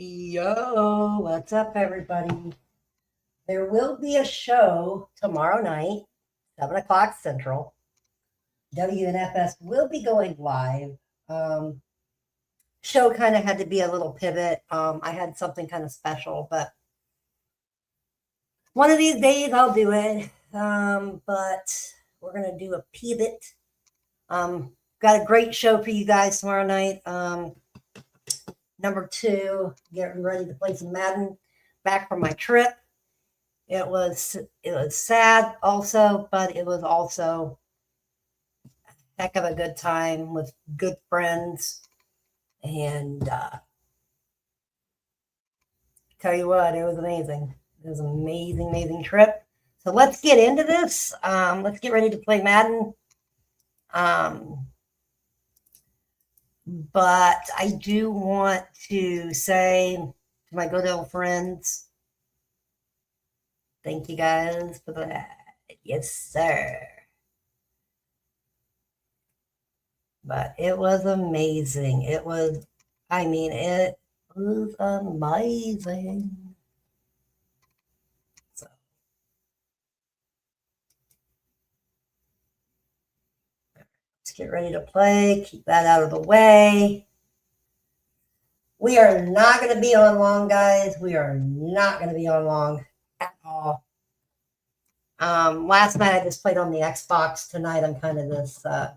Yo, what's up, everybody? There will be a show tomorrow night, 7 o'clock Central. WNFS will be going live. Um, Show kind of had to be a little pivot. I had something kind of special, but one of these days I'll do it. But we're going to do a pivot. Got a great show for you guys tomorrow night. Number 2, getting ready to play some Madden. Back from my trip. It was sad also, but it was also a heck of a good time with good friends. And tell you what, it was amazing. It was an amazing, amazing trip. So let's get into this. Let's get ready to play Madden. But I do want to say to my good old friends, thank you guys for that. Yes, sir. But it was amazing. It was amazing. So let's get ready to play. Keep that out of the way. We are not going to be on long, guys. We are not going to be on long at all. Last night I just played on the Xbox. Tonight I'm kind of this. I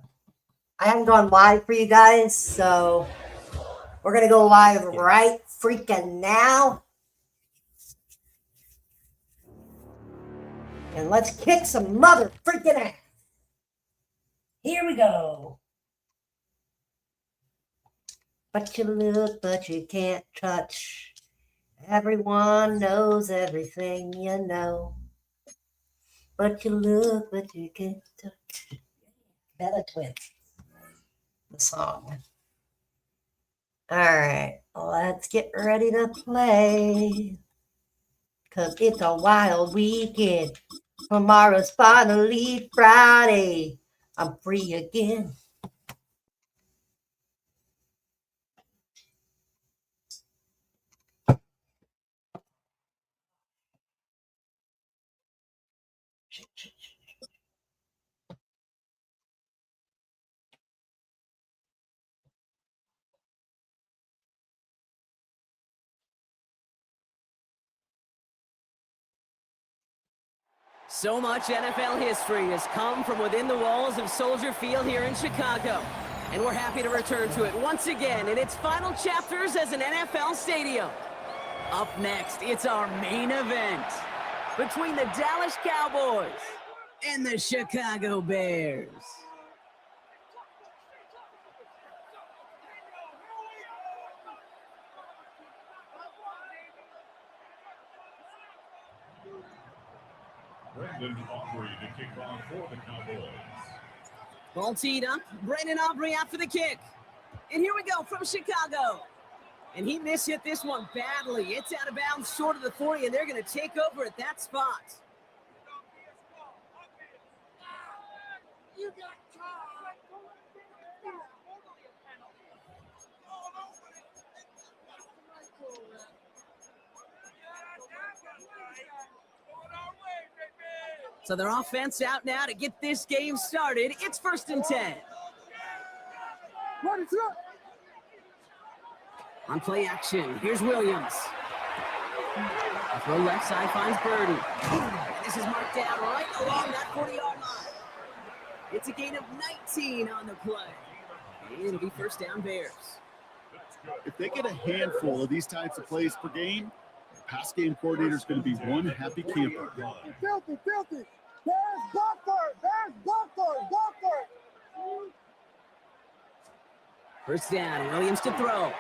haven't gone live for you guys, so we're going to go live right freaking now. And let's kick some mother freaking ass. Here we go. But you look, but you can't touch. Everyone knows everything you know. But you look, but you can't touch. Bella Twins. The song. All right, let's get ready to play. Cause it's a wild weekend. Tomorrow's finally Friday. I'm free again. So much NFL history has come from within the walls of Soldier Field here in Chicago. And we're happy to return to it once again in its final chapters as an NFL stadium. Up next, it's our main event between the Dallas Cowboys and the Chicago Bears. Brendan Aubrey to kick off for the Cowboys. Ball teed up. Brandon Aubrey out for the kick. And here we go from Chicago. And he mishit this one badly. It's out of bounds short of the 40, and they're going to take over at that spot. So their offense out now to get this game started. It's 1st and 10. On play action, here's Williams. The throw left side finds Birdie. And this is marked down right along that 40-yard line. It's a gain of 19 on the play. And it'll be 1st down Bears. If they get a handful of these types of plays per game, the pass game coordinator is going to be one happy camper. Filthy. Bears, block for it. First down, Williams to throw.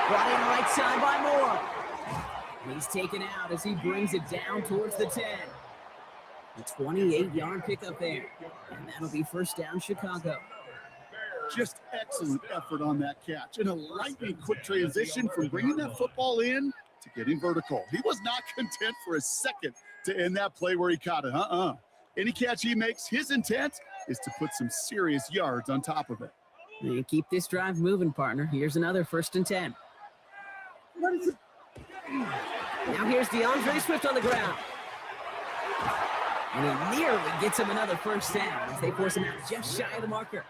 Brought in right side by Moore. He's taken out as he brings it down towards the 10. A 28-yard pickup there. And that'll be 1st down Chicago. Just excellent effort on that catch. And a lightning quick transition from bringing that football in to getting vertical. He was not content for a second to end that play where he caught it. Any catch he makes, his intent is to put some serious yards on top of it. And keep this drive moving, partner. Here's another 1st and 10. Now here's DeAndre Swift on the ground. And he nearly gets him another 1st down as they force him out just shy of the marker.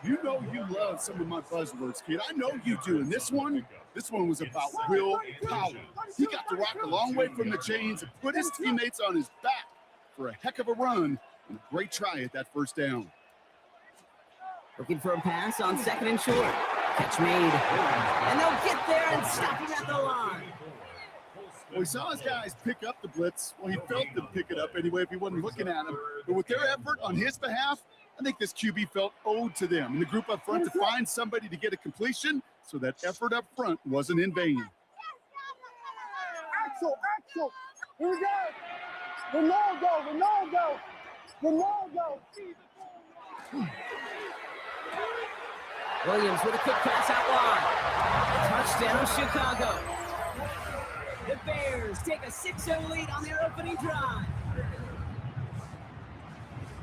You know you love some of my buzzwords, kid. I know you do. And this one was about will power. He got the rock a long way from the chains and put his teammates on his back for a heck of a run and a great try at that 1st down. Looking for a pass on 2nd and short. Catch made. And they'll get there and stop him at the line. Well, he saw his guys pick up the blitz. Well, he felt them pick it up anyway if he wasn't looking at him. But with their effort on his behalf, I think this QB felt owed to them and the group up front to find somebody to get a completion so that effort up front wasn't in vain. Axel, here we go. Ronaldo. Williams with a quick pass out wide. Touchdown, Chicago. The Bears take a 6-0 lead on their opening drive.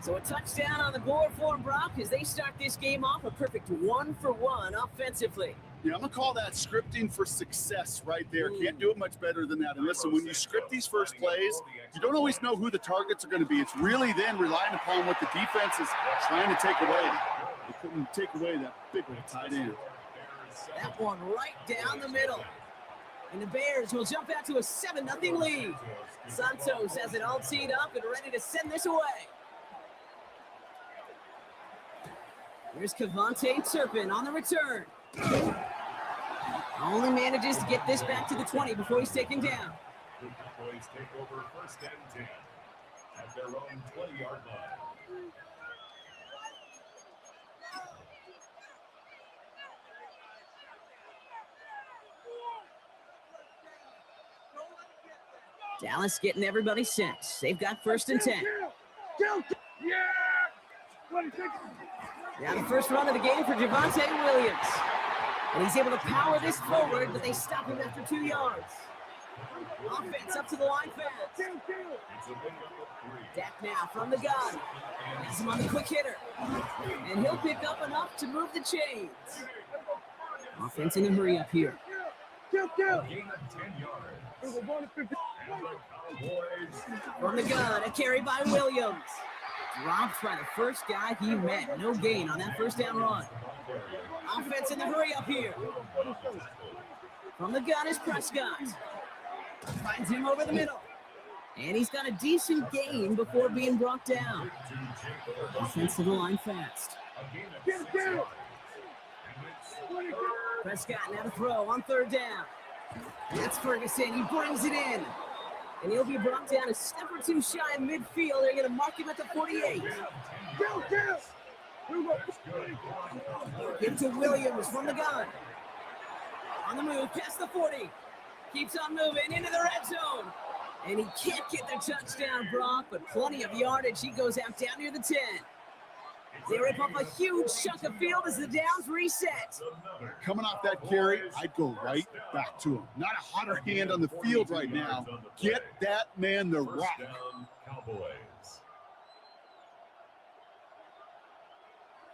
So a touchdown on the board for them, Brock, as they start this game off a perfect 1-for-1 offensively. Yeah, I'm going to call that scripting for success right there. Can't do it much better than that. And listen, when you script these first plays, you don't always know who the targets are going to be. It's really then relying upon what the defense is trying to take away. They couldn't take away that big tight end. That one right down the middle. And the Bears will jump out to a 7-0 lead. Santos has it all teed up and ready to send this away. Here's Kevontae Turpin on the return. Only manages to get this back to the 20 before he's taken down. The Cowboys take over 1st and 10 at their own 20-yard line. Dallas getting everybody set. They've got 1st and 10. Now the first run of the game for Javonte Williams. And he's able to power this forward, but they stop him after 2 yards. Offense up to the line fast. Dak now from the gun. Has him on the quick hitter. And he'll pick up enough to move the chains. Offense in a hurry up here. Gain of 10 yards. From the gun, a carry by Williams. Dropped by the first guy he met. No gain on that 1st down run. Offense in the hurry up here. From the gun is Prescott. Finds him over the middle. And he's got a decent gain before being brought down. Offense to the line fast. Prescott now to throw on 3rd down. That's Ferguson. He brings it in. And he'll be brought down a step or two shy in midfield. They're going to mark him at the 48. Give to Williams from the gun. On the move, past the 40. Keeps on moving into the red zone. And he can't get the touchdown, Brock, but plenty of yardage. He goes out down near the 10. They rip up a huge chunk of field as the downs reset. Coming off that carry, I'd go right back to him. Not a hotter hand on the field right now. Get that man the rock. Cowboys.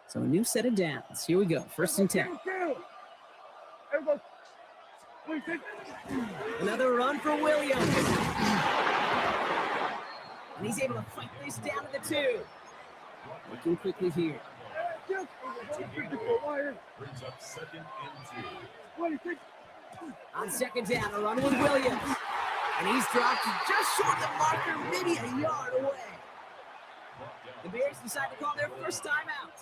So a new set of downs. Here we go. 1st and 10. Another run for Williams. And he's able to fight this down to the 2. Looking quickly here. Brings up 2nd and 2. On 2nd down, a run with Williams. And he's dropped just short of the marker, maybe a yard away. The Bears decide to call their first timeout.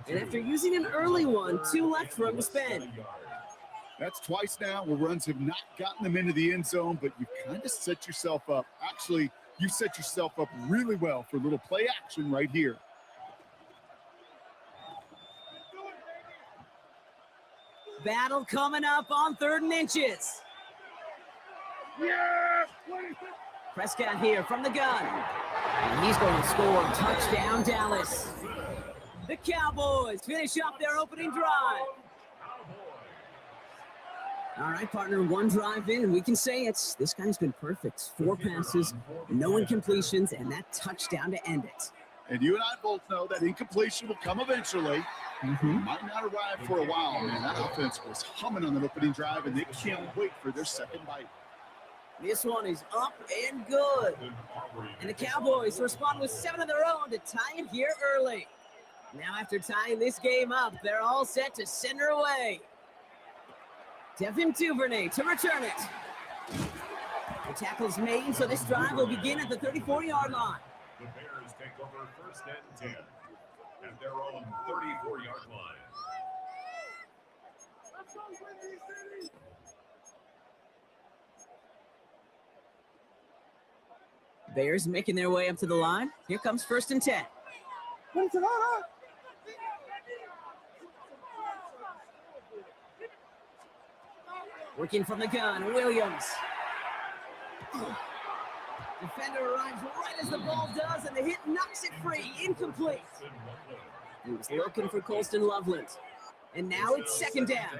And after using an early one, 2 left for him to spend. That's twice now where runs have not gotten them into the end zone, but you've kind of set yourself up. Actually, you set yourself up really well for a little play action right here. Battle coming up on 3rd and inches. Prescott here from the gun. And he's going to score. Touchdown, Dallas. The Cowboys finish up their opening drive. All right, partner, 1 drive in, and we can say this guy's been perfect. 4 passes, no incompletions, and that touchdown to end it. And you and I both know that incompletion will come eventually. Might not arrive for a while, man. That offense was humming on that opening drive, and they can't wait for their second bite. This one is up and good. And the Cowboys respond with 7 of their own to tie it here early. Now after tying this game up, they're all set to send her away. Devin Duvernay to return it. The tackle's made, so this drive will begin at the 34-yard line. The Bears take over first and 10 at their own 34-yard line. Bears making their way up to the line. Here comes first and 10. Working from the gun, Williams. Defender arrives right as the ball does, and the hit knocks it free. Incomplete. He was looking for Colston Loveland. And now it's second down.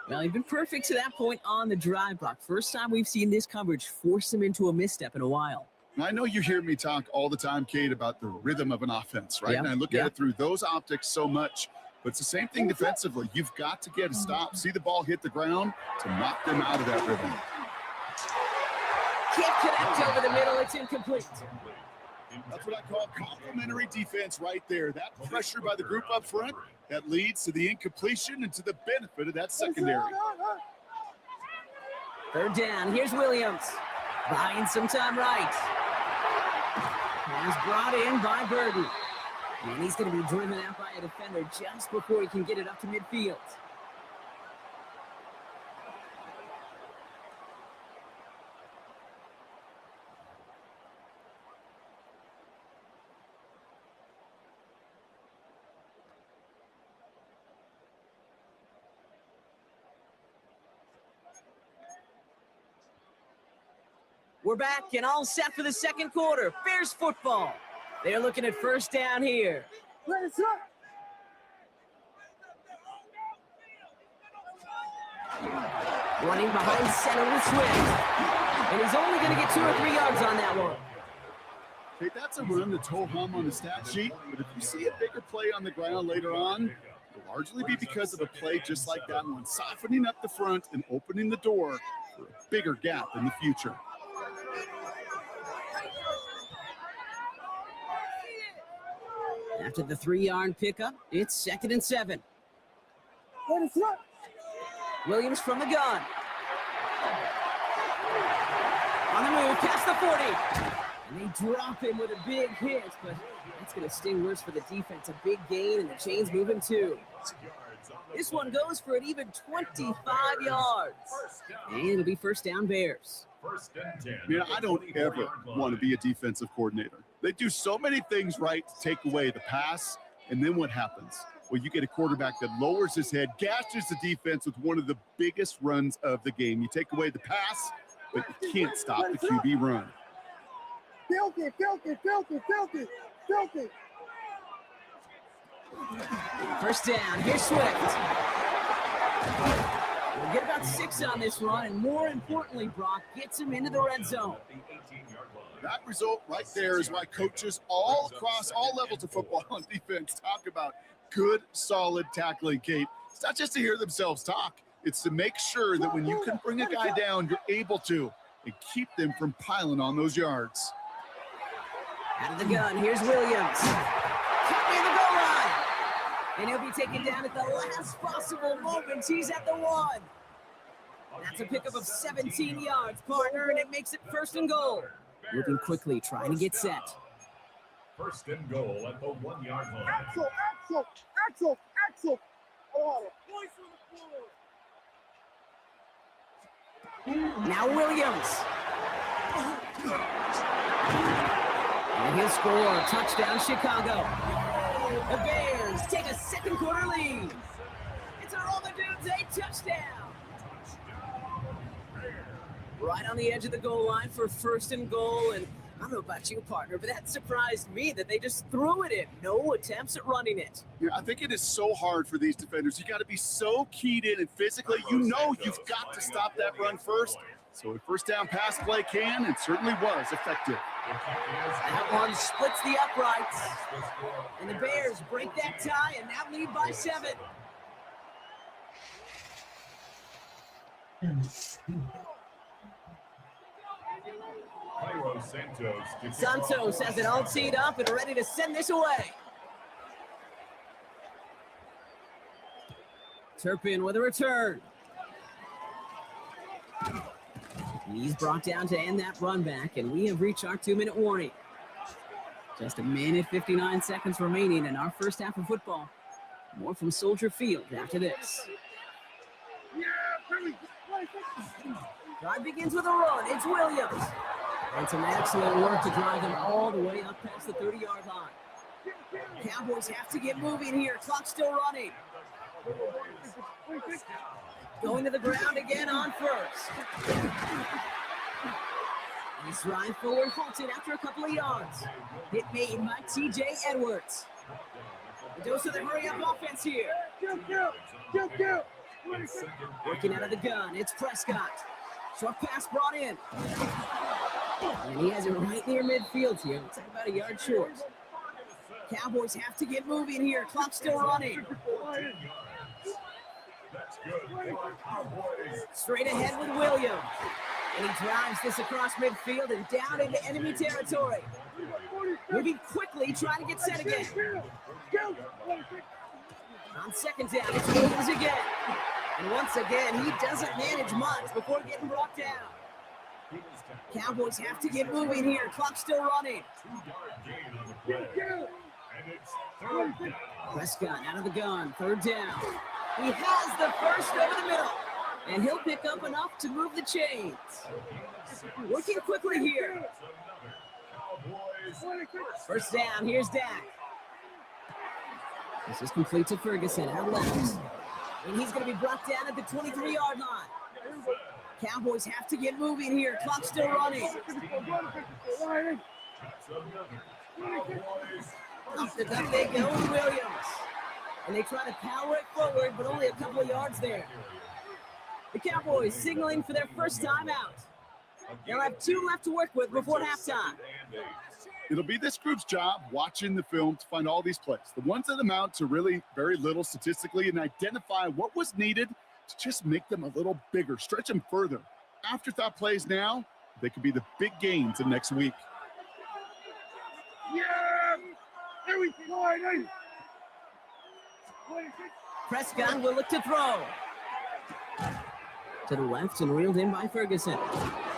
Well, he's been perfect to that point on the drive block. First time we've seen this coverage force him into a misstep in a while. I know you hear me talk all the time, Kate, about the rhythm of an offense, right? Yeah, And I look at it through those optics so much. But it's the same thing defensively. You've got to get a stop, see the ball hit the ground to knock them out of that rhythm. Can't connect over the middle. It's incomplete. That's what I call complementary defense right there. That pressure by the group up front, that leads to the incompletion and to the benefit of that secondary. Third down. Here's Williams. Buying some time right. He's brought in by Burden. And he's going to be driven out by a defender just before he can get it up to midfield. We're back and all set for the second quarter. Bears football. They're looking at first down here. Running behind center with Swift. And he's only going to get 2 or 3 yards on that one. Hey, that's a run to toe hum on the stat sheet, but if you see a bigger play on the ground later on, it'll largely be because of a play just like that one, softening up the front and opening the door for a bigger gap in the future. After the 3-yard pickup, it's second and 7. Williams from the gun. On the move, past the 40. And they drop him with a big hit, but that's going to sting worse for the defense. A big gain, and the chain's moving too. This one goes for an even 25 yards. And it'll be first down Bears. I don't ever want to be a defensive coordinator. They do so many things right to take away the pass, and then what happens? Well, you get a quarterback that lowers his head, gashes the defense with one of the biggest runs of the game. You take away the pass, but you can't stop the QB run. Filthy. First down, here's Swift. We'll get about 6 on this run, and more importantly, Brock gets him into the red zone. That result right there is why coaches all across all levels of football on defense talk about good, solid tackling, Kate. It's not just to hear themselves talk. It's to make sure that when you can bring a guy down, you're able to, and keep them from piling on those yards. Out of the gun, here's Williams. Cut near the goal line. And he'll be taken down at the last possible moment. He's at the 1. That's a pickup of 17 yards, partner, and it makes it first and goal. Moving quickly, trying to get set. First and goal at the 1-yard line. Axel. Now Williams. And he'll score a touchdown, Chicago. The Bears take a second quarter lead. It's a roll the dudes, a touchdown. Right on the edge of the goal line for first and goal. And I don't know about you, partner, but that surprised me that they just threw it in. No attempts at running it. Yeah, I think it is so hard for these defenders. You got to be so keyed in and physically, you know you've got to stop that run first. So a first down pass play can and certainly was effective. That one splits the uprights. And the Bears break that tie and now lead by 7. Santos has it all teed up and ready to send this away. Turpin with a return. He's brought down to end that run back, and we have reached our 2-minute warning. Just a minute, 59 seconds remaining in our first half of football. More from Soldier Field after this. Drive begins with a run. It's Williams. And some excellent work to drive him all the way up past the 30-yard line. Cowboys have to get moving here. Clock still running. Going to the ground again on first. Nice ride forward, halted after a couple of yards. Hit made by T.J. Edwards. The dose of the hurry-up offense here. Working out of the gun, it's Prescott. Short pass brought in. And he has it right near midfield here. Looks like about a yard short. Cowboys have to get moving here. Clock still running. Straight ahead with Williams. And he drives this across midfield and down into enemy territory. Moving quickly, trying to get set again. On second down, it's Williams again. And once again, he doesn't manage much before getting brought down. Cowboys have to get moving here. Clock still running. Prescott out of the gun. Third down. He has the first over the middle. And he'll pick up enough to move the chains. Working quickly here. First down. Here's Dak. This is complete to Ferguson. Out left. And he's going to be brought down at the 23-yard line. Cowboys have to get moving here. Clock still running. Up the gut they go with Williams. And they try to power it forward, but only a couple of yards there. The Cowboys signaling for their first time out. They'll have 2 left to work with before halftime. It'll be this group's job watching the film to find all these plays. The ones that amount to really very little statistically and identify what was needed to just make them a little bigger, stretch them further. Afterthought plays now, they could be the big gains of next week. There we go. Prescott will look to throw. To the left and reeled in by Ferguson.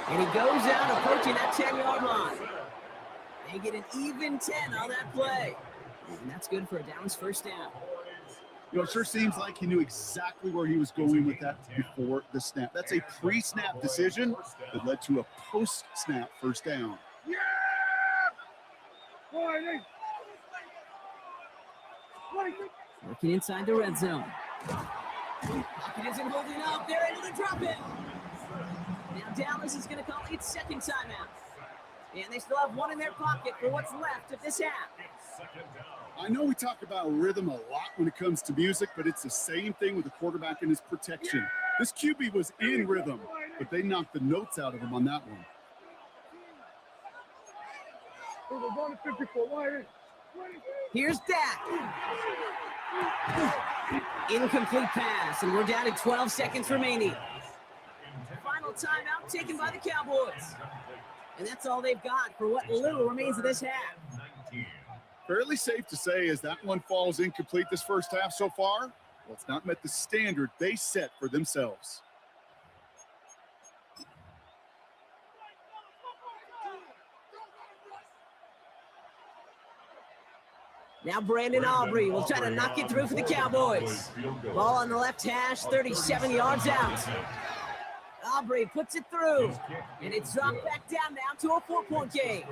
And he goes out approaching that 10-yard line. They get an even 10 on that play. And that's good for a Downs first down. You know, it sure seems like he knew exactly where he was going with that before the snap. That's a pre-snap decision that led to a post-snap first down. Working inside the red zone. Pocket isn't holding up. They're able to drop it. Now Dallas is going to call its second timeout. And they still have 1 in their pocket for what's left of this half. I know we talk about rhythm a lot when it comes to music, but it's the same thing with the quarterback and his protection. This QB was in rhythm, but they knocked the notes out of him on that one. Here's Dak. Incomplete pass, and we're down to 12 seconds remaining. Final timeout taken by the Cowboys. And that's all they've got for what little remains of this half. Fairly safe to say as that one falls incomplete this first half so far, well, it's not met the standard they set for themselves. Now Brandon Aubrey will try to knock it through for the Cowboys. Ball on the left hash, 37 yards out. Aubrey puts it through, and it's dropped back down now to a 4-point game.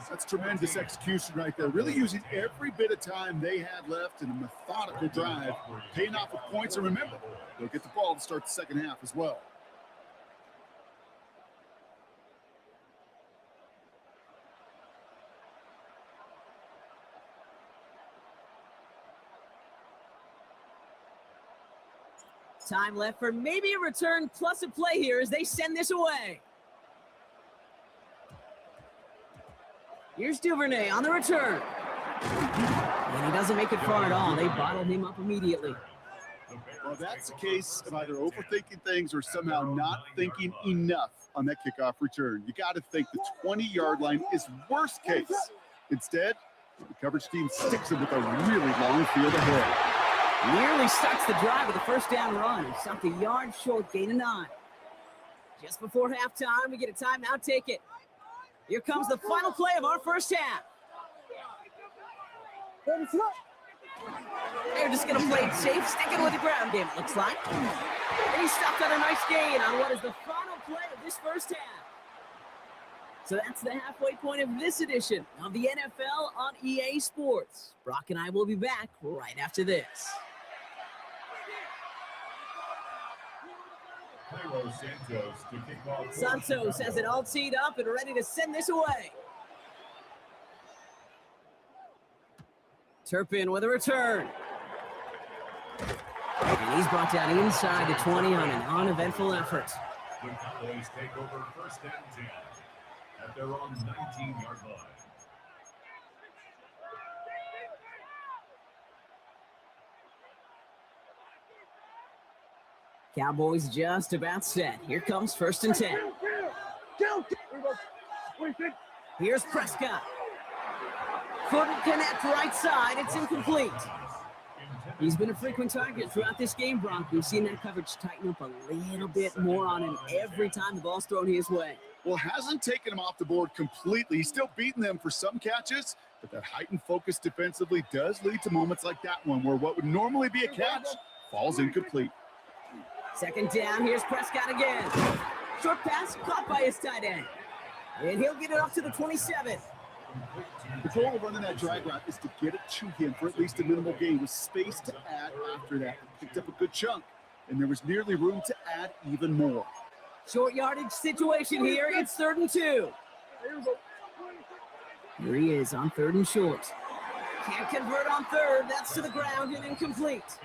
That's tremendous execution right there. Really using every bit of time they had left in a methodical drive, paying off with points. And remember, they'll get the ball to start the second half as well. Time left for maybe a return plus a play here as they send this away. Here's Duvernay on the return. And he doesn't make it far at all. They bottled him up immediately. Well, that's a case of either overthinking things or somehow not thinking enough on that kickoff return. You got to think the 20-yard line is worst case. Instead, the coverage team sticks him with a really long field ahead. Nearly starts the drive with a first down run. He stopped a yard short, gain of 9. Just before halftime, we get a timeout. Take it. Here comes the final play of our first half. They're just going to play it safe, sticking with the ground game, it looks like. And he stopped on a nice gain on what is the final play of this first half. So that's the halfway point of this edition of the NFL on EA Sports. Brock and I will be back right after this. Santos has it all teed up and ready to send this away. Turpin with a return. And he's brought down inside the 20 on an uneventful effort. The Cowboys take over first and 10 at their own 19-yard line. Cowboys just about set. Here comes first and 10. Here's Prescott. Couldn't connect right side. It's incomplete. He's been a frequent target throughout this game, Brock. We've seen that coverage tighten up a little bit more on him every time the ball's thrown his way. Well, hasn't taken him off the board completely. He's still beating them for some catches, but that heightened focus defensively does lead to moments like that one where what would normally be a catch falls incomplete. Second down, here's Prescott again. Short pass caught by his tight end. And he'll get it up to the 27. The goal of running that drag route is to get it to him for at least a minimal gain with space to add after that. He picked up a good chunk, and there was nearly room to add even more. Short yardage situation here. It's 3rd and 2. Here he is on 3rd and short. Can't convert on 3rd. That's to the ground and incomplete.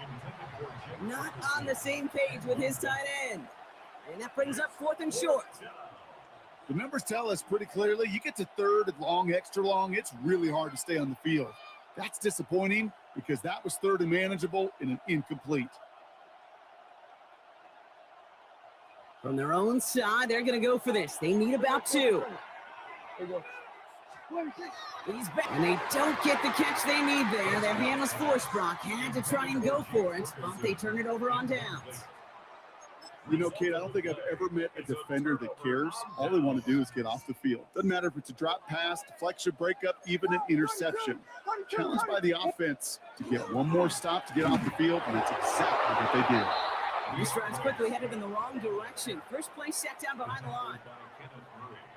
Not on the same page with his tight end. And that brings up 4th and short. The numbers tell us pretty clearly, you get to 3rd and long, extra long, it's really hard to stay on the field. That's disappointing because that was 3rd and manageable and an incomplete. From their own side, they're going to go for this. They need about 2. He's back. And they don't get the catch they need there. Their hand was forced, Brock. Had to try and go for it, but they turn it over on downs. You know, Kate, I don't think I've ever met a defender that cares. All they want to do is get off the field. Doesn't matter if it's a drop pass, deflection, breakup, even an interception. Challenged by the offense to get one more stop to get off the field, and that's exactly what they did. These drives quickly headed in the wrong direction. First play set down behind the line.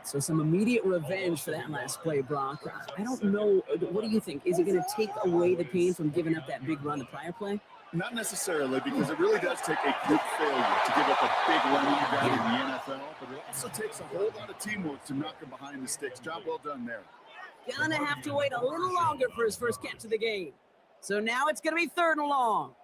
So some immediate revenge for that last play, Brock. I don't know. What do you think? Is it going to take away the pain from giving up that big run the prior play? Not necessarily, because it really does take a group failure to give up a big run like that in the NFL, but it also takes a whole lot of teamwork to knock him behind the sticks. Job well done there. Gonna have to wait a little longer for his first catch of the game. So now it's going to be 3rd and long.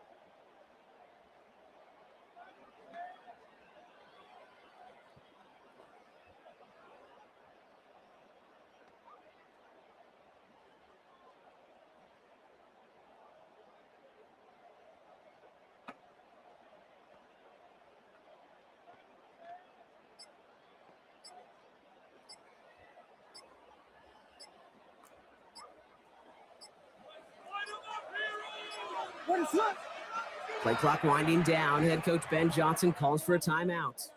Play clock winding down. Head coach Ben Johnson calls for a timeout,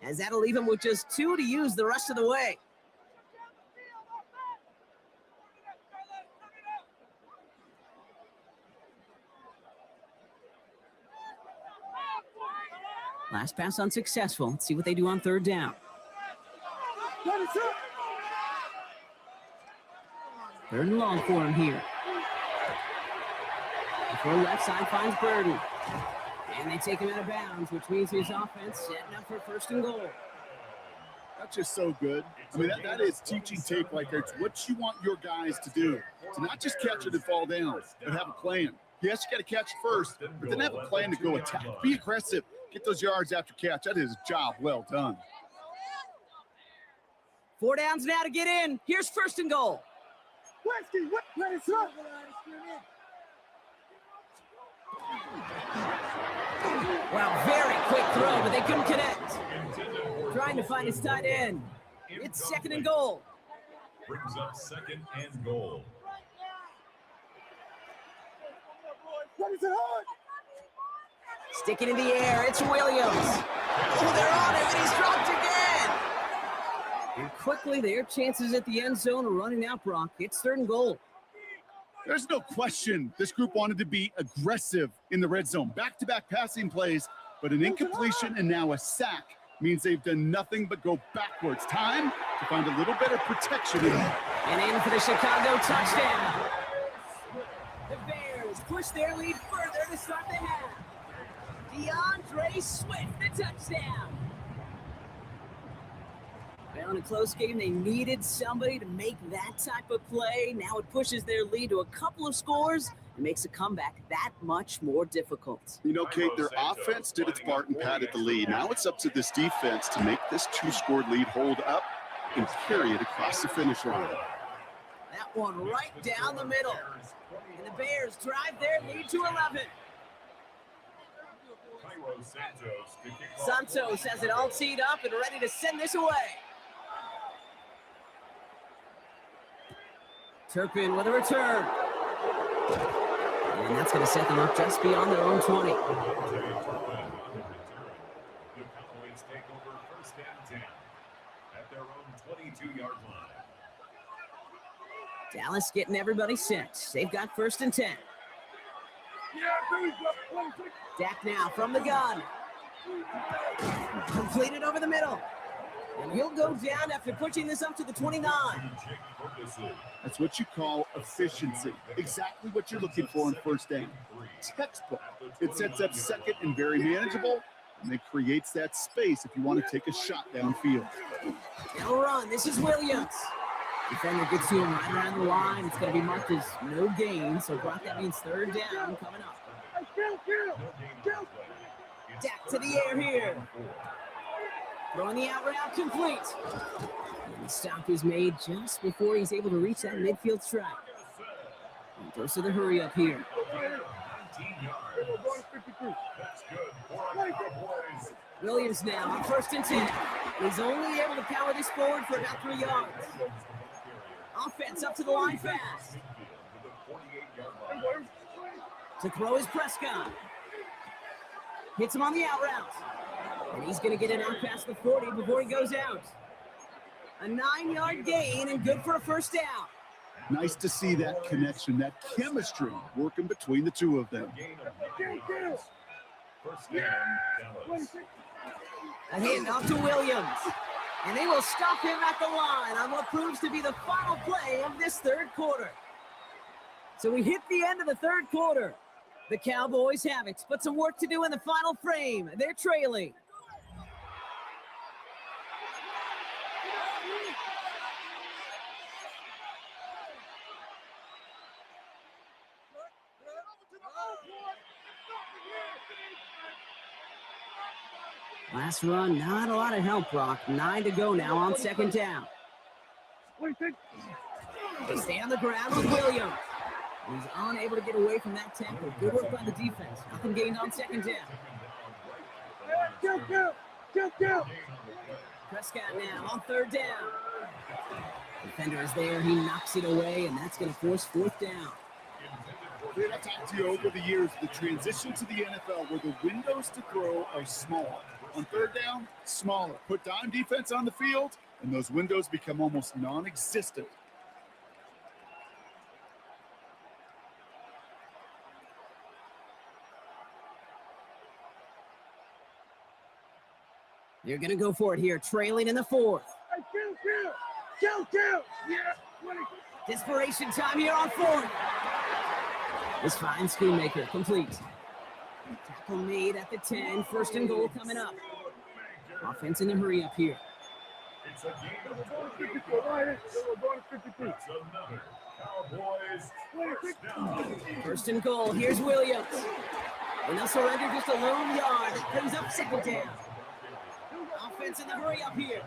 as that'll leave him with just 2 to use the rest of the way. Last pass unsuccessful. Let's see what they do on 3rd down. 3rd and long for him here. Before left side finds Burden. And they take him out of bounds, which means his offense setting up for 1st and goal. That's just so good. I mean, that is teaching tape right there. It's what you want your guys to do. To not just catch it and fall down, but have a plan. Yes, you got to catch it first, but then have a plan to go attack. Be aggressive. Get those yards after catch. That is a job well done. 4 downs now to get in. Here's first and goal. Wow, very quick throw, but they couldn't connect. Trying to find his tight end. It's second and goal. Brings up second and goal. Sticking in the air, it's Williams. Oh, they're on him, and he's dropped again. And quickly, their chances at the end zone are running out, Brock. It's third and goal. There's no question this group wanted to be aggressive in the red zone. Back-to-back passing plays, but an incompletion and now a sack means they've done nothing but go backwards. Time to find a little better protection in. And in for the Chicago touchdown. The Bears push their lead further to start the half. DeAndre Swift, the touchdown. Well, in a close game, they needed somebody to make that type of play. Now it pushes their lead to a couple of scores and makes a comeback that much more difficult. You know, Kate, their offense did its part and padded the lead. Now it's up to this defense to make this 2-score lead hold up and carry it across the finish line. That one right down the middle. And the Bears drive their lead to 11. Santos has it all teed up and ready to send this away. Turpin with a return. And that's going to set them up just beyond their own 20. The Cowboys take over first and 10 at their own 22-yard line. Dallas getting everybody set. They've got first and 10. Dak now from the gun. Completed over the middle. And he'll go down after pushing this up to the 29. That's what you call efficiency. Exactly what you're looking for in first down. Textbook. It sets up second and very manageable, and it creates that space if you want to take a shot downfield. Now run. This is Williams. Defender gets to him right around the line. It's going to be marked as no gain, so Brock, that means third down coming up. Dak to the air here. Throwing the out route complete. And the stop is made just before he's able to reach that midfield strike. And goes to the hurry up here. Williams now on first and 10. He's only able to power this forward for about 3 yards. Offense up to the line fast. To throw is Prescott. Hits him on the out route. And he's going to get it out past the 40 before he goes out. A 9-yard gain and good for a first down. Nice to see that connection, that chemistry working between the two of them. First down, Dallas. A handoff to Williams. And they will stop him at the line on what proves to be the final play of this third quarter. So we hit the end of the third quarter. The Cowboys have it, but some work to do in the final frame. They're trailing. Last run, not a lot of help, Brock. 9 to go now on second down. They stay on the ground with Williams. He's unable to get away from that tackle. Good work by the defense. Nothing gained on second down. Prescott now on third down. Defender is there. He knocks it away, and that's going to force fourth down. I've talked to you over the years, the transition to the NFL where the windows to throw are small. On third down, smaller. Put dime defense on the field, and those windows become almost non-existent. They're going to go for it here, trailing in the fourth. Desperation time here on fourth. This fine Schoonmaker complete. Tackle made at the 10. First and goal coming up. Offense in the hurry up here. It's a game of 50. That's another Cowboys first down. First and goal. Here's Williams. And they'll surrender just a lone yard. That brings up second down. Offense in the hurry up here.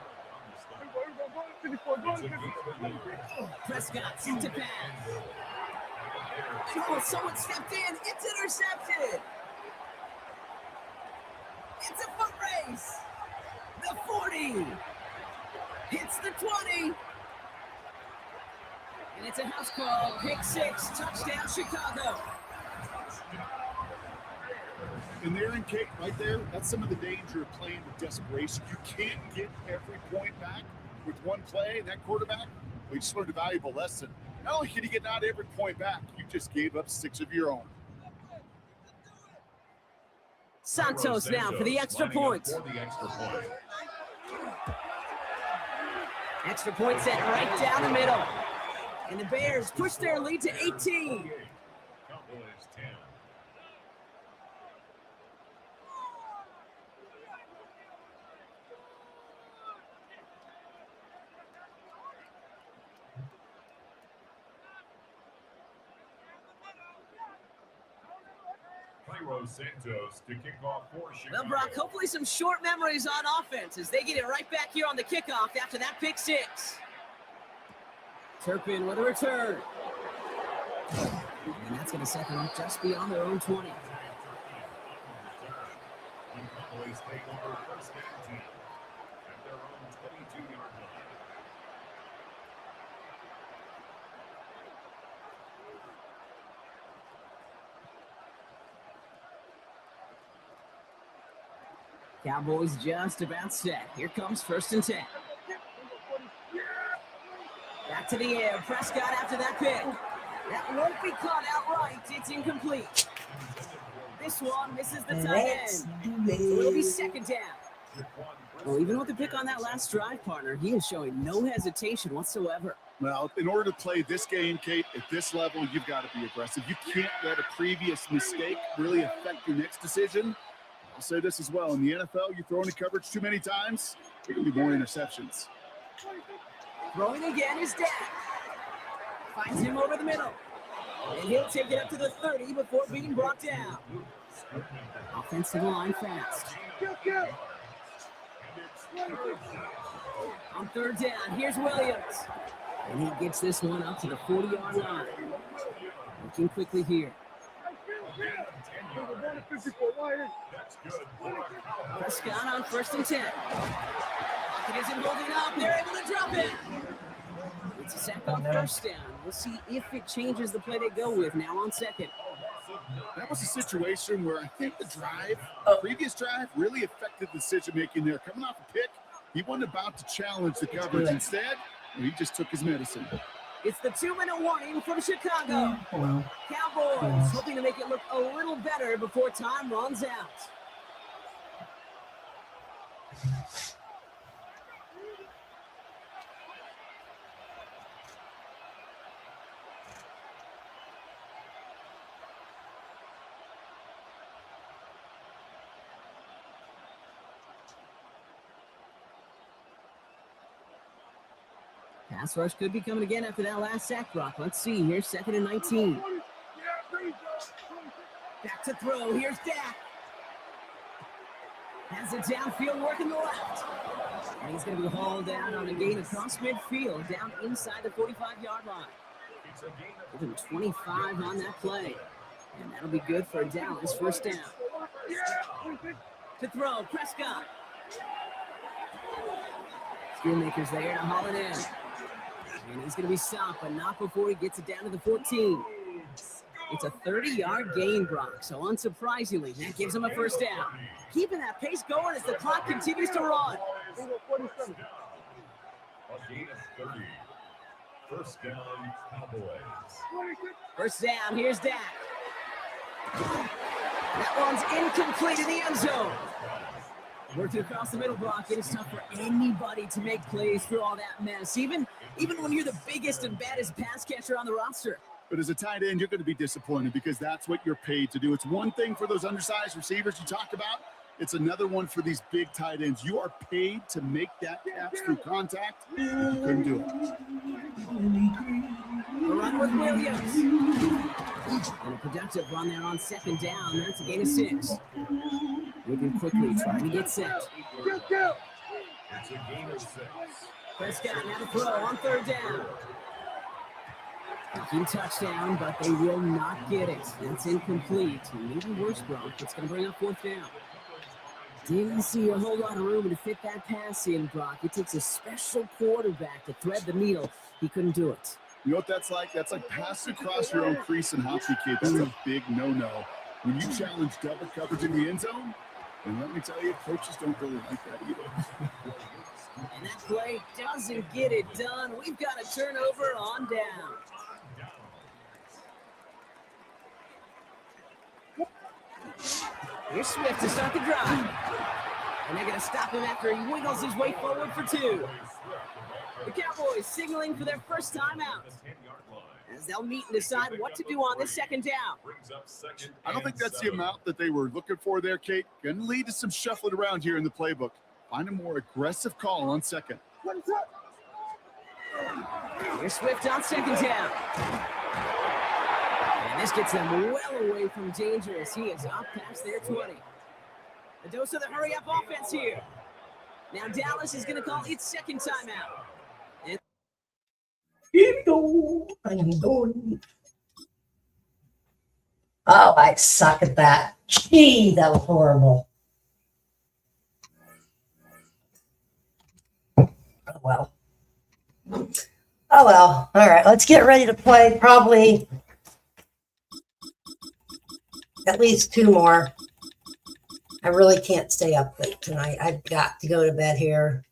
Prescott sent to pass. Oh, someone stepped in. It's intercepted. It's a foot race. The 40. Hits the 20. And it's a house call. Pick 6. Touchdown, Chicago. And there in Kate, right there, that's some of the danger of playing with desperation. You can't get every point back with one play, and that quarterback, we just learned a valuable lesson. Not only can you get not every point back, you just gave up 6 of your own. Santos now for the extra point. Extra point set right down the middle. And the Bears push their lead to 18. Cowboys 10. Santos to kick off for Chicago. Well, Brock, hopefully some short memories on offense as they get it right back here on the kickoff after that pick 6. Turpin with a return. And that's going to set them up just beyond their own 20. Cowboys take over first and 10 at their own 22-yard line. Cowboys just about set. Here comes first and 10. Back to the air. Prescott after that pick. That won't be caught outright. It's incomplete. This one misses the tight end. So it'll be second down. Well, even with the pick on that last drive, partner, he is showing no hesitation whatsoever. Well, in order to play this game, Kate, at this level, you've got to be aggressive. You can't let a previous mistake really affect your next decision. I'll say this as well. In the NFL, you throw into coverage too many times, there can be more interceptions. Throwing again is Dak. Finds him over the middle. And he'll take it up to the 30 before being brought down. Offensive line fast. On third down, here's Williams. And he gets this one up to the 40-yard line. Looking quickly here. Prescott on first and 10. It isn't holding up. They're able to drop it. It's a sack on first down. We'll see if it changes the play they go with now on second. That was a situation where I think the previous drive really affected the decision-making there. Coming off a pick, he wasn't about to challenge the coverage. Instead, he just took his medicine. It's the 2-minute warning from Chicago. Cowboys hoping to make it look a little better before time runs out. Pass rush could be coming again after that last sack, Brock. Let's see. Here's second and 19. Back to throw. Here's Dak. Has it downfield working the left. And he's going to be hauled down on a gain across midfield, down inside the 45-yard line. Give him 25 on that play. And that'll be good for Dallas. First down. To throw. Prescott. Schoonmaker's there to haul it in. And he's going to be stopped, but not before he gets it down to the 14. It's a 30-yard gain, Brock, so unsurprisingly, that gives him a first down. Keeping that pace going as the clock continues to run. A gain of 30. First down, Cowboys. First down, here's Dak. That one's incomplete in the end zone. Working across the middle, Brock. It is tough for anybody to make plays through all that mess, even when you're the biggest and baddest pass catcher on the roster. But as a tight end, you're going to be disappointed because that's what you're paid to do. It's one thing for those undersized receivers you talked about. It's another one for these big tight ends. You are paid to make that catch through contact. You couldn't do it. A run with Williams. And a productive run there on second down. That's a gain of 6. Moving quickly, trying to get set. It's a gain of 6. Prescott now to throw on third down. Thinking touchdown, but they will not get it. That's incomplete. And even worse, Brock, it's going to bring up fourth down. Didn't see a whole lot of room to fit that pass in, Brock. It takes a special quarterback to thread the needle. He couldn't do it. You know what that's like? That's like pass across your own crease in hockey, kid. That's a big no-no. When you challenge double coverage in the end zone, and let me tell you, coaches don't really like that either. And that play doesn't get it done. We've got a turnover on down. Here's Swift to start the drive. And they're going to stop him after he wiggles his way forward for 2. The Cowboys signaling for their first time out, as they'll meet and decide what to do on this second down. I don't think that's the amount that they were looking for there, Kate. Going to lead to some shuffling around here in the playbook. Find a more aggressive call on second. Here's Swift on second down. And this gets them well away from danger as he is up past their 20. A dose of the hurry-up offense here. Now Dallas is going to call its second timeout. I'm going. Oh, I suck at that. Gee, that was horrible. Oh, well. Oh, well. All right, let's get ready to play probably at least 2 more. I really can't stay up late tonight. I've got to go to bed here.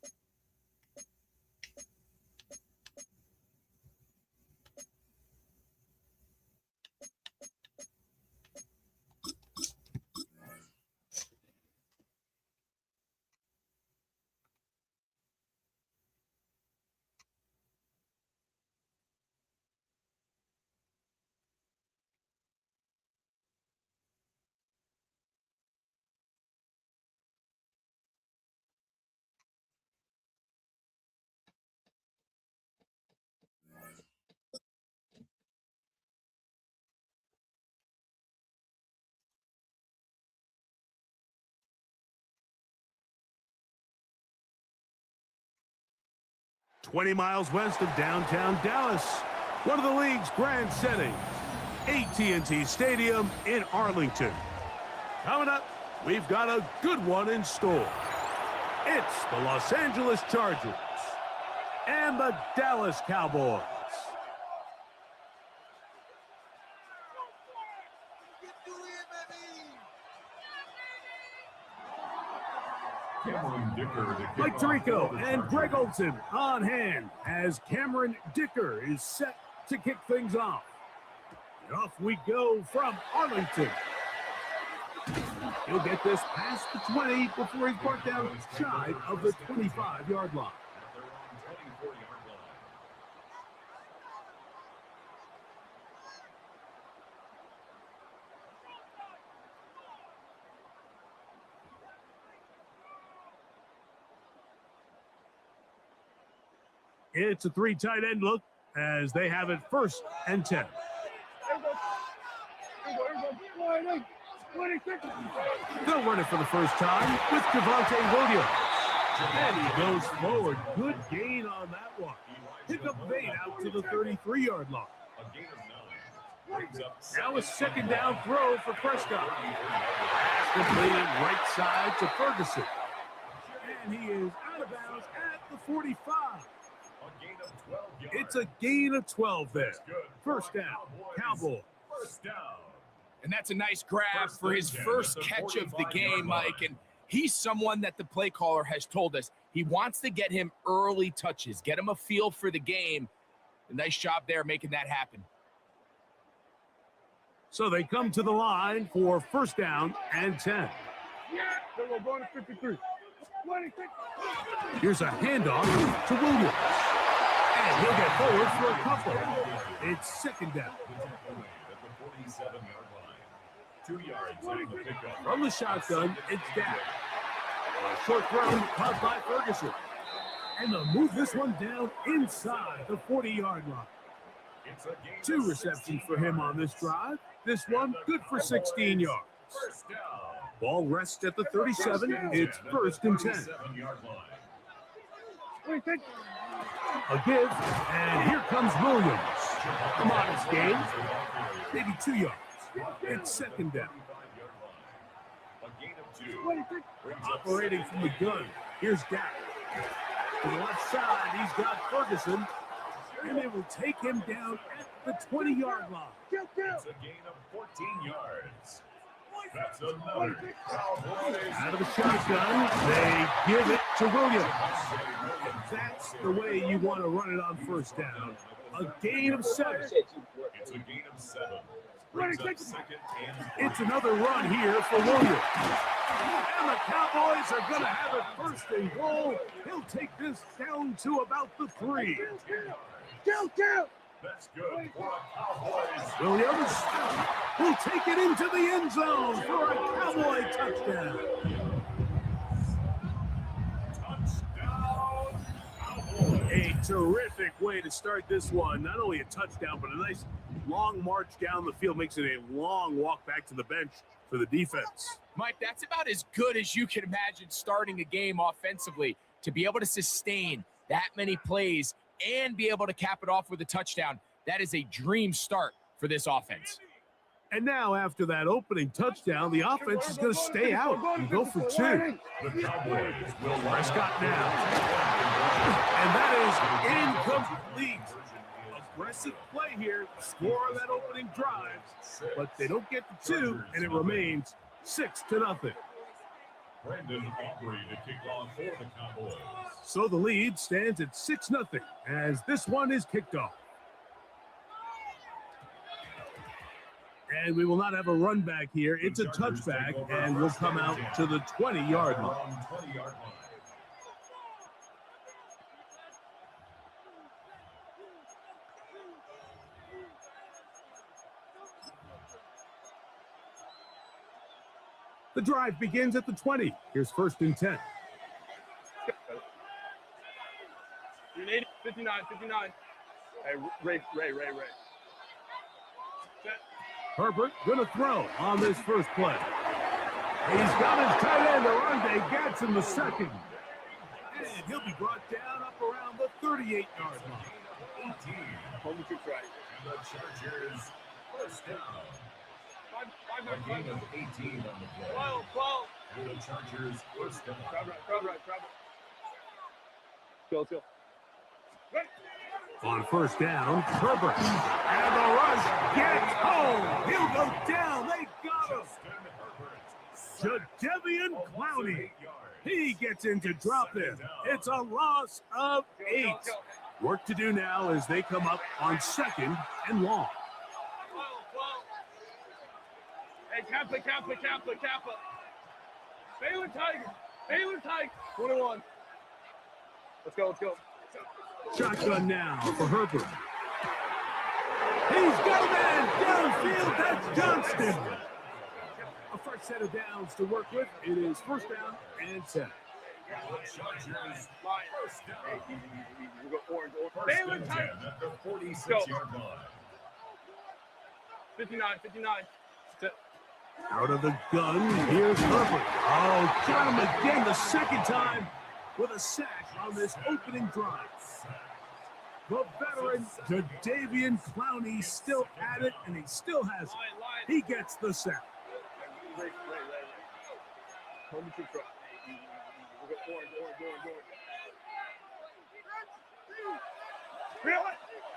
"20 miles west of downtown Dallas, one of the league's grand settings, AT&T Stadium in Arlington. Coming up, we've got a good one in store. It's the Los Angeles Chargers and the Dallas Cowboys. Mike Tirico and Greg Olson on hand as Cameron Dicker is set to kick things off. And off we go from Arlington. He'll get this past the 20 before he's brought down shy of the 25-yard line. It's a 3 tight end look as they have it 1st and 10. They'll run it for the first time with Javonte Williams. And he goes forward. Good gain on that one. Pick up 8 out to the 33-yard line. Now a 2nd down throw for Prescott. Pass completed right side to Ferguson. And he is out of bounds at the 45. It's a gain of 12 there. 1st down, Cowboys. And that's a nice grab for his first catch of the game, Mike. And he's someone that the play caller has told us he wants to get him early touches, get him a feel for the game. A nice job there making that happen. So they come to the line for 1st down and 10. Here's a handoff to Williams. And he'll get forward for a couple. It's 2nd down. 2 yards on the pickup. From the shotgun, it's Dak. A short throw caught by Ferguson. And they'll move this one down inside the 40-yard line. It's a gain 2 of receptions 16 for him on yards. this drive. This one good for 16 yards. First down. Ball rests at the 37. It's first and 10. 37-yard line. A give, and here comes Williams. A modest gain, maybe 2 yards. It's second down. A gain of 2. Operating from the gun, here's Dak. To the left side, he's got Ferguson, and they will take him down at the 20-yard line. It's a gain of 14 yards. That's another Cowboys. Out of the shotgun, they give it to Williams. That's the way you want to run it on first down. A gain of 7. It's a gain of 7. Brings up second and It's another run here for Williams. And the Cowboys are going to have it first and goal. He'll take this down to about the 3. that's good for a Cowboys. Williams will take it into the end zone for a Cowboy touchdown. Touchdown, Cowboys. A terrific way to start this one. Not only a touchdown, but a nice long march down the field. Makes it a long walk back to the bench for the defense. Mike, that's about as good as you can imagine starting a game offensively. To be able to sustain that many plays and be able to cap it off with a touchdown, that is a dream start for this offense. And now, after that opening touchdown, the offense is going to stay out and go for 2. The Cowboys will line Prescott up. now. And that is incomplete. Aggressive play here, score on that opening drive, but they don't get the 2, and it remains 6-0. Brandon Aubrey to kick off for the Cowboys. So the lead stands at 6-0 as this one is kicked off. And we will not have a run back here. It's a touchback, and we'll come out to the 20-yard line. From 20-yard line. The drive begins at the 20. Here's first and 10. 59. Hey, Ray. Herbert gonna throw on this first play. He's got his tight end, Arande Gadsden, the second. And he'll be brought down up around the 38-yard line. 18. Home to right. And the Chargers first down. A gain of 18 on the play. 12. And the Chargers first down. Crowd right. Go. On first down, Herbert. And the rush gets home. He'll go down. They got him. Jadeveon Clowney. He gets in to drop it. It's a loss of 8. Work to do now as they come up on second and long. Hey, Kappa. Baylor Tiger. 21. Let's go. Shotgun now for Herbert. He's got a man downfield. That's Johnston. A fresh set of downs to work with. It is first down and 10. The Chargers first down. We go orange. First Baylor and 10 Tiger. at the 46-yard line. 59. Out of the gun, here's Herbert. Oh, got him again the second time with a sack on this opening drive. The veteran, Jadeveon Clowney, still at it, and he still has it. He gets the sack. Ray. Home to right. We go orange.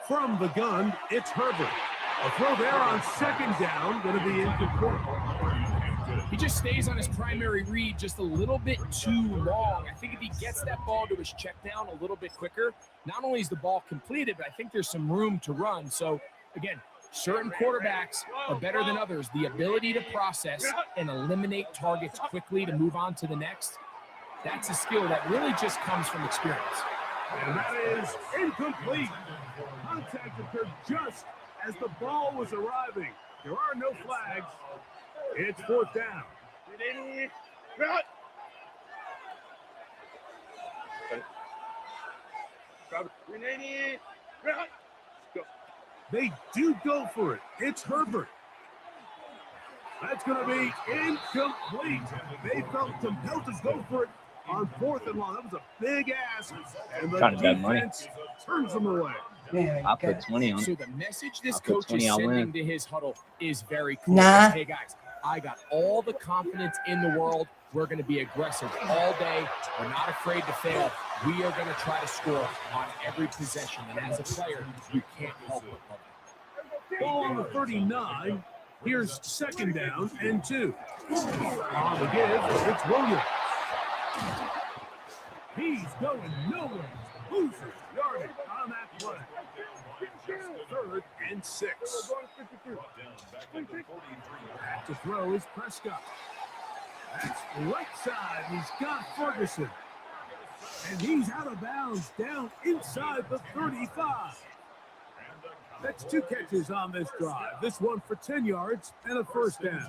From the gun, it's Herbert. A throw there on second down, going to be incomplete. He just stays on his primary read just a little bit too long. I think if he gets that ball to his check down a little bit quicker, not only is the ball completed, but I think there's some room to run. So, again, certain quarterbacks are better than others. The ability to process and eliminate targets quickly to move on to the next, that's a skill that really just comes from experience. And that is incomplete. Contact occurred just as the ball was arriving. There are no flags. It's fourth down. Right. Right. They do go for it. It's Herbert. That's going to be incomplete. They felt compelled to go for it on fourth and long. That was a big ask. And the Trying to bet money. defense turns them away. Yeah, I'll put 20 on So it. the message this I'll put coach is 20, I'll sending win. to his huddle is very clear. Nah. Hey, guys, I got all the confidence in the world. We're going to be aggressive all day. We're not afraid to fail. We are going to try to score on every possession. And as a player, you can't help but love it. Ball on the 39. Here's second down and 2. On the give, it's Williams. He's going nowhere. Loses yardage on that play. Third and 6. Back to throw is Prescott. That's right side. He's got Ferguson. And he's out of bounds down inside the 35. That's 2 catches on this drive. This one for 10 yards and a first down.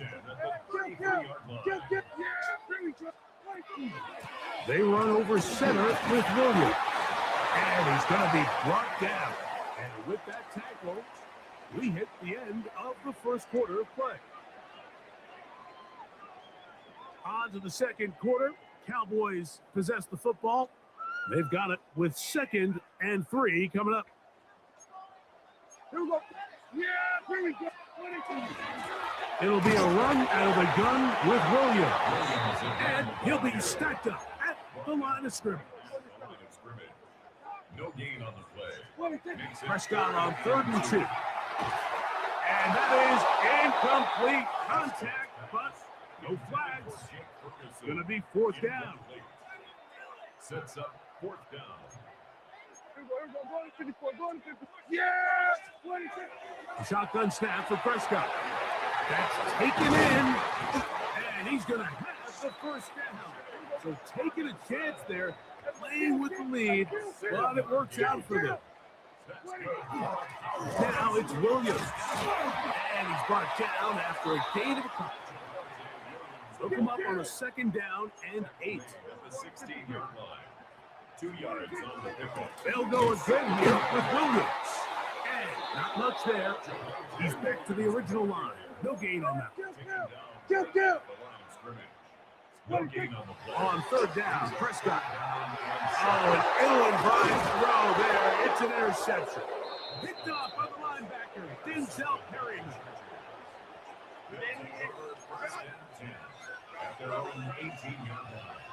They run over center with Williams. And he's going to be brought down. And with that tackle, we hit the end of the first quarter of play. On to the second quarter. Cowboys possess the football. They've got it with 2nd and 3 coming up. Here we go. Yeah, here we go. It'll be a run out of the gun with Williams. And he'll be stacked up at the line of scrimmage. No gain on the play. Prescott on 3rd and 2. And that is incomplete contact, but no flags. Going to be 4th down. Sets up 4th down. A shotgun snap for Prescott. That's taken in, and he's going to have the first down. So taking a chance there, playing with the lead, but it works out for them. Now it's Williams, and he's brought down after a gain of a couple. Look him up on a 2nd down and 8. At the 16-yard line. 2 yards on the pickup. They'll go again here with Williams. And not much there. He's back to the original line. No gain on that. No gain on the play. On 3rd down, Prescott. Oh, an ill-advised throw there. It's an interception. Picked off by the linebacker, Denzel Perryman. At their own 18-yard line.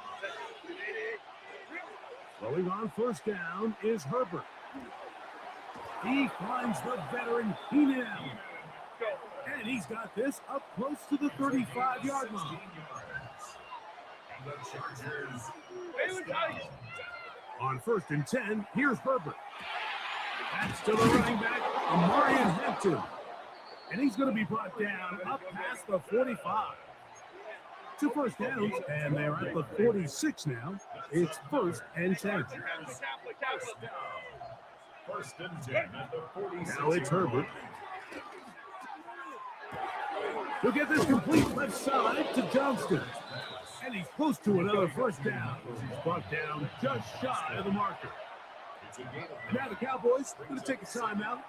Throwing on 1st down is Herbert. He finds the veteran Heenan. And he's got this up close to the 35-yard line. And the Chargers. On 1st and 10, here's Herbert. That's to the running back, Amarian Hampton. And he's going to be brought down up past the 45. 2 first downs, and they're at the 46 now. It's 1st and 10. 1st and 10 at the 46. Now it's Herbert. He'll get this complete left side to Johnston. And he's close to another first down. He's brought down just shy of the marker. Now the Cowboys are going to take a timeout,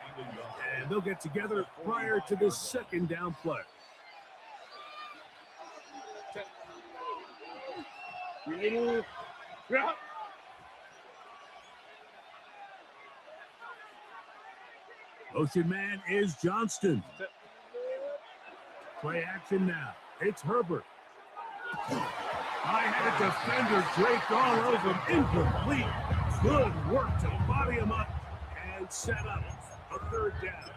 and they'll get together prior to this 2nd down play. Motion man is Johnston. Play action now. It's Herbert. I had a defender draped all over him. Incomplete. Good work to body him up and set up a 3rd down.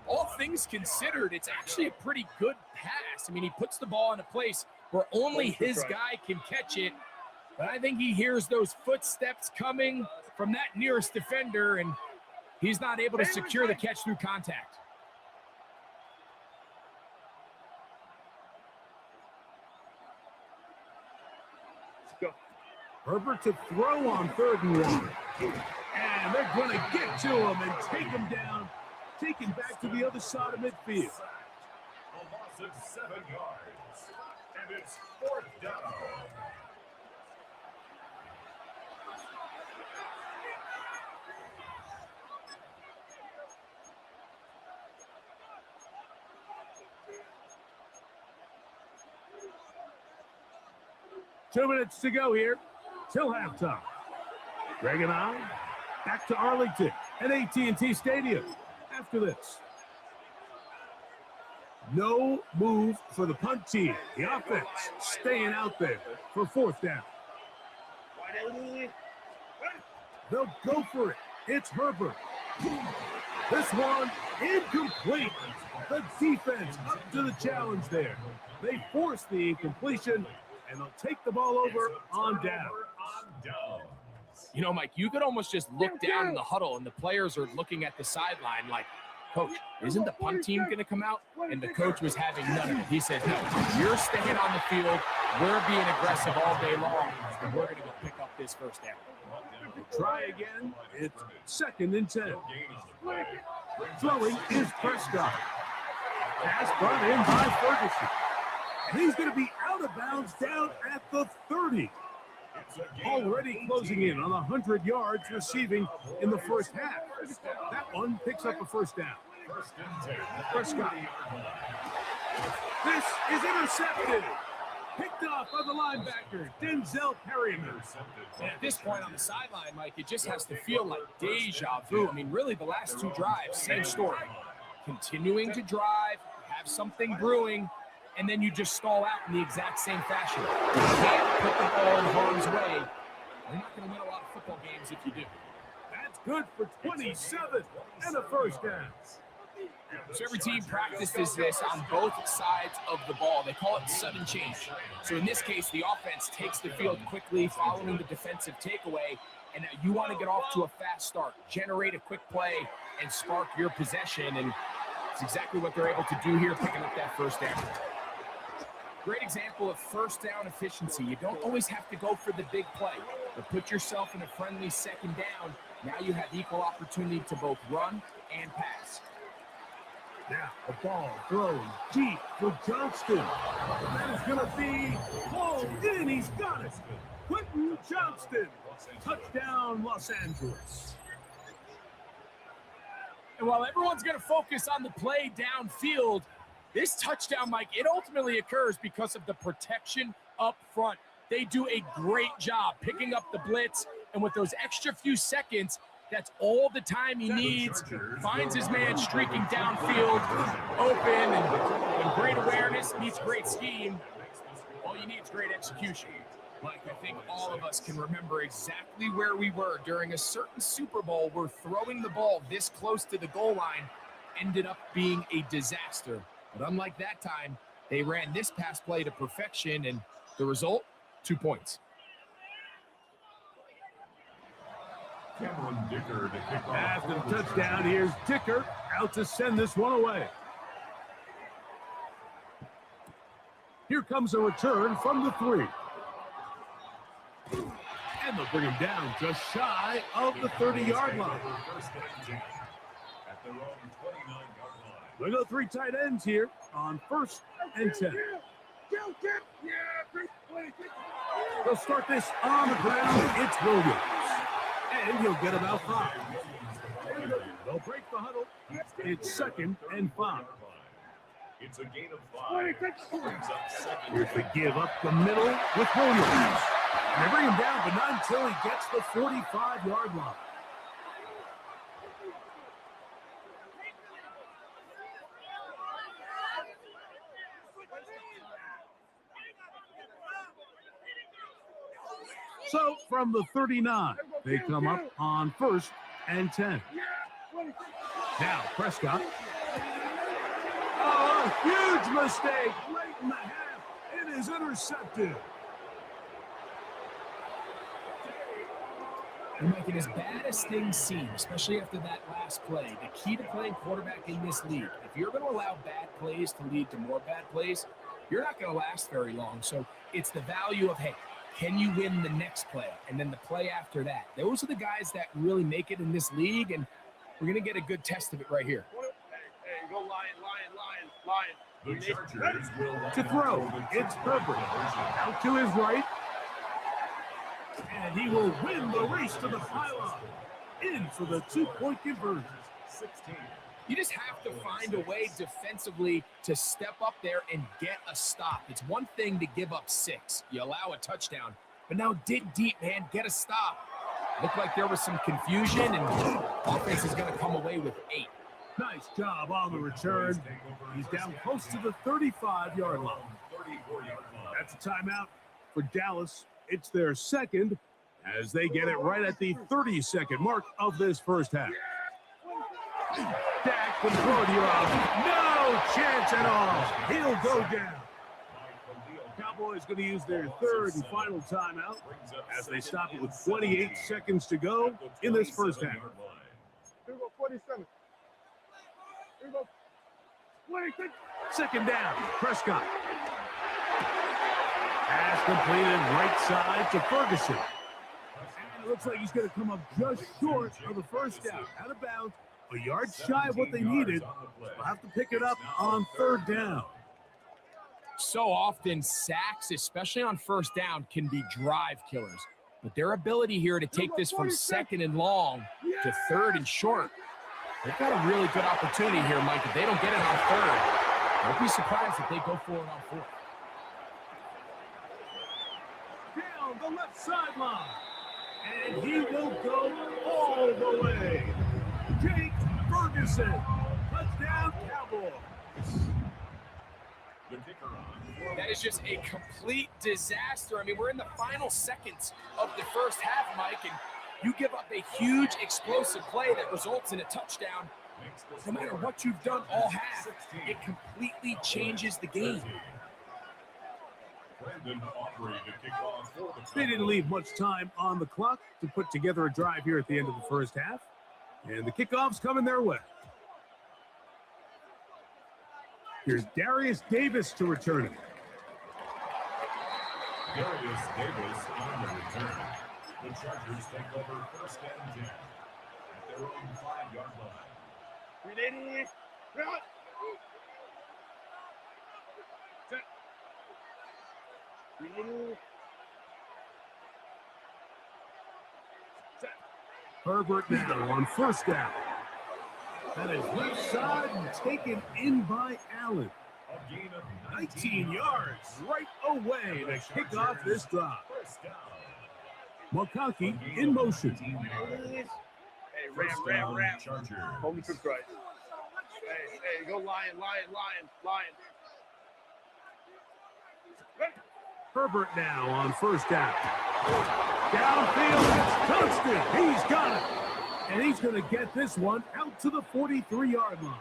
All things considered, it's actually a pretty good pass. I mean, he puts the ball in a place where only his guy can catch it. But I think he hears those footsteps coming from that nearest defender, and he's not able to secure the catch through contact. Herbert to throw on 3rd and 1. And they're going to get to him and take him down, take him back to the other side of midfield. picks up 7 yards. And it's 4th down. Two minutes to go here till halftime. Greg and I back to Arlington at AT&T Stadium after this. No move for the punt team. The offense staying out there for 4th down. They'll go for it. It's Herbert. This one incomplete. The defense up to the challenge there. They force the incompletion, and they'll take the ball over on down. You know, Mike, you could almost just look down in the huddle, and the players are looking at the sideline like, Coach, isn't the punt team going to come out? And the coach was having none of it. He said, no, you're staying on the field. We're being aggressive all day long, and we're going to go pick up this 1st down. Try again. It's 2nd and 10. Throwing is Prescott. Pass brought in by Ferguson. And he's going to be out of bounds down at the 30. Already closing in on 100 yards receiving in the 1st half. That one picks up a 1st down. Prescott. This is intercepted. Picked off by the linebacker, Denzel Perryman. And at this point on the sideline, Mike, it just has to feel like deja vu. I mean, really, the last 2 drives, same story. Continuing to drive, have something brewing, and then you just stall out in the exact same fashion. You can't put the ball in harm's way. You're not going to win a lot of football games if you do. That's good for 27 and a 1st down. So every team practices this on both sides of the ball. They call it sudden change. So in this case, the offense takes the field quickly following the defensive takeaway, and now you want to get off to a fast start, generate a quick play, and spark your possession, and it's exactly what they're able to do here, picking up that 1st down. Great example of 1st down efficiency. You don't always have to go for the big play, but put yourself in a friendly 2nd down. Now you have equal opportunity to both run and pass. Now the ball thrown deep for Johnston. That is going to be hauled in. He's got it. Quentin Johnston. Touchdown, Los Angeles. And while everyone's going to focus on the play downfield, this touchdown, Mike, it ultimately occurs because of the protection up front. They do a great job picking up the blitz, and with those extra few seconds, that's all the time he needs. Finds his man streaking downfield, open, and great awareness meets great scheme. All you need is great execution. Mike, I think all of us can remember exactly where we were during a certain Super Bowl where throwing the ball this close to the goal line ended up being a disaster. But unlike that time, they ran this pass play to perfection, and the result, 2 points. After the touchdown, here's Dicker out to send this one away. Here comes a return from the 3. And they'll bring him down just shy of the 30-yard line. We go 3 tight ends here on 1st and 10. They'll start this on the ground. It's Williams. And he'll get about 5. They'll break the huddle. It's 2nd and 5. It's a gain of 5. Here's the give up the middle with Williams. And they bring him down, but not until he gets the 45-yard line. So from the 39, they come up on 1st and 10. Now Prescott. Oh, a huge mistake late in the half. It is intercepted. And Mike, as bad as things seem, especially after that last play, the key to playing quarterback in this league, if you're going to allow bad plays to lead to more bad plays, you're not going to last very long. So it's the value of, hey, can you win the next play? And then the play after that. Those are the guys that really make it in this league, and we're going to get a good test of it right here. Hey, go lion. The Chargers will line To up throw, for the it's two-point Herbert. conversion. Out to his right. And he will win the race to the pylon. In for the 2-point conversion. 16. You just have to find a way defensively to step up there and get a stop. It's one thing to give up 6. You allow a touchdown. But now dig deep, man. Get a stop. Looked like there was some confusion, and offense is going to come away with 8. Nice job on the return. He's down close to the 35-yard line. 34-yard line. That's a timeout for Dallas. It's their second as they get it right at the 30-second mark of this first half. Dak can throw it here off. No chance at all. He'll go down. Cowboys going to use their third and final timeout as they stop it with 28 seconds to go in this first half. Here we go, 47. Here we go. 26. Second down, Prescott. Pass completed right side to Ferguson. And it looks like he's going to come up just short of the first down. Out of bounds, a yard shy of what they needed. They'll have to pick it up on third down. So often, sacks, especially on first down, can be drive killers. But their ability here to take this from second and long to third and short, they've got a really good opportunity here, Mike. If they don't get it on third, don't be surprised if they go for it on fourth. Down the left sideline. And he will go all the way. Jake Ferguson. Touchdown, Cowboys. The kicker on. That is just a complete disaster. I mean, we're in the final seconds of the first half, Mike, and you give up a huge explosive play that results in a touchdown. No matter what you've done all half, it completely changes the game. Brandon Aubrey to kick off for the They didn't leave much time on the clock to put together a drive here at the end of the first half. And the kickoff's coming their way. Here's Darius Davis to return it. Darius Davis on the return. The Chargers take over first and 10 at their own 5-yard line. Ready? Run. Set. Ready? Set. Herbert now on first down. That is left side and taken in by Allen. A gain of 19 yards right away to kick off this drive. First down. Mulkaki in motion. Hey, First ram. down, Chargers. Holy cook right. Hey, go lion. Ready? Herbert now on first down. Downfield, it's Johnston. He's got it. And he's going to get this one out to the 43-yard line.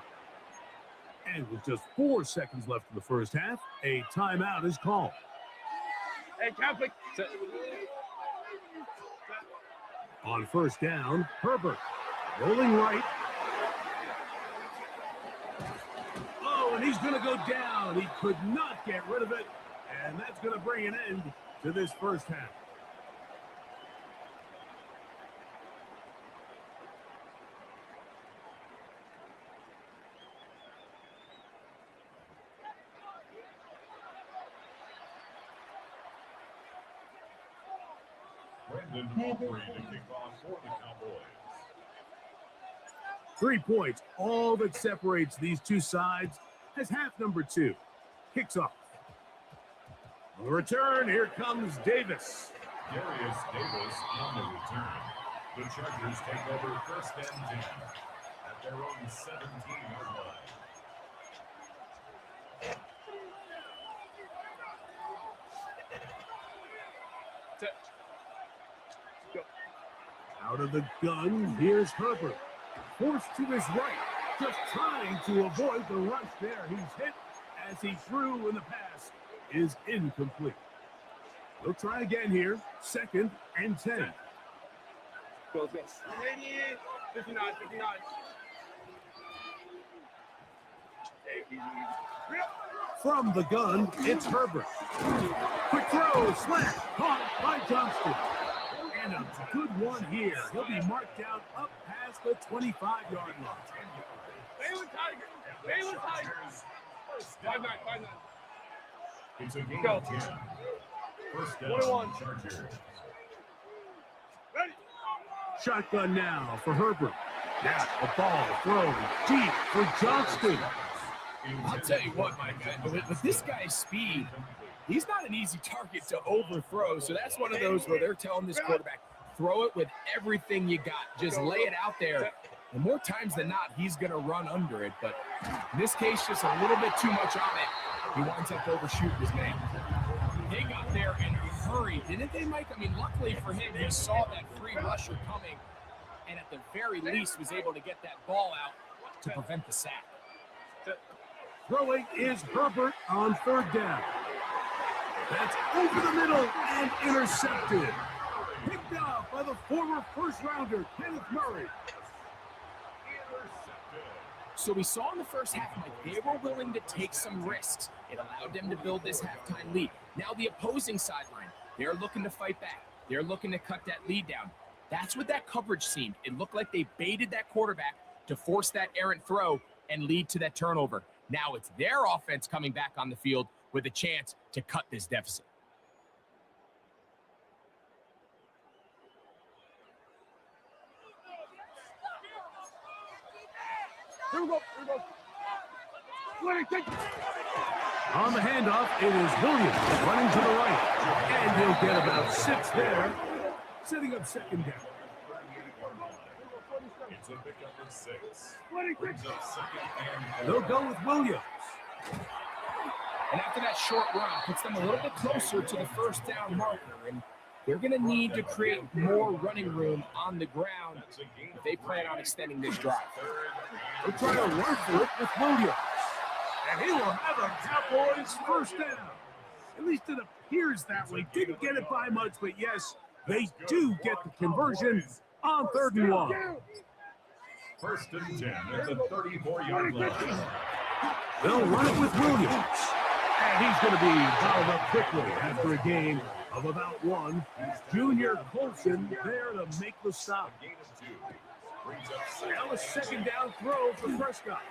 And with just 4 seconds left in the first half, a timeout is called. Hey, Catholic. Set. On first down, Herbert rolling right. Oh, and he's going to go down. He could not get rid of it. And that's going to bring an end to this first half. Brandon Aubrey to kick off for the Cowboys. 3 points, all that separates these two sides as half number 2 kicks off. On the return, here comes Davis. Darius Davis on the return. The Chargers take over first and 10 at their own 17-yard line. Set. Go. Out of the gun, here's Herbert. Forced to his right, just trying to avoid the rush there. He's hit as he threw, and the pass is incomplete. They'll try again here, second and 10. Go. 59. Hey, From the gun, it's Herbert. Quick throw, slant, caught by Johnston. And a good one here. He'll be marked down up past the 25-yard line. Baylor Tiger. 5-9, 5-9. It's a gain Go. of 10. First down, 21. Chargers. Ready? Shotgun now for Herbert. Now the ball thrown deep for Johnston. I'll tell you what, Mike, with this guy's speed, he's not an easy target to overthrow. So that's one of those where they're telling this quarterback, throw it with everything you got. Just lay it out there. And more times than not, he's going to run under it. But in this case, just a little bit too much on it. He winds up overshooting his man. They got there in a hurry, didn't they, Mike? I mean, luckily for him, he saw that free rusher coming and at the very least was able to get that ball out to prevent the sack. Throwing is Herbert on third down. That's over the middle and intercepted. Picked off by the former first-rounder, Kenneth Murray. So we saw in the first half, Mike, they were willing to take some risks. It allowed them to build this halftime lead. Now the opposing sideline, they're looking to fight back. They're looking to cut that lead down. That's what that coverage seemed. It looked like they baited that quarterback to force that errant throw and lead to that turnover. Now it's their offense coming back on the field with a chance to cut this deficit. Here we go. Here we go. 20, take it. On the handoff, it is Williams running to the right. And he'll get about 6 there, setting up second down. It's a pickup of 6. 20, Brings up second and They'll go with Williams. And after that short run, puts them a little bit closer to the first down marker. And they're going to need to create more running room on the ground if they plan on extending this drive. They'll try to run for it with Williams. And he will have a Cowboys first down. At least it appears that way. Didn't get it by much, but yes, they do get the conversion on 3rd and 1. first and 10 at the 34-yard line. They'll run it with Williams. And he's going to be fouled up quickly after a gain of about 1. Junior Colson there to make the stop. Now a second down throw for Prescott.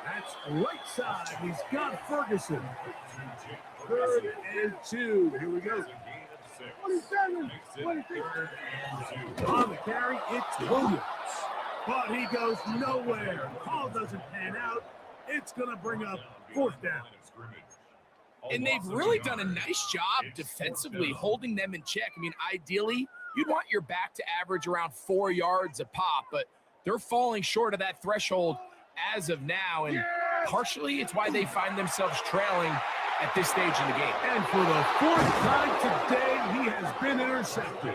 That's right side. He's got Ferguson. 3rd and 2. Here we go. 27, 26. On the carry, it's Williams. But he goes nowhere. Call doesn't pan out. It's going to bring up 4th down. And they've really done a nice job defensively holding them in check. I mean, ideally, you'd want your back to average around 4 yards a pop, but they're falling short of that threshold as of now. And partially, it's why they find themselves trailing at this stage in the game. And for the 4th time today, he has been intercepted.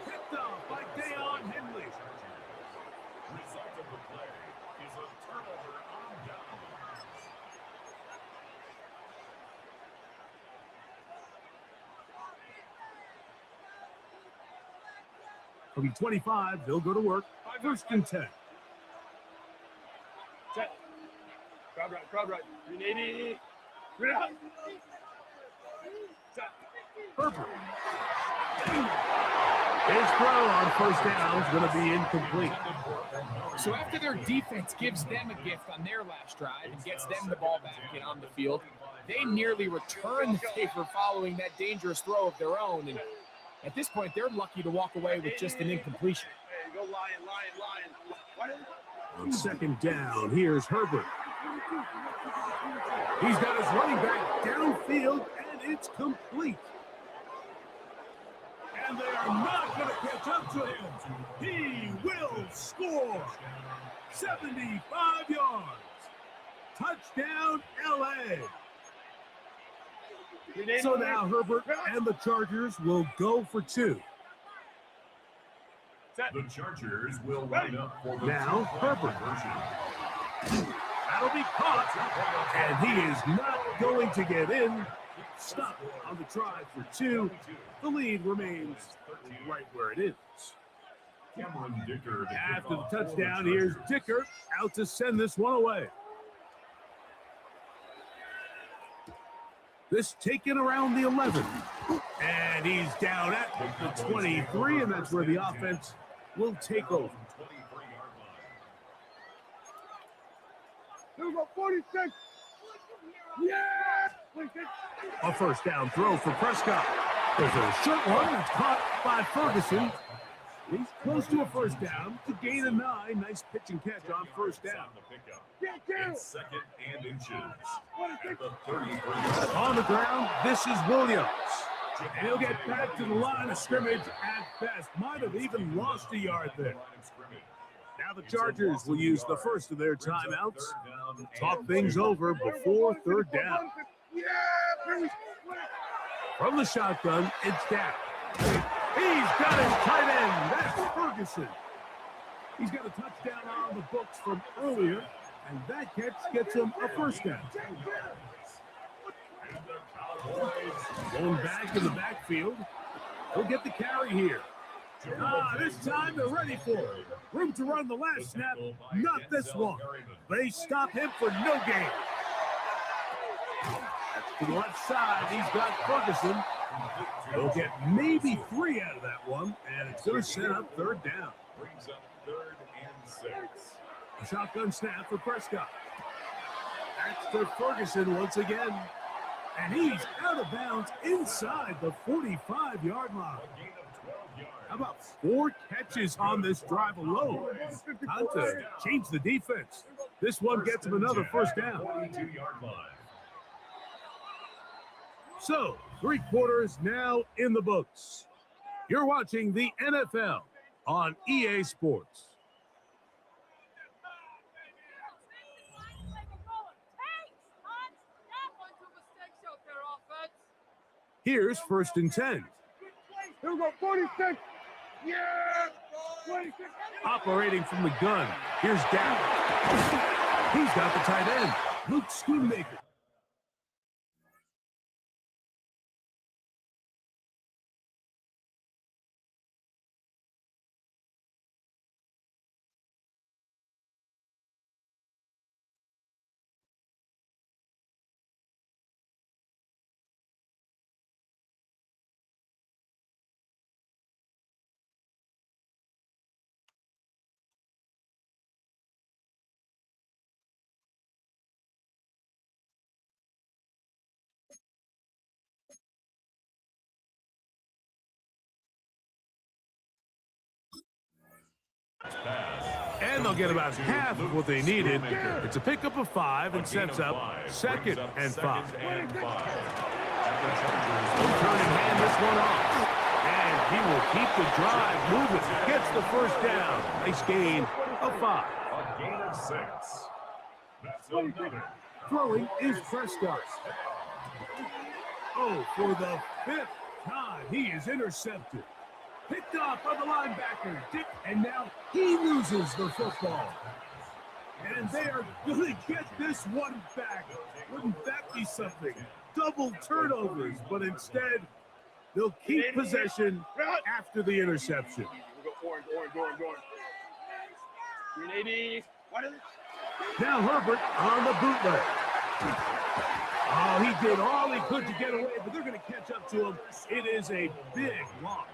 Picked off by Deion Henley. Result of the play is a turnover on downs. It'll be 25. They'll go to work. 1st and 10. Set. Crowd right, crowd right. 380. Read out. Set. Herbert. His throw on 1st down is going to be incomplete. So after their defense gives them a gift on their last drive and gets them the ball back in on the field, they nearly return the favor following that dangerous throw of their own. And at this point, they're lucky to walk away with just an incompletion. Hey, go lion, lion, lion. On 2nd down, here's Herbert. He's got his running back downfield, and it's complete. And they are not going to catch up to him. He will score. 75 yards. Touchdown, L.A. So now Herbert and the Chargers will go for 2. The Chargers will line up for the Now Herbert. That'll be caught, and he is not going to get in. Stop on the try for 2. The lead remains right where it is. Cameron Dicker. After the touchdown, here's Dicker out to send this one away. This taken around the 11. And he's down at the 23, and that's where the offense will take over. Here we go, 46. A first down throw for Prescott. There's a short one that's caught by Ferguson. He's close to a first down to gain a 9. Nice pitch and catch on first down. It's second and inches. At the 33. On the ground, this is Williams. And he'll get back to the line of scrimmage at best. Might have even lost a yard there. Now the Chargers will use the first of their timeouts to talk things over before third down. From the shotgun, it's down. He's got his tight end. That's Ferguson. He's got a touchdown on the books from earlier, and that catch gets him a first down. Going back in the backfield. He'll get the carry here. This time they're ready for it. Room to run the last snap, not this one. They stop him for no gain. To the left side, he's got Ferguson. He'll get maybe 3 out of that one, and it's going to set up third down. Brings up 3rd and 6. A shotgun snap for Prescott. That's to Ferguson once again. And he's out of bounds inside the 45-yard line. How about 4 catches on this drive alone? Time to change the defense. This one gets him another first down. 42-yard line. So, 3 quarters now in the books. You're watching the NFL on EA Sports. Here's 1st and 10. Here we go, 46. Yeah! 26. Operating from the gun. Here's Dow. He's got the tight end, Luke Schoonmaker. And they'll get about half of what they needed. It's a pickup of 5 and sets up 2nd and 5. Turning hand this one off. And he will keep the drive moving. Gets the first down. Nice gain of 5. A gain of 6. That's another. Throwing is Prescott. Oh, for the 5th time, he is intercepted. Picked off by the linebacker, and now he loses the football. And they are going to get this one back. Wouldn't that be something? Double turnovers, but instead, they'll keep possession after the interception. Orange. 380. Now Herbert on the bootleg. Oh, he did all he could to get away, but they're going to catch up to him. It is a big loss.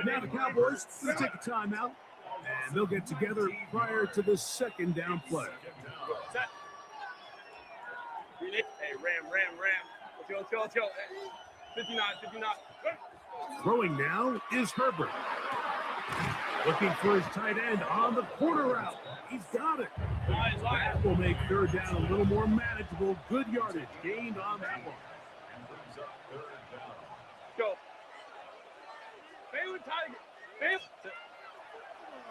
Now the Cowboys will take a timeout, and they'll get together prior to the 2nd down play. Hey, Ram. Chill. 59. Throwing now is Herbert. Looking for his tight end on the corner route. He's got it. That will make third down a little more manageable. Good yardage gained on that one. Go.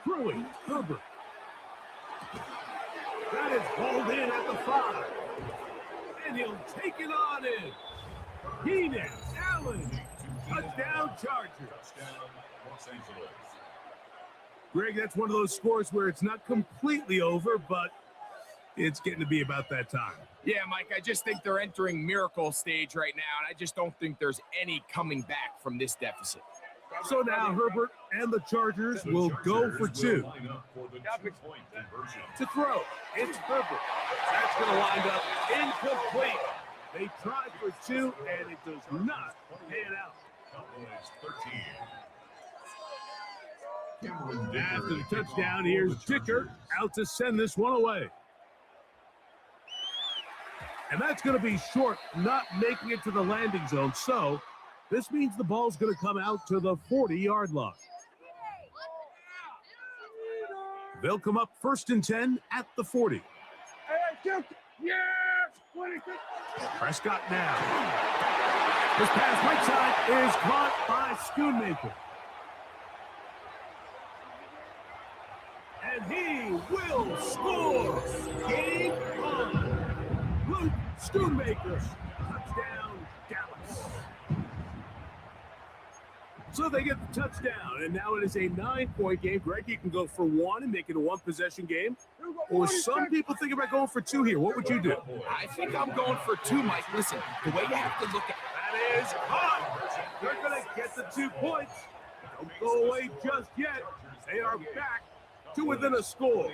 Throwing Herbert. That is hauled in at the 5. And he'll take it on in. Keenan Allen. Touchdown Chargers. Greg, that's one of those scores where it's not completely over, but it's getting to be about that time. Yeah, Mike, I just think they're entering miracle stage right now, and I just don't think there's any coming back from this deficit. So now Herbert and the Chargers will go for 2. To throw, it's Herbert. That's going to wind up incomplete. They tried for 2, and it does not pan out. After the touchdown, here's Dicker out to send this one away. And that's going to be short, not making it to the landing zone. So this means the ball's going to come out to the 40-yard line. They'll come up 1st and 10 at the 40. Yes! 26. Prescott now. This pass right side is caught by Schoonmaker. And he will score. Game on. Luke Schoonmaker. Touchdown, Dallas. So they get the touchdown, and now it is a 9-point game. Greg, you can go for 1 and make it a 1-possession game. Or some people think about going for 2 here. What would you do? I think I'm going for 2, Mike. Listen, the way you have to look at That is caught. They're going to get the 2 points. Don't go away just yet. They are back to within a score.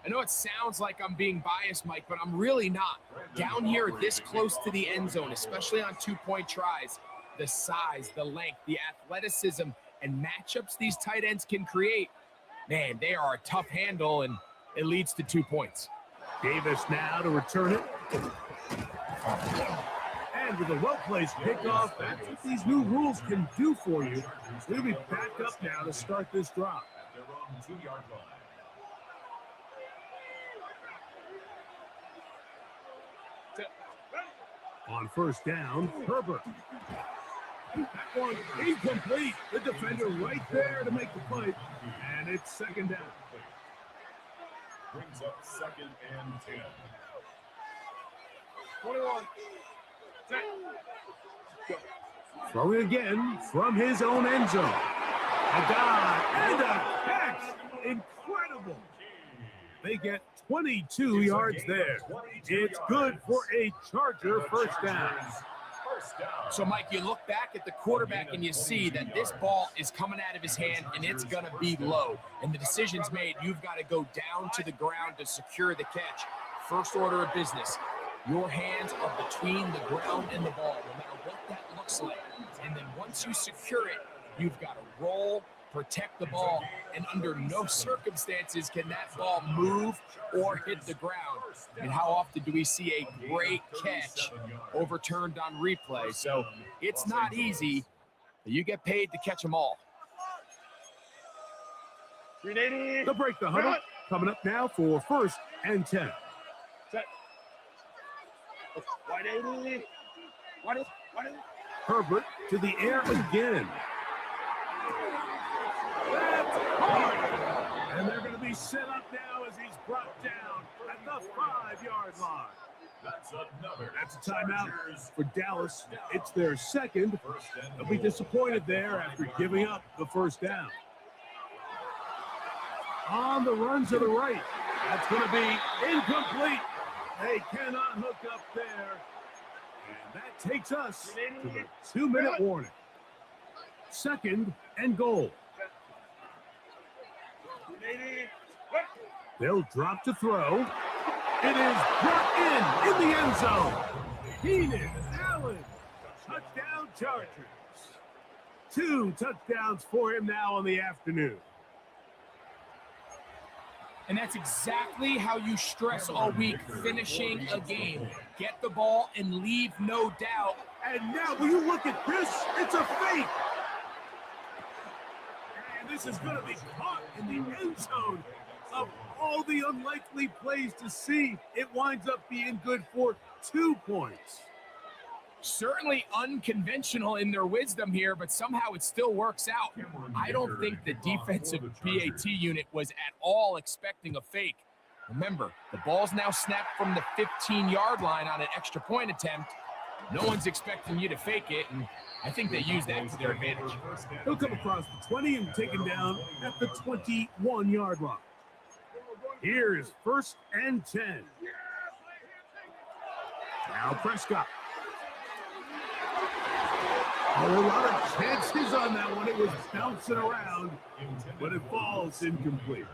I know it sounds like I'm being biased, Mike, but I'm really not. Down here this close to the end zone, especially on 2-point tries, the size, the length, the athleticism, and matchups these tight ends can create, man, they are a tough handle, and it leads to 2 points. Davis now to return it. And with a well-placed kickoff, that's what these new rules can do for you. We'll be back up now to start this drive. At their own 2-yard line. On 1st down, Herbert. That one incomplete. The defender right there to make the play. And it's 2nd down. Brings up 2nd and 10. 21. Set. Go. Throwing again from his own end zone. A dive and a catch. Incredible. They get 22 yards there. It's good for a Charger 1st down. So, Mike, you look back at the quarterback and you see that this ball is coming out of his hand and it's going to be low. And the decision's made. You've got to go down to the ground to secure the catch. First order of business. Your hands are between the ground and the ball, no matter what that looks like. And then once you secure it, you've got to roll, protect the ball, and under no circumstances can that ball move or hit the ground. And how often do we see a great catch overturned on replay? So it's not easy, but you get paid to catch them all. 380. The break the huddle. Coming up now for 1st and 10. Set. 180. 180. Herbert to the air again. That's hard. And they're going to be set up now as he's brought down at the 5-yard line. That's a timeout for Dallas. It's their 2nd. They'll be disappointed there after giving up the 1st down. On the run to the right. That's going to be incomplete. They cannot hook up there. And that takes us to the 2-minute warning. 2nd and goal. They'll drop to throw. It is brought in the end zone. Keenan Allen, touchdown Chargers. 2 touchdowns for him now on the afternoon. And that's exactly how you stress all week, finishing a game. Get the ball and leave no doubt. And now, will you look at this? It's a fake. And this is going to be caught in the end zone. Of all the unlikely plays to see, it winds up being good for 2 points. Certainly unconventional in their wisdom here, but somehow it still works out. I don't think the defensive PAT unit was at all expecting a fake. Remember, the ball's now snapped from the 15-yard line on an extra point attempt. No one's expecting you to fake it, and I think they use that to their advantage. He'll come across the 20 and taken down at the 21-yard line. Here is 1st and 10. Now Prescott. Oh, a lot of chances on that one. It was bouncing around, but it falls incomplete.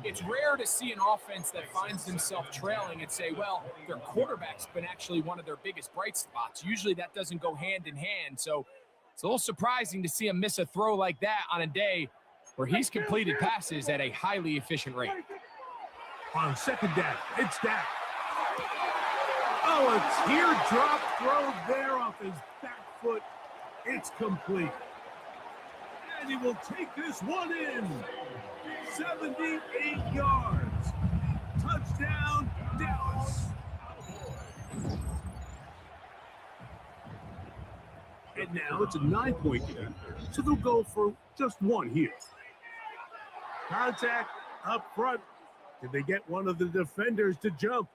It's rare to see an offense that finds themselves trailing and say, well, their quarterback's been actually one of their biggest bright spots. Usually that doesn't go hand in hand, so it's a little surprising to see him miss a throw like that on a day where he's completed passes at a highly efficient rate. On 2nd down, it's Dak. Oh, a teardrop throw there off his back foot. It's complete. And he will take this one in. 78 yards. Touchdown, Dallas. And now it's a 9-point game, so they'll go for just one here. Contact up front. Did they get one of the defenders to jump?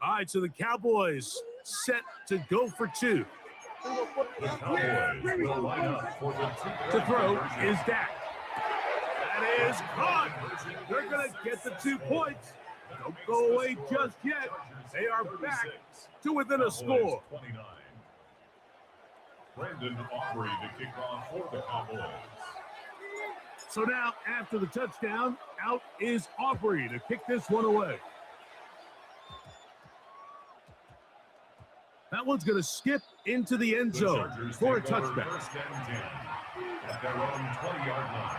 All right, so the Cowboys set to go for two. The Cowboys will line up for the To throw is Dak. That is caught. They're going to get the 2 points. Don't go away just yet. They are back to within a score. 29. Brandon Aubrey to kick off for the Cowboys. So now, after the touchdown, out is Aubrey to kick this one away. That one's going to skip into the end zone for a touchback. First and 10 at their own 20-yard line.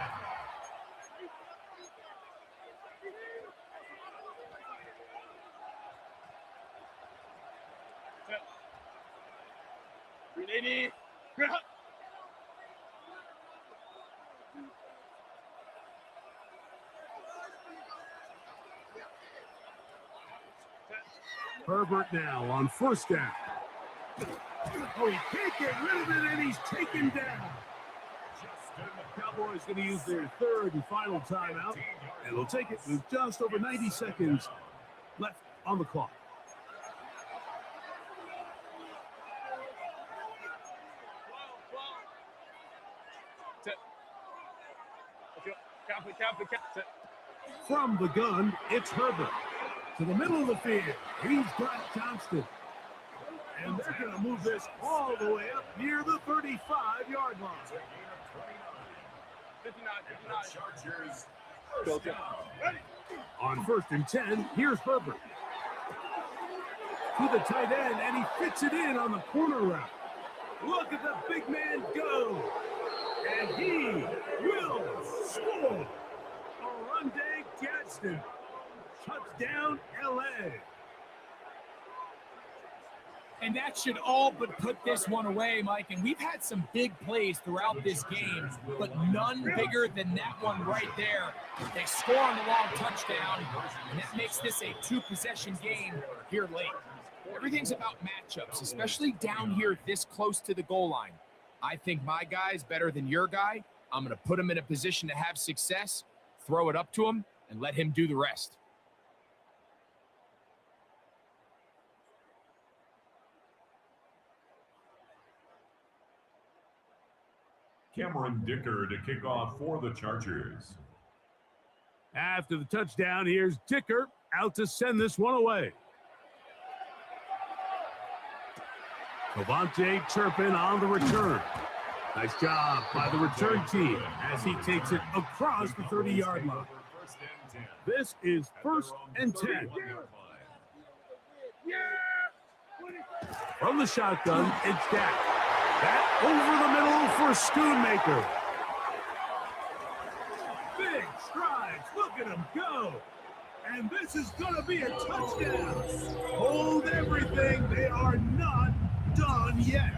Lady. Herbert now on first down. Oh, he can't get rid of it, and he's taken down. The Cowboys going to use their third and final timeout, and they'll take it with just over 90 seconds left on the clock. From the gun, it's Herbert. To the middle of the field, he's got Johnston. And they're going to move this all the way up near the 35-yard line. 59. On first and 10, here's Herbert. To the tight end, and he fits it in on the corner route. Look at the big man go. And he will score. Oronde Gadsden. Touchdown, L.A. And that should all but put this one away, Mike. And we've had some big plays throughout this game, but none bigger than that one right there. They score on the long touchdown, and that makes this a 2-possession game here late. Everything's about matchups, especially down here this close to the goal line. I think my guy's better than your guy. I'm going to put him in a position to have success, throw it up to him, and let him do the rest. Cameron Dicker to kick off for the Chargers. After the touchdown, here's Dicker out to send this one away. Cavante Turpin on the return. Nice job by the return team as he takes it across the 30-yard line. This is first and 10. From the shotgun, it's Dak. That over the middle for Schoonmaker. Big strides. Look at him go. And this is going to be a touchdown. Hold everything. They are not done yet.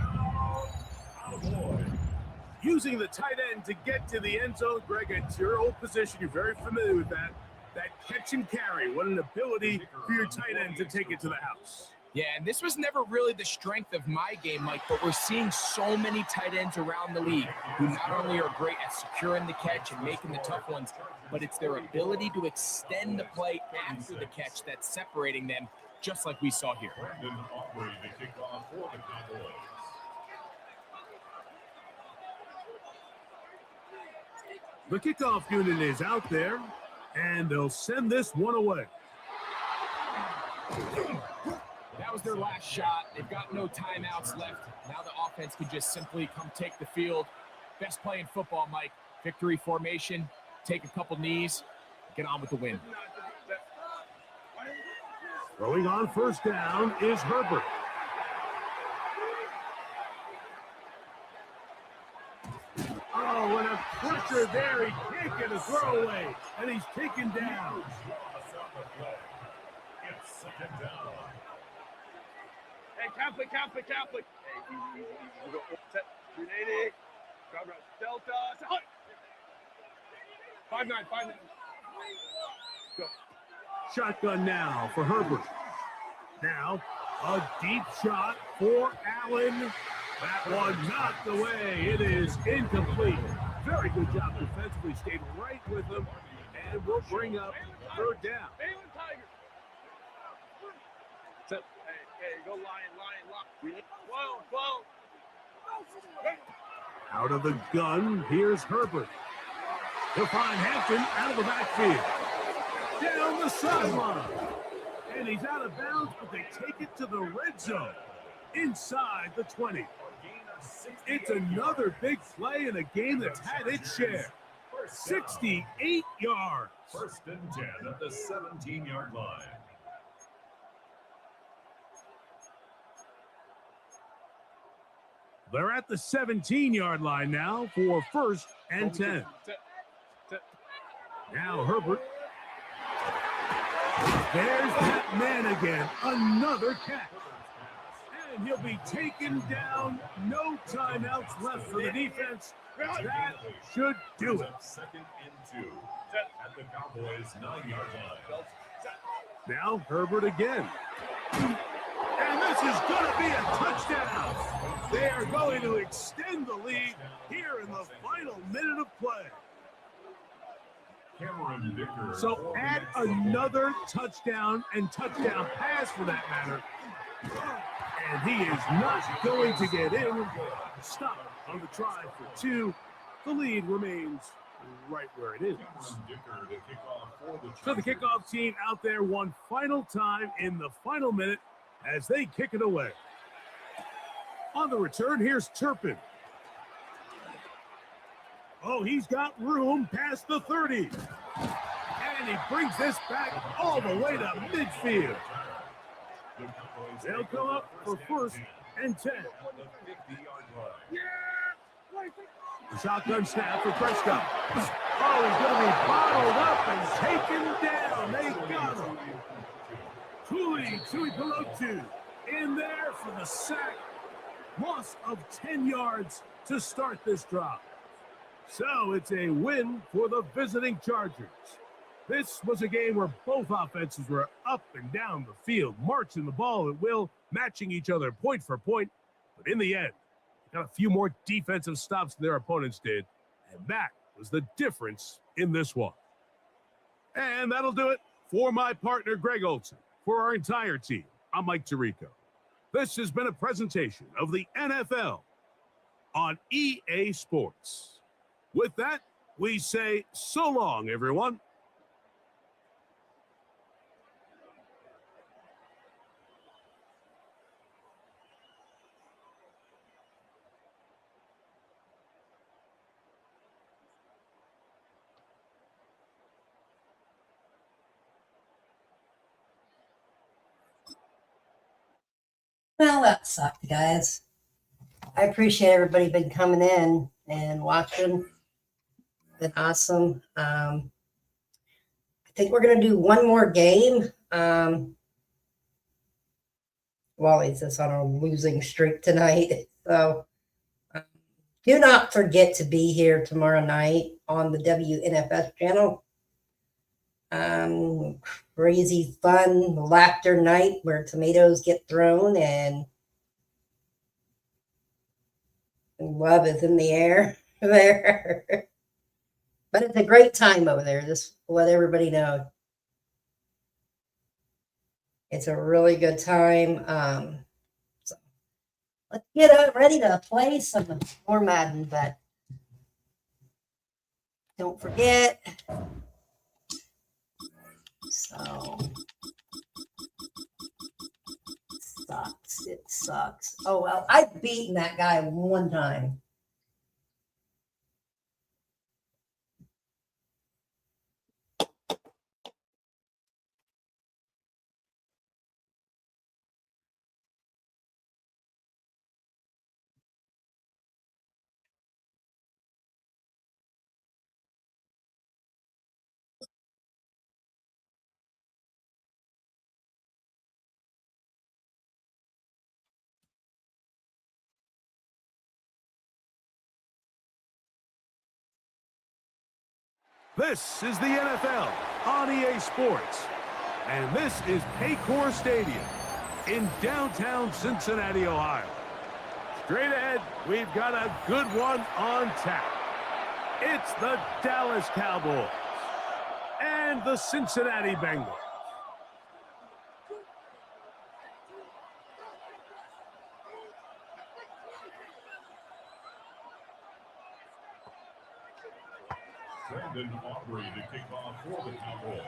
Using the tight end to get to the end zone, Greg, it's your old position. You're very familiar with that. That catch and carry. What an ability for your tight end to take it to the house. Yeah, and this was never really the strength of my game, Mike, but we're seeing so many tight ends around the league who not only are great at securing the catch and making the tough ones, but it's their ability to extend the play after the catch that's separating them, just like we saw here. Brandon Aubrey to kick off for the Cowboys. The kickoff unit is out there, and they'll send this one away. That was their last shot. They've got no timeouts left. Now the offense can just simply come take the field. Best play in football, Mike. Victory formation, take a couple knees, get on with the win. Throwing on first down is Herbert. Oh, and a quick pressure there. He can't get a throwaway, and he's taken down. Loss on the play. It's second down. Hey, Catholic. Hey, easy. We go set 380. Grab right. Delta. Hut. 5-9. Go. Shotgun now for Herbert. Now, a deep shot for Allen. That one knocked away. It is incomplete. Very good job defensively. Stayed right with him, and will bring up third down. Balin Tiger. Set. Hey, go lion. 12. Out of the gun, here's Herbert. He'll find Hampton out of the backfield. Down the sideline. And he's out of bounds, but they take it to the red zone. Inside the 20. It's another big play in a game that's had its share. 68 yards. First and 10 at the 17-yard line. They're at the 17-yard line now for first and 10. Set. Now Herbert. There's that man again. Another catch. And he'll be taken down. No timeouts left for the defense. That should do it. Second and 2 at the Cowboys' 9-yard line. Now Herbert again. And this is going to be a touchdown. They are going to extend the lead here in the final minute of play. Cameron Vicker. So add another touchdown and touchdown pass for that matter. And he is not going to get in. Stop on the try for 2. The lead remains right where it is. So the kickoff team out there one final time in the final minute as they kick it away. On the return, here's Turpin. Oh, he's got room past the 30. And he brings this back all the way to midfield. They'll come up for first and 10. The shotgun snap for Prescott. Oh, he's going to be bottled up and taken down. They got him. Tui Pelotu in there for the sack. Loss of 10 yards to start this drive. So it's a win for the visiting Chargers. This was a game where both offenses were up and down the field, marching the ball at will, matching each other point for point. But in the end, got a few more defensive stops than their opponents did, and that was the difference in this one. And that'll do it for my partner, Greg Olson. For our entire team, I'm Mike Tirico. This has been a presentation of the NFL on EA Sports. With that, we say so long, everyone. Well, that sucked, guys. I appreciate everybody been coming in and watching. Been awesome. I think we're gonna do one more game. Wally's just on a losing streak tonight, so do not forget to be here tomorrow night on the WNFS channel. Crazy fun laughter night where tomatoes get thrown and love is in the air there. But it's a great time over there. Just let everybody know. It's a really good time. So let's get ready to play some more Madden, but don't forget. So sucks. It sucks. Oh well, I've beaten that guy one time. This is the NFL on EA Sports. And this is Paycor Stadium in downtown Cincinnati, Ohio. Straight ahead, we've got a good one on tap. It's the Dallas Cowboys and the Cincinnati Bengals. Brandon Aubrey to kick off for the Cowboys.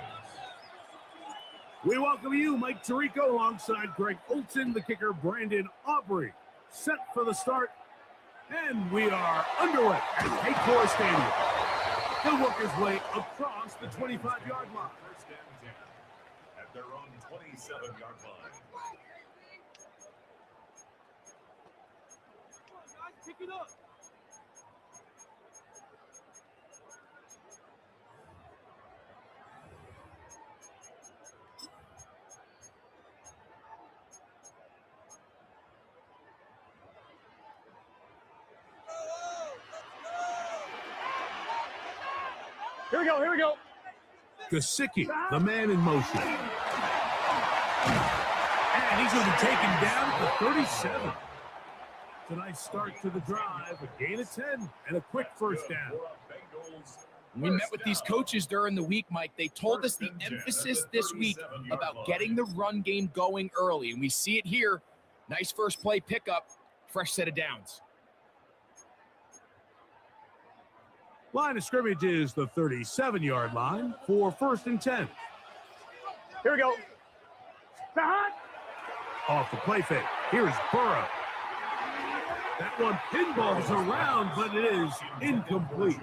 We welcome you, Mike Tirico, alongside Greg Olson, the kicker, Brandon Aubrey. Set for the start, and we are underway at Paycor Stadium. He'll work his way across the 25-yard line. First and 10 at their own 27-yard line. Pick it up. Here we go. Gesicki, the man in motion. And he's going to be taken down at the 37. It's a nice start to the drive, a gain of 10, and a quick first down. We met with these coaches during the week, Mike. They told us the emphasis this week about getting the run game going early, and we see it here. Nice first play pickup, fresh set of downs. Line of scrimmage is the 37-yard line for first and 10. Here we go. Off the play fake, here's Burrow. That one pinballs around, but it is incomplete.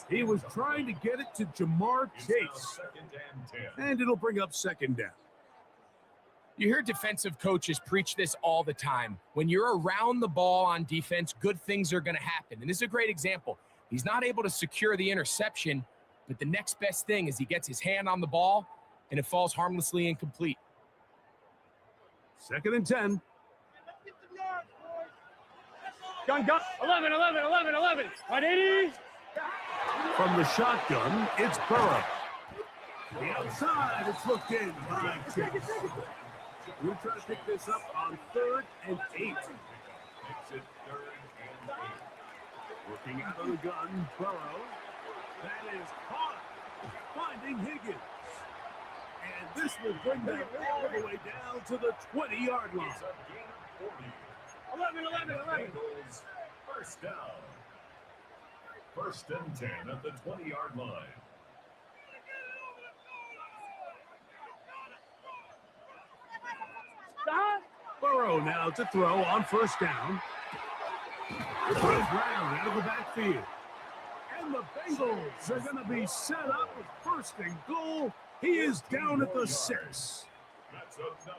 He was trying to get it to Jamar Chase, and it'll bring up second down. You hear defensive coaches preach this all the time. When you're around the ball on defense, good things are going to happen. And this is a great example. He's not able to secure the interception, but the next best thing is he gets his hand on the ball, and it falls harmlessly incomplete. Second and 10. Gun. 11. 180. From the shotgun, it's Burrow. The outside, it's looked in by Chase. We'll try to pick this up on 3rd and 8. Makes it 3rd and 8. Working out of the gun, Burrow. That is caught, finding Higgins. And this will bring them all the way down to the 20-yard line. It's a gain of 40. 11. Bengals first down. First and 10 at the 20-yard line. Burrow now to throw on first down. Throws round out of the backfield. And the Bengals are going to be set up with first and goal. He is down at the 6.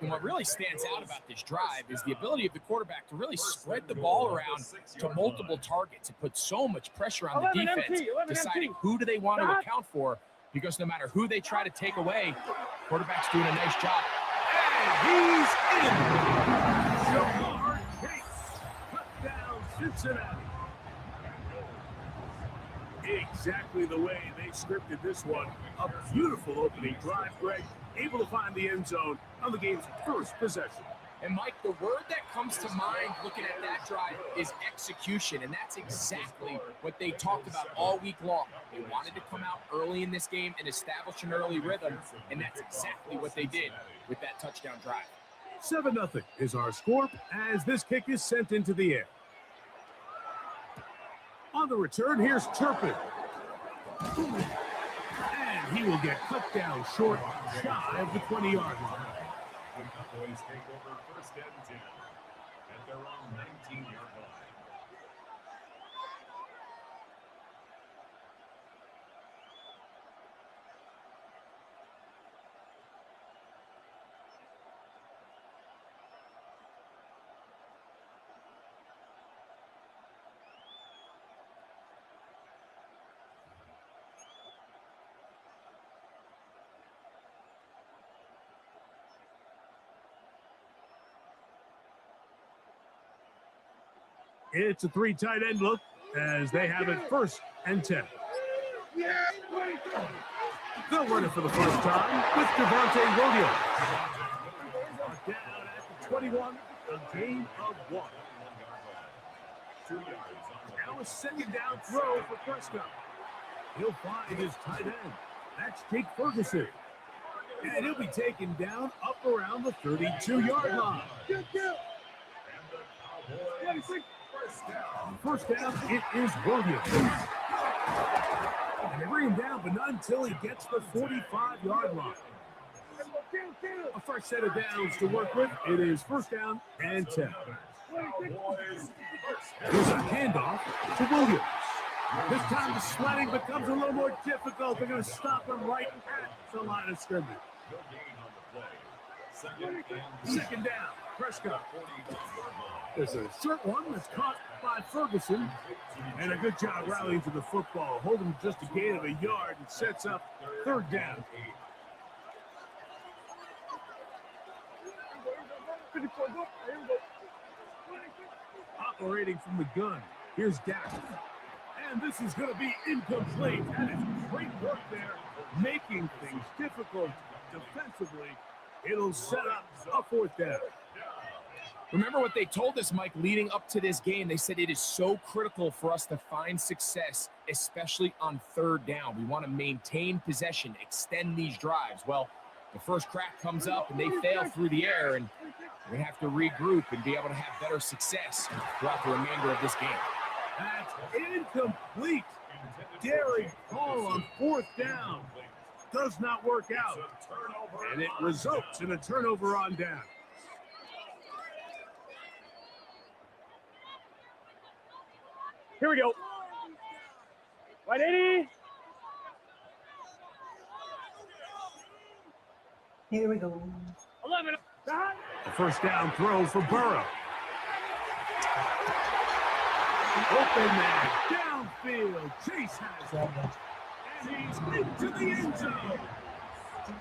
And what really stands out about this drive is the ability of the quarterback to really spread the ball around to multiple targets. It puts so much pressure on the defense, deciding who do they want to account for, because no matter who they try to take away, quarterback's doing a nice job. And he's in. Jamar Chase cut down Cincinnati. Exactly the way they scripted this one. A beautiful opening drive, Greg. Able to find the end zone on the game's first possession. And Mike, the word that comes to mind looking at that drive is execution, and that's exactly what they talked about all week long. They wanted to come out early in this game and establish an early rhythm, and that's exactly what they did with that touchdown drive. 7-0 is our score as this kick is sent into the air. On the return, here's Turpin. And he will get cut down short, shy of the 20-yard line. The Cowboys take over first and 10 at their own 19-yard line. It's a 3 tight end look as they have it first and 10. Yeah. They'll run it for the first time with Devontae Williams. Down at the 21, a gain of 1. Now a second down throw for Prescott. He'll find his tight end. That's Jake Ferguson. And he'll be taken down up around the 32-yard line. First down, it is Williams. And they bring him down, but not until he gets the 45-yard line. A fresh set of downs to work with. It is first down and 10. Here's a handoff to Williams. This time the sledding becomes a little more difficult. They're going to stop him right at the line of scrimmage. Second down, Prescott. There's a short one that's caught by Ferguson. And a good job rallying to the football. Holding just a gain of a yard and sets up third down. Operating from the gun, here's Dak. And this is going to be incomplete. That is great work there, making things difficult defensively. It'll set up a fourth down. Remember what they told us, Mike, leading up to this game. They said it is so critical for us to find success, especially on third down. We want to maintain possession, extend these drives. Well, the first crack comes up and they fail through the air, and we're going to have to regroup and be able to have better success throughout the remainder of this game. That's incomplete. Daring call on fourth down. Does not work out. And it results in a turnover on down. Here we go. 180. Here we go. 11. A first down throw for Burrow. Open man, downfield. Chase has it. And he's into the end zone.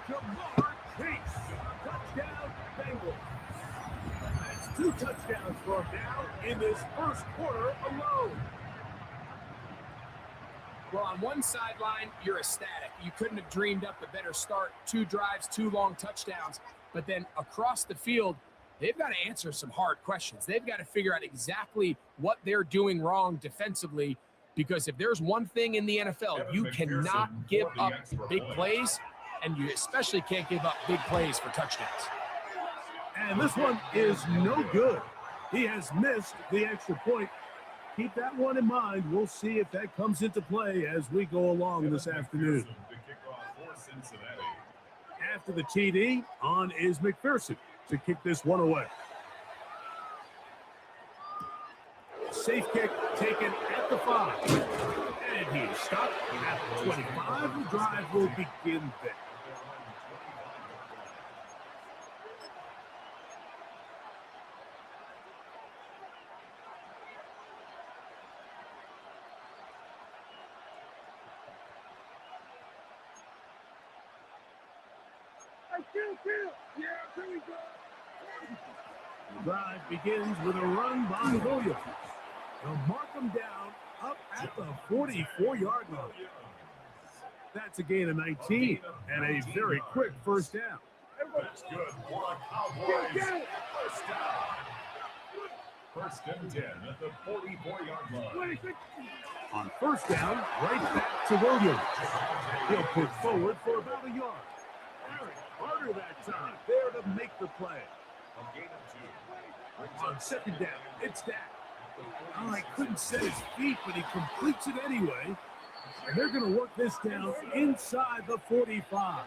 Jamar Chase. Touchdown, Bengals. That's 2 touchdowns for him now in this first quarter alone. Well, on one sideline, you're ecstatic. You couldn't have dreamed up a better start. 2 drives, 2 long touchdowns. But then across the field, they've got to answer some hard questions. They've got to figure out exactly what they're doing wrong defensively, because if there's one thing in the NFL, you cannot give up big plays, and you especially can't give up big plays for touchdowns. And this one is no good. He has missed the extra point. Keep that one in mind. We'll see if that comes into play as we go along this afternoon. After the TD, on is McPherson to kick this one away. Safe kick taken at the 5. And he stopped at the 25. The drive will begin there. The drive begins with a run by Williams. They'll mark him down up at the 44-yard line. That's a gain of 19 and a very quick first down. That's good for a Cowboys first down. First and 10 at the 44-yard line. On first down, right back to Williams. He'll push forward for about a yard. Eric Carter that time, there to make the play. On second down, it's Dak. Oh, he couldn't set his feet, but he completes it anyway. And they're going to work this down inside the 45.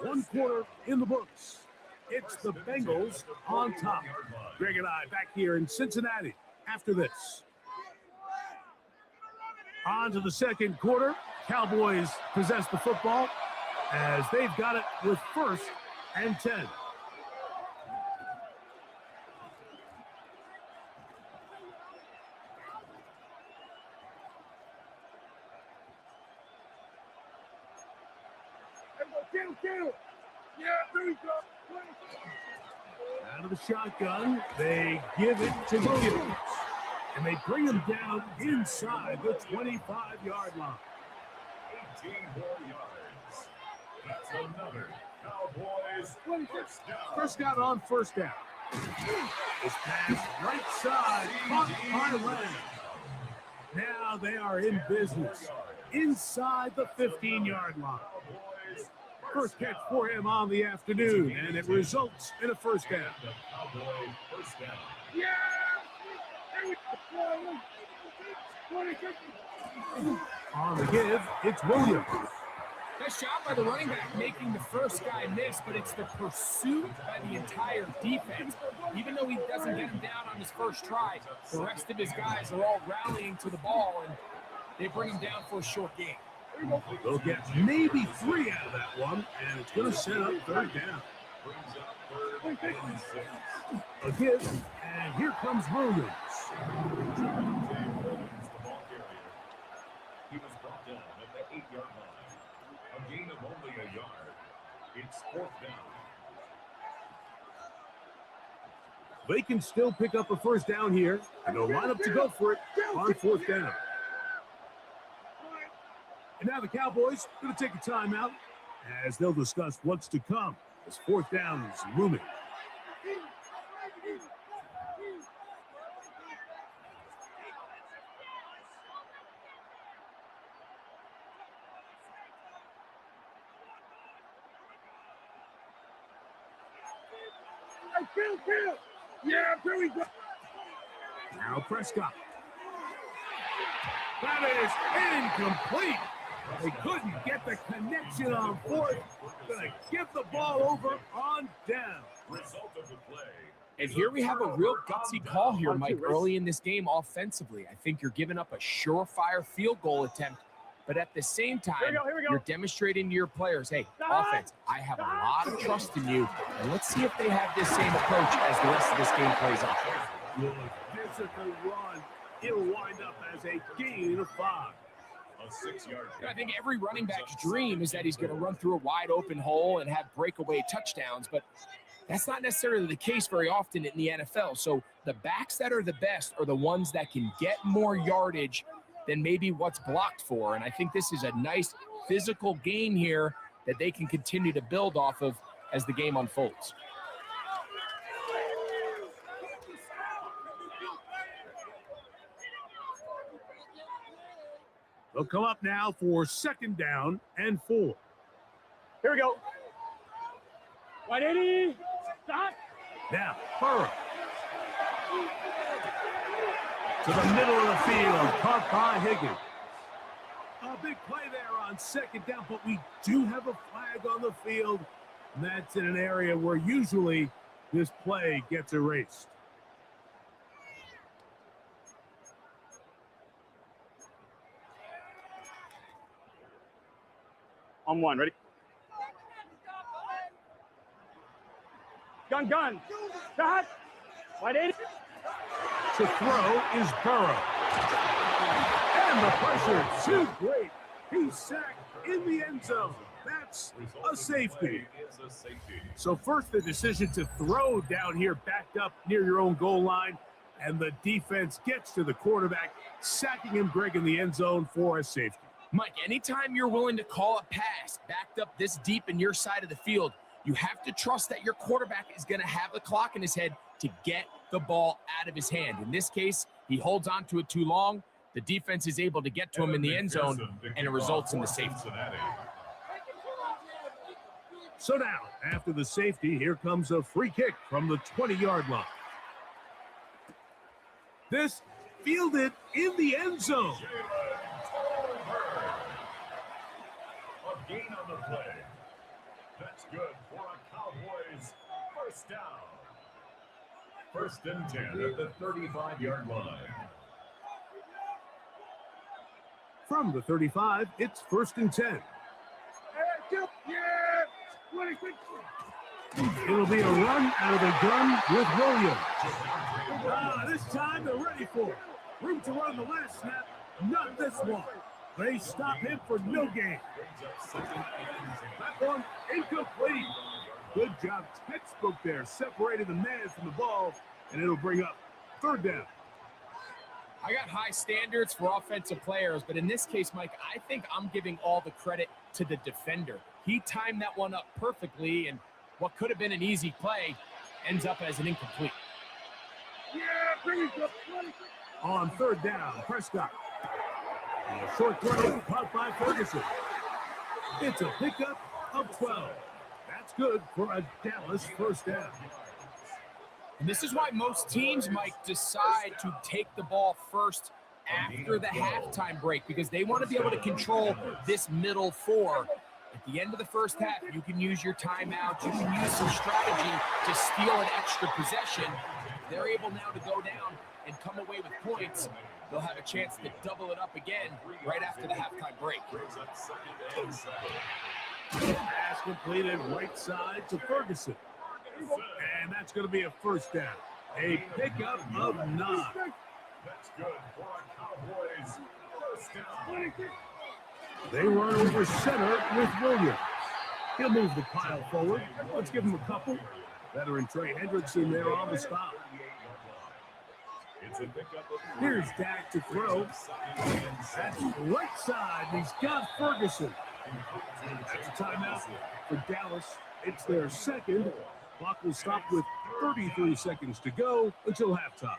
One quarter in the books. It's the Bengals on top. Greg and I back here in Cincinnati after this. On to the second quarter. Cowboys possess the football as they've got it with first and 10. Out of the shotgun, they give it to Williams. And they bring him down inside the 25-yard line. 18 more yards. That's another Cowboys first down. Prescott on first down. This pass right side, caught by Lamb. Now they are in business inside the 15-yard line. First catch for him on the afternoon, and it results in a first down. Yeah! On the give, it's Williams. Nice job by the running back making the first guy miss, but it's the pursuit by the entire defense. Even though he doesn't get him down on his first try, the rest of his guys are all rallying to the ball, and they bring him down for a short game. They'll get maybe 3 out of that one, and it's going to set up third down. A give, and here comes Williams. He was brought down at the 8-yard line. A gain of only a yard. It's fourth down. They can still pick up a first down here, and they'll line up to go for it on fourth down. And now the Cowboys going to take a timeout as they'll discuss what's to come as fourth down is looming. Kill! Yeah, here we go. Now Prescott. That is incomplete. They couldn't get the connection on fourth. Gonna give the ball over on down. Result of the play. And here we have a real gutsy call here, Mike, early in this game offensively. I think you're giving up a surefire field goal attempt, but at the same time, Here we go. you're demonstrating to your players, hey, offense, I have a lot of trust in you, and let's see if they have this same approach as the rest of this game plays out. With a physical run, it'll wind up as a gain of 5. A 6-yard. I think every running back's dream is that he's going to run through a wide open hole and have breakaway touchdowns, but that's not necessarily the case very often in the NFL. So the backs that are the best are the ones that can get more yardage than maybe what's blocked for. And I think this is a nice physical game here that they can continue to build off of as the game unfolds. They'll come up now for second down and 4. Here we go. 180. Stop. Now, Burrow. To the middle of the field, caught by Higgins. A big play there on second down, but we do have a flag on the field. And that's in an area where usually this play gets erased. On one, ready? Gun. Stop. 180. To throw is Burrow. And the pressure too great. He's sacked in the end zone. That's a safety. So first the decision to throw down here backed up near your own goal line. And the defense gets to the quarterback, sacking him, Greg, in the end zone for a safety. Mike, anytime you're willing to call a pass backed up this deep in your side of the field, you have to trust that your quarterback is going to have the clock in his head to get the ball out of his hand. In this case, he holds on to it too long. The defense is able to get to him in the end zone, and it results in the safety. So now, after the safety, here comes a free kick from the 20-yard line. This fielded in the end zone. A gain on the play. That's good for a Cowboys first down. First and 10 at the 35-yard line. From the 35, it's first and 10. It'll be a run out of the gun with Williams. This time they're ready for it. Room to run the last snap, not this one. They stop him for no gain. That one incomplete. Good job, textbook there, separating the man from the ball, and it'll bring up third down. I got high standards for offensive players, but in this case, Mike, I think I'm giving all the credit to the defender. He timed that one up perfectly, and what could have been an easy play ends up as an incomplete. On third down, Prescott. And a short throw caught by Ferguson. It's a pickup of 12. That's good for a Dallas first down. And this is why most teams might decide to take the ball first after the halftime break, because they want to be able to control this middle four. At the end of the first half, you can use your timeout. You can use some strategy to steal an extra possession. They're able now to go down and come away with points. They'll have a chance to double it up again right after the halftime break. Pass completed right side to Ferguson. And that's going to be a first down. A pickup of 9. That's good for a Cowboys first down. They run over center with Williams. He'll move the pile forward. Let's give him a couple. Veteran Trey Hendrickson there on the stop. Here's Dak to throw. That's right side. He's got Ferguson. That's a timeout for Dallas. It's their second. Clock will stop with 33 seconds to go until halftime.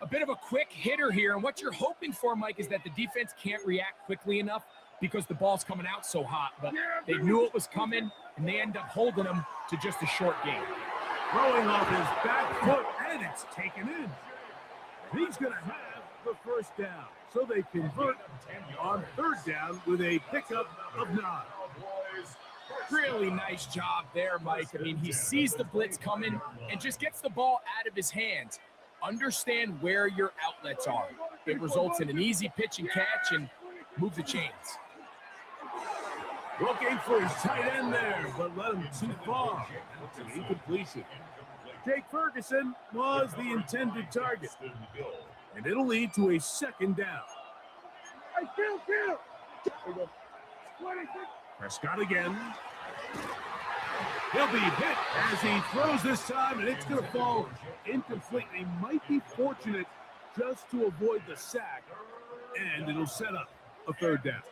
A bit of a quick hitter here, and what you're hoping for, Mike, is that the defense can't react quickly enough because the ball's coming out so hot. But they knew it was coming, and they end up holding them to just a short game. Throwing off his back foot, and it's taken in. He's going to have the first down, so they convert on third down with a pickup of 9. Really nice job there, Mike. I mean, he sees the blitz coming and just gets the ball out of his hands. Understand where your outlets are. It results in an easy pitch and catch and move the chains. Looking for his tight end there, but led him too far. It's an incompletion. Jake Ferguson was the intended target, and it'll lead to a second down. Prescott again. He'll be hit as he throws this time, and it's going to fall incomplete. He might be fortunate just to avoid the sack, and it'll set up a third down.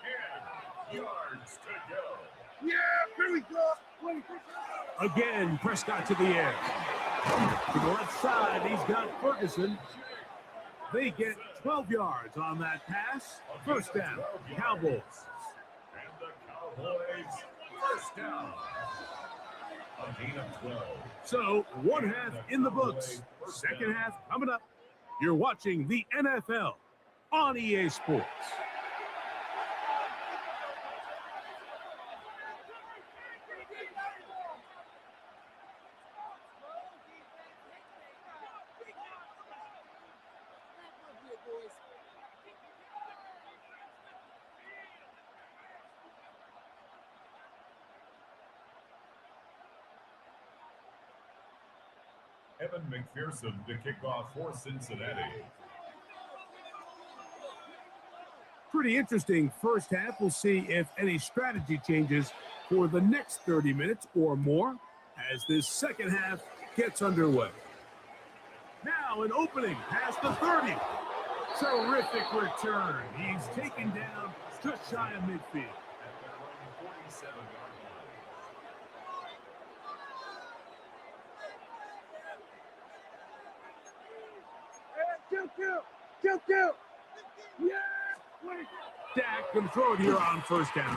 Yards to go. Yeah, here we go. Again, Prescott to the air. To the left side, he's got Ferguson. They get 12 yards on that pass. First down, Cowboys. And the Cowboys first down. A gain of 12. So, one half in the books. Second half coming up. You're watching the NFL on EA Sports. Evan McPherson to kick off for Cincinnati. Pretty interesting first half. We'll see if any strategy changes for the next 30 minutes or more as this second half gets underway. Now an opening past the 30. Terrific return. He's taken down just shy of midfield. Two. Yeah. Dak can throw it here on first down.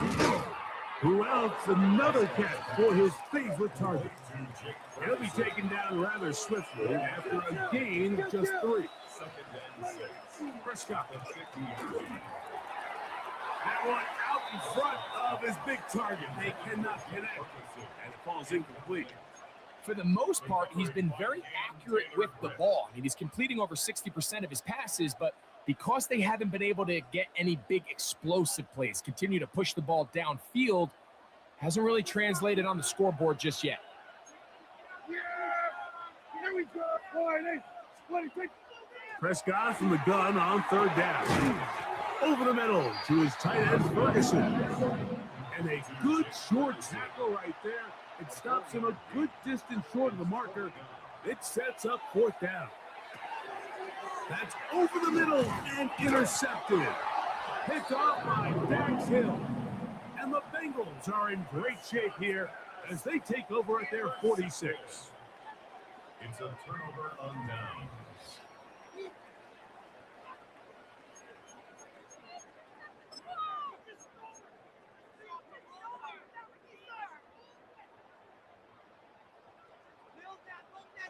Who else? Another catch for his favorite target. He'll be taken down rather swiftly after a gain of just 3. Prescott. That one out in front of his big target. They cannot connect, and it falls incomplete. For the most part, he's been very accurate with the ball. I mean, he's completing over 60% of his passes, but because they haven't been able to get any big explosive plays, continue to push the ball downfield, hasn't really translated on the scoreboard just yet. Yeah. Here we go. Prescott from the gun on third down. Over the middle to his tight end, Ferguson. And a good short tackle right there. It stops him a good distance short of the marker. It sets up fourth down. That's over the middle and intercepted. Picked off by Dax Hill. And the Bengals are in great shape here as they take over at their 46. It's a turnover on downs.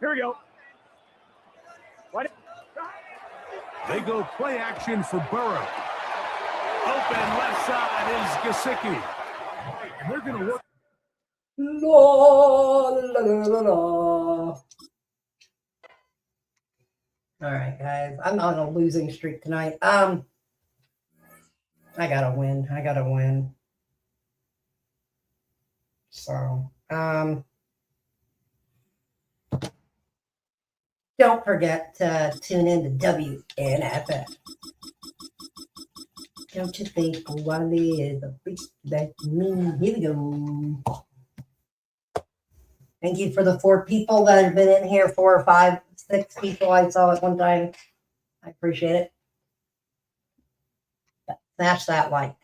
Here we go. What? They go play action for Burrow. Open left side is Gesicki. And they're going to work. La, la, la, la, la. All right, guys. I'm on a losing streak tonight. I gotta win. I gotta win. So, don't forget to tune in to WNFF. Don't you think Wally is a beast like me? Here we go. Thank you for the 4 people that have been in here. 4 or 5, 6 people I saw at one time. I appreciate it. Smash that like.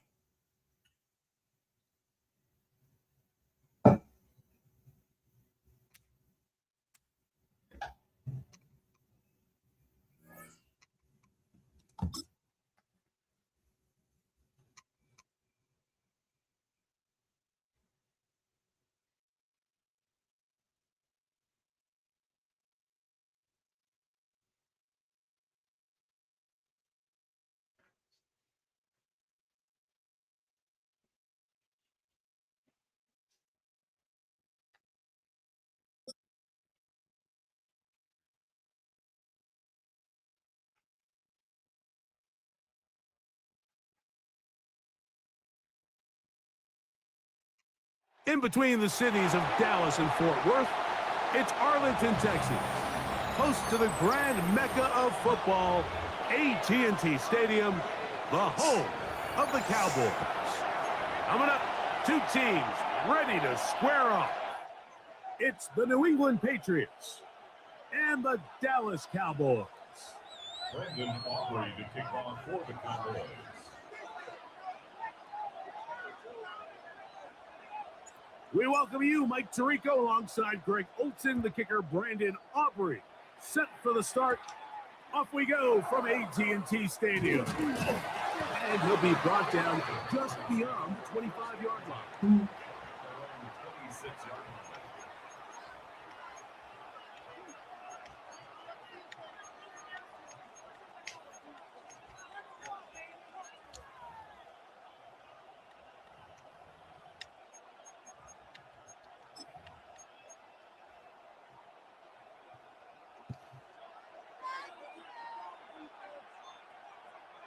In between the cities of Dallas and Fort Worth, it's Arlington, Texas. Host to the grand mecca of football, AT&T Stadium, the home of the Cowboys. Coming up, 2 teams ready to square off. It's the New England Patriots and the Dallas Cowboys. Brandon Aubrey to kick off for the Cowboys. We welcome you, Mike Tirico, alongside Greg Olson, the kicker, Brandon Aubrey. Set for the start. Off we go from AT&T Stadium. And he'll be brought down just beyond the 25-yard line. 26-yard line.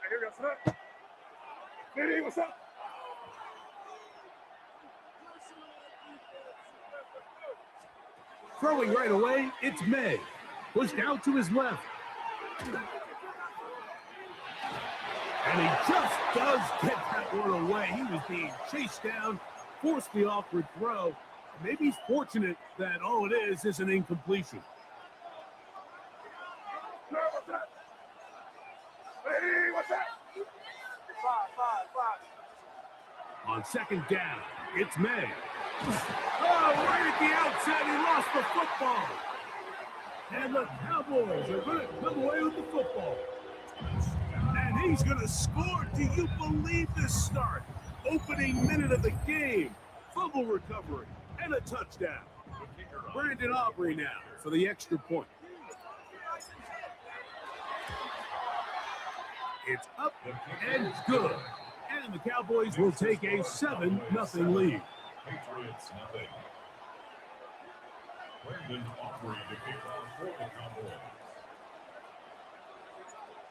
Here we go. What's up? Vinny, what's up? Throwing right away, it's May. Pushed out to his left. And he just does get that one away. He was being chased down, forced the awkward throw. Maybe he's fortunate that all it is an incompletion. No, what's that? Hey, what's that? 5. On second down, it's May. Oh, right at the outset, he lost the football. And the Cowboys are going to come away with the football. And he's going to score. Do you believe this start? Opening minute of the game. Fumble recovery and a touchdown. Brandon Aubrey now for the extra point. It's up and good. And the Cowboys will take a 7-0 lead. Patriots nothing. Brandon Aubrey to kick off for the Cowboys.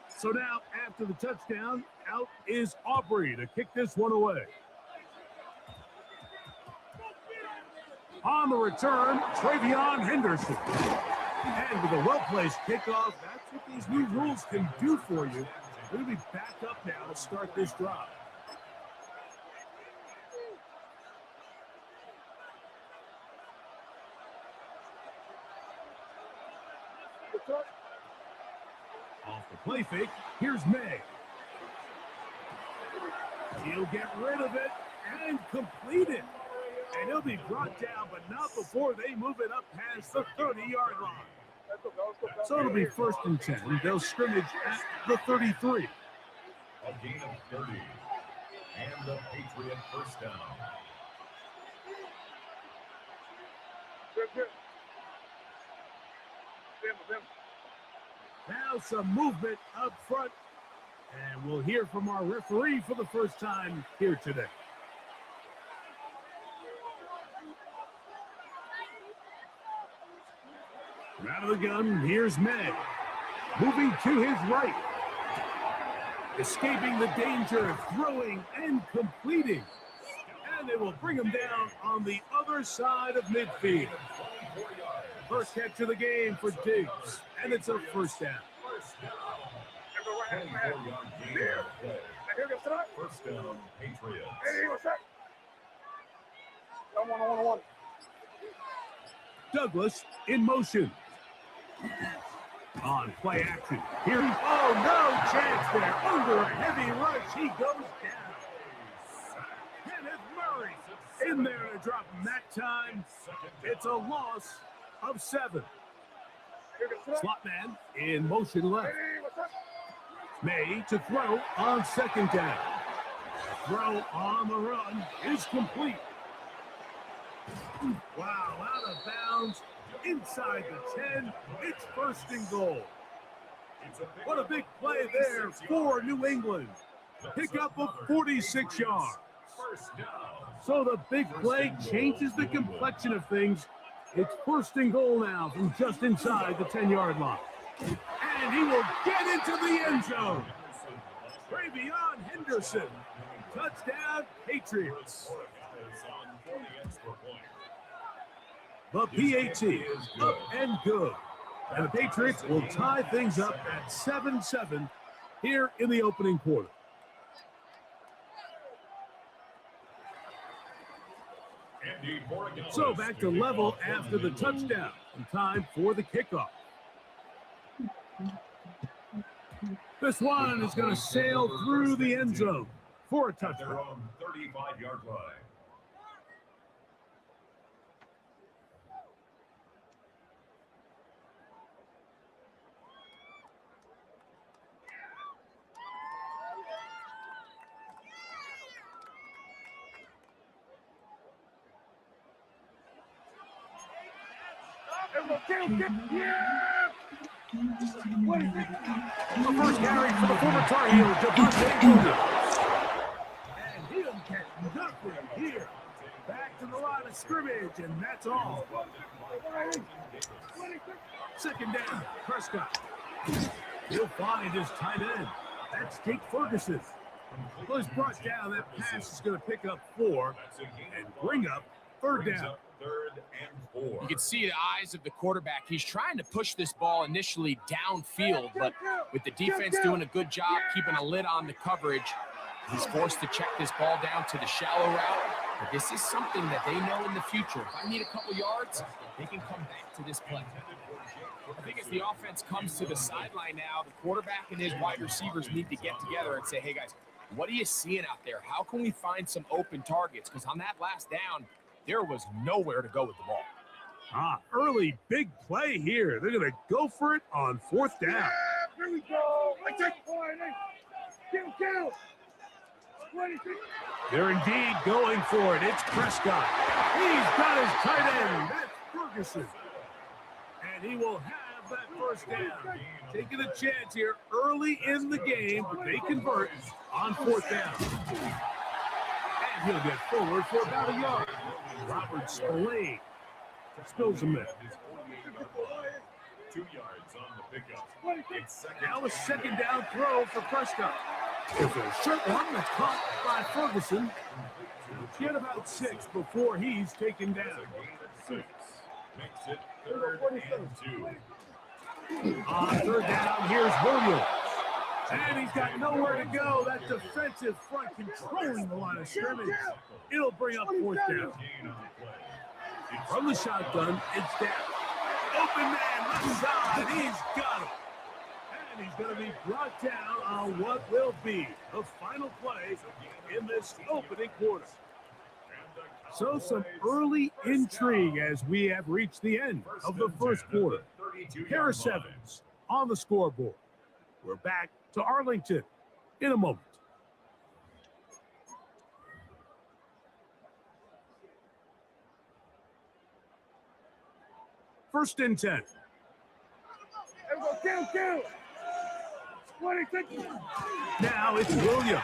So now, after the touchdown, out is Aubrey to kick this one away. On the return, Travion Henderson. And with a well-placed kickoff, that's what these new rules can do for you. We're going to be back up now to start this drive. Off The play fake. Here's May. He'll get rid of it and complete it. And he'll be brought down, but not before they move it up past the 30-yard line. So it'll be 1st and 10. They'll scrimmage at the 33. A gain of 30. And the Patriot first down. Now some movement up front. And we'll hear from our referee for the first time here today. Out of the gun, here's May. Moving to his right. Escaping the danger of throwing and completing. And they will bring him down on the other side of midfield. First catch of the game for Diggs. And it's a first down. First down, Patriots. Douglas in motion. On play action. Here he, oh, no chance there. Under a heavy rush, he goes down. Kenneth Murray in there to drop him that time. It's a loss of 7. Slot man in motion left. May to throw on 2nd down. Throw on the run is complete. Wow, out of bounds. Inside the 10, it's 1st and goal. What a big play there for New England. Pick up of 46 yards. So the big play changes the complexion of things. It's 1st and goal now from just inside the 10-yard line. And he will get into the end zone. Travion Henderson. Touchdown, Patriots. The PAT is up and good. And the Patriots will tie things up at 7-7 here in the opening quarter. So back to level after the touchdown. And time for the kickoff. This one is going to sail through the end zone for a touchdown. Their own 35-yard line. The first carry for the former Tar Heel, Devontae Williams. And he'll get nothing here. Back to the line of scrimmage, and that's all. 2nd down, Prescott. He'll find his tight end. That's Jake Ferguson. Well, he's brought down. That pass is going to pick up 4 and bring up 3rd down. 3rd and 4. You can see the eyes of the quarterback. He's trying to push this ball initially downfield, but with the defense doing a good job keeping a lid on the coverage, he's forced to check this ball down to the shallow route. But this is something that they know in the future. If I need a couple yards, they can come back to this play. I think as the offense comes to the sideline now, the quarterback and his wide receivers need to get together and say, hey, guys, what are you seeing out there? How can we find some open targets? Because on that last down, there was nowhere to go with the ball. Early big play here. They're going to go for it on 4th down. Yeah, here we go. I take point. Kill. 26. They're indeed going for it. It's Prescott. He's got his tight end. That's Ferguson. And he will have that 1st down. Taking a chance here early in the game, but they convert on 4th down. And he'll get forward for about a yard. Robert Spillane spills him in. 2 yards on the pickup. Now a 2nd down throw for Prescott. It's a short one that's caught by Ferguson. Get about 6 before he's taken down. 6 makes it 3rd and 2. On 3rd down, here's Williams. And he's got nowhere to go. That defensive front controlling the line of scrimmage. It'll bring up 4th down. From the shotgun, it's down. Open man, left side. He's got him. And And he's going to be brought down on what will be the final play in this opening quarter. So some early intrigue as we have reached the end of the first quarter. Harris Evans on the scoreboard. We're back to Arlington in a moment. First and 10. Kill. 26. Now it's Williams.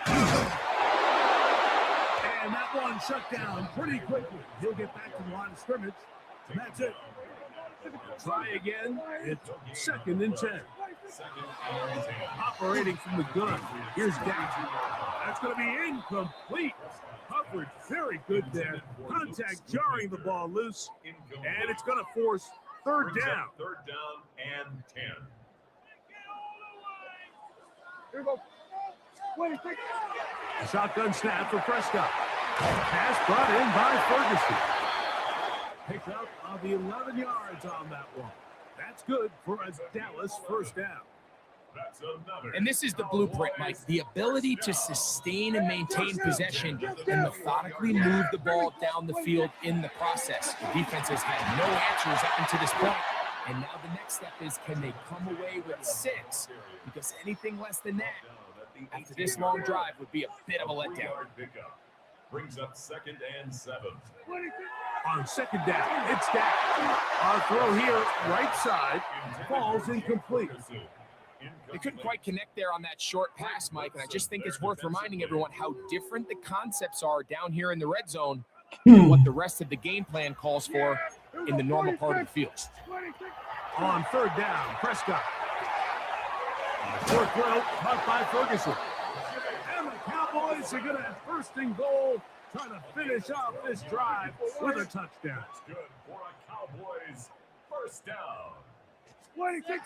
And that one shut down pretty quickly. He'll get back to the line of scrimmage. And that's it. Try again. It's second and 10. Operating from the gun. Here's Dak. That's going to be incomplete. Coverage very good there. Contact jarring the ball loose. And it's going to force third down. Third down and 10. Here we go. 26. A shotgun snap for Prescott. Pass brought in by Ferguson. Picked up on the 11 yards on that one. That's good for a Dallas first down. And this is the blueprint, Mike. The ability to sustain and maintain possession and methodically move the ball down the field in the process. The defense has had no answers up until this point. And now the next step is, can they come away with 6? Because anything less than that, after this long drive, would be a bit of a letdown. Brings up second and 7. On second down, it's Dak. Our throw here, right side, falls incomplete. They couldn't quite connect there on that short pass, Mike, and I just think it's worth reminding everyone how different the concepts are down here in the red zone and what the rest of the game plan calls for in the normal part of the field. On third down, Prescott. Short throw, caught by Ferguson. And the Cowboys are going to have first and goal, trying to finish off this drive with a touchdown. Good for a Cowboys first down. 26.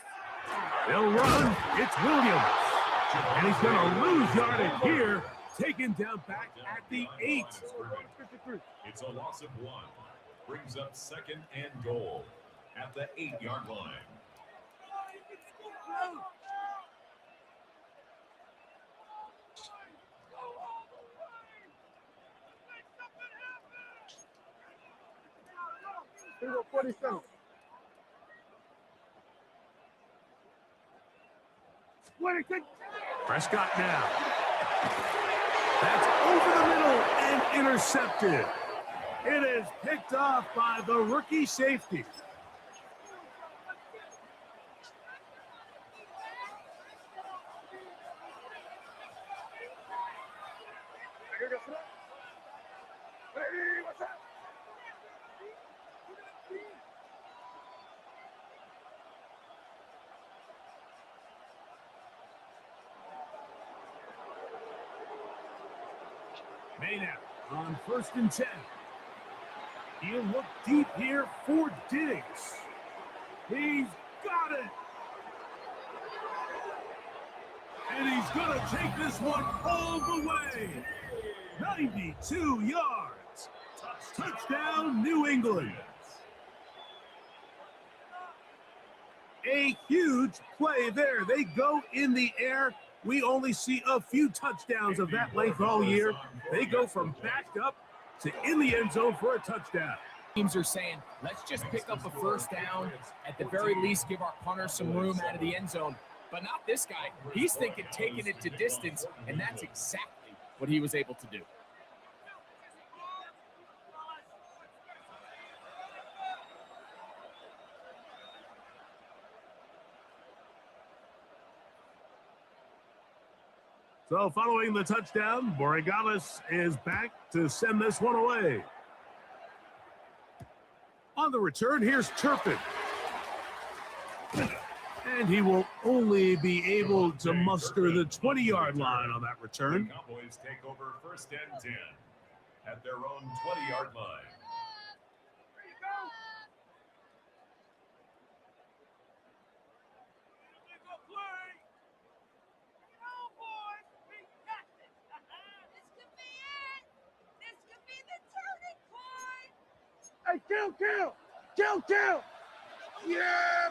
They'll run. It's Williams. And he's going to lose yardage here, taken down back at the 8. It's a loss of 1. Brings up second and goal at the 8-yard line. Here we go. 47. 26. Prescott now. That's over the middle and intercepted. It is picked off by the rookie safety. Hey, what's up? Maynard on first and 10. He'll look deep here for Diggs. He's got it. And he's going to take this one all the way. 92 yards. Touchdown, New England. A huge play there. They go in the air. We only see a few touchdowns of that length all year. They go from backed up to in the end zone for a touchdown. Teams are saying, let's just pick up a first down. At the very least, give our punter some room out of the end zone. But not this guy. He's thinking taking it to distance, and that's exactly what he was able to do. So following the touchdown, Borregales is back to send this one away. On the return, here's Turpin. And he will only be able to muster the 20-yard line on that return. The Cowboys take over first and 10 at their own 20-yard line. Hey, kill! Yeah!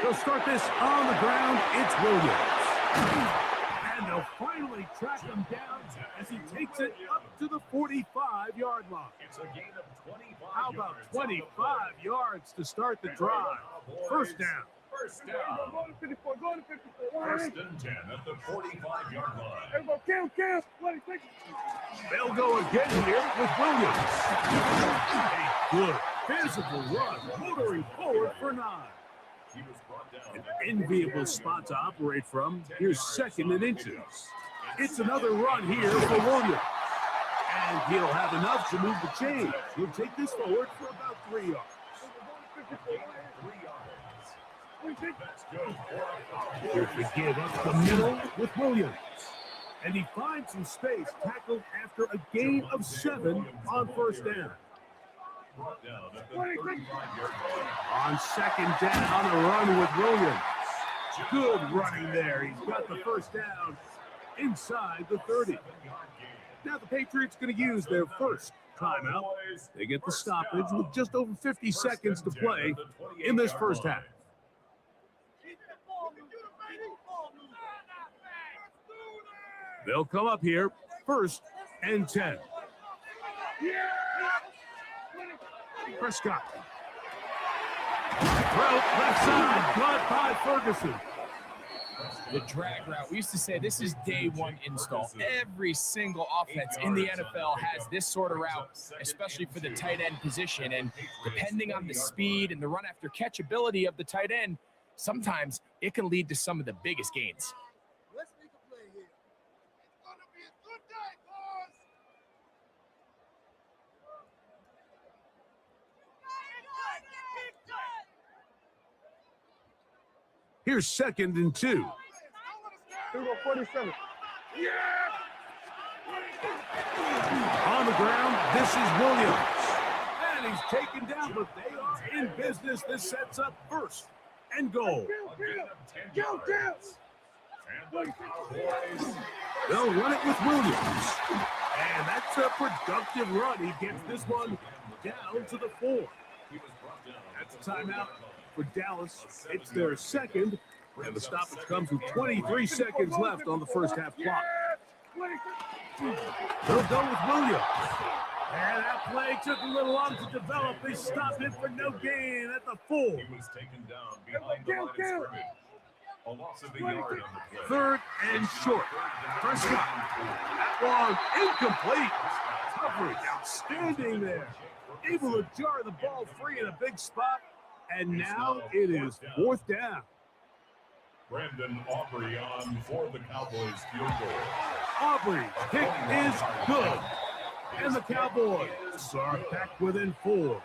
They'll start this on the ground. It's Williams. And they'll finally track him down as he takes it up to the 45-yard line. It's a gain of 25 How about yards. 25 yards to start the drive? First down. First down. Go to 54. Go to 54. First and 10 at the 45-yard line. Everybody, count. What do you think? They'll go again here with Williams. A good physical run, motoring forward for 9. He was brought down. An enviable spot to operate from. Here's second and inches. It's another run here for Williams. And he'll have enough to move the chains. He'll take this forward for about 3 yards. That's good. Here's the give up the middle with Williams. And he finds some space, tackled after a gain of 7 on first down. Brought down at the 35-yard line. On second down, a run with Williams. Good running there. He's got the first down inside the 30. Now the Patriots going to use their first timeout. They get the stoppage with just over 50 seconds to play in this first half. They'll come up here, first and 10. Prescott. Well, left side, caught by Ferguson. The drag route. We used to say this is day one install. Every single offense in the NFL has this sort of route, especially for the tight end position. And depending on the speed and the run after catch ability of the tight end, sometimes it can lead to some of the biggest gains. Let's make a play here. It's going to be a good day, boys. Here's second and 2. Here we go, 47. On the ground, this is Williams. And he's taken down, but they are in business. This sets up first and goal. Go, And the Cowboys. They'll run it with Williams. And that's a productive run. He gets this one down to the 4. That's a timeout for Dallas. It's their second, and the stoppage comes with 23 seconds left on the first half clock. They'll go with Williams. And that play took a little long to develop. They stopped it for no gain at the 4. He was taken down behind the line of scrimmage. A loss of a yard on the play. Third and short. Prescott. That long, incomplete. Coverage outstanding there. Able to jar the ball free in a big spot. And now it is fourth down. Brandon Aubrey on for the Cowboys field goal. Aubrey's kick is good. And the Cowboys are back within 4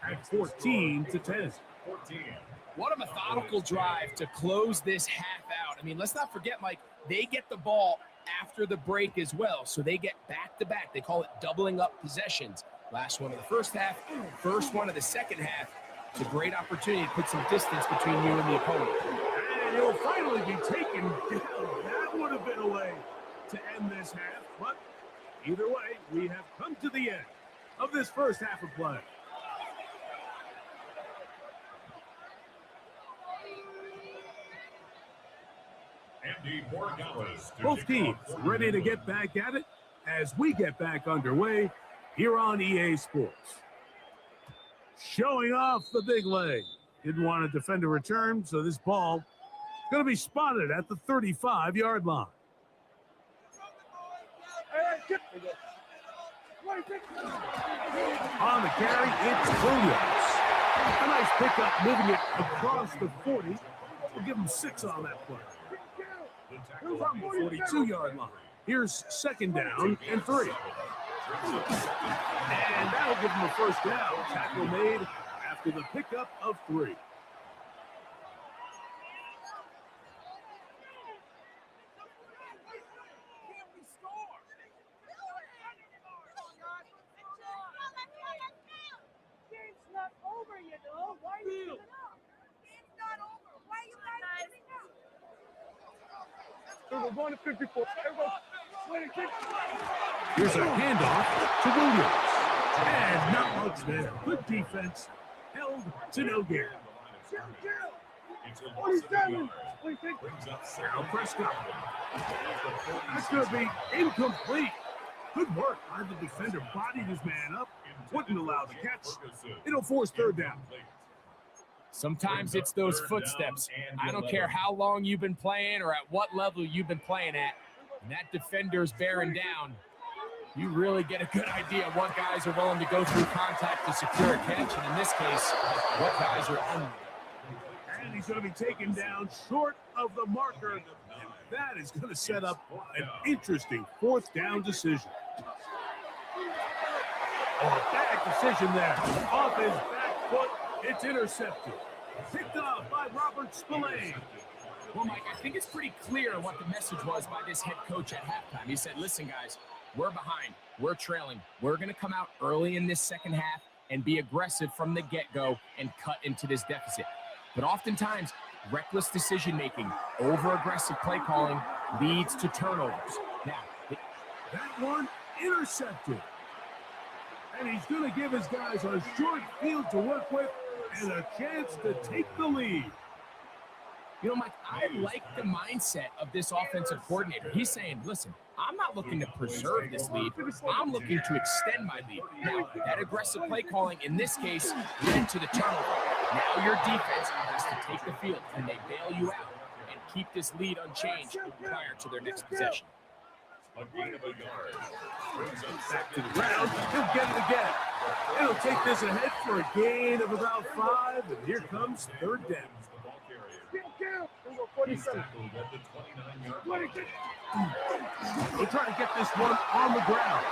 at 14-10. 14. What a methodical drive to close this half out. I mean, let's not forget, Mike, they get the ball after the break as well, so they get back-to-back. They call it doubling up possessions. Last one of the first half, first one of the second half. It's a great opportunity to put some distance between you and the opponent. And he'll finally be taken down. That would have been a way to end this half, but either way, we have come to the end of this first half of play. Andy Morales. Both teams ready to get back at it as we get back underway here on EA Sports. Showing off the big leg. Didn't want to defend a return, so this ball is going to be spotted at the 35-yard line. On the carry, it's Williams. A nice pickup, moving it across the 40. We'll give him 6 on that play. From the 42-yard line. Here's second down and 3. And that'll give him a first down. Tackle made after the pickup of 3. We're going to 54. Here's a handoff to Williams. And not much there. Good defense. Held to no gain. It's a loss of a yard. Brings up Now Prescott. That's going to be incomplete. Good work by the defender. Bodied his man up. Wouldn't allow the catch. It'll force third down. Sometimes it's those footsteps. I don't care how long you've been playing or at what level you've been playing at. When that defender's bearing down, you really get a good idea of what guys are willing to go through contact to secure a catch, and in this case, what guys are unwilling. And he's going to be taken down short of the marker. And that is going to set up an interesting fourth down decision. Oh, a bad decision there. Off his back foot, it's intercepted. Picked up by Robert Spillane. Well, Mike, I think it's pretty clear what the message was by this head coach at halftime. He said, listen, guys, we're behind. We're trailing. We're going to come out early in this second half and be aggressive from the get-go and cut into this deficit. But oftentimes, reckless decision-making, over-aggressive play calling leads to turnovers. Now, that one intercepted. And he's going to give his guys a short field to work with and a chance to take the lead. You know, Mike, I like the mindset of this offensive coordinator. He's saying, listen, I'm not looking to preserve this lead. I'm looking to extend my lead. Now, that aggressive play calling in this case led to the turnover. Now your defense has to take the field, and they bail you out and keep this lead unchanged prior to their next possession. A gain of a yard. Brings up Back to the ground. He'll get it again. It'll take this ahead for a gain of about 5, and here comes third down. He's tackled at the 29-yard line. We'll try to get this one on the ground.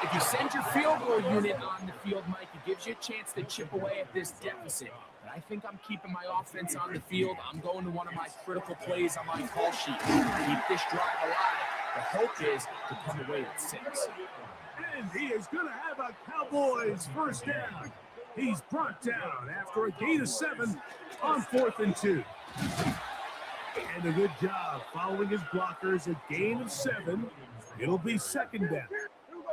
If you send your field goal unit on the field, Mike, it gives you a chance to chip away at this deficit. But I think I'm keeping my offense on the field. I'm going to one of my critical plays on my call sheet. Keep this drive alive. The hope is to come away with 6. And he is going to have a Cowboys first down. He's brought down after a gain of 7 on 4th and 2. And a good job following his blockers, a gain of 7. It'll be second down.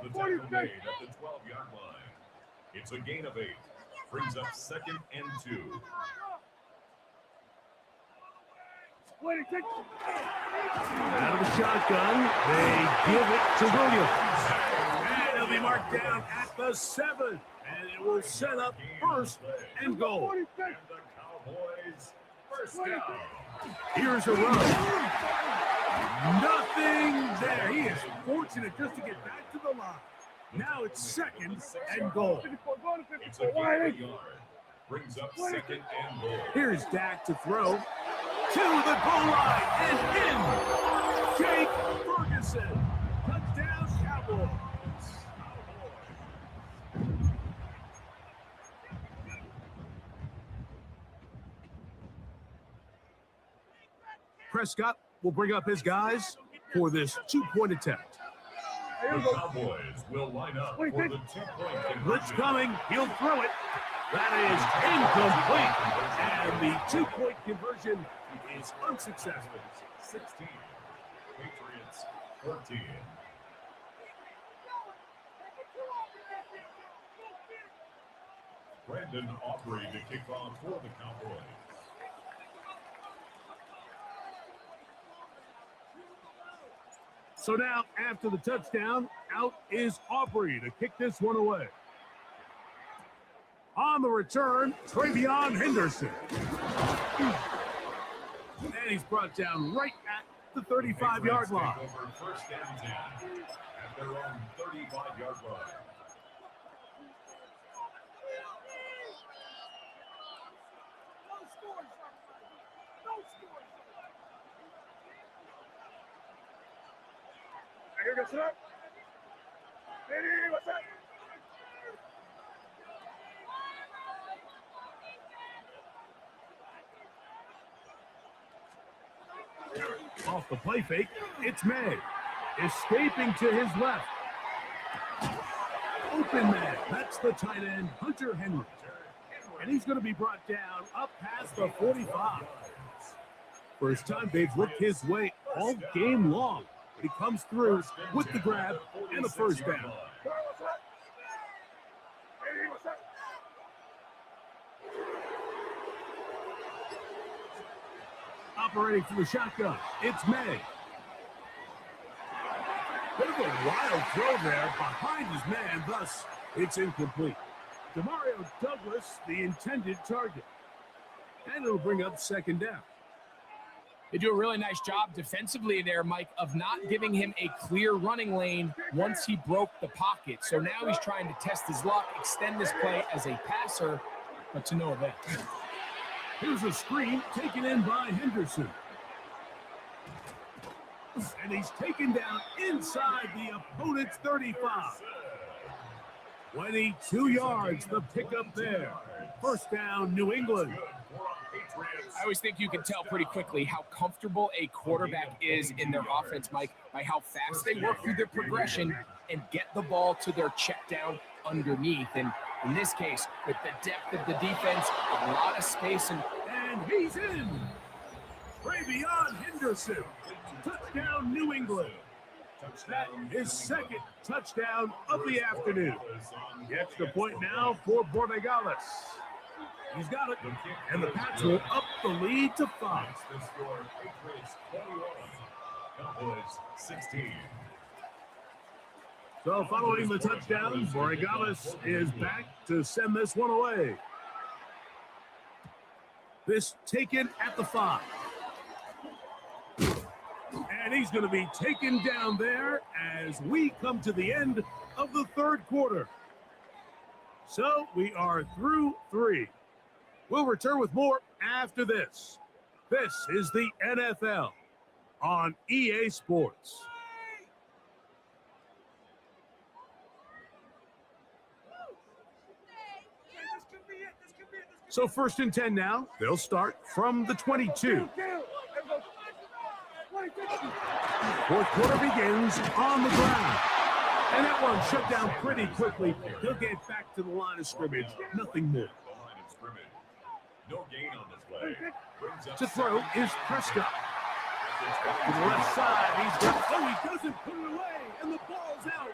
The tackle made at the 12-yard line. It's a gain of 8. Brings up 2nd and 2. Out of the shotgun, they give it to Williams. And he'll be marked down at the 7. And it will set up 1st and goal. And the Cowboys first down. Here's a run. Nothing there. He is fortunate just to get back to the line. Now it's 2nd and goal. It's a gain of a yard. Brings up 2nd and goal. Here's Dak to throw. To the goal line and in. Jake Ferguson. Touchdown, Cowboys. Prescott will bring up his guys for this 2-point attempt. The Cowboys will line up for the 2-point Blitz conversion. coming. He'll throw it. That is incomplete. And the 2-point conversion is unsuccessful. 16. Patriots 14. Brandon Aubrey to kick off for the Cowboys. So now, after the touchdown, out is Aubrey to kick this one away. On the return, Travion Henderson. And he's brought down right at the 35-yard line. Patriots take over 1st and 10 at their own 35-yard line. Here goes up. Hey, what's up? Off the play fake, it's May. Escaping to his left. Open man. That's the tight end, Hunter Henry. And he's going to be brought down up past the 45. First time they've worked his way all game long. He comes through with the grab and a first down. Hey, what's up? Operating from the shotgun, it's May. Bit of a wild throw there behind his man, thus it's incomplete. Demario Douglas, the intended target. And it'll bring up second down. They do a really nice job defensively there, Mike, of not giving him a clear running lane once he broke the pocket. So now he's trying to test his luck, extend this play as a passer, but to no avail. Here's a screen taken in by Henderson. And he's taken down inside the opponent's 35. 22 yards, the pickup there. First down, New England. I always think you can tell pretty quickly how comfortable a quarterback is in their offense, Mike, by how fast they work through their progression and get the ball to their check down underneath. And in this case, with the depth of the defense, a lot of space, and he's in. Travion Henderson. Touchdown, New England. That is second touchdown of the afternoon. The extra point now for Borregales. He's got it, and the Pats will up the lead to 5. The score, Patriots 21, Cowboys 16. So following the touchdown, Borregales is back to send this one away. This taken at the 5. And he's going to be taken down there as we come to the end of the third quarter. So we are through 3. We'll return with more after this. This is the NFL on EA Sports. So first and 10 now. They'll start from the 22. Fourth quarter begins on the ground. And that one shut down pretty quickly. He'll get back to the line of scrimmage. Nothing more. No gain on this play. To throw is Prescott. To the left side, he's got, he doesn't put it away, and the ball's out.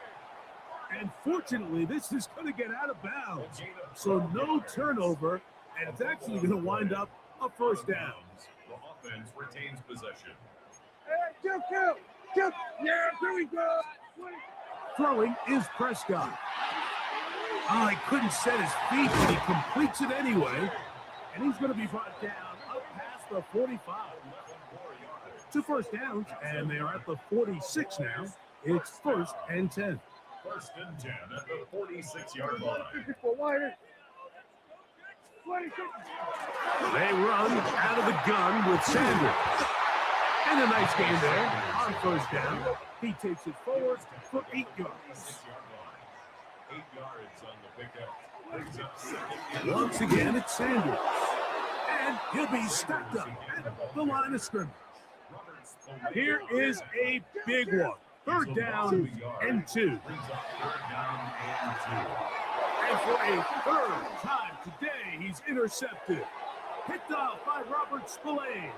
And fortunately, this is going to get out of bounds. So no turnover, and it's actually going to wind up a first down. The offense retains possession. Hey, kill. Yeah, there we go. Throwing is Prescott. Oh, he couldn't set his feet, but he completes it anyway. And he's going to be brought down up past the 45. 2 first downs, and they are at the 46 now. It's first and 10. First and 10 at the 46-yard line. They run out of the gun with Sanders. And a nice gain there on first down. He takes it forward for 8 yards. 8 yards on the pickup. Brings up second. Once again, it's Sanders. And he'll be stacked up at the line of scrimmage. Here is a big one. Third down and 2. And for a third time today, he's intercepted. Picked off by Robert Spillane.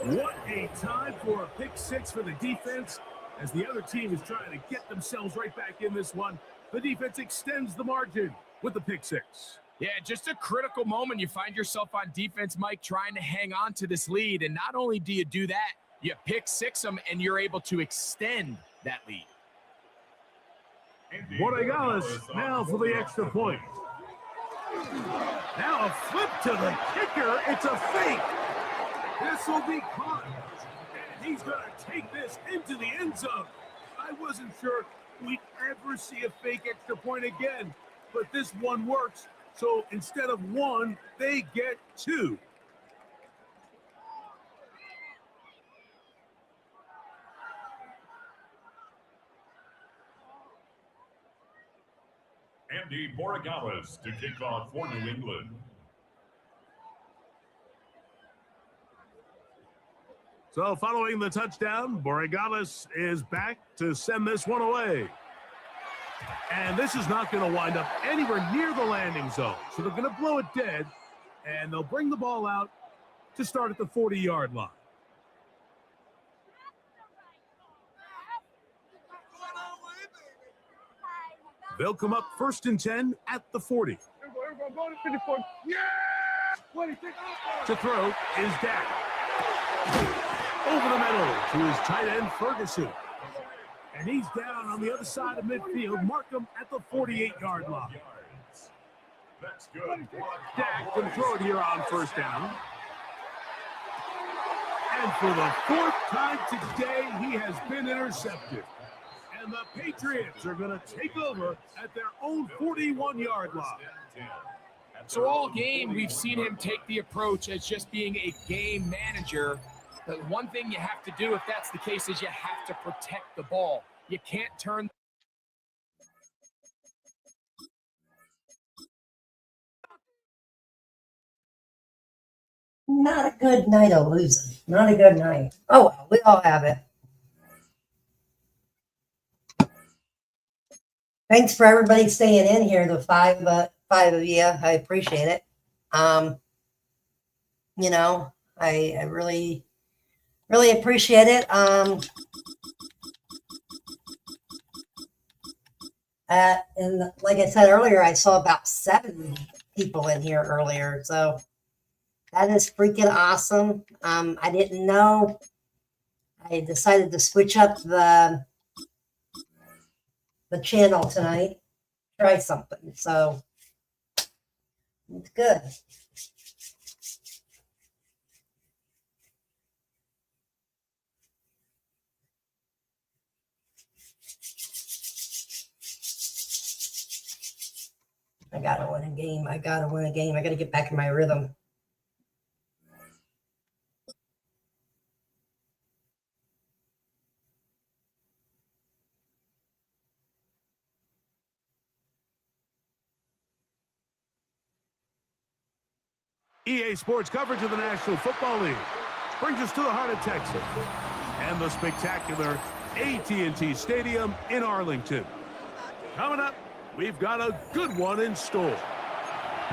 What a time for a pick 6 for the defense. As the other team is trying to get themselves right back in this one, the defense extends the margin with the pick 6. yeah, just a critical moment. You find yourself on defense, Mike, trying to hang on to this lead. And not only do you do that, you pick 6 them, and you're able to extend that lead. Borregales now for the extra point. Now a flip to the kicker. It's a fake. This will be caught. And he's going to take this into the end zone. I wasn't sure we'd ever see a fake extra point again, but this one works. So instead of 1, they get 2. Andy Borregales to kick off for New England. So following the touchdown, Borregales is back to send this one away. And this is not going to wind up anywhere near the landing zone. So they're going to blow it dead, and they'll bring the ball out to start at the 40-yard line. They'll come up first and 10 at the 40. We're going to 54. Yeah! 26. To throw is Dak. Over the middle to his tight end, Ferguson. And he's down on the other side of midfield. Mark him at the 48-yard line. That's good. Dak can throw it here on first down. And for the fourth time today, he has been intercepted. And the Patriots are going to take over at their own 41-yard line. So all game, we've seen him take the approach as just being a game manager. But one thing you have to do if that's the case is you have to protect the ball. You can't turn. Not a good night of losing. Not a good night. Oh, well, we all have it. Thanks for everybody staying in here, the five of you. I appreciate it. You know, I really appreciate it. And like I said earlier, I saw about 7 people in here earlier, so that is freaking awesome. I didn't know. I decided to switch up the channel tonight, try something. So it's good. I gotta win a game. I gotta get back in my rhythm. EA Sports coverage of the National Football League brings us to the heart of Texas and the spectacular AT&T Stadium in Arlington. Coming up, we've got a good one in store.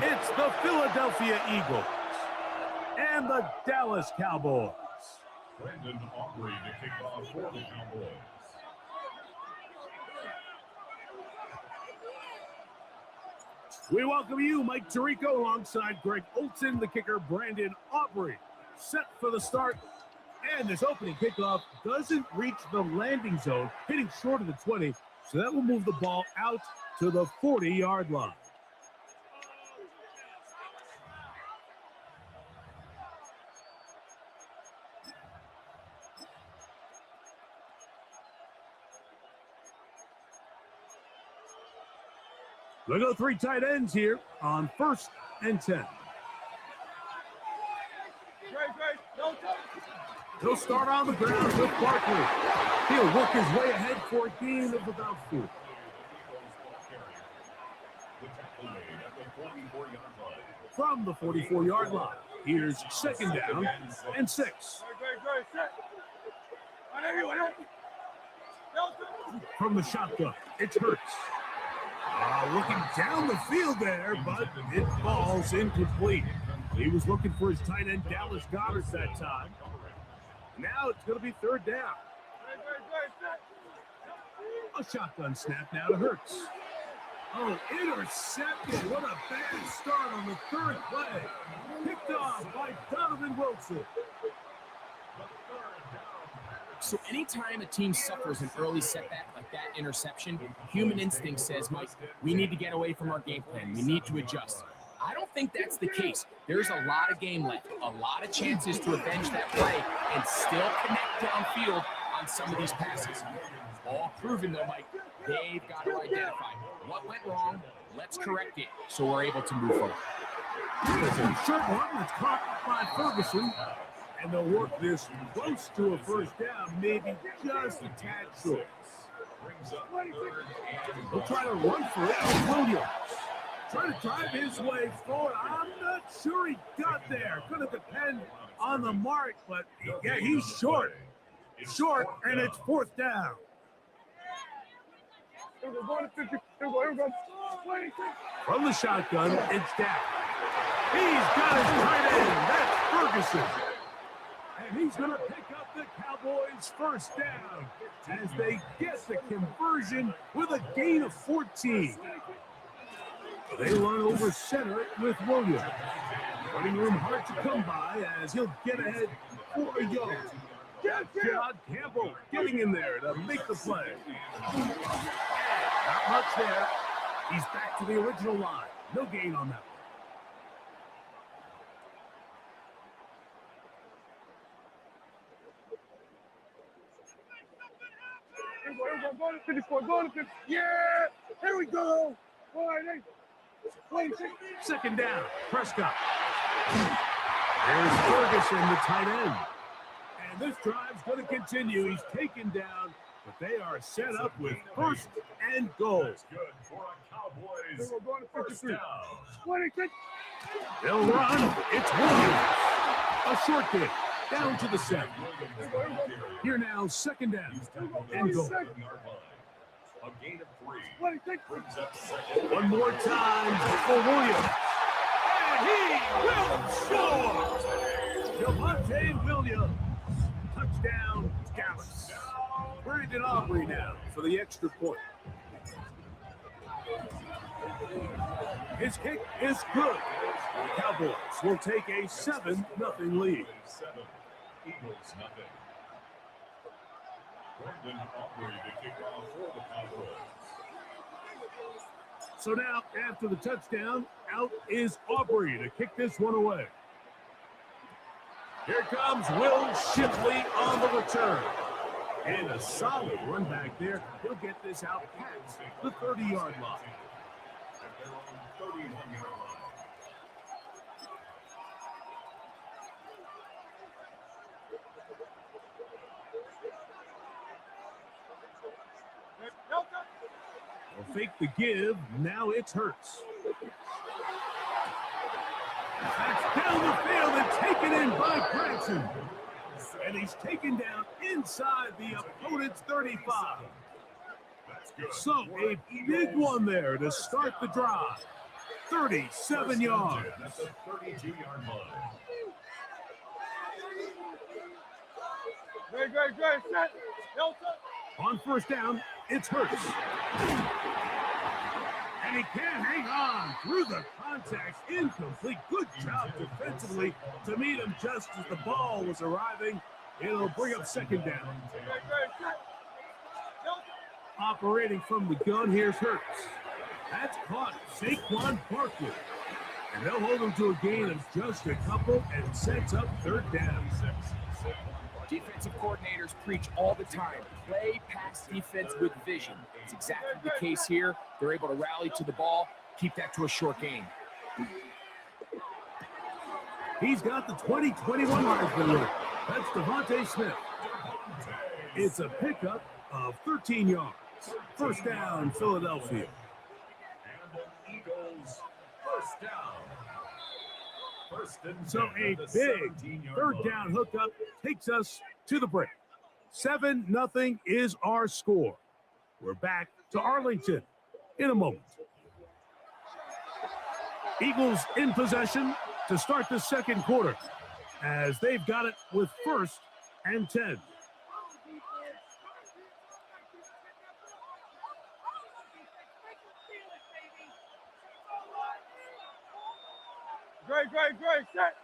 It's the Philadelphia Eagles and the Dallas Cowboys. Brandon Aubrey to kick off for the Cowboys. We welcome you, Mike Tirico, alongside Greg Olson, the kicker, Brandon Aubrey. Set for the start, and this opening kickoff doesn't reach the landing zone, hitting short of the 20, so that will move the ball out to the 40-yard line. Look at the 3 tight ends here on 1st and 10. He'll start on the ground with Barkley. He'll work his way ahead for a gain of about 4. From the 44-yard line, here's 2nd down and 6. From the shotgun, it's Hurts. Looking down the field there, but it falls incomplete. He was looking for his tight end, Dallas Goedert, that time. Now it's going to be 3rd down. A shotgun snap now to Hurts. Oh, intercepted. What a bad start on the 3rd play. Picked off by Donovan Wilson. So anytime a team suffers an early setback like that interception, human instinct says, Mike, we need to get away from our game plan. We need to adjust. I don't think that's the case. There's a lot of game left, a lot of chances to avenge that play and still connect downfield on some of these passes. All proven, though, Mike, they've got to identify what went wrong. Let's correct it so we're able to move forward. It's a short one that's caught by Ferguson. And they'll work this close to a 1st down, maybe just a tad short. He'll try to run for it. Williams trying to drive his way forward. I'm not sure he got there. Going to depend on the mark, but yeah, he's short. Short, and it's 4th down. From the shotgun, it's Dak. He's got his tight end. That's Ferguson. And he's going to pick up the Cowboys' 1st down as they get the conversion with a gain of 14. They run over center with Williams. Running room hard to come by as he'll get ahead for a yard. John Campbell getting in there to make the play. And not much there. He's back to the original line. No gain on that one. Go to 54, go to 50. Yeah! Here we go! All right, 26. Second down, Prescott. There's Ferguson, the tight end. And this drive's going to continue. He's taken down, but they are set up with first and goal. That's good for a Cowboys We're going to first 53. down. 26. They'll run. It's Williams. A short kick down to the 7. Here now, second down and goal. A gain of 3. 26. Brings up second. One more time for Williams. And he will score. Javonte Williams. Touchdown, Dallas. Brandon Aubrey now for the extra point. His kick is good. The Cowboys will take a 7-0 lead. 7. Eagles nothing. Brandon Aubrey to kick off for the Cowboys. So now, after the touchdown, out is Aubrey to kick this one away. Here comes Will Shipley on the return. And a solid run back there. He'll get this out past the 30-yard line. At their own 31-yard line. They'll fake the give. Now it's Hurts. That's down the field and taken in by Branson. And he's taken down inside the opponent's 35. So a big one there to start the drive. 37 yards. At the 32-yard line. Great, set. Delta. On first down, it's Hurts. And he can't hang on through the contact. Incomplete. Good job defensively to meet him just as the ball was arriving. It'll bring up second down. Set. Delta. Operating from the gun, here's Hurts. That's caught Saquon Barkley. And they'll hold him to a gain of just a couple and sets up third down. Defensive coordinators preach all the time, play pass defense with vision. It's exactly the case here. They're able to rally to the ball, keep that to a short gain. He's got the 2021 Heisman winner. That's Devontae Smith. It's a pickup of 13 yards. First down, Philadelphia. And the Eagles first down. First and So 10 a at the big 17-yard third line. down hookup takes us to the break. 7-0 is our score. We're back to Arlington in a moment. Eagles in possession to start the second quarter as they've got it with first and 10. Great, set.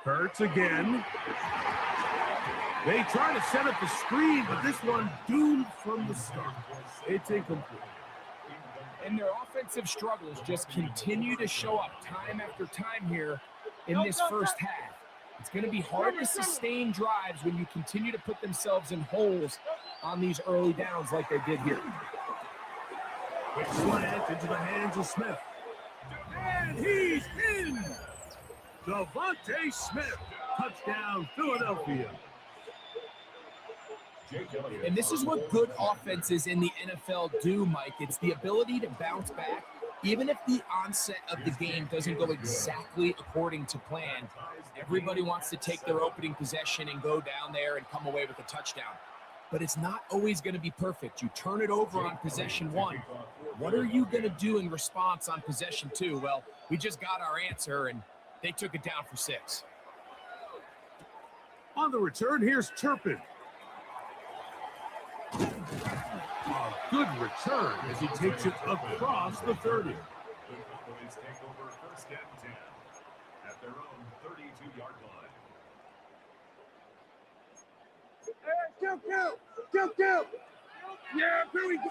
Hurts again. They try to set up the screen, but this one doomed from the start. It's incomplete. And their offensive struggles just continue to show up time after time here in this first half. It's going to be hard to sustain drives when you continue to put themselves in holes on these early downs like they did here. Quick slant into the hands of Smith. And he's in! Devontae Smith, touchdown Philadelphia. And this is what good offenses in the NFL do, Mike. It's the ability to bounce back, even if the onset of the game doesn't go exactly according to plan. Everybody wants to take their opening possession and go down there and come away with a touchdown. But it's not always going to be perfect. You turn it over on possession 1. What are you going to do in response on possession 2? Well, we just got our answer, and they took it down for 6. On the return, here's Turpin. A good return as he takes it across the 30. The Cowboys take over first and 10 at their own 32-yard line. Kill. Yeah, here we go.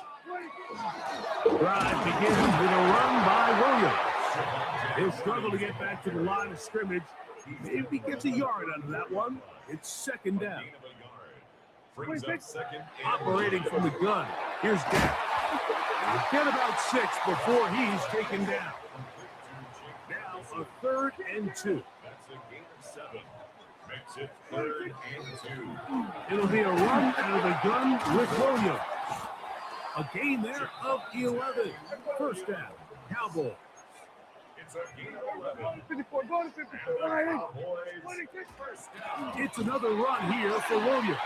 Drive begins with a run by Williams. He'll struggle to get back to the line of scrimmage. Maybe gets a yard out of that one. It's second down. Gain of a yard. Brings up second and Operating from the gun. Here's Dak. Get about 6 before he's taken down. Now a 3rd and 2. that's a gain of 7. Makes it 3rd and 2. It'll be a run out of the gun with Williams. A gain there of 11. First down. Cowboys. It's a gain of 11. 54, go to 54. All right. Cowboys first down. It's another run here for Williams.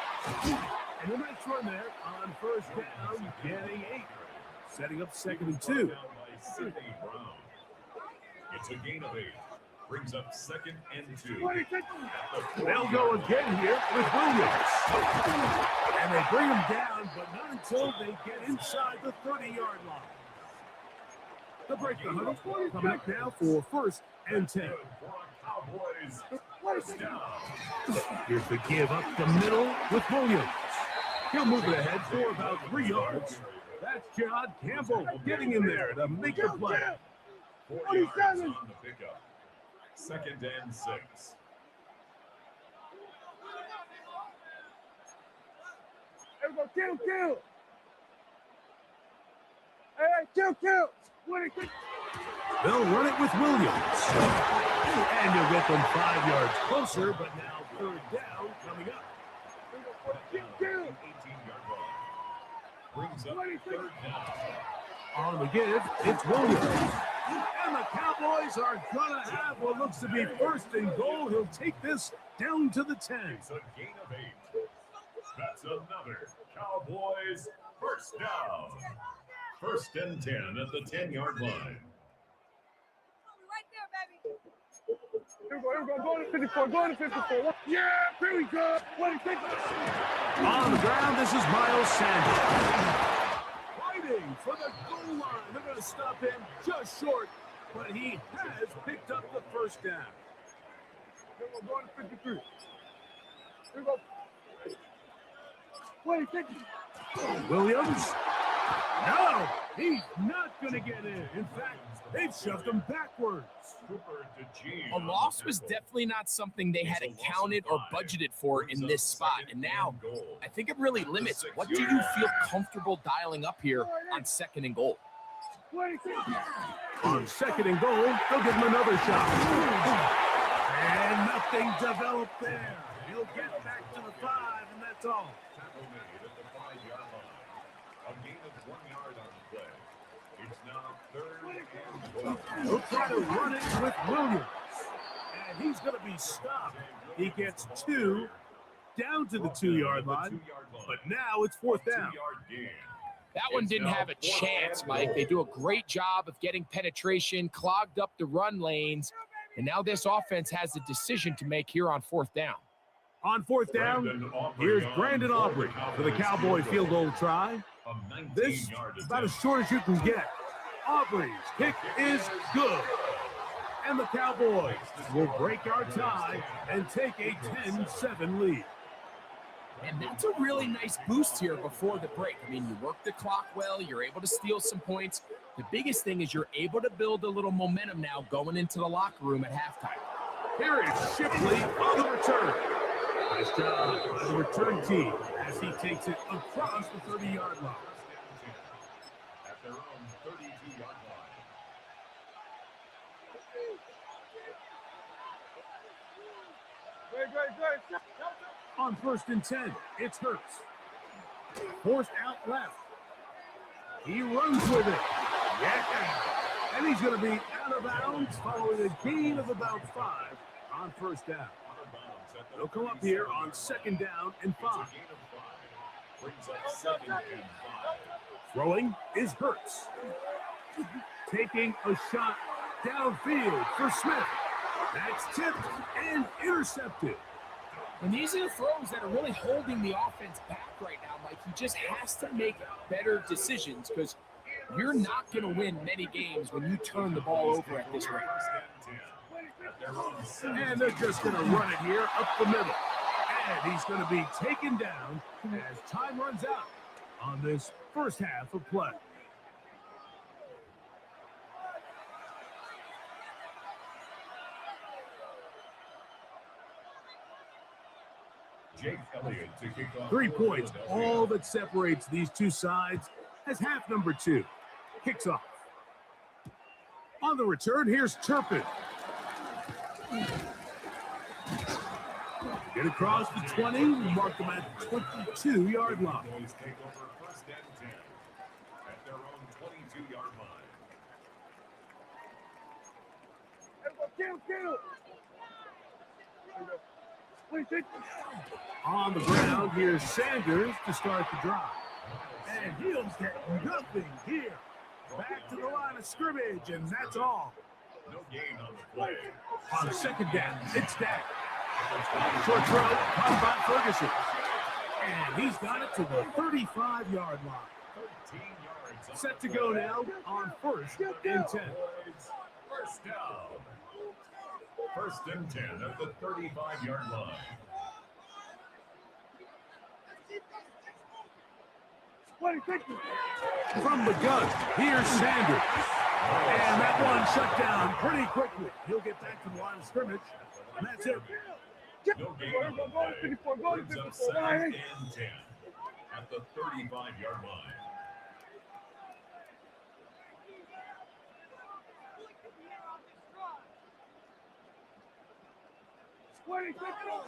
And a nice run there on first down, getting 8. Setting up 2nd and 2. Down by Sidney Brown. It's a gain of 8. Brings up 2nd and 2. They'll go again here with Williams. And they bring him down, but not until they get inside the 30-yard line. The break the huddle. Come back now for 1st and 10. Good for a Cowboys first down. Here's the give up the middle with Williams. He'll move it ahead for about 3 yards. That's John Campbell getting in there to make the play. 4 yards on the pickup. 2nd and 6. There we go. Kill. Hey, kill. They'll run it with Williams. And you'll get them 5 yards closer, but now 3rd down coming up. Down 18-yard line. Brings up 3rd down. On the give, it's Williams. And the Cowboys are going to have what looks to be 1st and goal. He'll take this down to the 10. It's a gain of 8. That's another Cowboys first down. 1st and 10 at the 10-yard line. Here we go. Go to 54. Yeah, here we go. On the ground, this is Miles Sanders. Fighting for the goal line. They're going to stop him just short, but he has picked up the 1st down. Here we go. Go to 53. Here we go. Williams. No, he's not going to get in. In fact, they've shoved him backwards. A loss was definitely not something they had accounted or budgeted for in this spot. And now, I think it really limits. What do you feel comfortable dialing up here on 2nd and goal? On 2nd and goal, they'll give him another shot. And nothing developed there. He'll get back to the 5, and that's all. A gain of 1 yard on the play. It's now 3rd and 12. He'll try to run it with Williams. And he's going to be stopped. He gets 2 down to the 2-yard line. But now it's 4th down. 2-yard gain. That one didn't have a chance, Mike. They do a great job of getting penetration, clogged up the run lanes, and now this offense has a decision to make here on 4th down. On 4th down, here's Brandon Aubrey for the Cowboy field goal try. This is about as short as you can get. Aubrey's kick is good. And the Cowboys will break our tie and take a 10-7 lead. And that's a really nice boost here before the break. I mean, you work the clock well, you're able to steal some points. The biggest thing is you're able to build a little momentum now going into the locker room at halftime. Here is Shipley on the return. Nice job by the return team as he takes it across the 30-yard line. At their own 32-yard line. Great. On 1st and 10, it's Hurts. Forced out left. He runs with it. Yeah. And he's going to be out of bounds following a gain of about 5 on 1st down. They'll come up here on 2nd down and 5. Brings up 2nd and 5. Throwing is Hurts. Taking a shot downfield for Smith. That's tipped and intercepted. And these are the throws that are really holding the offense back right now, Mike. He just has to make better decisions because you're not going to win many games when you turn the ball over at this rate. And they're just going to run it here up the middle. And he's going to be taken down as time runs out on this first half of play. Jake Elliott to kick off. 3 points, all that separates these two sides as half number 2 kicks off. On the return, here's Turpin. Get across the 20, mark them at 22-yard line. Boys take over first and 10 at their own 22-yard line. Kill. On the ground, here's Sanders to start the drive. And he'll get nothing here. Back to the line of scrimmage, and that's all. No gain on the play. On second down, it's down. Short throw, caught by Ferguson. And he's got it to the 35-yard line. 13 yards. Set to go now on first and 10. First down. First and 10 at the 35-yard line. From the gun, here's Sanders. And that one shut down pretty quickly. He'll get back to the line of scrimmage, and that's it. No gain on the play. Brings up second and 10 at the 35-yard line.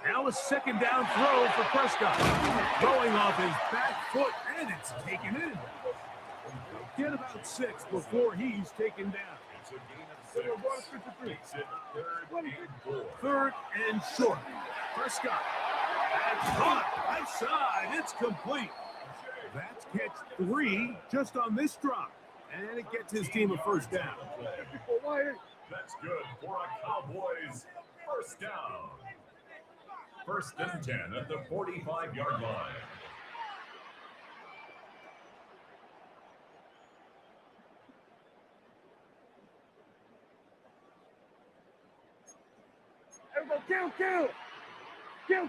Now a second down throw for Prescott. Throwing off his back foot, and it's taken in. Get about 6 before he's taken down. It's a gain of 6. Makes it third and 4. Third and short. Prescott. That's caught. Outside. It's complete. That's catch 3 just on this drop. And it gets his team a first down. That's good for a Cowboys first down. First and 10 at the 45-yard line. Kill. A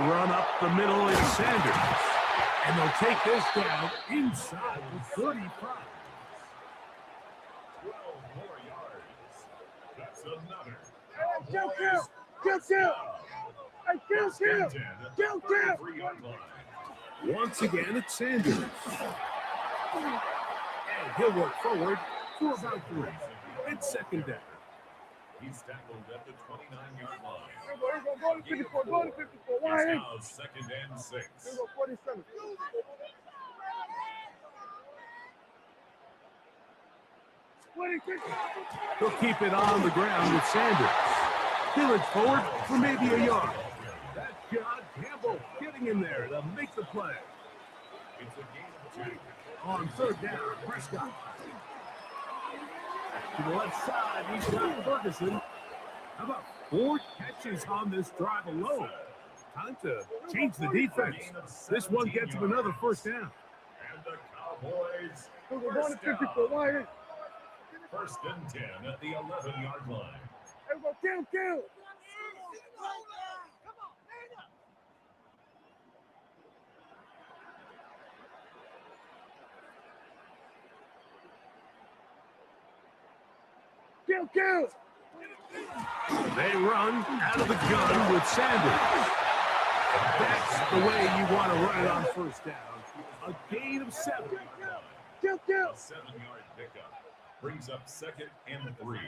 run up the middle is Sanders. And they'll take this down inside the 35. 12 more yards. That's another. Kill. First and 10 at the 33-yard line. Once again, it's Sanders. And he'll work forward for about 3. It's second down. He's tackled at the 29-yard line. Go to 54. It's now second and 6. 47. He'll keep it on the ground with Sanders. He'll forward for maybe a yard. That's John Campbell getting in there to make the play. It's a gain of 2. On third down, Prescott. To the left side, he's got Ferguson. How about 4 catches on this drive alone? Time to change the defense. This one gets him another first down. And the Cowboys first down. First and 10 at the 11-yard line. Kill. They run out of the gun with Sanders. That's the way you want to run it on first down. A gain of 7. A 7-yard pickup brings up second and 3.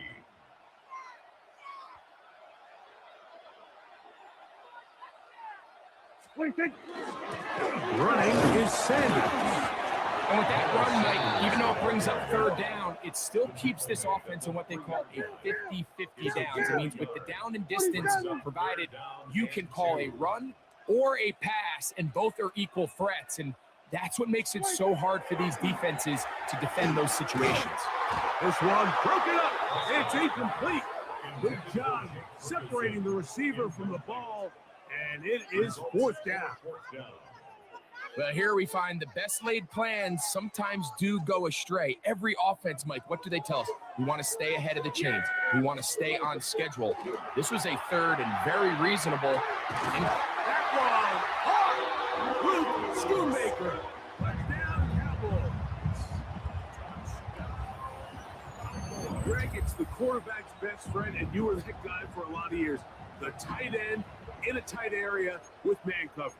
Running is Sanders. And with that run, Mike, even though it brings up third down, it still keeps this offense in what they call a 50-50 downs. It means with the down and distance, provided you can call a run or a pass, and both are equal threats. And that's what makes it so hard for these defenses to defend those situations. This one broken up. It's incomplete. Good job separating the receiver from the ball, and it is fourth down. Well, here we find the best laid plans sometimes do go astray. Every offense, Mike, what do they tell us? We want to stay ahead of the chains. We want to stay on schedule. This was a third and very reasonable. And that one, Luke Schoonmaker. Touchdown, Cowboys. Greg, it's the quarterback's best friend, and you were that guy for a lot of years. The tight end in a tight area with man coverage.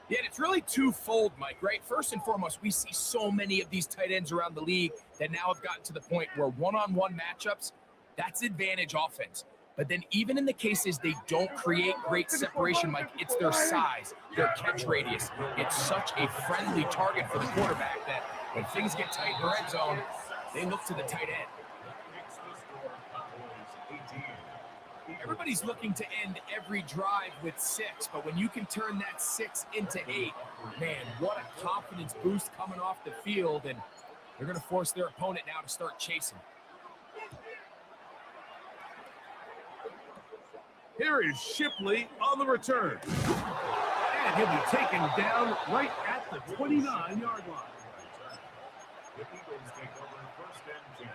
Yeah, it's really twofold, Mike, right? First and foremost, we see so many of these tight ends around the league that now have gotten to the point where one-on-one matchups, that's advantage offense. But then even in the cases they don't create great separation, Mike, it's their size, their catch radius. It's such a friendly target for the quarterback that when things get tight in the red zone, they look to the tight end. Everybody's looking to end every drive with 6, but when you can turn that 6 into 8, man, what a confidence boost coming off the field, and they're going to force their opponent now to start chasing. Here is Shipley on the return. And he'll be taken down right at the 29-yard line. The Eagles take over first and 10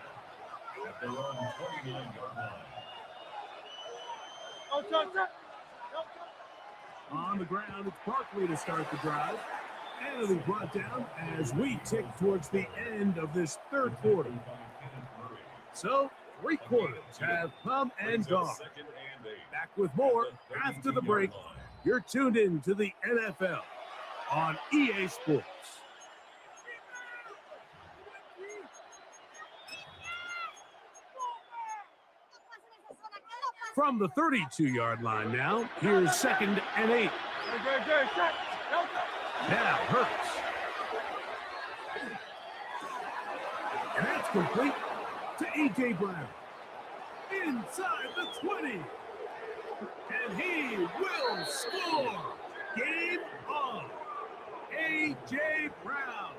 at their own 29-yard line. On the ground, it's Barkley to start the drive. And it'll be brought down as we tick towards the end of this third quarter. So, 3 quarters have come and gone. Back with more after the break. You're tuned in to the NFL on EA Sports. From the 32-yard line now, here's 2nd and 8. Now Hurts. And that's complete to A.J. Brown. Inside the 20. And he will score. Game on. A.J. Brown.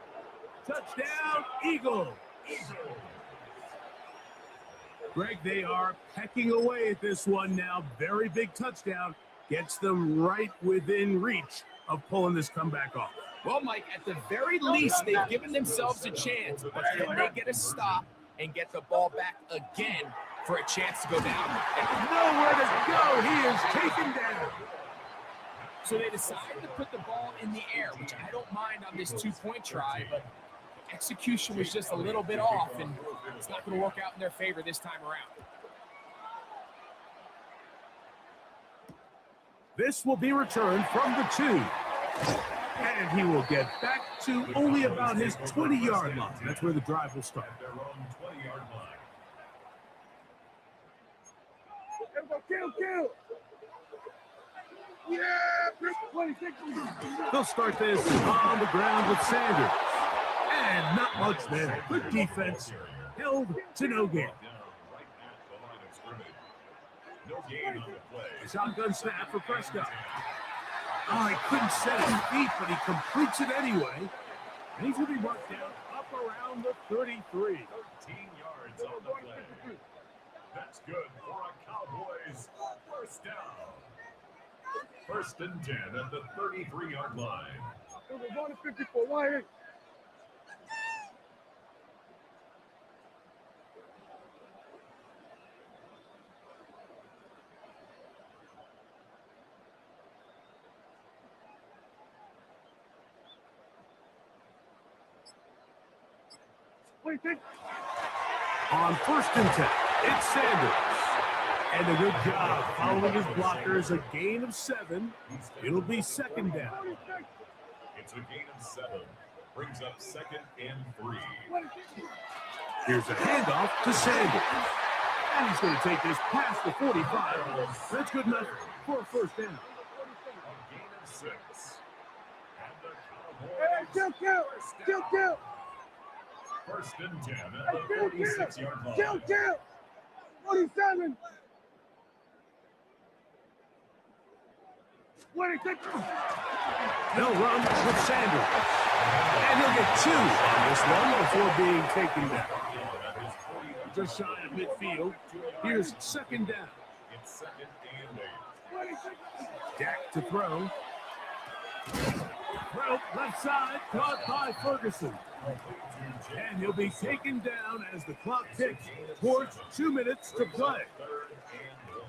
Touchdown, Eagles. Greg, they are pecking away at this one now. Very big touchdown. Gets them right within reach of pulling this comeback off. Well, Mike, at the very least, they've given themselves a chance, but can they get a stop and get the ball back again for a chance to go down? Nowhere to go. He is taken down. So they decided to put the ball in the air, which I don't mind on this 2-point try, but execution was just a little bit off, and it's not going to work out in their favor this time around. This will be returned from the 2. And he will get back to only about his 20-yard line. That's where the drive will start. Their own 20-yard line. Kill. Yeah, 26. They'll start this on the ground with Sanders. And not much there. Good defense. Held to no gain. Right at the line of scrimmage. No gain on the play. Shotgun snap for Prescott. Oh, he couldn't set his feet, but he completes it anyway. And he's going to be marked down up around the 33. 13 yards on the play. That's good for a Cowboys first down. 1st and 10 at the 33-yard line. It was on the 54. Why? On 1st and 10, it's Sanders. And a good job following his blockers, a gain of 7. It'll be 2nd down. It's a gain of 7. Brings up 2nd and 3. Here's a handoff to Sanders. And he's going to take this past the 45. That's good enough for a 1st down. A gain of 6. And the Cowboys Kill. 1st and 10 at the 46-yard line. Kill. 47. 26. They'll run with Sanders. And he'll get 2 on this one before being taken down. Just shy of midfield. Here's 2nd down. second and 8. Dak to throw. Throw left side, caught by Ferguson. And he'll be taken down as the clock ticks towards 2 minutes to play. Third and 1.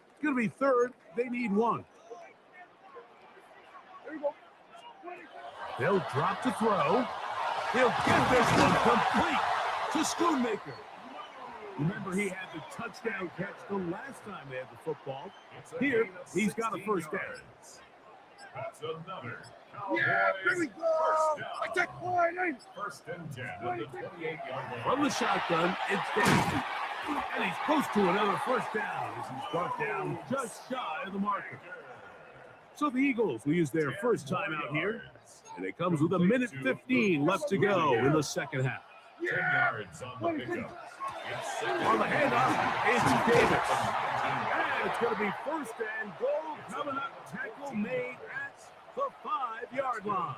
It's going to be third. They need 1. There you go. They'll drop to throw. He'll get this one complete to Schoonmaker. Remember, he had the touchdown catch the last time they had the football. Here, he's got a first down. That's another Cowboys Yeah, here we go. Attack line. First and 10 at the 28-yard line. From the shotgun, it's Davidson. And he's close to another first down as he's brought down just shy of the marker. So the Eagles will use their first time out here, and it comes with 1:15 left to go in the second half. 10 yards on the pickup. On the handoff, it's Davis. And it's going to be first and goal coming up. Tackle made at the 5-yard line.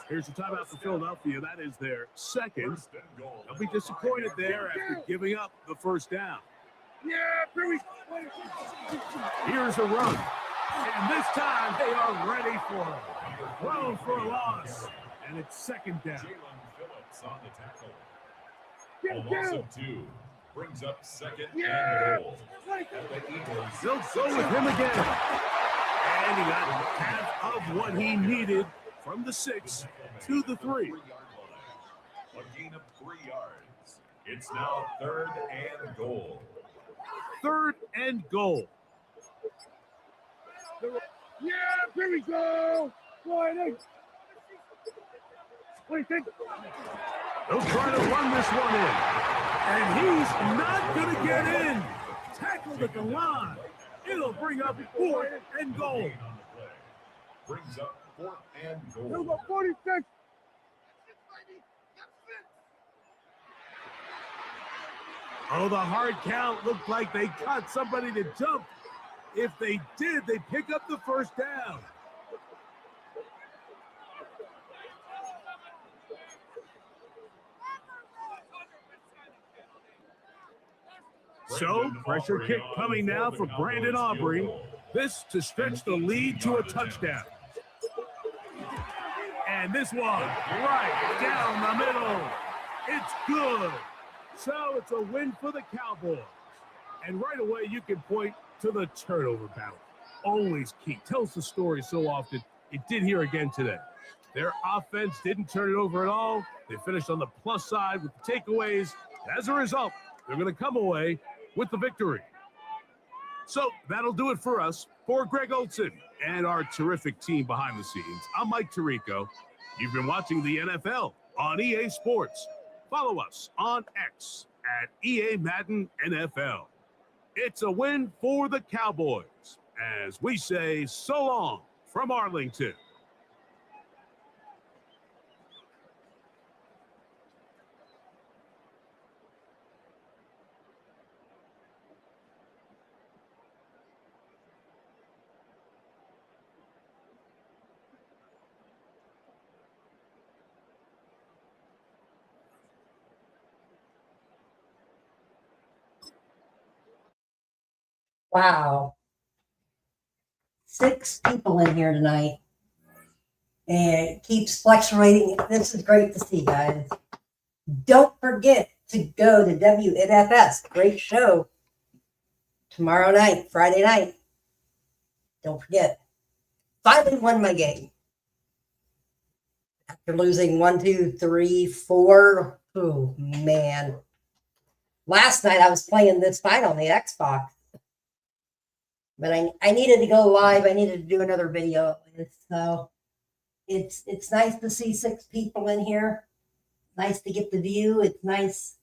Here's the timeout for Philadelphia. That is their second. They'll be disappointed there after giving up the first down. Yeah, here we go. Here's a run. And this time they are ready for it. Thrown for a loss. And it's second down. Jalen Phillips on the tackle. Get A him loss of 2 brings up second Yeah. and goal. At the Eagles. They'll go with him again. And he got half of what he needed from the 6 to the 3. A gain of 3 yards. It's now third and goal. Third and goal. Yeah, here we go. Line 8. What do you think? They'll try to run this one in. And he's not going to get in. Tackled at the line. It'll bring up 4th and goal. Gain on the play. Brings up 4th and Here we goal. go, 46. Oh, the hard count looked like they got somebody to jump. If they did, they pick up the first down. So, pressure kick coming now for Brandon Aubrey. This to stretch the lead to a touchdown. And this one, right down the middle. It's good. So, it's a win for the Cowboys. And right away, you can point to the turnover battle. Always key. Tells the story so often. It did here again today. Their offense didn't turn it over at all. They finished on the plus side with the takeaways. As a result, they're going to come away with the victory. So that'll do it for us. For Greg Olson and our terrific team behind the scenes, I'm Mike Tirico. You've been watching the NFL on EA Sports. Follow us on X at EA Madden NFL. It's a win for the Cowboys as we say so long from Arlington. Wow. 6 people in here tonight. And it keeps fluctuating. This is great to see, guys. Don't forget to go to WNFS. Great show. Tomorrow night, Friday night. Don't forget. Finally won my game. After losing 1, 2, 3, 4. Oh, man. Last night I was playing this fight on the Xbox. But I needed to go live. I needed to do another video. So it's nice to see 6 people in here. Nice to get the view. It's nice.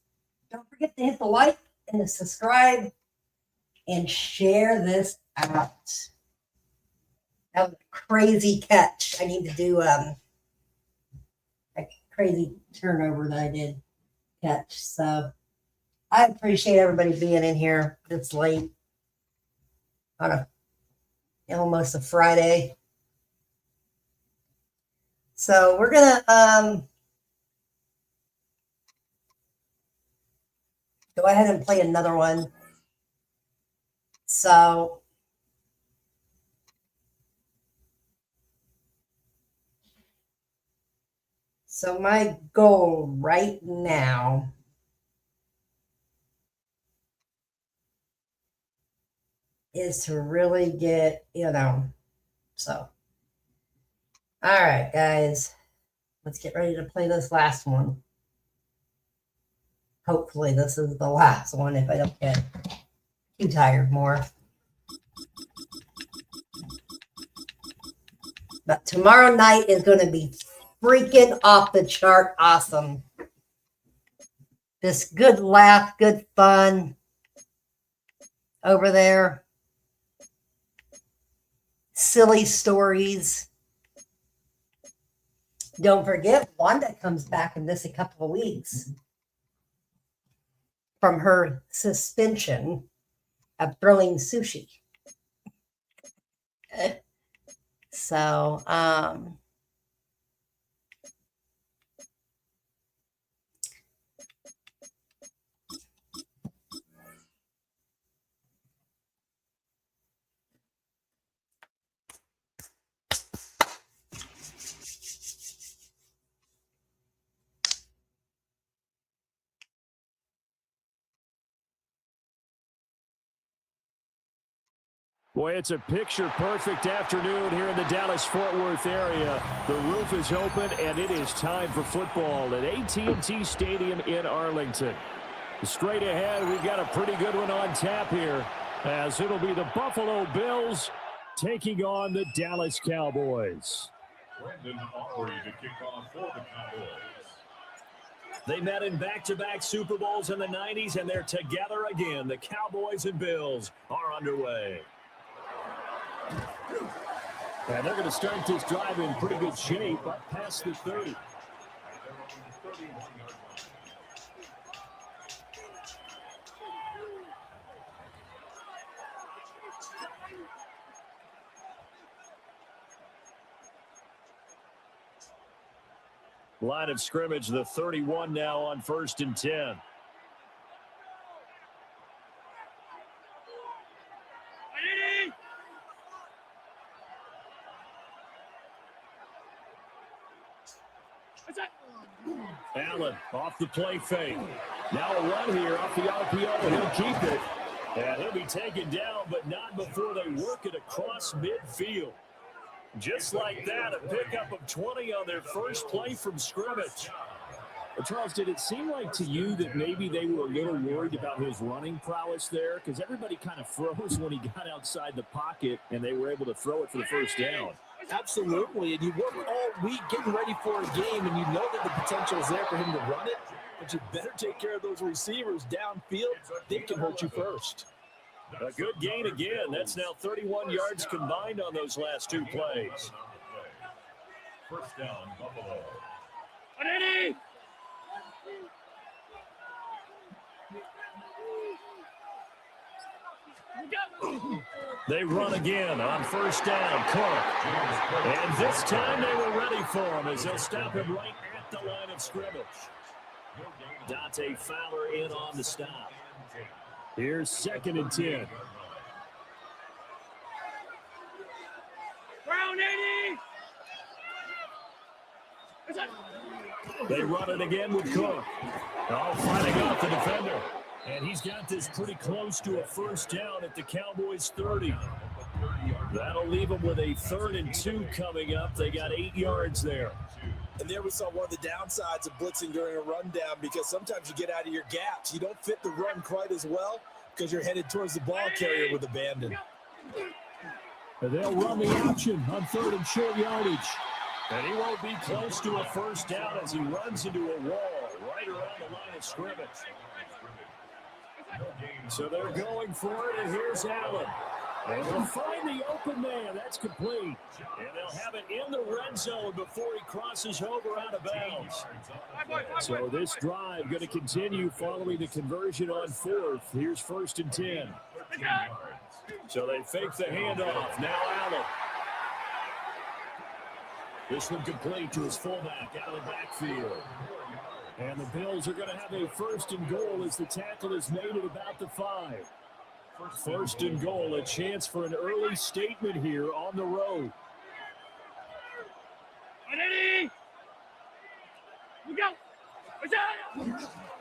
Don't forget to hit the like and the subscribe and share this out. That was a crazy catch. I need to do a crazy turnover that I did catch. So I appreciate everybody being in here this late on almost a Friday. So we're gonna go ahead and play another one. So my goal right now is to really get, so. All right, guys, let's get ready to play this last one. Hopefully this is the last one if I don't get too tired more. But tomorrow night is going to be freaking off the chart awesome. Just good laugh, good fun over there. Silly stories. Don't forget, Wanda comes back in this a couple of weeks from her suspension of throwing sushi. So, Boy, it's a picture-perfect afternoon here in the Dallas-Fort Worth area. The roof is open, and it is time for football at AT&T Stadium in Arlington. Straight ahead, we've got a pretty good one on tap here, as it'll be the Buffalo Bills taking on the Dallas Cowboys. Brandon Aubrey to kick off for the Cowboys. They met in back-to-back Super Bowls in the 90s, and they're together again. The Cowboys and Bills are underway. And they're going to start this drive in pretty good shape up past the 30. Line of scrimmage, the 31 now on 1st and 10. Allen off the play fake. Now a run here off the RPO, and he'll keep it. And he'll be taken down, but not before they work it across midfield. Just like that, a pickup of 20 on their first play from scrimmage. Well, Charles, did it seem like to you that maybe they were a little worried about his running prowess there? Because everybody kind of froze when he got outside the pocket, and they were able to throw it for the first down. Absolutely, and you work all week getting ready for a game, and you know that the potential is there for him to run it, but you better take care of those receivers downfield. They can hurt you first. A good gain again. That's now 31 yards combined on those last two plays. First down, Buffalo. They run again on first down. Cook. And this time they were ready for him as they'll stop him right at the line of scrimmage. Dante Fowler in on the stop. Here's 2nd and 10. Brown 80. They run it again with Cook. Oh, fighting off the defender. And he's got this pretty close to a first down at the Cowboys' 30. That'll leave them with a 3rd and 2 coming up. They got 8 yards there. And there we saw one of the downsides of blitzing during a rundown, because sometimes you get out of your gaps. You don't fit the run quite as well because you're headed towards the ball carrier with abandon. And they'll run the option on 3rd and short yardage. And he won't be close to a first down as he runs into a wall right around the line of scrimmage. So they're going for it, and here's Allen. And they'll find the open man. That's complete. And they'll have it in the red zone before he crosses over out of bounds. So this drive going to continue following the conversion on 4th. Here's 1st and 10. So they fake the handoff. Now Allen. This one complete to his fullback out of the backfield. And the Bills are going to have a first and goal as the tackle is made at about the 5. First and goal, a chance for an early statement here on the road. Ready? We go.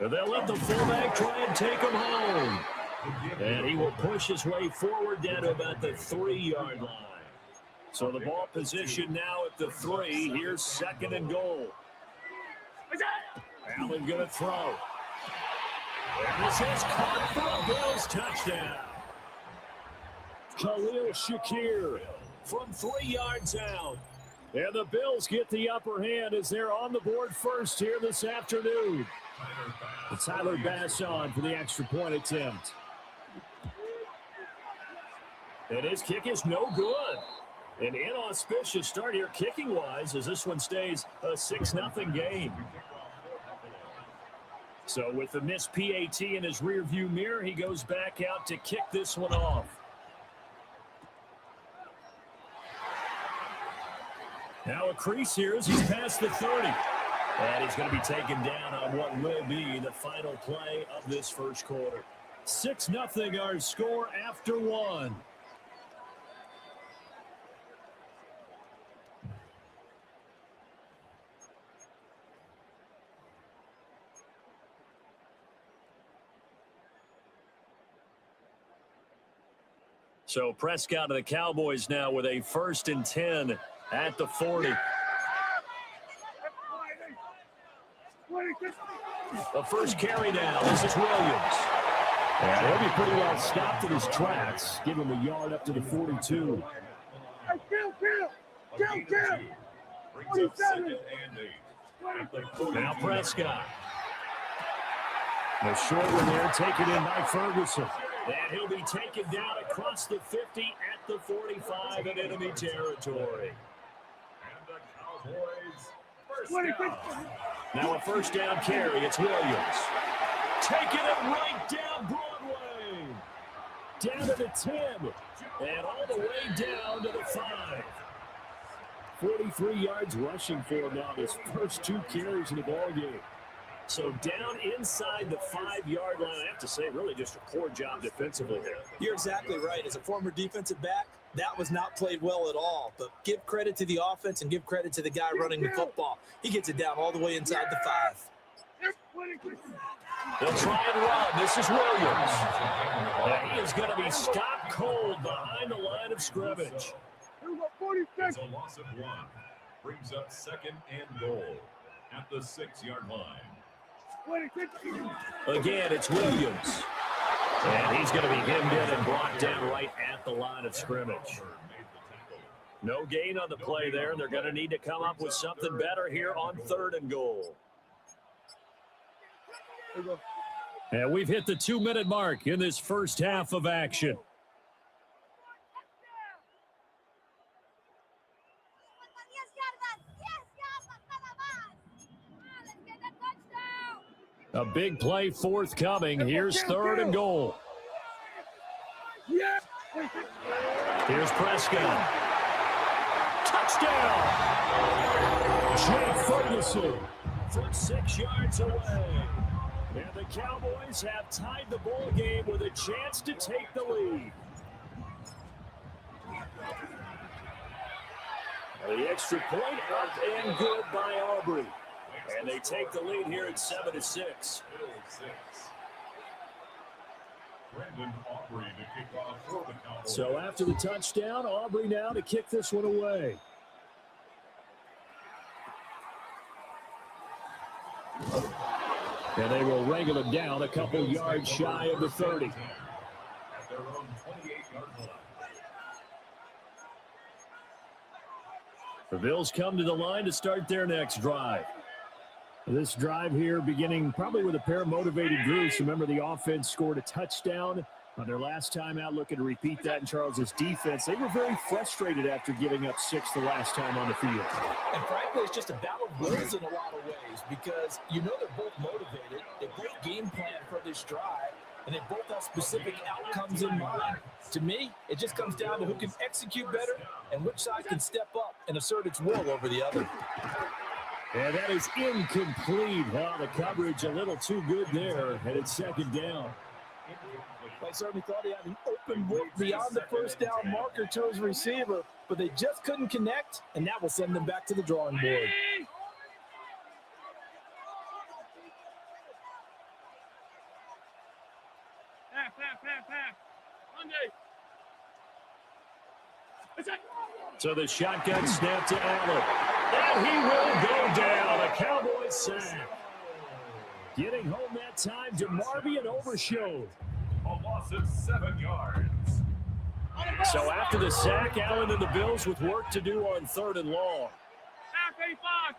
And they'll let the fullback try and take him home. And he will push his way forward down to about the 3-yard line. So the ball position now at the 3. Here's second and goal. Allen going to throw. And this is caught for a Bills touchdown. Khalil Shakir from 3 yards out. And the Bills get the upper hand as they're on the board first here this afternoon. Tyler Bass on for the extra point attempt. And his kick is no good. An inauspicious start here kicking-wise as this one stays a 6-0 game. So with the missed PAT in his rearview mirror, he goes back out to kick this one off. Now a crease here as he's past the 30. And he's going to be taken down on what will be the final play of this first quarter. 6-0 our score after 1. So Prescott of the Cowboys now with a 1st and 10 at the 40. The first carry down. This is Williams. And he'll be pretty well stopped in his tracks. Give him a yard up to the 42. Now Prescott. The short one there taken in by Ferguson. And he'll be taken down across the 50 at the 45 in enemy territory. And the Cowboys first down. Now a first down carry. It's Williams. Taking it right down Broadway. Down to the 10. And all the way down to the 5. 43 yards rushing for him now. His first 2 carries in the ballgame. So down inside the 5-yard line, I have to say, really just a poor job defensively there. You're exactly right. As a former defensive back, that was not played well at all. But give credit to the offense and give credit to the guy running the football. He gets it down all the way inside the 5. They'll try and run. This is Williams. And he is going to be stopped cold behind the line of scrimmage. It's a loss of 1. Brings up second and goal at the 6-yard line. Again, it's Williams. And he's going to be hemmed in and brought down right at the line of scrimmage. No gain on the play there. They're going to need to come up with something better here on 3rd and goal. And we've hit the 2-minute mark in this first half of action. A big play forthcoming. Here's 3rd and goal. Here's Prescott. Touchdown! Jake Ferguson from 6 yards away. And the Cowboys have tied the ball game with a chance to take the lead. The extra point up and good by Aubrey. And they take the lead here at 7-6. So after the touchdown, Aubrey now to kick this one away. And they will wrangle it down a couple yards shy of the 30. The Bills come to the line to start their next drive. This drive here beginning probably with a pair of motivated groups. Remember, the offense scored a touchdown on their last time out, looking to repeat that in Charles's defense. They were very frustrated after giving up 6 the last time on the field. And frankly, it's just a battle of wills in a lot of ways because you know they're both motivated. They both game plan for this drive, and they both have specific outcomes in mind. To me, it just comes down to who can execute better and which side can step up and assert its will over the other. And that is incomplete. Well, the coverage a little too good there, and it's second down. I certainly thought he had an open look beyond the first down marker to his receiver, but they just couldn't connect, and that will send them back to the drawing board. Pass. Monday. So the shotgun snap to Allen. And he will go down. A Cowboys sack. Getting home that time to Marvy and Overshow. A loss of 7 yards. So after the sack, Allen and the Bills with work to do on 3rd and long. Half 85.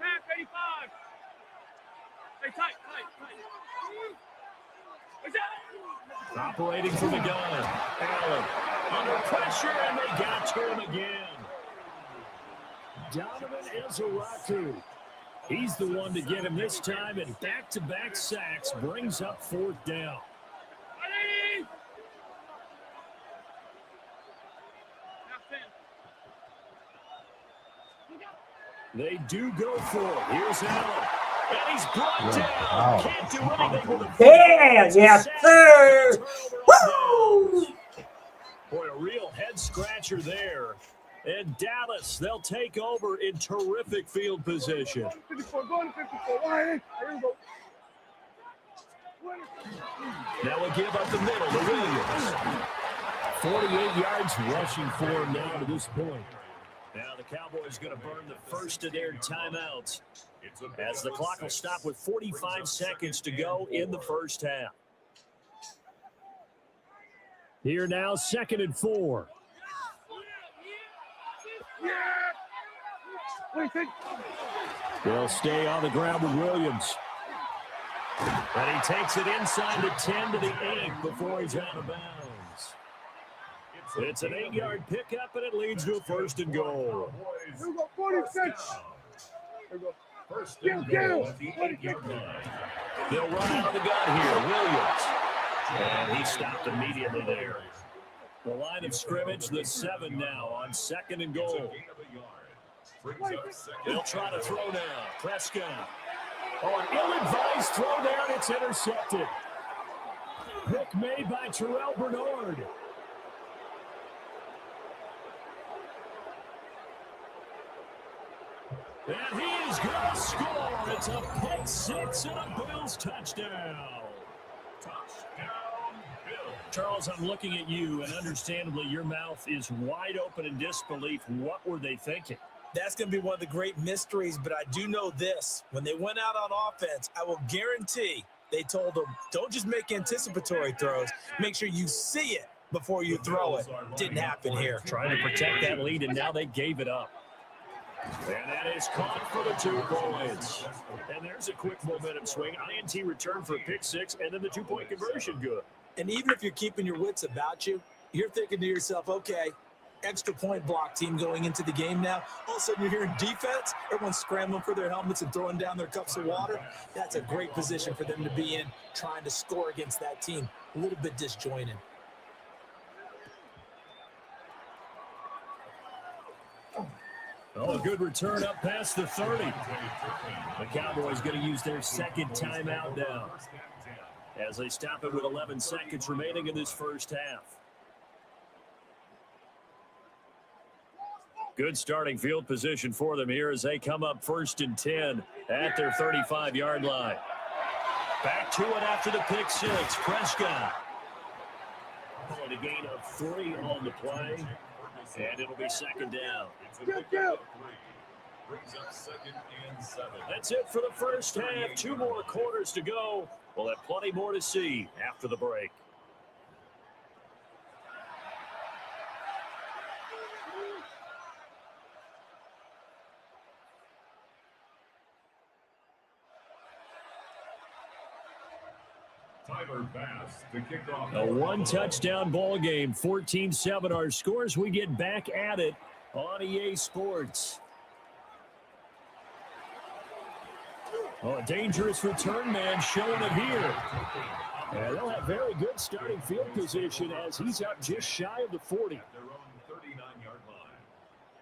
Hey, tight. Operating from the gun. Allen under pressure, and they got to him again. Donovan Ezeraku. He's the one to get him this time, and back-to-back sacks brings up 4th down. They do go for it. Here's Allen. And he's brought down. Can't do anything with the Yes, sir. Woo! Boy, a real head-scratcher there. And Dallas, they'll take over in terrific field position. 54, go to 54. Here we go. Now we give up the middle to Williams. 48 yards rushing for him now to this point. Now the Cowboys going to burn the first of their timeouts as the clock will stop with 45 seconds to go in the first half. Here now, 2nd and 4. They'll stay on the ground with Williams. And he takes it inside the 10 to the 8 before he's out of bounds. It's an 8-yard pickup, and it leads to a 1st and goal. Here we go, 46. Here we go. First and goal at the 8-yard line. They'll run out of the gun here. Williams. And he stopped immediately there. The line of scrimmage, the 7 now on 2nd and goal. They'll try to throw now. Prescott. Oh, an ill-advised throw down. It's intercepted. Pick made by Terrell Bernard. And he is going to score. It's a pick 6 and a Bills touchdown. Charles, I'm looking at you, and understandably, your mouth is wide open in disbelief. What were they thinking? That's going to be one of the great mysteries, but I do know this. When they went out on offense, I will guarantee they told them, don't just make anticipatory throws. Make sure you see it before you throw it. Didn't happen here. Trying to protect that lead, and now they gave it up. And that is caught for the 2 points. And there's a quick momentum swing. INT return for a pick 6, and then the 2-point conversion good. And even if you're keeping your wits about you, you're thinking to yourself, okay, extra point block team going into the game now. All of a sudden you're hearing defense, everyone's scrambling for their helmets and throwing down their cups of water. That's a great position for them to be in, trying to score against that team. A little bit disjointed. Oh, a good return up past the 30. The Cowboys going to use their 2nd timeout now as they stop it with 11 seconds remaining in this first half. Good starting field position for them here as they come up 1st and 10 at their 35-yard line. Back to it after the pick 6. Prescott. A gain of 3 on the play, and it'll be 2nd down. Brings up 2nd and 7. That's it for the first half. 2 more quarters to go. We'll have plenty more to see after the break. Tyler Bass to kick off. A 1-touchdown ball game, 14-7 our scores. We get back at it on EA Sports. Oh, a dangerous return man showing it here. And they'll have very good starting field position as he's up just shy of the 40. At their own 39-yard line.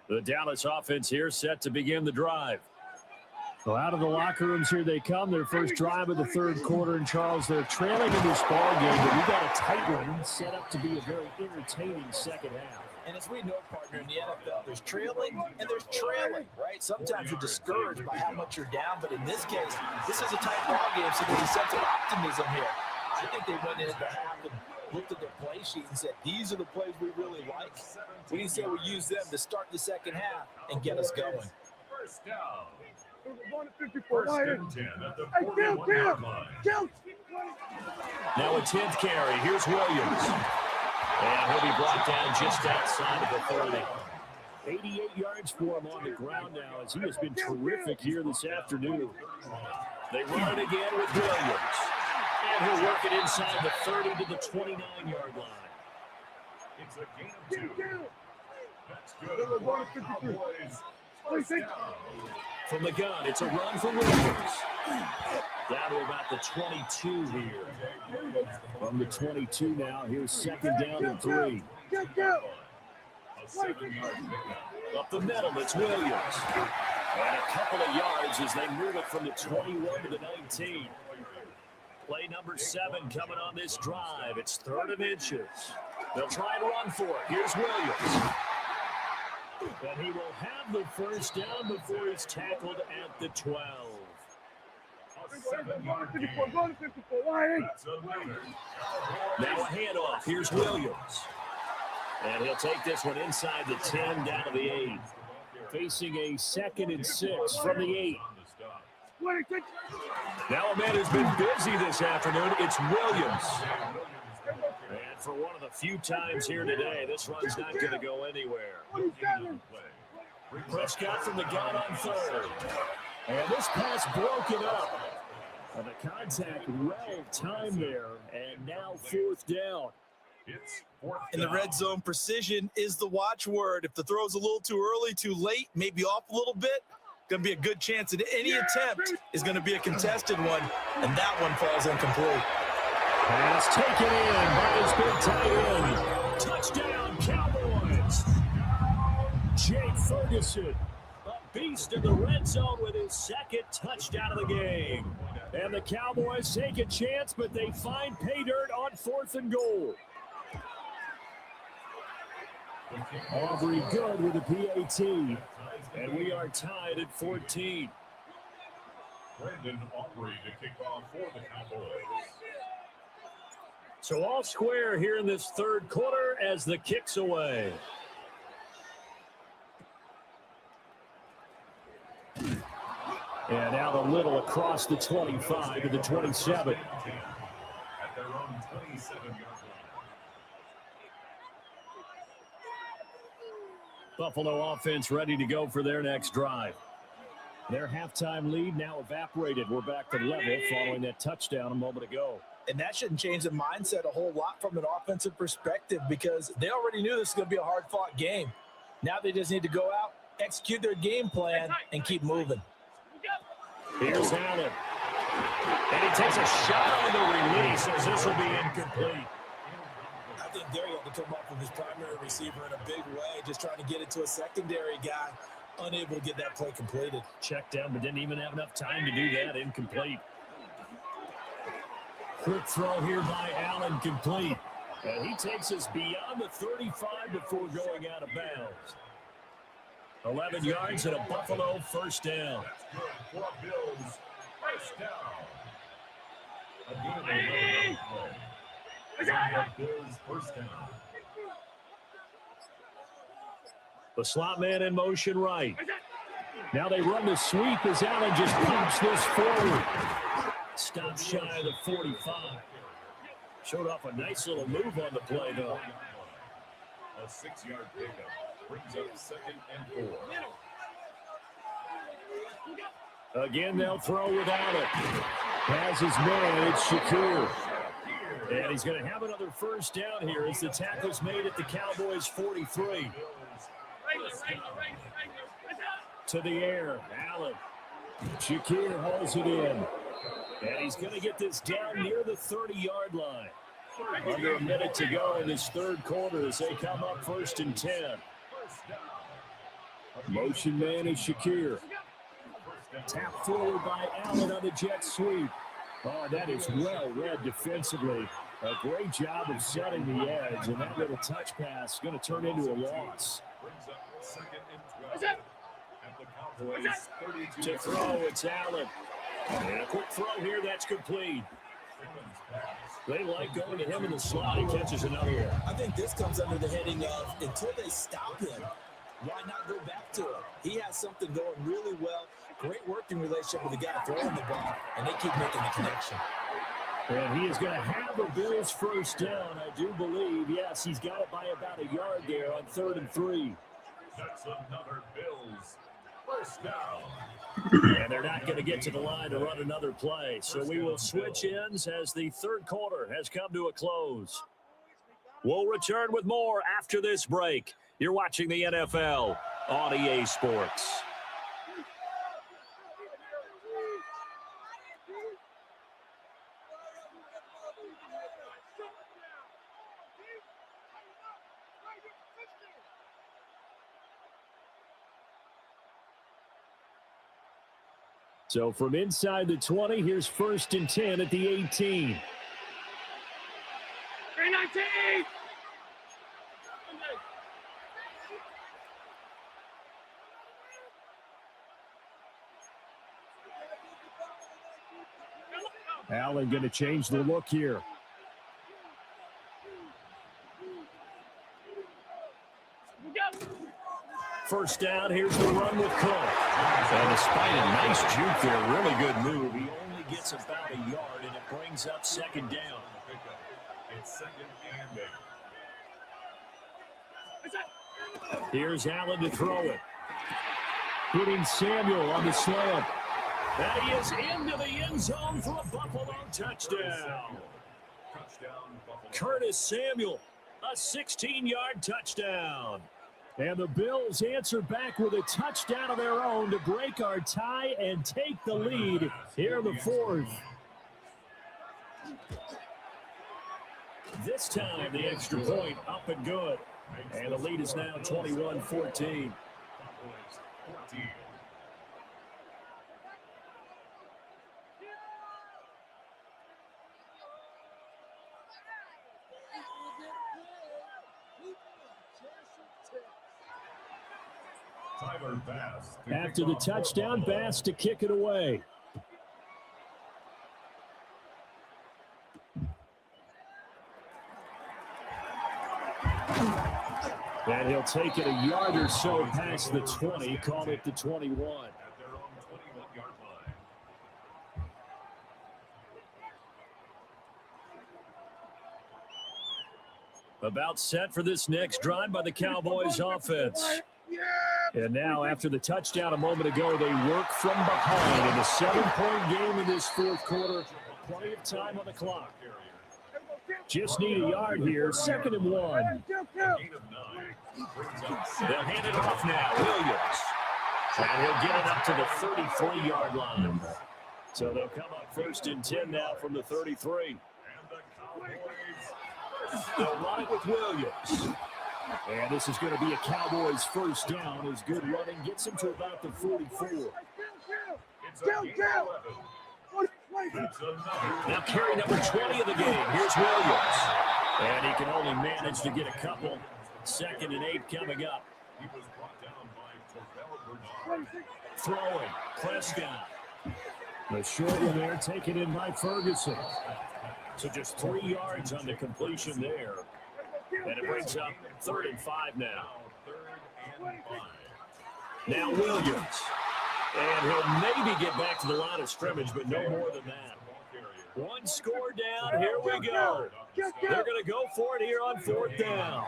The Dallas offense here set to begin the drive. So out of the locker rooms here they come. Their first drive of the third quarter. And Charles, they're trailing in this ball game, but we got a tight one set up to be a very entertaining second half. And as we know, partner, in the NFL, there's trailing and there's trailing, right? Sometimes you're discouraged by how much you're down, but in this case, this is a tight ball game, so there's a sense of optimism here. I think they went into the half and looked at their play sheet and said, these are the plays we really like. We say we use them to start the second half and get us going. First down. First and 10 at the 41-yard line. Now a 10th carry. Here's Williams. And he'll be brought down just outside of the 30. 88 yards for him on the ground now as he has been terrific here this afternoon. They run it again with Williams. And he'll work it inside the 30 to the 29-yard line. It's a gain of 2. That's good for Cowboys. First down. From the gun, it's a run for Williams. Down to about the 22 here. From the 22 now, here's second down and 3. A 7-yard pickup. Up the middle, it's Williams. And a couple of yards as they move it from the 21 to the 19. Play number 7 coming on this drive. It's 3rd and inches. They'll try and run for it. Here's Williams. And he will have the first down before he's tackled at the 12. A 7-yard gain. That's a winner. Now a handoff. Here's Williams. And he'll take this one inside the 10 down to the 8. Facing a 2nd and 6 from the 8. Now a man who's been busy this afternoon, it's Williams. And for one of the few times here today, this run's not going to go anywhere. Prescott from the gun on 3rd. And this pass broken up. And the contact well timed there. And now 4th down. It's 4th down. In the red zone, precision is the watchword. If the throw's a little too early, too late, maybe off a little bit, going to be a good chance that any attempt is going to be a contested one, and that one falls incomplete. Pass taken in by his big tight end. Touchdown, Cowboys. Jake Ferguson, a beast in the red zone with his 2nd touchdown of the game. And the Cowboys take a chance, but they find pay dirt on 4th and goal. Aubrey good with the PAT. And we are tied at 14. Brandon Aubrey to kick off for the Cowboys. So all square here in this 3rd quarter as the kick's away. And now the little across the 25 to the 27. At their own 27-yard line. Buffalo offense ready to go for their next drive. Their halftime lead now evaporated. We're back to level following that touchdown a moment ago. And that shouldn't change the mindset a whole lot from an offensive perspective because they already knew this was going to be a hard-fought game. Now they just need to go out, execute their game plan, and keep moving. Here's Allen. And he takes a shot on the release as this will be incomplete. I think Derry had to come up with his primary receiver in a big way, just trying to get it to a secondary guy, unable to get that play completed. Checked down, but didn't even have enough time to do that. Incomplete. Quick throw here by Allen, complete. And he takes us beyond the 35 before going out of bounds. 11 yards and a Buffalo first down. That's good for Bills. First down. Again, Bills first down. The slot man in motion right. Now they run the sweep as Allen just pops this forward. Stops shy of the 45. Showed off a nice little move on the play, though. A 6-yard pickup brings up 2nd and 4. Again, they'll throw without it. Has his man, it's Shakir. And he's going to have another first down here as the tackle's made at the Cowboys' 43. To the air, Allen. Shakir holds it in. And he's going to get this down near the 30-yard line. Under a minute to go in this 3rd quarter as they come up 1st and 10. Motion man is Shakir. Tap forward by Allen on the jet sweep. Oh, that is well read defensively. A great job of setting the edge, and that little touch pass is going to turn into a loss. To throw, it's Allen. And a quick throw here, that's complete. They like going to him in the slot. He catches another one. I think this comes under the heading of until they stop him, why not go back to him? He has something going really well. Great working relationship with the guy throwing the ball, and they keep making the connection. And he is going to have a Bills first down, I do believe. Yes, he's got it by about a yard there on 3rd and 3. That's another Bills first down. And they're not going to get to the line to run another play. So we will switch ends as the third quarter has come to a close. We'll return with more after this break. You're watching the NFL on EA Sports. So from inside the 20, here's 1st and 10 at the 18. 319! Allen going to change the look here. First down, here's the run with Cook. And despite a nice juke there, really good move, he only gets about a yard, and it brings up 2nd down. It's 2nd and 8. Here's Allen to throw it. Hitting Samuel on the slant. And he is into the end zone for a Buffalo touchdown. Curtis Samuel, a 16-yard touchdown. And the Bills answer back with a touchdown of their own to break our tie and take the lead here in the 4th. This time, the extra point up and good. And the lead is now 21-14. After the touchdown, Bass to kick it away. And he'll take it a yard or so past the 20, call it the 21. About set for this next drive by the Cowboys offense. And now, after the touchdown a moment ago, they work from behind in a 7-point game in this 4th quarter. Plenty of time on the clock. Just need a yard here, 2nd and 1. They'll hand it off now, Williams. And he'll get it up to the 33-yard line. So they'll come up 1st and 10 now from the 33. They'll run it with Williams. And this is going to be a Cowboys first down as good running gets him to about the 44. Now carry number 20 of the game. Here's Williams. And he can only manage to get a couple. 2nd and 8 coming up. Throwing. Prescott. The short one there taken in by Ferguson. So just 3 yards on the completion there. And it brings up 3rd and 5 now. Now Williams. And he'll maybe get back to the line of scrimmage, but no more than that. 1 score down. Here we go. They're going to go for it here on 4th down.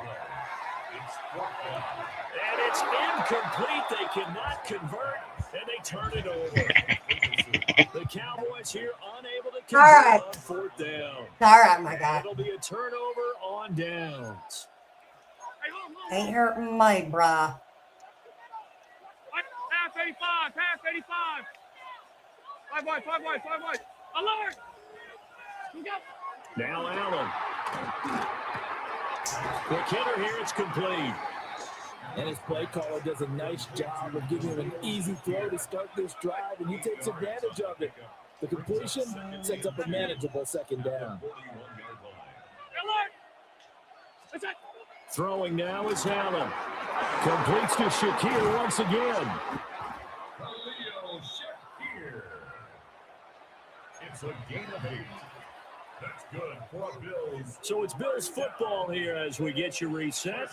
And it's incomplete. They cannot convert, and they turn it over. The Cowboys here unable to convert on 4th down. All right, my guy. It'll be a turnover on downs. Ain't hurting my brah. Pass 85, pass 85. 5 wide, 5 wide, 5 wide. Alert! Now Allen. Quick hitter here, it's complete. And his play caller does a nice job of giving him an easy throw to start this drive, and he takes advantage of it. The completion sets up a manageable second down. Throwing now is Allen. Completes to Shakir once again. It's a gain of 8. That's good for Bills. So it's Bills football here as we get you reset.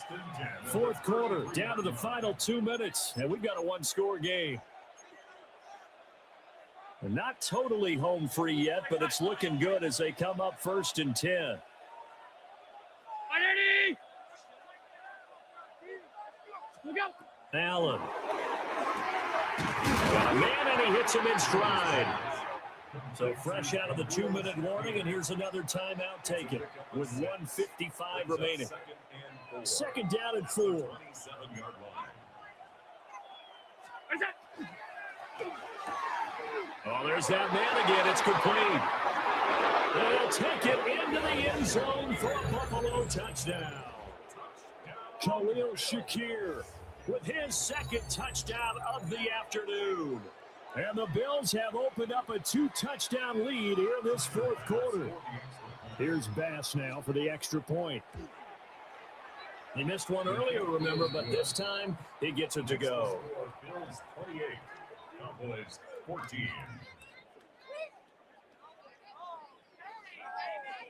Fourth quarter, down to the final 2 minutes, and we've got a one-score game. And not totally home free yet, but it's looking good as they come up 1st and 10. Allen. Got a man, and he hits him in stride. So fresh out of the 2-minute warning, and here's another timeout taken with 1:55 remaining. Second down and 4. Oh, there's that man again. It's complete. They'll take it into the end zone for a Buffalo touchdown. Khalil Shakir with his second touchdown of the afternoon. And the Bills have opened up a 2-touchdown lead here in this fourth quarter. Here's Bass now for the extra point. He missed one earlier, remember, but this time he gets it to go. Bills 28, Cowboys 14.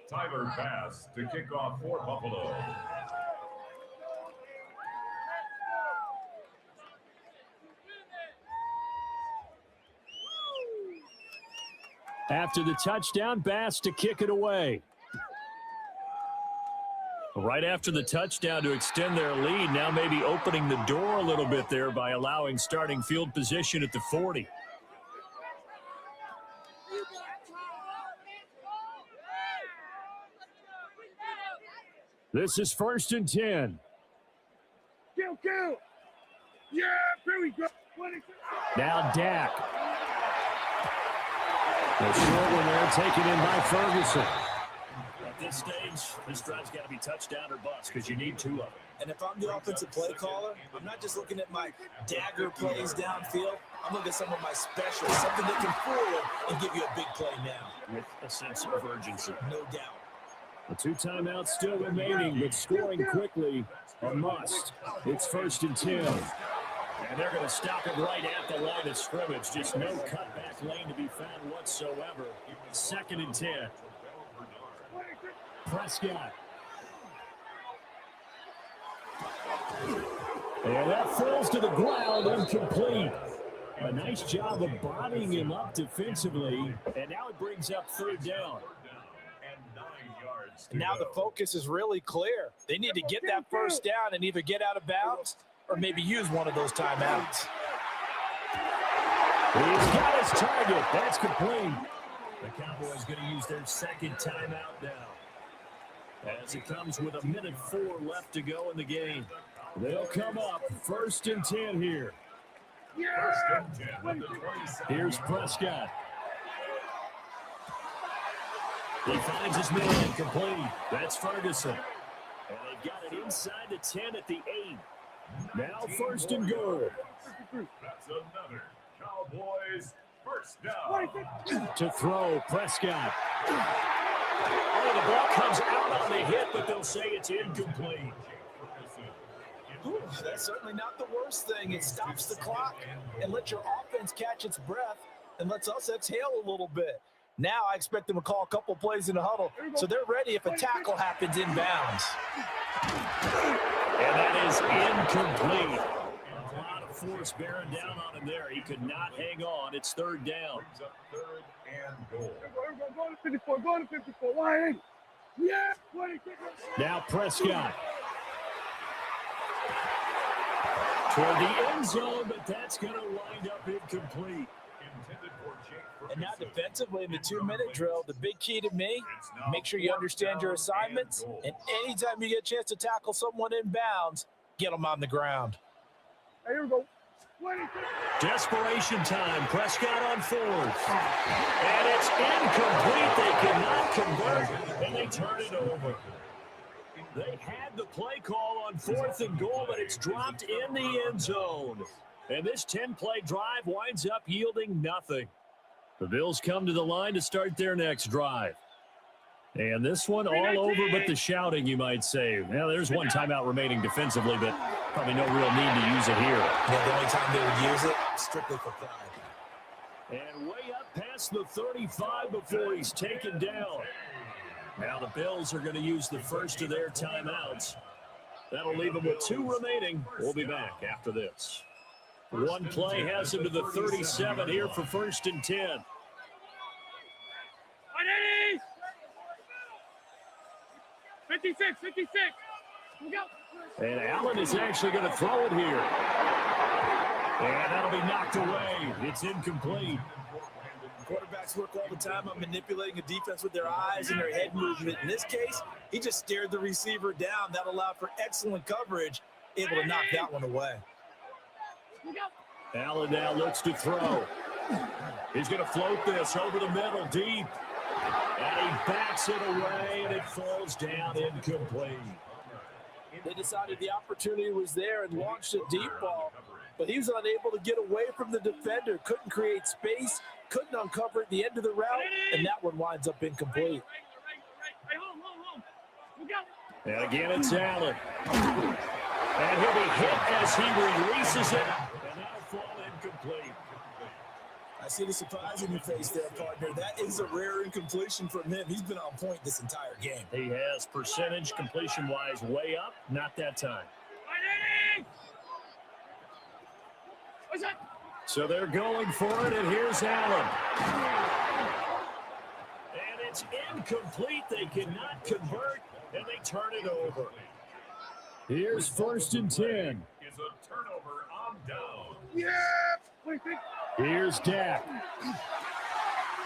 Tyler Bass to kick off for Buffalo. After the touchdown, Bass to kick it away. Right after the touchdown to extend their lead, now maybe opening the door a little bit there by allowing starting field position at the 40. This is 1st and 10. Kill. Yeah, here we go. Now Dak. The short one there taken in by Ferguson. At this stage, this drive's got to be touchdown or bust because you need 2 of them. And if I'm the offensive play caller, I'm not just looking at my dagger plays downfield. I'm looking at some of my specials, something that can fool and give you a big play now. With a sense of urgency. No doubt. The 2 timeouts still remaining, but scoring quickly, a must. It's 1st and 10. And they're going to stop it right at the line of scrimmage. Just no cutback lane to be found whatsoever. 2nd and 10. Prescott. And that falls to the ground, incomplete. A nice job of bodying him up defensively. And now it brings up 3rd down. And now the focus is really clear. They need to get that first down and either get out of bounds or maybe use one of those timeouts. He's got his target. That's complete. The Cowboys going to use their 2nd timeout now. As it comes with 1:04 left to go in the game. They'll come up 1st and 10 here. Here's Prescott. He finds his man complete. That's Ferguson. And they've got it inside the 10 at the 8. Now 1st and goal. That's another Cowboys first down. To throw, Prescott. Oh, the ball comes out on the hit, but they'll say it's incomplete. Ooh, that's certainly not the worst thing. It stops the clock and lets your offense catch its breath and lets us exhale a little bit. Now I expect them to call a couple plays in the huddle, so they're ready if a tackle happens inbounds. And that is incomplete. A lot of force bearing down on him there. He could not hang on. It's 3rd down. 3rd and goal. Go to 54. Go to 54. Why? Yeah. Now Prescott. Toward the end zone, but that's going to wind up incomplete. And now defensively in the 2-minute drill, the big key to me, make sure you understand your assignments, and anytime you get a chance to tackle someone in bounds, get them on the ground. Here we go. Desperation time. Prescott on 4th. And it's incomplete. They cannot convert, and they turn it over. They had the play call on 4th and goal, but it's dropped in the end zone. And this 10-play drive winds up yielding nothing. The Bills come to the line to start their next drive. And this one all over but the shouting, you might say. Now, there's one timeout remaining defensively, but probably no real need to use it here. Yeah, the only time they would use it, strictly for pride. And way up past the 35 before he's taken down. Now the Bills are going to use the first of their timeouts. That'll leave them with 2 remaining. We'll be back after this. One play has him to the 37 here for 1st and 10. 56, 56. And Allen is actually going to throw it here. And that'll be knocked away. It's incomplete. Quarterbacks work all the time on manipulating a defense with their eyes and their head movement. In this case, he just stared the receiver down. That allowed for excellent coverage, able to knock that one away. Allen now looks to throw. He's going to float this over the middle deep. And he backs it away, and it falls down incomplete. They decided the opportunity was there and launched a deep ball, but he was unable to get away from the defender, couldn't create space, couldn't uncover at the end of the route, and that one winds up incomplete. And again, it's Allen. And he'll be hit as he releases it, and that'll fall incomplete. I see the surprise in your face there, partner. That is a rare incompletion from him. He's been on point this entire game. He has percentage completion-wise way up, not that time. So they're going for it, and here's Allen. And it's incomplete. They cannot convert, and they turn it over. Here's 1st and 10. Is a turnover on down. Here's Dak.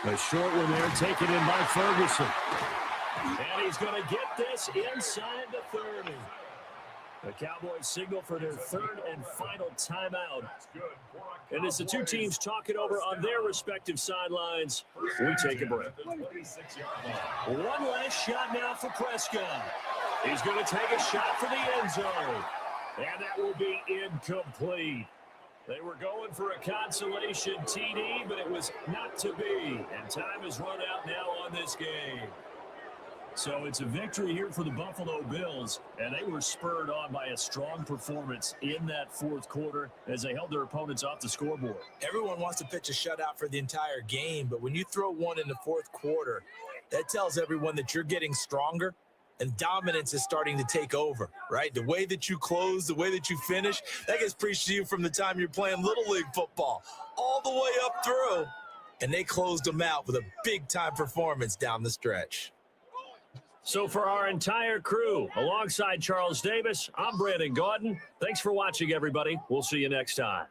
A short one there taken in by Ferguson. And he's going to get this inside the 30. The Cowboys signal for their 3rd and final timeout. And as the 2 teams talk it over on their respective sidelines, we take a break. One last shot now for Prescott. He's going to take a shot for the end zone. And that will be incomplete. They were going for a consolation TD, but it was not to be. And time has run out now on this game. So it's a victory here for the Buffalo Bills, and they were spurred on by a strong performance in that 4th quarter as they held their opponents off the scoreboard. Everyone wants to pitch a shutout for the entire game, but when you throw one in the 4th quarter, that tells everyone that you're getting stronger and dominance is starting to take over, right? The way that you close, the way that you finish, that gets preached to you from the time you're playing Little League football all the way up through, and they closed them out with a big-time performance down the stretch. So for our entire crew, alongside Charles Davis, I'm Brandon Gaudin. Thanks for watching, everybody. We'll see you next time.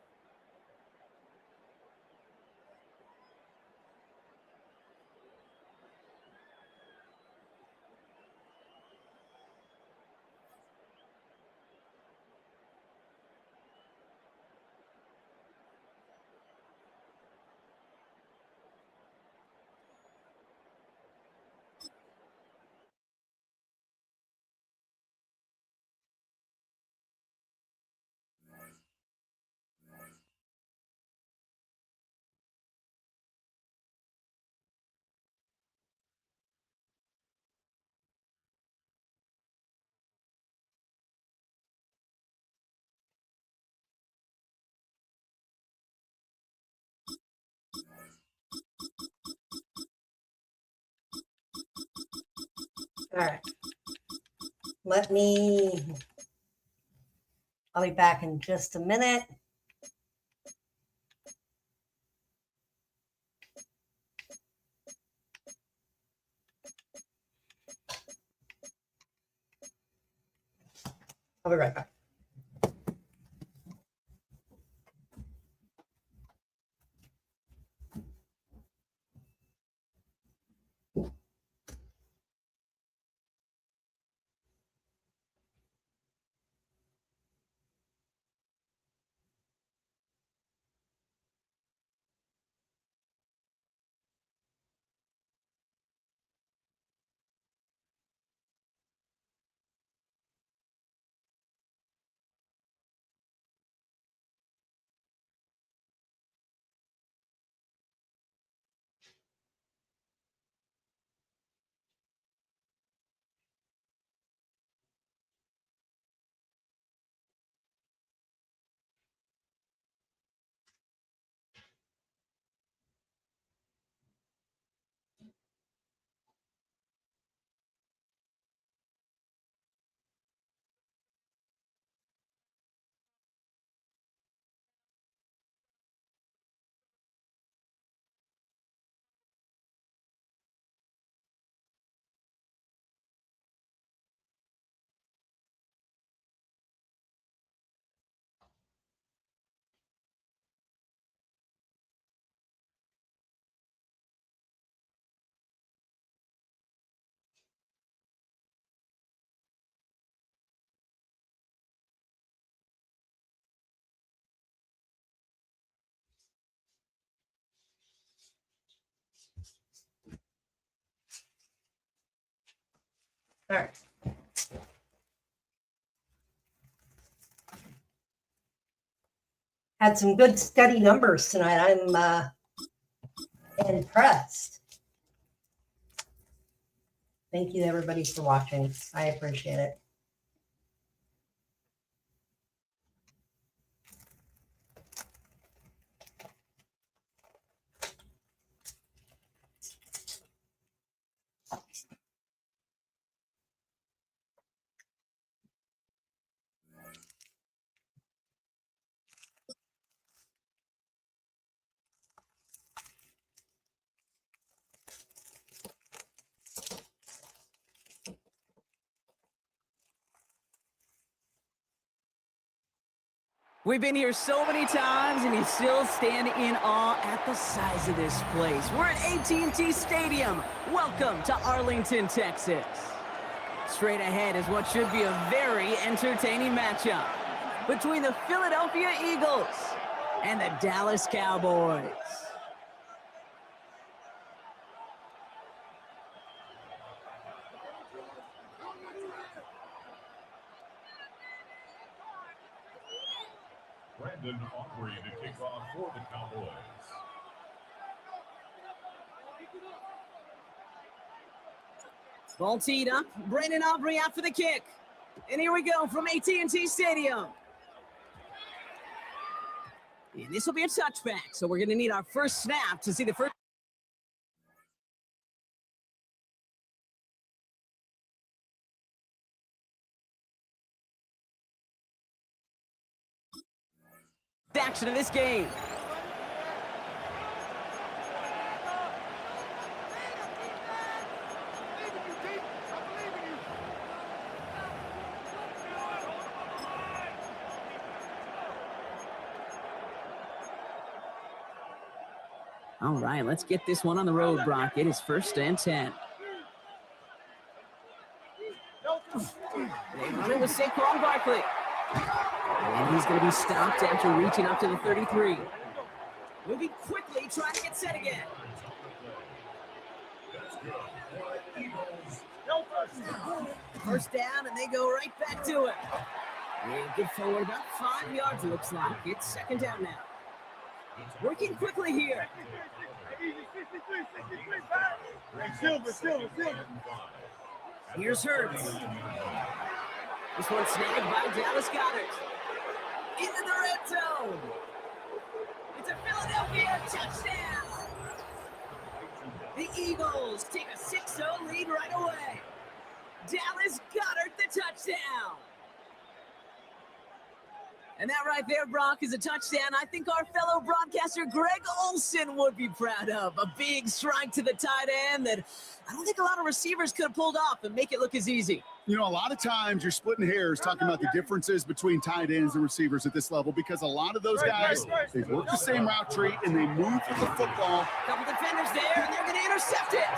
All right. I'll be back in just a minute. I'll be right back. All right. Had some good steady numbers tonight. I'm impressed. Thank you everybody for watching. I appreciate it. We've been here so many times, and you still stand in awe at the size of this place. We're at AT&T Stadium. Welcome to Arlington, Texas. Straight ahead is what should be a very entertaining matchup between the Philadelphia Eagles and the Dallas Cowboys. Brandon Aubrey to kick off for the Cowboys. Ball teed up. Brandon Aubrey out for the kick. And here we go from AT&T Stadium. And this will be a touchback, so we're going to need our first snap to see the first. Action of this game. All right, let's get this one on the road, Brock. It is 1st and 10. They run it with Saquon Barkley. And he's going to be stopped after reaching up to the 33. Moving quickly, trying to get set again. First down, and they go right back to it. And get forward about 5 yards, looks like. It's 2nd down now. Working quickly here. Here's Hurts. This one snagged by Dallas Goedert. Into the red zone. It's a Philadelphia touchdown. The Eagles take a 6-0 lead right away. Dallas Goedert the touchdown. And that right there, Brock, is a touchdown I think our fellow broadcaster Greg Olson would be proud of. A big strike to the tight end that I don't think a lot of receivers could have pulled off and make it look as easy. You know, a lot of times you're splitting hairs talking about the differences between tight ends and receivers at this level because a lot of those guys, they work the same route tree and they move with the football. Couple defenders there, and they're going to intercept it.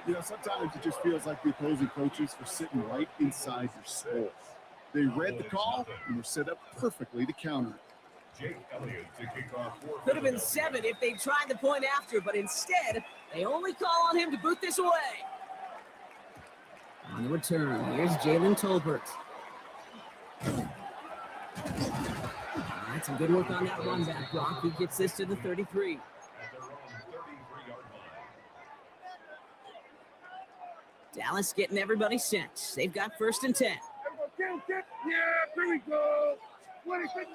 You know, sometimes it just feels like the opposing coaches are sitting right inside your skull. They read the call and were set up perfectly to counter it. Jake Elliott to kick off for Could have been 7 if they tried the point after, but instead, they only call on him to boot this away. On the return, here's Jalen Tolbert. All right, some good work on that run back, Brock. He gets this to the 33. at their own 33-yard line. Dallas getting everybody set. They've got 1st and 10. Yeah, here we go. 26.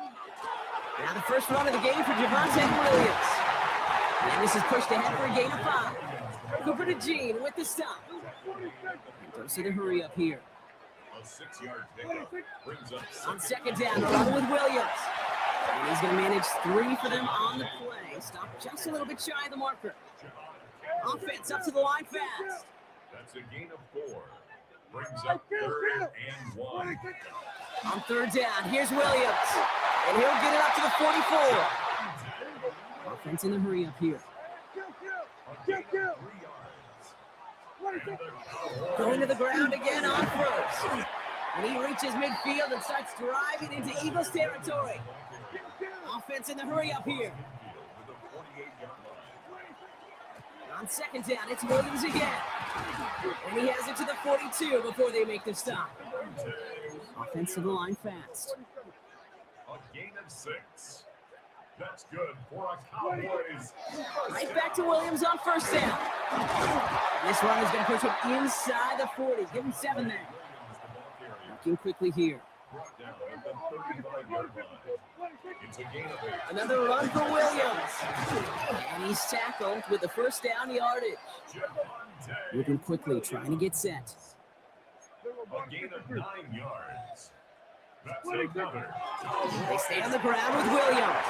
Now the first run of the game for Javonte Williams. And this is pushed ahead for a gain of 5. Cooper to Gene with the stop. Don't see the hurry up here. A 6-yard pickup brings up On 2nd down, run with Williams. And he's going to manage 3 for them on the play. Stop just a little bit shy of the marker. Offense up to the line fast. That's a gain of 4. Brings up 3rd and 1. On 3rd down, here's Williams. And he'll get it up to the 44. Offense in the hurry up here. Going to the ground again on 1st. And he reaches midfield and starts driving into Eagles territory. Offense in the hurry up here. On second down, it's Williams again. And he has it to the 42 before they make the stop. Offensive line fast. A gain of 6. That's good for a Cowboys. Right back to Williams on first down. This run is going to push him inside the 40. Give him 7 there. Working quickly here. Brought down at the 35-yard line. It's a gain of 8. Another run for Williams. And he's tackled with the first down yardage. Moving quickly, trying to get set. A gain of 9 yards. That's another. They stay on the ground with Williams.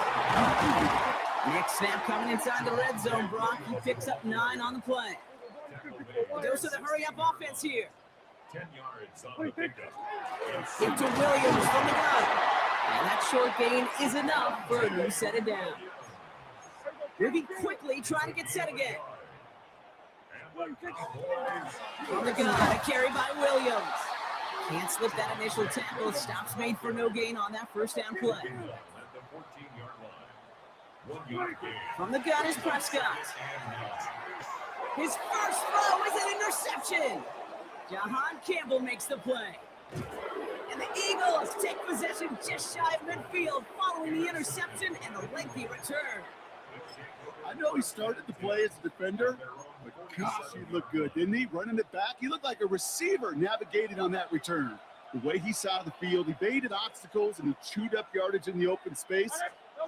Next snap coming inside the red zone. Brock, he picks up 9 on the play. Goes to the hurry-up offense here. 10 yards on the pickup. Into Williams from the gun. And that short gain is enough for a new set it down. Moving quickly, trying to get set again. From the gun, a carry by Williams. Can't slip that initial tackle. Stops made for no gain on that first down play. From the gun is Prescott. His first throw is an interception. Jahan Campbell makes the play. And the Eagles take possession just shy of midfield following the interception and the lengthy return. I know he started the play as a defender, but gosh, he looked good, didn't he? Running it back, he looked like a receiver navigating on that return. The way he saw the field, he baited obstacles and he chewed up yardage in the open space.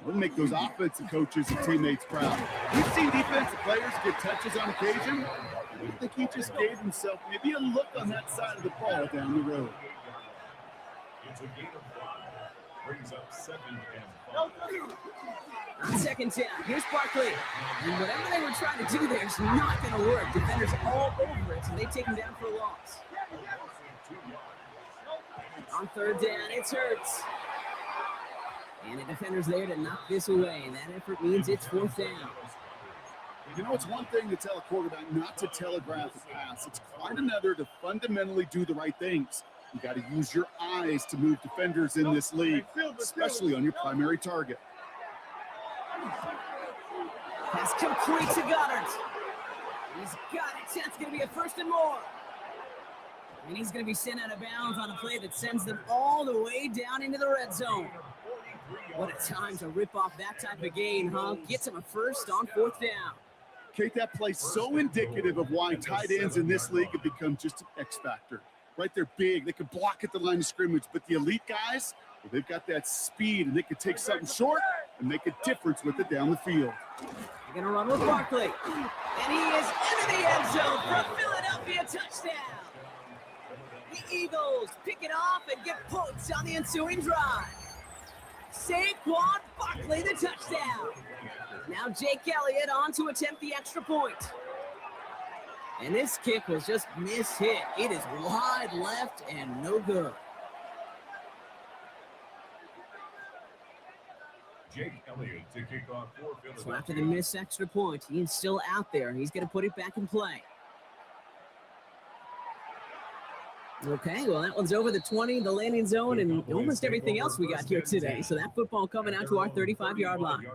We'll make those offensive coaches and teammates proud. We've seen defensive players get touches on occasion. I think he just gave himself maybe a look on that side of the ball down the road. It's a gain of 5. Brings up 2nd and 5. On second down, here's Barkley. And whatever they were trying to do there is not going to work. Defenders all over it, so they take him down for a loss. On third down, it's Hurts. And the defender's there to knock this away. And that effort means it's 4th down. You know, it's one thing to tell a quarterback not to telegraph a pass. It's quite another to fundamentally do the right things. You got to use your eyes to move defenders in this league, especially on your primary target. Pass complete to Goddard. He's got it. That's going to be a 1st and more. And he's going to be sent out of bounds on a play that sends them all the way down into the red zone. What a time to rip off that type of gain, huh? Gets him a 1st on 4th down. Kate, that play so indicative of why tight ends in this league have become just an X factor. Right, they're big. They can block at the line of scrimmage, but the elite guys, well, they've got that speed, and they can take something short and make a difference with it down the field. They're going to run with Barkley. And he is into the end zone for a Philadelphia touchdown. The Eagles pick it off and get points on the ensuing drive. Saquon Barkley, the touchdown. Now Jake Elliott on to attempt the extra point. And this kick was just mishit. It is wide left and no good. Jake Elliott to kick off for Philadelphia. So after the missed extra point, he's still out there. He's going to put it back in play. Okay, well, that one's over the 20, the landing zone, and almost everything else we got here today. So that football coming out to our 35-yard line.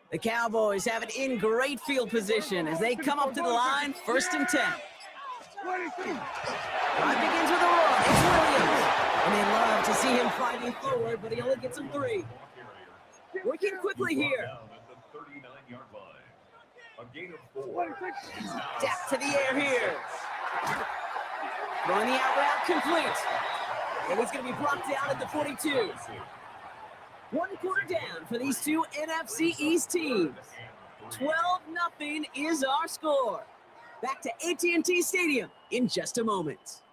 The Cowboys have it in great field position as they come up to the line, 1st and 10. Drive begins with a run. It's Williams. And they love to see him fighting forward, but he only gets him 3. Working quickly here. Depth to the air here. Throwing the out route complete. And he's going to be brought down at the 42. 1 quarter down for these two NFC East teams. 12-0 is our score. Back to AT&T Stadium in just a moment.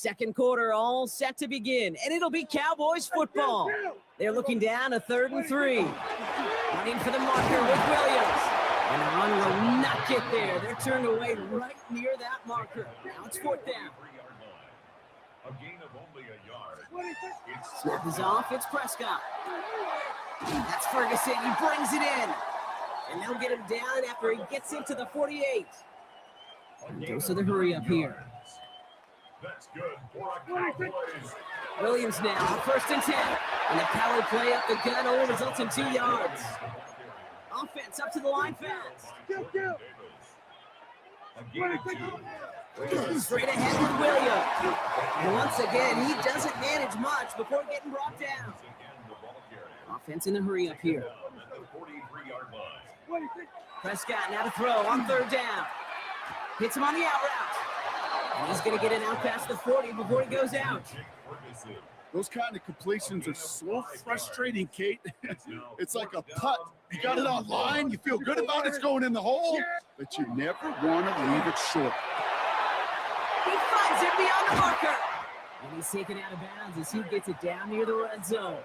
Second quarter all set to begin, and it'll be Cowboys football. They're looking down a 3rd and 3. Running for the marker with Williams. And the run will not get there. They're turned away right near that marker. Now it's 4th down. A gain of only a yard. Snap is off. It's Prescott. That's Ferguson. He brings it in. And they'll get him down after he gets into the 48. He goes to the hurry up here. That's good for a Cowboys. Williams now on 1st and 10. And the power play up the gun only results in 2 yards. Offense up to the line fast. Straight ahead with Williams. And once again, he doesn't manage much before getting brought down. Offense in the hurry up here. Prescott now to throw on 3rd down. Hits him on the out route. And he's going to get it out past the 40 before he goes out. Those kind of completions are so frustrating, Kate. It's like a putt. You got it on line, you feel good about it's going in the hole, but you never want to leave it short. He finds it beyond the marker. And he's taken out of bounds as he gets it down near the red zone.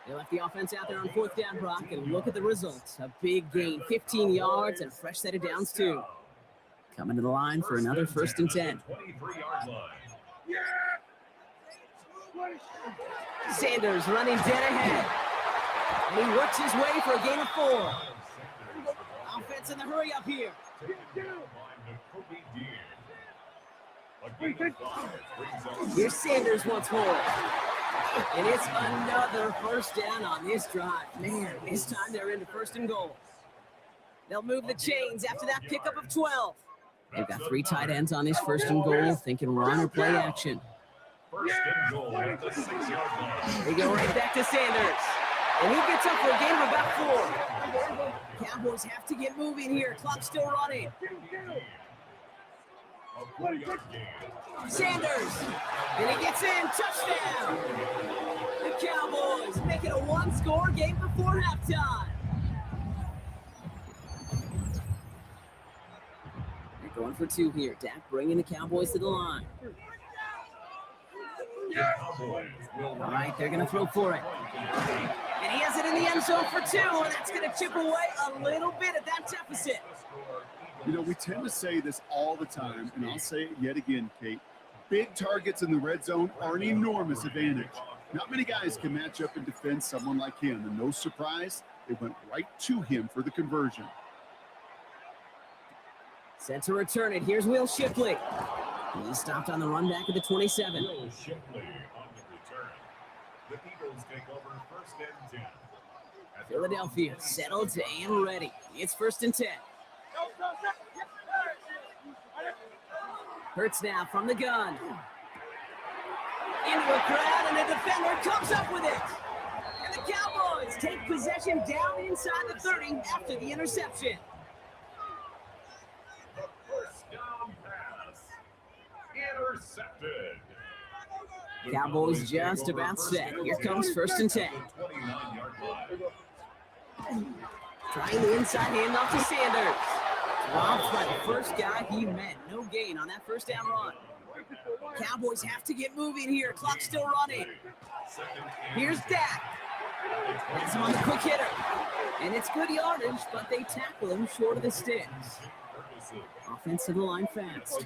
They left the offense out there on 4th down, Brock, and look at the results. A big gain, 15 yards, and a fresh set of downs, too. Coming to the line for another 1st and 10. Sanders running dead ahead. And he works his way for a gain of 4. Offense in the hurry up here. Here's Sanders once more. And it's another 1st down on this drive. Man, this time they're into 1st and goal. They'll move the chains after that pickup of 12. They've got 3 tight ends on this 1st and goal, thinking run or play action. 1st and goal at the 6-yard line. They go right back to Sanders. And he gets up for a gain of about 4. Cowboys have to get moving here. Clock's still running. Sanders. And he gets in. Touchdown. The Cowboys make it a 1-score game before halftime. They're going for 2 here. Dak bringing the Cowboys to the line. All right, they're going to throw for it. And he has it in the end zone for 2, and that's going to chip away a little bit at that deficit. You know, we tend to say this all the time, and I'll say it yet again, Kate. Big targets in the red zone are an enormous advantage. Not many guys can match up and defend someone like him, and no surprise, they went right to him for the conversion. Set to return it. Here's Will Shipley. He stopped on the run back at the 27. Will Shipley on the return. The Eagles take over 1st and 10. Philadelphia settled and ready. It's 1st and 10. Hurts now from the gun. Into a crowd, and a defender comes up with it. And the Cowboys take possession down inside the 30 after the interception. The 1st down pass. Intercepted. Cowboys just about set. Here comes 1st and 10. Trying the inside handoff to Sanders. Dropped by the first guy he met. No gain on that 1st down run. Cowboys have to get moving here. Clock's still running. Here's Dak. That's him on the quick hitter. And it's good yardage, but they tackle him short of the sticks. Offense to the line fast.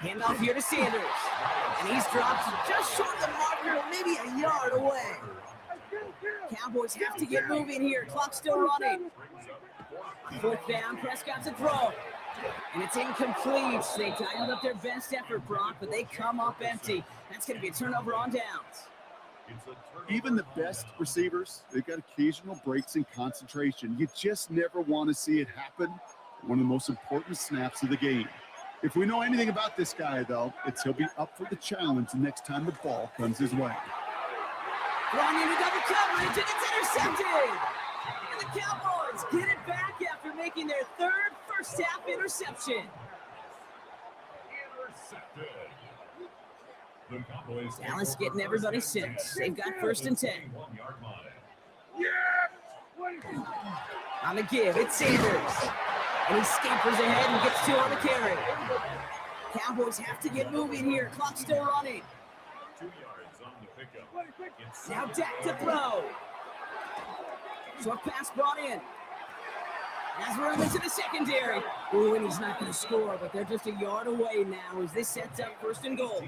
Handoff here to Sanders. And he's dropped just short of the marker, maybe a yard away. Cowboys have to get moving here. Clock's still running. 4th down, Prescott to throw. And it's incomplete. They dialed up their best effort, Brock, but they come up empty. That's going to be a turnover on downs. Even the best receivers, they've got occasional breaks in concentration. You just never want to see it happen. One of the most important snaps of the game. If we know anything about this guy, though, it's he'll be up for the challenge the next time the ball comes his way. Running into double coverage, and it's intercepted! And the Cowboys get it back after making their 3rd first-half interception. Dallas getting everybody set. They've got 1st and 10. On the give, it's Sanders. And he scampers ahead and gets 2 on the carry. Cowboys have to get moving here. Clock's still running. 2 yards on the pickup. Now Dak to throw. Short pass brought in. Has room into the secondary. Ooh, and he's not going to score, but they're just a yard away now as this sets up 1st and goal.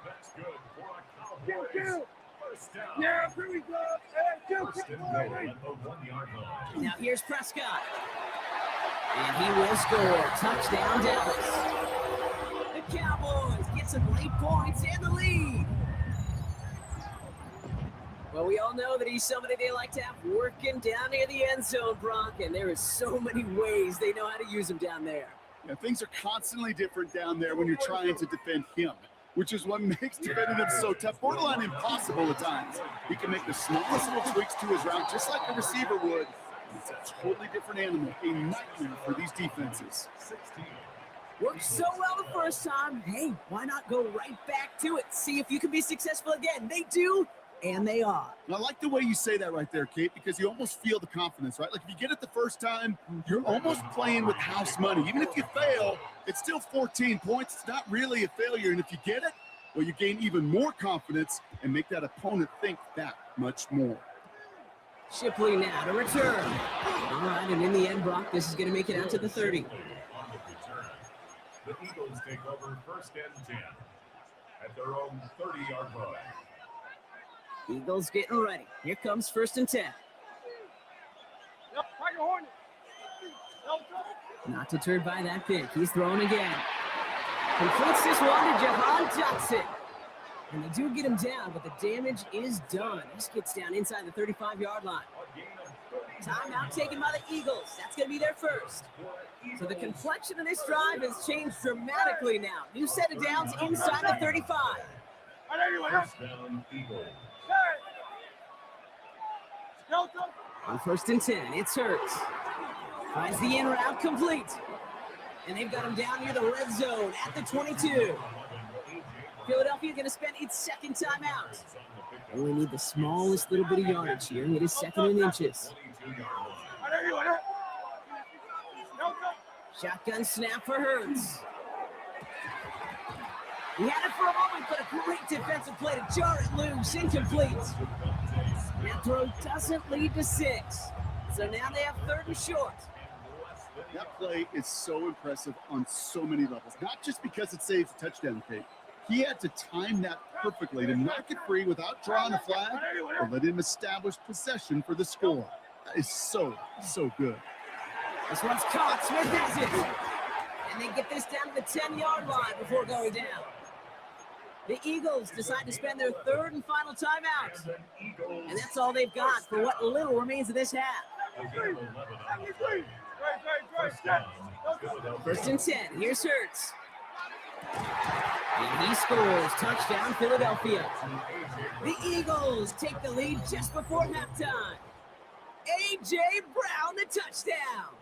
That's good for a Cowboys. First down. Yeah, here we go. Hey, First and goal at the 1-yard line. Now here's Prescott. And he will score. Touchdown, Dallas. The Cowboys get some late points and the lead. Well, we all know that he's somebody they like to have working down near the end zone, Brock, and there is so many ways they know how to use him down there. Yeah, things are constantly different down there when you're trying to defend him, which is what makes defending him so tough, borderline impossible at times. He can make the smallest little tweaks to his route, just like a receiver would. It's a totally different animal, a nightmare for these defenses. 16. Worked so well the first time. Hey, why not go right back to it? See if you can be successful again. They do, and they are. And I like the way you say that right there, Kate, because you almost feel the confidence, right? Like if you get it the first time, you're almost playing with house money. Even if you fail, it's still 14 points. It's not really a failure. And if you get it, well, you gain even more confidence and make that opponent think that much more. Shipley now to return. All right, and in the end, Brock, this is going to make it out to the 30. On the return, the Eagles take over 1st and 10 at their own 30-yard line. Eagles getting ready. Here comes 1st and 10. Yep, Tiger Hornet. Not deterred by that pick. He's throwing again. Completes this one to Jahan Johnson. And they do get him down, but the damage is done. This gets down inside the 35-yard line. Timeout taken by the Eagles. That's going to be their first. So the complexion of this drive has changed dramatically now. New set of downs inside the 35. First down, Eagles. On 1st and 10, it's Hurts. Finds the in route complete. And they've got him down near the red zone at the 22. Philadelphia going to spend its 2nd timeout. Only need the smallest little bit of yardage here. It is 2nd and inches. Shotgun snap for Hurts. He had it for a moment, but a great defensive play to jar it loose. Incomplete. That throw doesn't lead to 6. So now they have 3rd and short. That play is so impressive on so many levels, not just because it saves a touchdown, Kate. He had to time that perfectly to knock it free without drawing a flag or let him establish possession for the score. That is so, so good. This one's caught. Smith has it. And they get this down to the 10-yard line before going down. The Eagles decide to spend their 3rd and final timeout. And that's all they've got for what little remains of this half. 1st and 10. Here's Hurts. And he scores. Touchdown, Philadelphia. The Eagles take the lead just before halftime. A.J. Brown, the touchdown.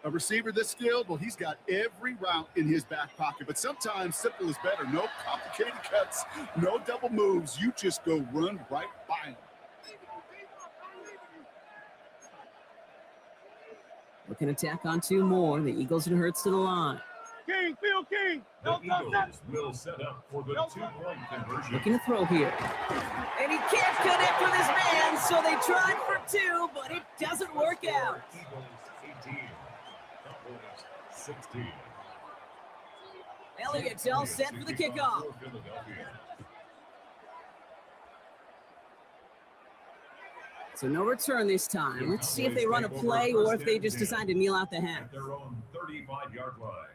A receiver this skilled, well, he's got every route in his back pocket, but sometimes simple is better. No complicated cuts, no double moves. You just go run right by him. Looking to tack on 2 more. The Eagles and Hurts to the line. King, Phil King. The Eagles will set up for the 2-point conversion. Looking to throw here. And he can't connect with his man, so they tried for 2, but it doesn't work out. Eagles 18, Cowboys 16. Elliott's all set for the kickoff. So no return this time. Let's see if they run a play or if they just decide to kneel out the half. At their own 35-yard line.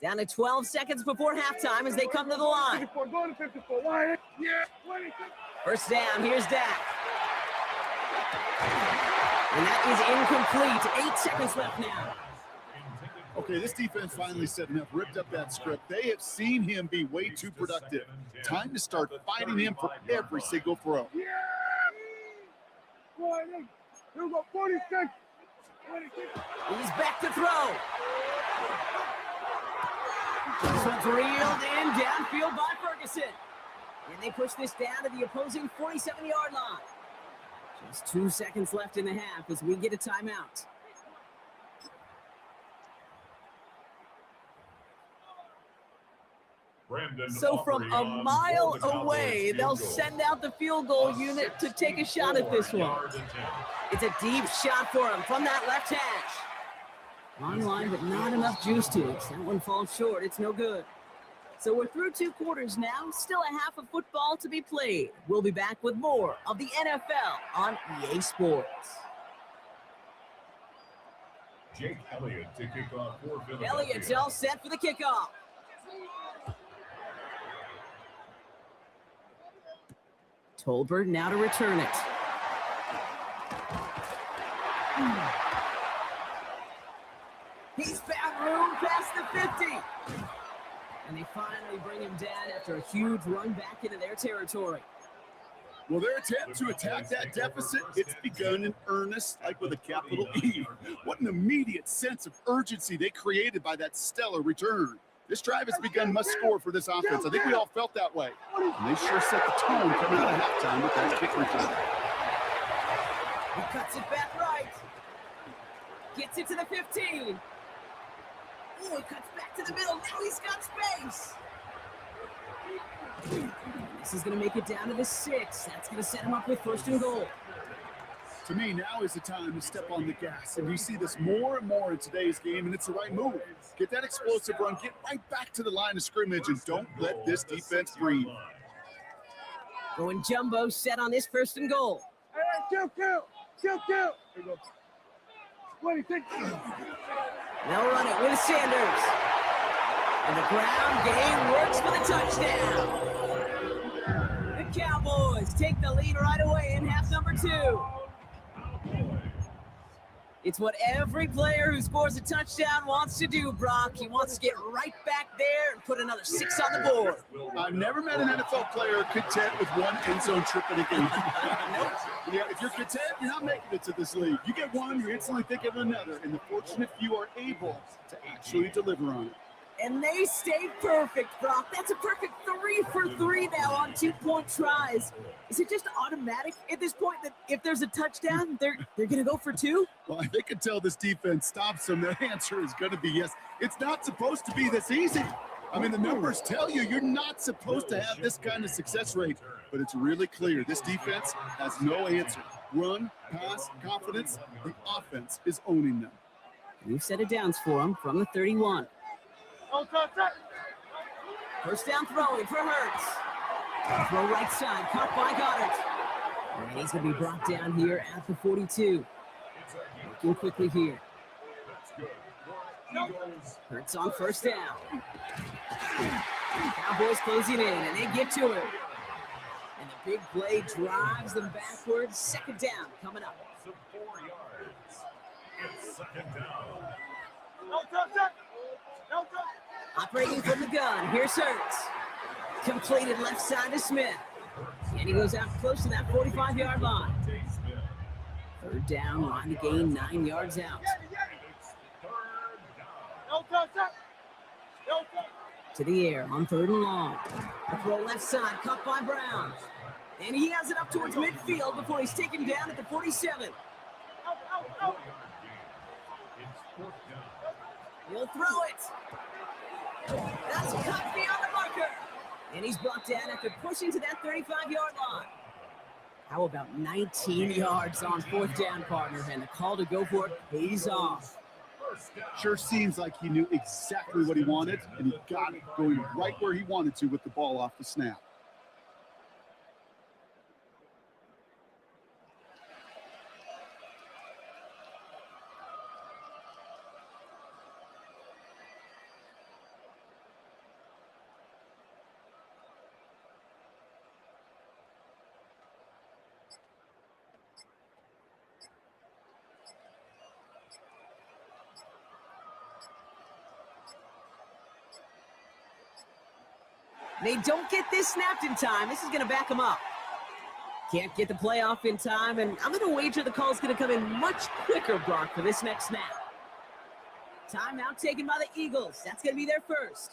Down to 12 seconds before halftime as they come to the line. 54, go to 54. Line. Yeah, 20. First down, here's Dak. And that is incomplete. 8 seconds left now. Okay, this defense finally set enough, ripped up that script. They have seen him be way too productive. Time to start fighting him for every single throw. Yeah. 20. Here we go, 46. 26. He's back to throw. This one's reeled in downfield by Ferguson. And they push this down to the opposing 47-yard line. Just 2 seconds left in the half as we get a timeout. So from a mile away, they'll send out the field goal unit to take a shot at this one. It's a deep shot for him from that left hash. Online, but not enough juice to it. That one falls short. It's no good. So we're through 2 quarters now. Still a half of football to be played. We'll be back with more of the NFL on EA Sports. Jake Elliott to kick off for Philadelphia. Elliott's all set for the kickoff. Tolbert now to return it. He's found room past the 50. And they finally bring him down after a huge run back into their territory. Well, their attempt to attack that deficit, it's begun in earnest, like with a capital E. What an immediate sense of urgency they created by that stellar return. This drive has begun must score for this offense. I think we all felt that way. And they sure set the tone coming out of halftime with that kick return. He cuts it back right. Gets it to the 15. Oh, he cuts back to the middle. Now he's got space. This is going to make it down to the 6. That's going to set him up with 1st and goal. To me, now is the time to step on the gas. And you see this more and more in today's game, and it's the right move. Get that explosive run, get right back to the line of scrimmage, and don't let this defense breathe. Going jumbo set on this 1st and goal. Hey, kill. Here you go. 26. They'll run it with Sanders. And the ground game works for the touchdown. The Cowboys take the lead right away in half number 2. It's what every player who scores a touchdown wants to do, Brock. He wants to get right back there and put another 6 on the board. I've never met an NFL player content with one end zone trip in a game. Yeah, if you're content, you're not making it to this league. You get one, you're instantly thinking of another, and the fortunate few are able to actually deliver on it. And they stay perfect, Brock. That's a perfect 3 for 3 now on 2-point tries. Is it just automatic at this point that if there's a touchdown, they're going to go for 2? Well, if they can tell this defense stops them, their answer is going to be yes. It's not supposed to be this easy. I mean, the numbers tell you you're not supposed to have this kind of success rate, but it's really clear this defense has no answer. Run, pass, confidence, the offense is owning them. New set of downs for them from the 31. First down throwing for Hurts. Throw right side, caught by Goddard. And he's going to be brought down here at the 42. Working quickly here. Hurts on first down. Cowboys closing in, and they get to it. And the big play drives them backwards. 2nd down coming up. 4 yards. It's 2nd down. Operating from the gun, here's Hurts. Completed left side to Smith. And he goes out close to that 45-yard line. 3rd down, line to gain 9 yards out. To the air on 3rd and long. A throw left side, caught by Brown. And he has it up towards midfield before he's taken down at the 47. He'll throw it. That's cut beyond the marker. And he's brought down after pushing to that 35-yard line. How about 19 yards on 4th down, partner? And the call to go for it pays off. Sure seems like he knew exactly what he wanted, and he got it going right where he wanted to with the ball off the snap. They don't get this snapped in time. This is going to back them up. Can't get the play off in time, and I'm going to wager the call is going to come in much quicker, Brock, for this next snap. Timeout taken by the Eagles. That's going to be their first.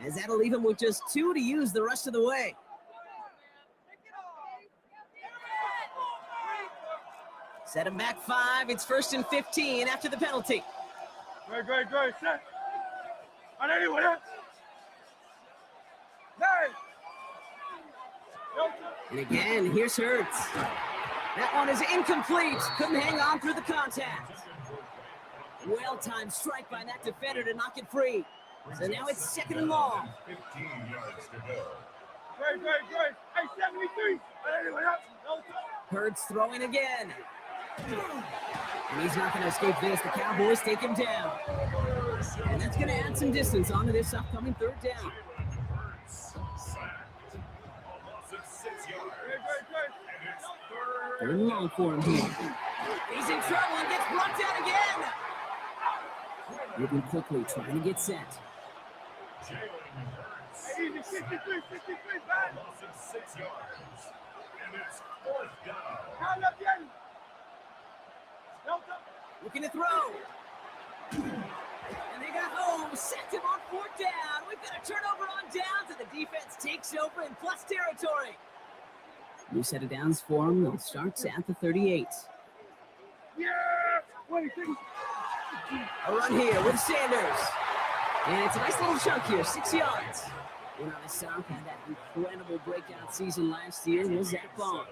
As that'll leave them with just 2 to use the rest of the way. Set him back 5. It's 1st and 15 after the penalty. Great. Set. On anyone else. Nine. And again, here's Hurts. That one is incomplete. Couldn't hang on through the contact. Well-timed strike by that defender to knock it free. So now it's 2nd and long. 15 yards to go. Great. Hey, 73. On anyone else. Hurts throwing again. And he's not going to escape this. The Cowboys take him down. And that's going to add some distance onto this upcoming 3rd down. Third and long for him here. He's in trouble and gets brought down again. Moving quickly, trying to get set. Easy, 53, bad. Loss of 6 yards. And it's 4th down. Count up, Yanni. Looking to throw. And they got home. Sacked him on 4th down. We've got a turnover on downs, and the defense takes over in plus territory. New set of downs for him. They'll start at the 38. Yeah! 26. A run here with Sanders. And it's a nice little chunk here, 6 yards. And on the South had that incredible breakout season last year was Zach Bond.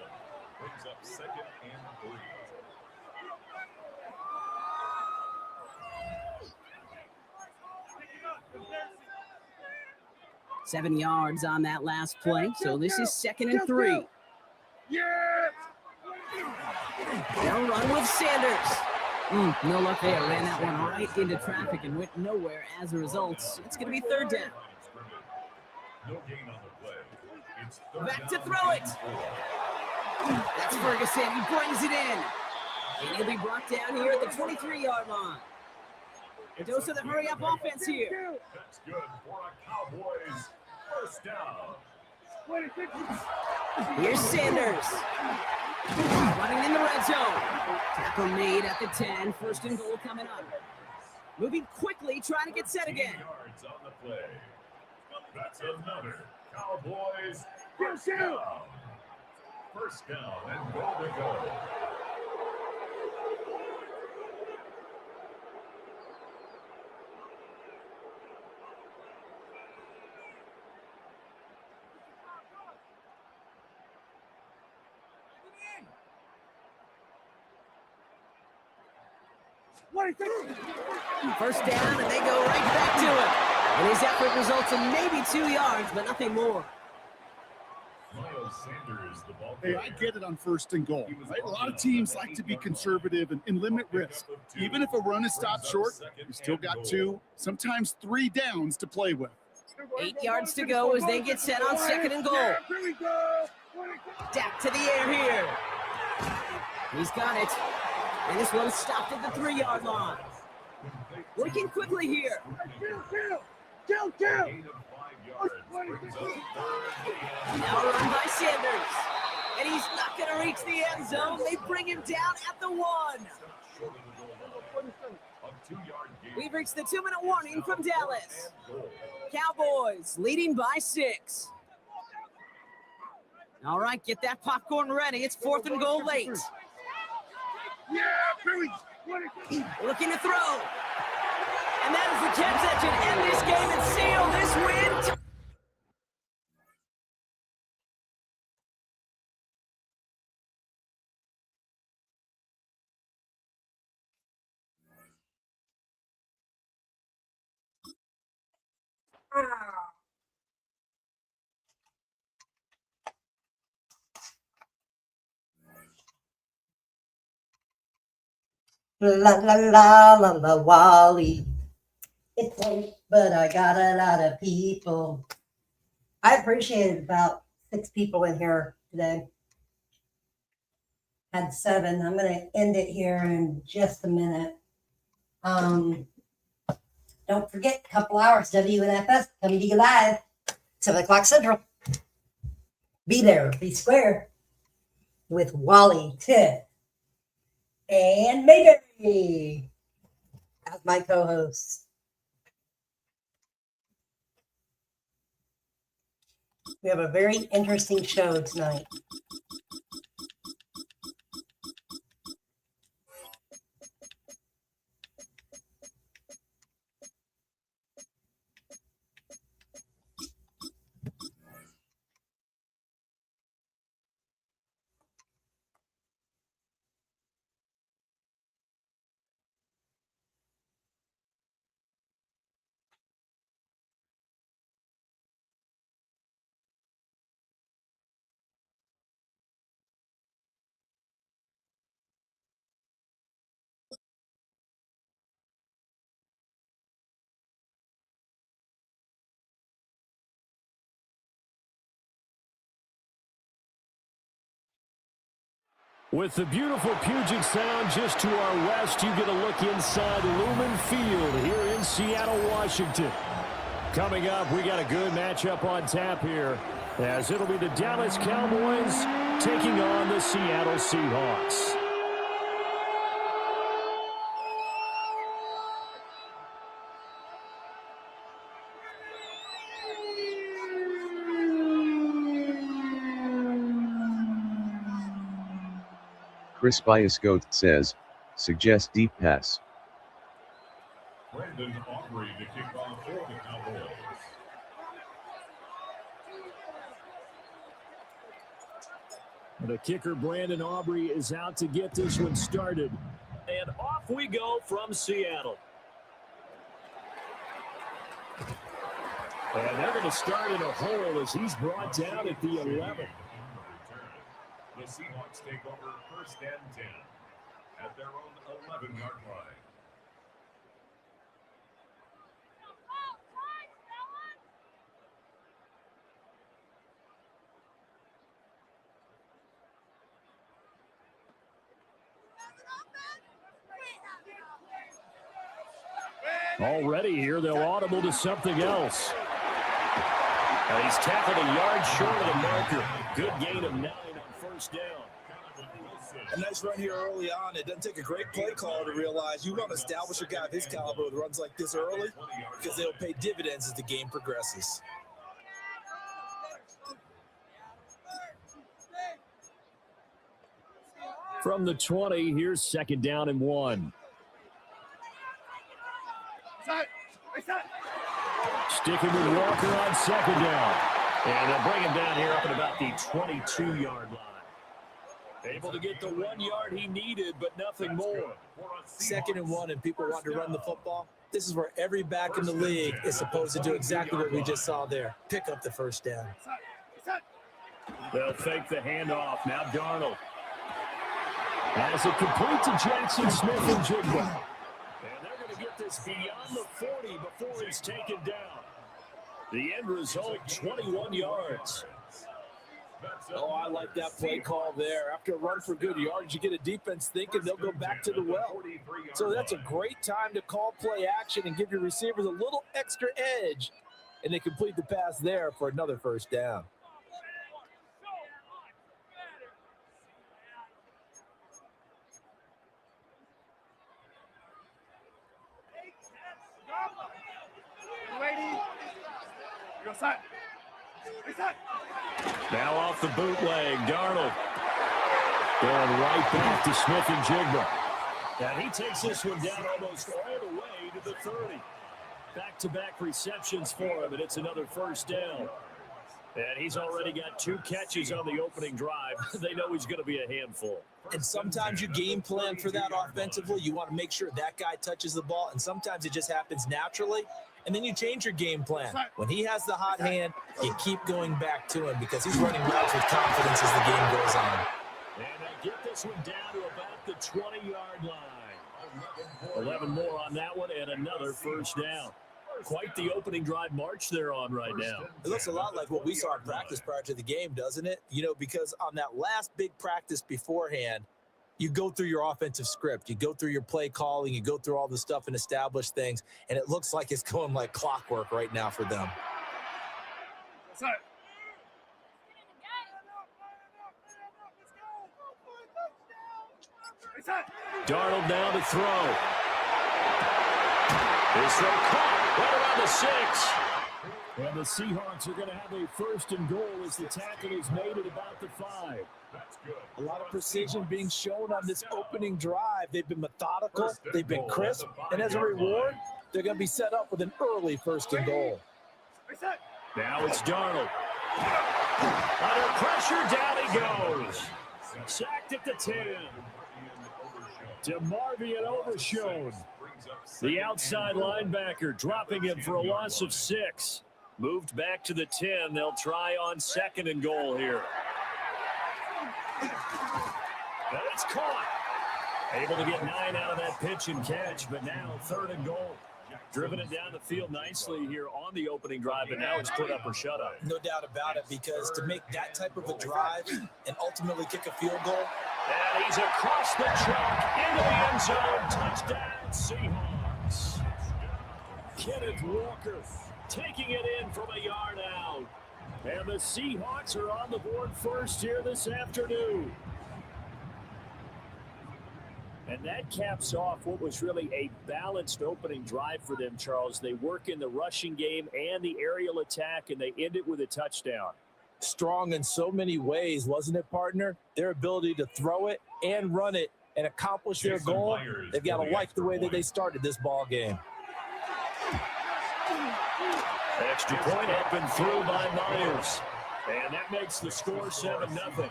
Brings up 2nd and 3. Seven yards on that last play, so this is 2nd and 3. Yeah! They'll run with Sanders. No luck there. Ran that one right into traffic and went nowhere as a result. It's going to be 3rd down. No gain on the play. It's Back to throw it. That's Ferguson. He brings it in. And he'll be brought down here at the 23-yard line. A dose of the hurry-up offense here. That's good for a Cowboys 1st down. 26. Here's Sanders. Running in the red zone. Tackle made at the 10. 1st and goal coming up. Moving quickly, trying to get set again. Yards on the play. That's another Cowboys 1st down. 1st down and goal to go. First down, and they go right back to him. And his effort results in maybe 2 yards, but nothing more. Miles Sanders, the ball Hey, I get it on 1st and goal. Right? A lot of teams like to be conservative and limit risk. Even if a run is stopped short, you still got 2, sometimes 3 downs to play with. 8 yards to go as they get set on 2nd and goal. Dak to the air here. He's got it. And this one's stopped at the 3-yard line. Working quickly here. Kill. gain of 5 yards. Brings up 3rd. Now run by Sanders. And he's not going to reach the end zone. They bring him down at the 1. Short of the goal line. A 2-yard gain. We've reached the 2-minute warning from Dallas. Cowboys leading by 6. All right, get that popcorn ready. It's 4th and goal late. Yeah, Billy. Looking to throw. And that is the catch that should end this game and seal this win. La la la la la Wally. It's late, but I got a lot of people. I appreciated about 6 people in here today. Had 7. I'm gonna end it here in just a minute. Don't forget, a couple hours, WNFS coming to you live, 7 o'clock Central. Be there, be square, with Wally, Ted, and Mayday as my co-hosts. We have a very interesting show tonight. With the beautiful Puget Sound just to our west, you get a look inside Lumen Field here in Seattle, Washington. Coming up, we got a good matchup on tap here, as it'll be the Dallas Cowboys taking on the Seattle Seahawks. Chris Biascote says, suggest deep pass. Brandon Aubrey to kick off for the Cowboys. The kicker, Brandon Aubrey, is out to get this one started. And off we go from Seattle. And they're going to start in a hole as he's brought down at the 11. The Seahawks take over 1st and 10 at their own 11-yard line. Already here, they'll audible to something else. And he's tackled a yard short of the marker. Good gain of 9 on 1st down. A nice run here early on. It doesn't take a great play caller to realize you want to establish a guy of his caliber with runs like this early, because they'll pay dividends as the game progresses. From the 20, here's 2nd down and 1. Sticking with Walker on 2nd down. And they'll bring him down here up at about the 22-yard line. Able to get the 1 yard he needed, but nothing more. 2nd and 1, and people want to run the football. This is where every back in the league is supposed to do exactly what we just saw there. Pick up the 1st down. They'll fake the handoff. Now Darnold. As it complete to Jackson Smith and Jigba. And they're going to get this beyond the 40 before it's taken down. The end result, 21 yards. Oh, I like that play call there. After a run for good yards, you get a defense thinking they'll go back to the well. So that's a great time to call play action and give your receivers a little extra edge. And they complete the pass there for another 1st down. Now off the bootleg, Darnold. Going right back to Smith and Jigba. And he takes this one down almost all the way to the 30. Back-to-back receptions for him, and it's another 1st down. And he's already got 2 catches on the opening drive. They know he's going to be a handful. And sometimes you game plan for that offensively. You want to make sure that guy touches the ball, and sometimes it just happens naturally. And then you change your game plan. When he has the hot hand, you keep going back to him because he's running routes with confidence as the game goes on. And they get this one down to about the 20-yard line. 11 more on that one and another 1st down. Quite the opening drive march they're on right now. It looks a lot like what we saw in practice prior to the game, doesn't it? You know, because on that last big practice beforehand, you go through your offensive script, you go through your play calling, you go through all the stuff and establish things, and it looks like it's going like clockwork right now for them. Darnold now to throw. His throw caught right around the 6. And the Seahawks are going to have a 1st and goal as the tackle is made at about the 5. A lot of precision being shown on this opening drive. They've been methodical, they've been crisp, and as a reward, they're going to be set up with an early 1st and goal. Now it's Darnold. Under pressure, down he goes. Sacked at the 10. DeMarvion Overshown. The outside linebacker dropping him for a loss of 6. Moved back to the 10. They'll try on 2nd and goal here. And it's caught. Able to get 9 out of that pitch and catch, but now 3rd and goal. Driven it down the field nicely here on the opening drive, and now it's put up or shut up. No doubt about it, because to make that type of a drive and ultimately kick a field goal. And he's across the chalk into the end zone. Touchdown, Seahawks. Kenneth Walker taking it in from a yard out. And the Seahawks are on the board first here this afternoon. And that caps off what was really a balanced opening drive for them, Charles. They work in the rushing game and the aerial attack, and they end it with a touchdown. Strong in so many ways, wasn't it, partner? Their ability to throw it and run it and accomplish their goal. They've got to like the way that they started this ball game. Extra point up and through by Myers. And that makes the score 7-0.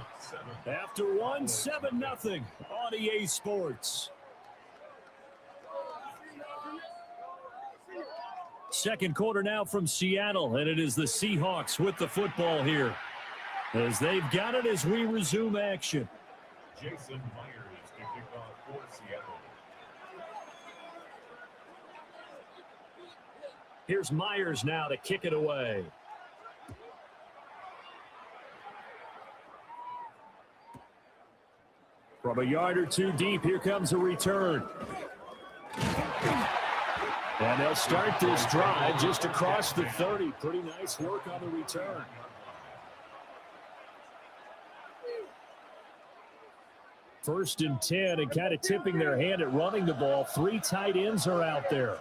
After one, 7-0 on EA Sports. Second quarter now from Seattle, and it is the Seahawks with the football here, as they've got it as we resume action. Jason Myers to kick off for Seattle. Here's Myers now to kick it away. From a yard or two deep, here comes a return. And they'll start this drive just across the 30. Pretty nice work on the return. First and 10, and kind of tipping their hand at running the ball. 3 tight ends are out there.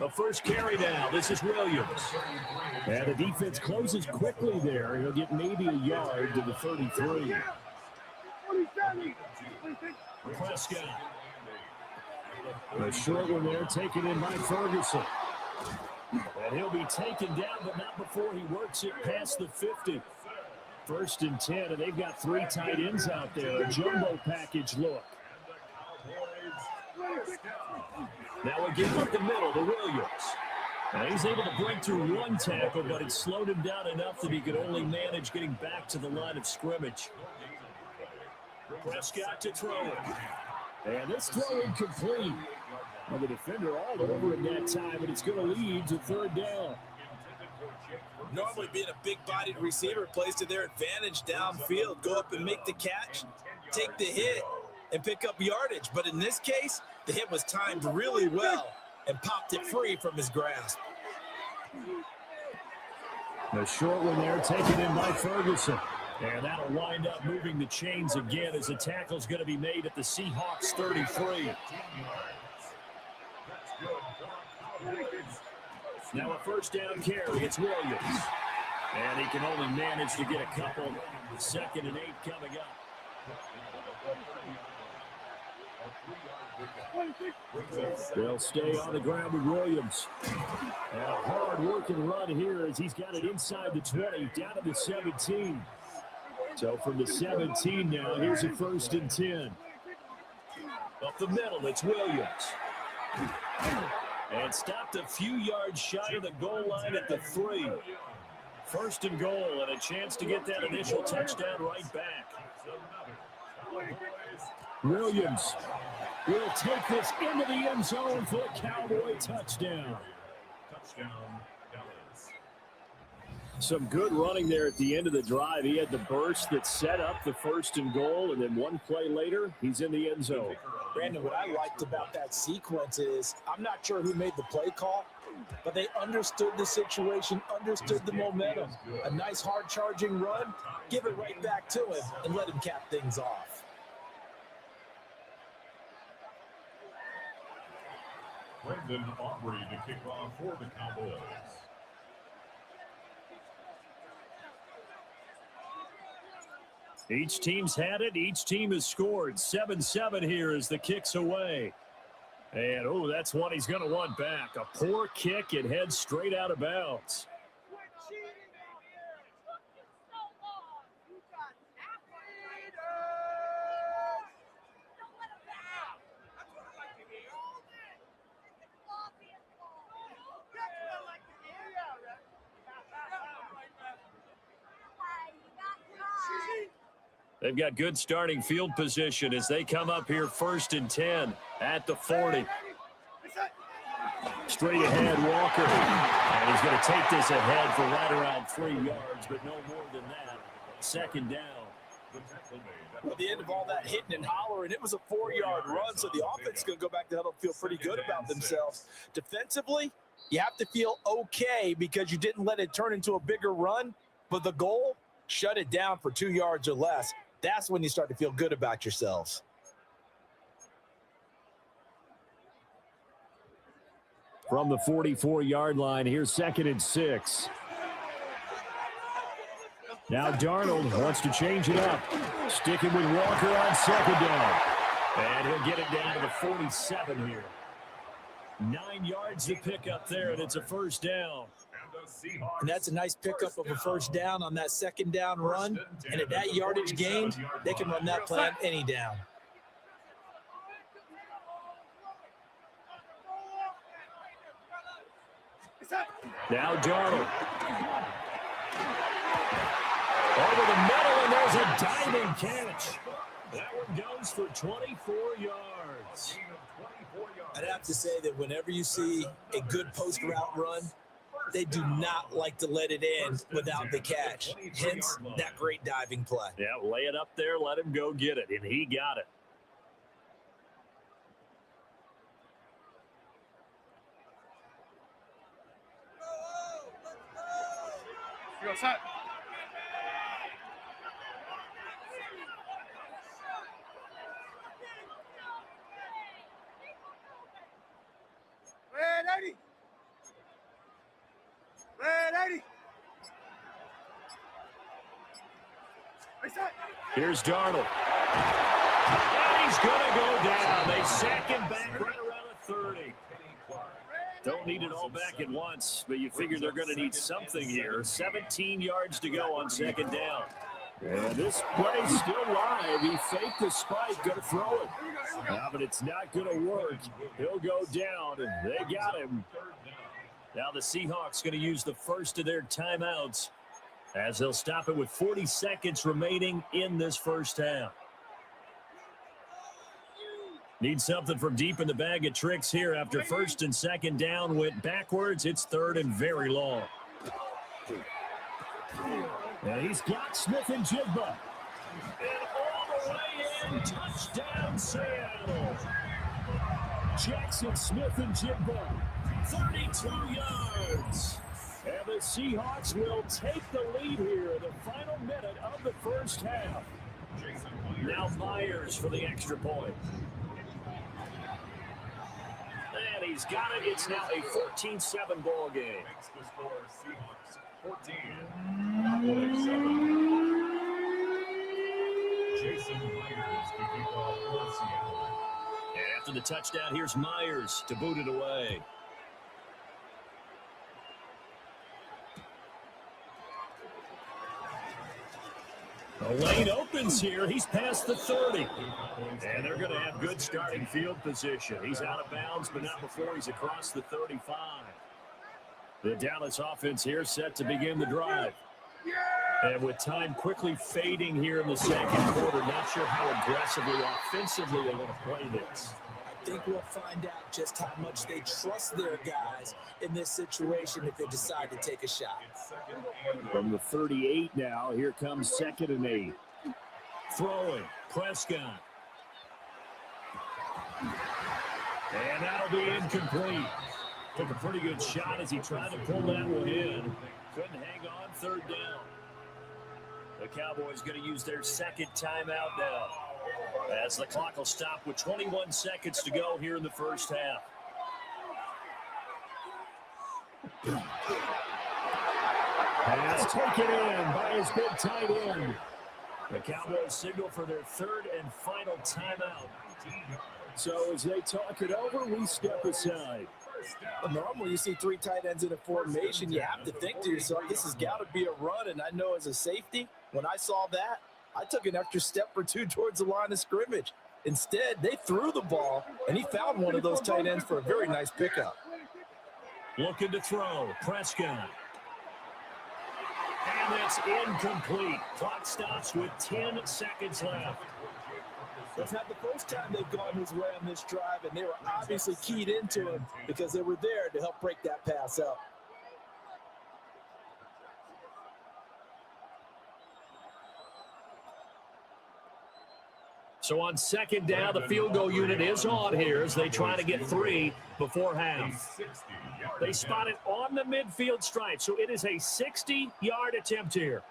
The first carry down. This is Williams. And the defense closes quickly there. He'll get maybe a yard to the 33. Prescott. A short one there, taken in by Ferguson. And he'll be taken down, but not before he works it past the 50. First and 10, and they've got 3 tight ends out there. A jumbo package look. Now again up the middle to Williams. Now he's able to break through 1 tackle, but it slowed him down enough that he could only manage getting back to the line of scrimmage. Prescott to throw it. And this throw incomplete. Well, the defender all over it that time, but it's going to lead to 3rd down. Normally being a big-bodied receiver plays to their advantage downfield. Go up and make the catch, take the hit, and pick up yardage. But in this case, the hit was timed really well and popped it free from his grasp. The short one there, taken in by Ferguson. And that'll wind up moving the chains again as the tackle's going to be made at the Seahawks 33. Now a first down carry. It's Williams. And he can only manage to get a couple. 2nd and 8 coming up. They'll stay on the ground with Williams. And a hard-working run here as he's got it inside the 20, down to the 17. So from the 17 now, here's a 1st and 10. Up the middle, it's Williams. And stopped a few yards shy of the goal line at the 3. 1st and goal, and a chance to get that initial touchdown right back. Williams will take this into the end zone for a Cowboy touchdown. Some good running there at the end of the drive. He had the burst that set up the 1st and goal, and then 1 play later, he's in the end zone. Brandon, what I liked about that sequence is I'm not sure who made the play call, but they understood the situation, understood the momentum. A nice hard-charging run, give it right back to him, and let him cap things off. Brendan Aubrey to kick off for the Cowboys. Each team's had it. Each team has scored. 7-7 here as the kick's away. And, oh, that's one he's going to want back. A poor kick. It heads straight out of bounds. They've got good starting field position as they come up here 1st and 10 at the 40. Straight ahead, Walker. And he's going to take this ahead for right around 3 yards, but no more than that. Second down. At the end of all that hitting and hollering, it was a 4-yard run, so the offense is going to go back to huddle and feel pretty good about themselves. Defensively, you have to feel okay because you didn't let it turn into a bigger run, but the goal, shut it down for 2 yards or less. That's when you start to feel good about yourselves. From the 44-yard line, here's 2nd and 6. Now Darnold wants to change it up. Sticking with Walker on 2nd down. And he'll get it down to the 47 here. 9 yards to pick up there, and it's a first down. And that's a nice pickup of a first down on that 2nd down run. And at that yardage gained, they can run that play on any down. Now Darnold. Over the middle, and there's a diving catch. That one goes for 24 yards. I'd have to say that whenever you see a good post route run, they do not like to let it in without the catch. Hence, that great diving play. Yeah, lay it up there, let him go get it, and he got it. Go set. Ready. Ready. Here's Darnold. And he's going to go down. They sack him back right around the 30. Don't need it all back at once, but you figure they're going to need something here. 17 yards to go on 2nd down. And this play's still live. He faked the spike, going to throw it. But it's not going to work. He'll go down, and they got him. Now the Seahawks going to use the first of their timeouts as they'll stop it with 40 seconds remaining in this first half. Need something from deep in the bag of tricks here after 1st and 2nd down went backwards. It's 3rd and very long. And he's got Smith and Jigba. And all the way in, touchdown Seattle. Jackson Smith and Jigba, 32 yards. And the Seahawks will take the lead here in the final minute of the first half. Now Myers for the extra point. And he's got it. It's now a 14-7 ball game. And after the touchdown, here's Myers to boot it away. The lane opens here. He's past the 30. And they're going to have good starting field position. He's out of bounds, but not before he's across the 35. The Dallas offense here set to begin the drive. And with time quickly fading here in the second quarter, not sure how aggressively, offensively they're going to play this. I think we'll find out just how much they trust their guys in this situation if they decide to take a shot. From the 38 now, here comes 2nd and 8. Throwing, Prescott. And that'll be incomplete. Took a pretty good shot as he tried to pull that one in. Couldn't hang on 3rd down. The Cowboys going to use their 2nd timeout now, as the clock will stop with 21 seconds to go here in the first half. Pass taken in by his big tight end. The Cowboys signal for their 3rd and final timeout. So as they talk it over, we step aside. Normally, you see 3 tight ends in a formation, you have to think to yourself, this has got to be a run. And I know as a safety, when I saw that, I took an extra step or 2 towards the line of scrimmage. Instead, they threw the ball, and he found one of those tight ends for a very nice pickup. Looking to throw, Prescott. And that's incomplete. Clock stops with 10 seconds left. It's not the first time they've gone his way on this drive, and they were obviously keyed into him because they were there to help break that pass up. So on second down, the field goal unit is on here as they try to get 3 before half. They spot it on the midfield stripe, so it is a 60-yard attempt here.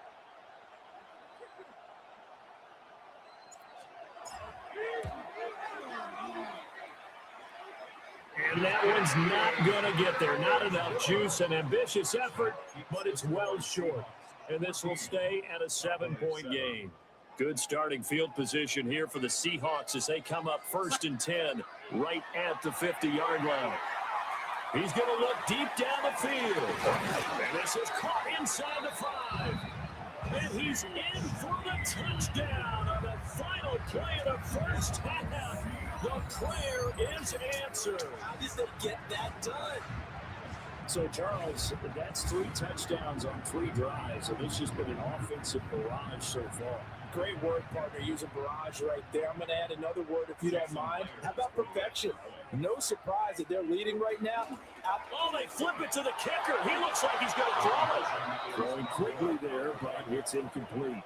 And that one's not going to get there. Not enough juice. An ambitious effort, but it's well short. And this will stay at a 7-point game. Good starting field position here for the Seahawks as they come up 1st and 10 right at the 50-yard line. He's going to look deep down the field. And this is caught inside the 5. And he's in for the touchdown on the final play of the first half. The prayer is answered. How did they get that done? So, Charles, that's 3 touchdowns on 3 drives, and it's just been an offensive barrage so far. Great word, partner, using barrage right there. I'm going to add another word if you don't mind. How about perfection? No surprise that they're leading right now. Oh, they flip it to the kicker. He looks like he's going to throw it. Throwing quickly there, but it's incomplete.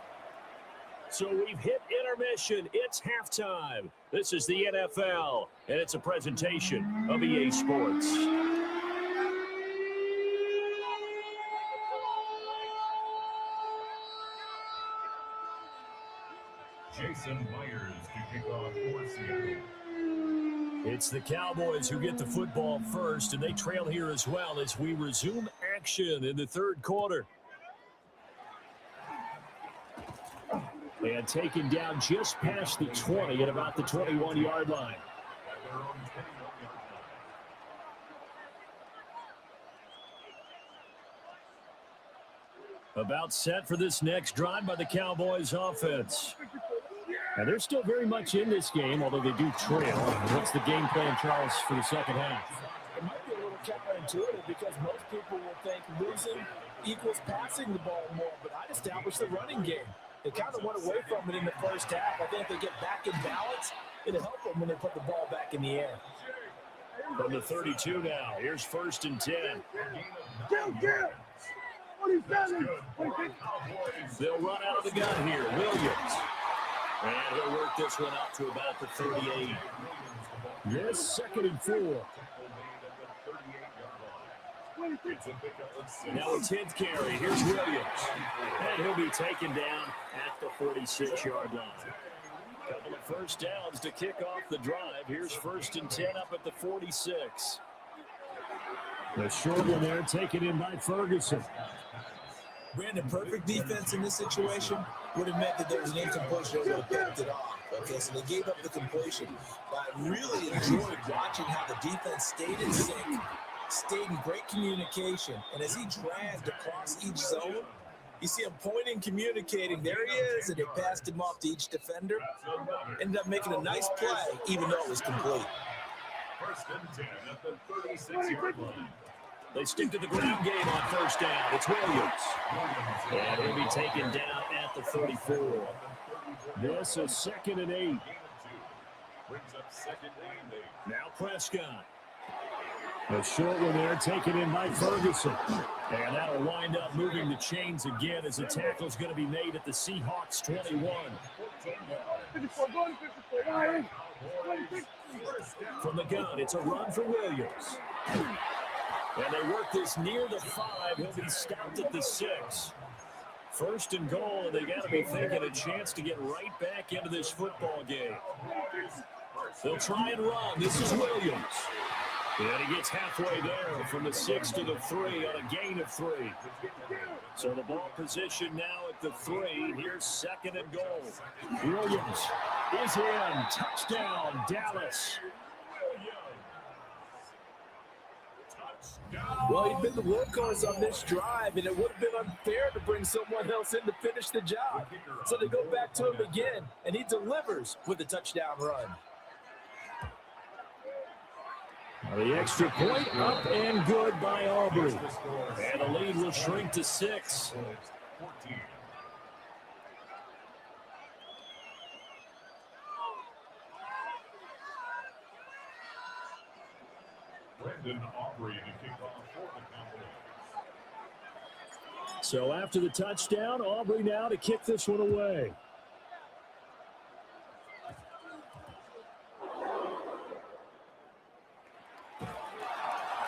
So we've hit intermission. It's halftime. This is the NFL, and it's a presentation of EA Sports. Jason Myers to kick off for Seattle. It's the Cowboys who get the football first, and they trail here as well as we resume action in the 3rd quarter. And taken down just past the 20 at about the 21-yard line. About set for this next drive by the Cowboys offense. And they're still very much in this game, although they do trail. What's the game plan, Charles, for the second half? It might be a little counterintuitive because most people will think losing equals passing the ball more, but I'd establish the running game. They kind of went away from it in the first half. I think if they get back in balance, it'll help them when they put the ball back in the air. From the 32 now, here's 1st and 10. They'll run out of the gun here. Williams. And he'll work this one out to about the 38. Yes, 2nd and 4. Now a 10th carry. Here's Williams. And he'll be taken down at the 46-yard line. Couple of first downs to kick off the drive. Here's 1st and 10 up at the 46. The short one there taken in by Ferguson. Brandon, perfect defense in this situation would have meant that there was an incompletion that would have picked it off. Okay, so they gave up the completion. But I really enjoyed watching how the defense stayed in sync, stayed in great communication. And as he dragged across each zone, you see him pointing, communicating. There he is, and they passed him off to each defender. Ended up making a nice play, even though it was complete. 1st and 10 at the 36-yard line. They stick to the ground game on 1st down. It's Williams. And he'll be taken down at the 34. This is 2nd and 8. Now Prescott. A short one there taken in by Ferguson. And that'll wind up moving the chains again as the tackle's going to be made at the Seahawks 21. From the gun, it's a run for Williams. And they work this near the 5. He'll be stopped at the 6. 1st and goal, and they got to be thinking a chance to get right back into this football game. They'll try and run. This is Williams. And he gets halfway there from the 6 to the 3 on a gain of 3. So the ball position now at the 3. Here's 2nd and goal. Williams is in. Touchdown, Dallas. Well, he'd been the workhorse on this drive, and it would have been unfair to bring someone else in to finish the job. So they go back to him again, and he delivers with a touchdown run. The extra point up and good by Aubrey. And the lead will shrink to 6. Brandon Aubrey to kick off for the Cowboys. So after the touchdown, Aubrey now to kick this one away.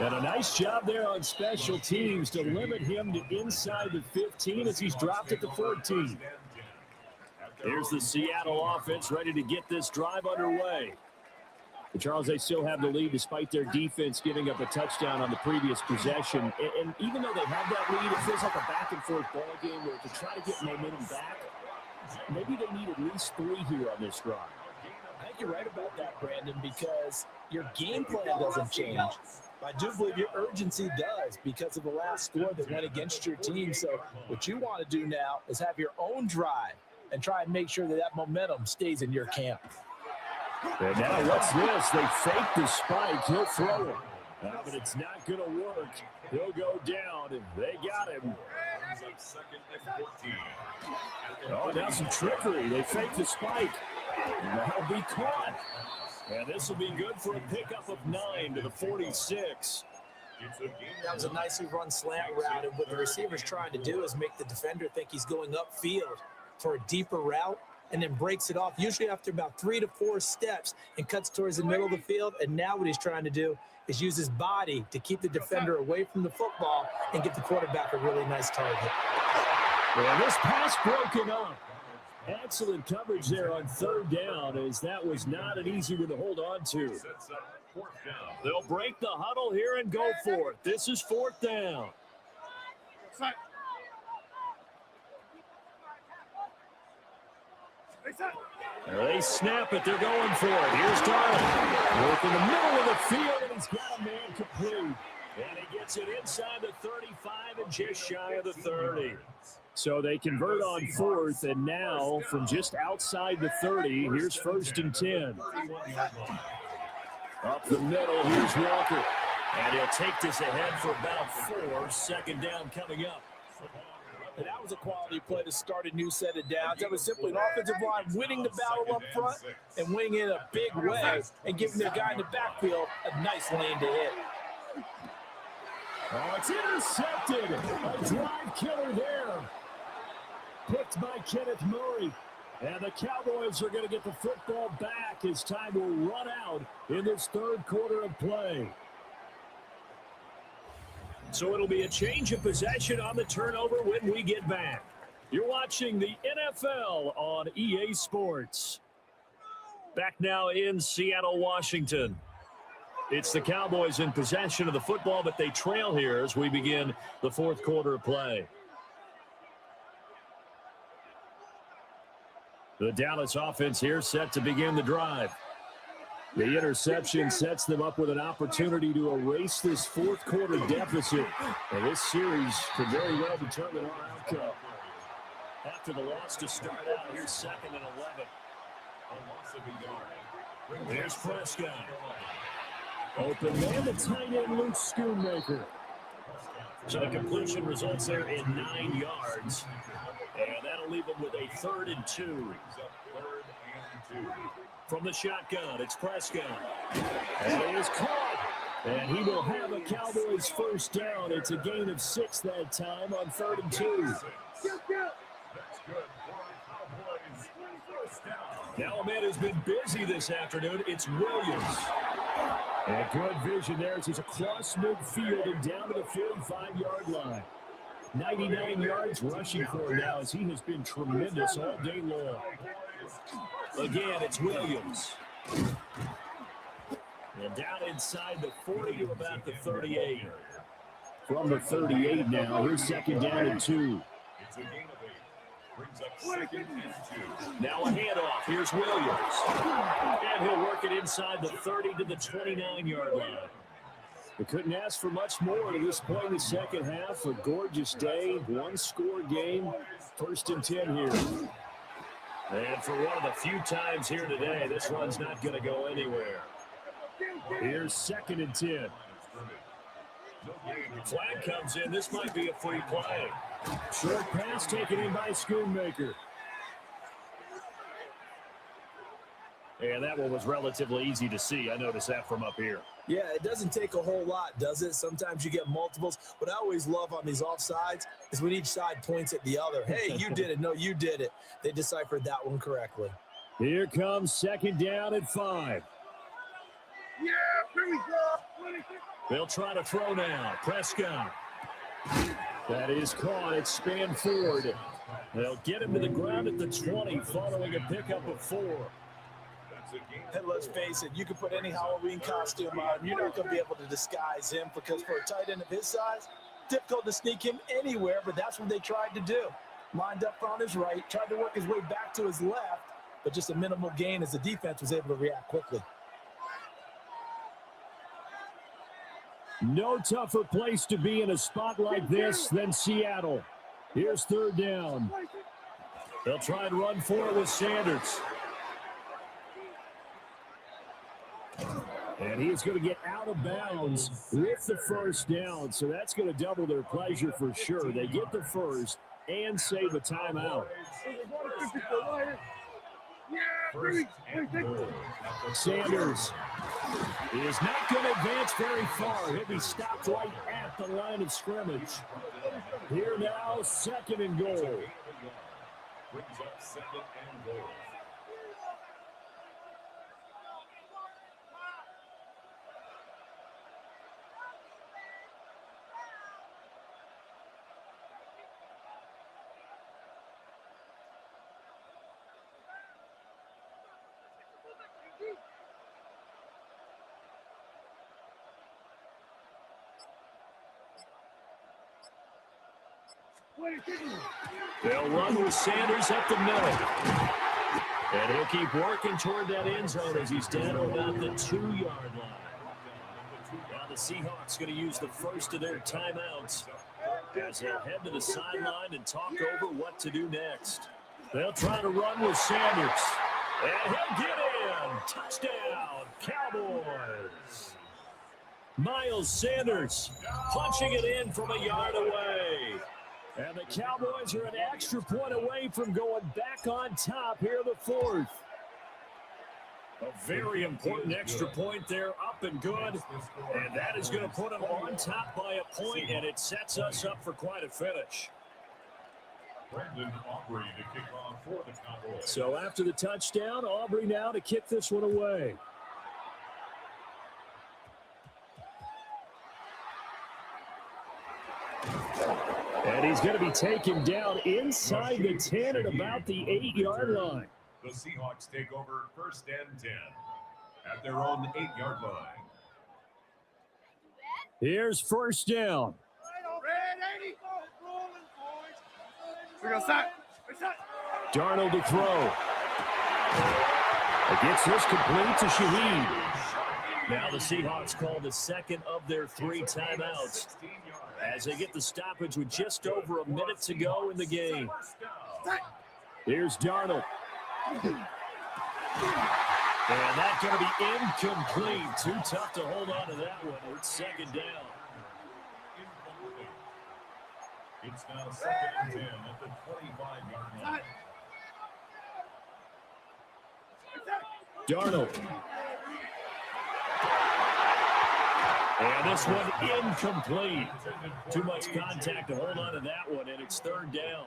And a nice job there on special teams to limit him to inside the 15 as he's dropped at the 14. Here's the Seattle offense ready to get this drive underway. But Charles, they still have the lead despite their defense giving up a touchdown on the previous possession. And even though they have that lead, it feels like a back-and-forth ball game where to try to get momentum back, maybe they need at least 3 here on this drive. I think you're right about that, Brandon, because your game plan doesn't change. I do believe your urgency does because of the last score that went against your team. So what you want to do now is have your own drive and try and make sure that that momentum stays in your camp. And now what's this? They fake the spike. He'll throw it. But it's not going to work. He'll go down, and they got him. Oh, now some trickery. They fake the spike. And that'll be caught. And this will be good for a pickup of 9 to the 46. That was a nicely run slant route, and what the receiver's trying to do is make the defender think he's going upfield for a deeper route, and then breaks it off, usually after about 3 to 4 steps, and cuts towards the middle of the field. And now what he's trying to do is use his body to keep the defender away from the football and get the quarterback a really nice target. Well, this pass broken up. Excellent coverage there on 3rd down, as that was not an easy one to hold on to. They'll break the huddle here and go for it. This is 4th down. They snap it. They're going for it. Here's Darling. Work in the middle of the field, and he's got a man complete. And he gets it inside the 35 and just shy of the 30. So they convert on 4th, and now from just outside the 30, here's 1st and 10. Up the middle, here's Walker. And he'll take this ahead for about 4. 2nd down coming up. And that was a quality play to start a new set of downs. That was simply an offensive line winning the battle up front and winning in a big way and giving their guy in the backfield a nice lane to hit. Oh, it's intercepted. A drive killer there. Picked by Kenneth Murray. And the Cowboys are going to get the football back as time will run out in this 3rd quarter of play. So it'll be a change of possession on the turnover when we get back. You're watching the NFL on EA Sports. Back now in Seattle, Washington. It's the Cowboys in possession of the football, but they trail here as we begin the 4th quarter of play. The Dallas offense here set to begin the drive. The interception sets them up with an opportunity to erase this 4th quarter deficit. And this series could very well determine our outcome. After the loss to start out, here's 2nd and 11. There's Prescott. Open man, the tight end, Luke Schoonmaker. So the completion results there in 9 yards. And that'll leave them with a 3rd and 2. From the shotgun, it's Prescott. And it is caught. And he will have a Cowboys 1st down. It's a gain of 6 that time on 3rd and 2. Now a man who's been busy this afternoon, it's Williams. And good vision there as he's across midfield and down to the 45-yard line. 99 yards rushing for him now as he has been tremendous all day long. Again, it's Williams. And down inside the 40 to about the 38. From the 38 now, here's 2nd down and 2. Now a handoff. Here's Williams. And he'll work it inside the 30 to the 29-yard line. We couldn't ask for much more to this point in the second half. A gorgeous day, 1-score game. 1st and 10 here. And for one of the few times here today, this one's not going to go anywhere. Here's 2nd and 10. Flag comes in. This might be a free play. Short pass taken in by Schoonmaker. And that one was relatively easy to see. I noticed that from up here. Yeah, it doesn't take a whole lot, does it? Sometimes you get multiples. What I always love on these offsides is when each side points at the other. Hey, you did it. No, you did it. They deciphered that one correctly. Here comes second down at 5. Yeah, here we go. They'll try to throw now. Prescott. That is caught. It's Spanford. They'll get him to the ground at the 20 following a pickup of 4. And let's face it, you can put any Halloween costume on. You're not going to be able to disguise him because for a tight end of his size, difficult to sneak him anywhere, but that's what they tried to do. Lined up on his right, tried to work his way back to his left, but just a minimal gain as the defense was able to react quickly. No tougher place to be in a spot like this than Seattle. Here's third down. They'll try and run for it with Sanders. And he's going to get out of bounds with the first down, so that's going to double their pleasure for sure. They get the first and save a timeout. Sanders is not going to advance very far. He'll be stopped right at the line of scrimmage. Here now, second and goal. Brings up second and goal. They'll run with Sanders up the middle. And he'll keep working toward that end zone as he's down to about the 2-yard line. Now the Seahawks going to use the first of their timeouts as they'll head to the sideline and talk over what to do next. They'll try to run with Sanders. And he'll get in. Touchdown, Cowboys. Miles Sanders punching it in from a yard away. And the Cowboys are an extra point away from going back on top here in the fourth. A very important extra point there, up and good. And that is going to put them on top by a point, and it sets us up for quite a finish. Brandon Aubrey to kick off for the Cowboys. So after the touchdown, Aubrey now to kick this one away. And he's going to be taken down inside the 10 at about the 8-yard line. The Seahawks take over first and 10 at their own 8-yard line. Here's first down. We're going to start. Darnold to throw. Gets this complete to Shaheed. Now the Seahawks call the second of their 3 timeouts as they get the stoppage with just over a minute to go in the game. Here's Darnold. And that's going to be incomplete. Too tough to hold on to that one. It's second down. It's now second and 10 at the 25-yard line. Darnold. And this one incomplete. Too much contact to hold on to that one, and it's third down.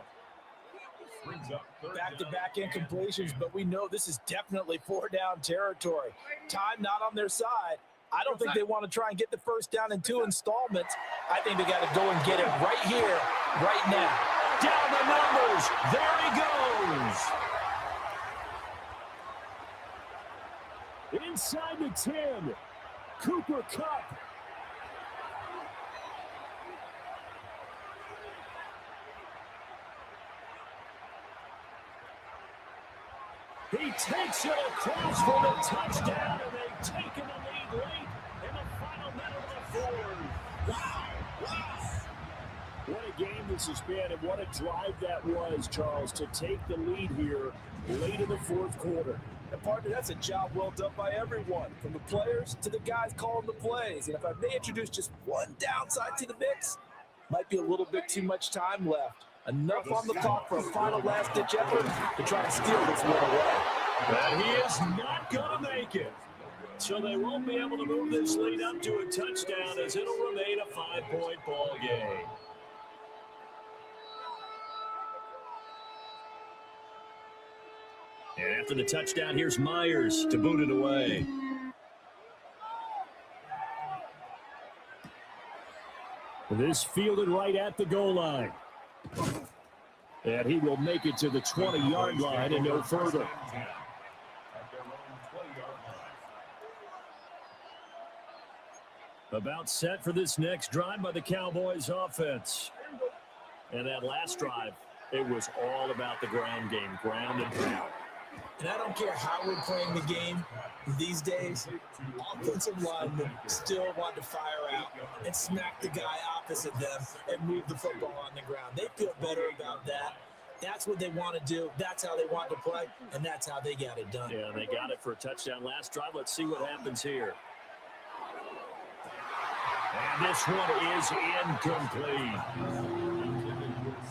Back-to-back incompletions, but we know this is definitely 4-down territory. Time not on their side. I don't think they want to try and get the first down in 2 installments. I think they got to go and get it right here, right now. Down the numbers. There he goes. Inside the 10. Cooper Kupp. He takes it across for the touchdown, and they've taken the lead late in the final minute of the fourth. Wow. What a game this has been, and what a drive that was, Charles, to take the lead here late in the fourth quarter. And partner, that's a job well done by everyone, from the players to the guys calling the plays. And if I may introduce just one downside to the mix, might be a little bit too much time left. Enough on the clock for a final last-ditch effort to try to steal this one away. But he is not going to make it. So they won't be able to move this lead up to a touchdown as it'll remain a 5-point ball game. And after the touchdown, here's Myers to boot it away. This fielded right at the goal line. And he will make it to the 20-yard line and no further. About set for this next drive by the Cowboys offense. And that last drive, it was all about the ground game, ground and pound. And I don't care how we're playing the game these days, offensive linemen still want to fire out and smack the guy opposite them and move the football on the ground. They feel better about that. That's what they want to do. That's how they want to play, and that's how they got it done. Yeah, they got it for a touchdown last drive. Let's see what happens here. And this one is incomplete.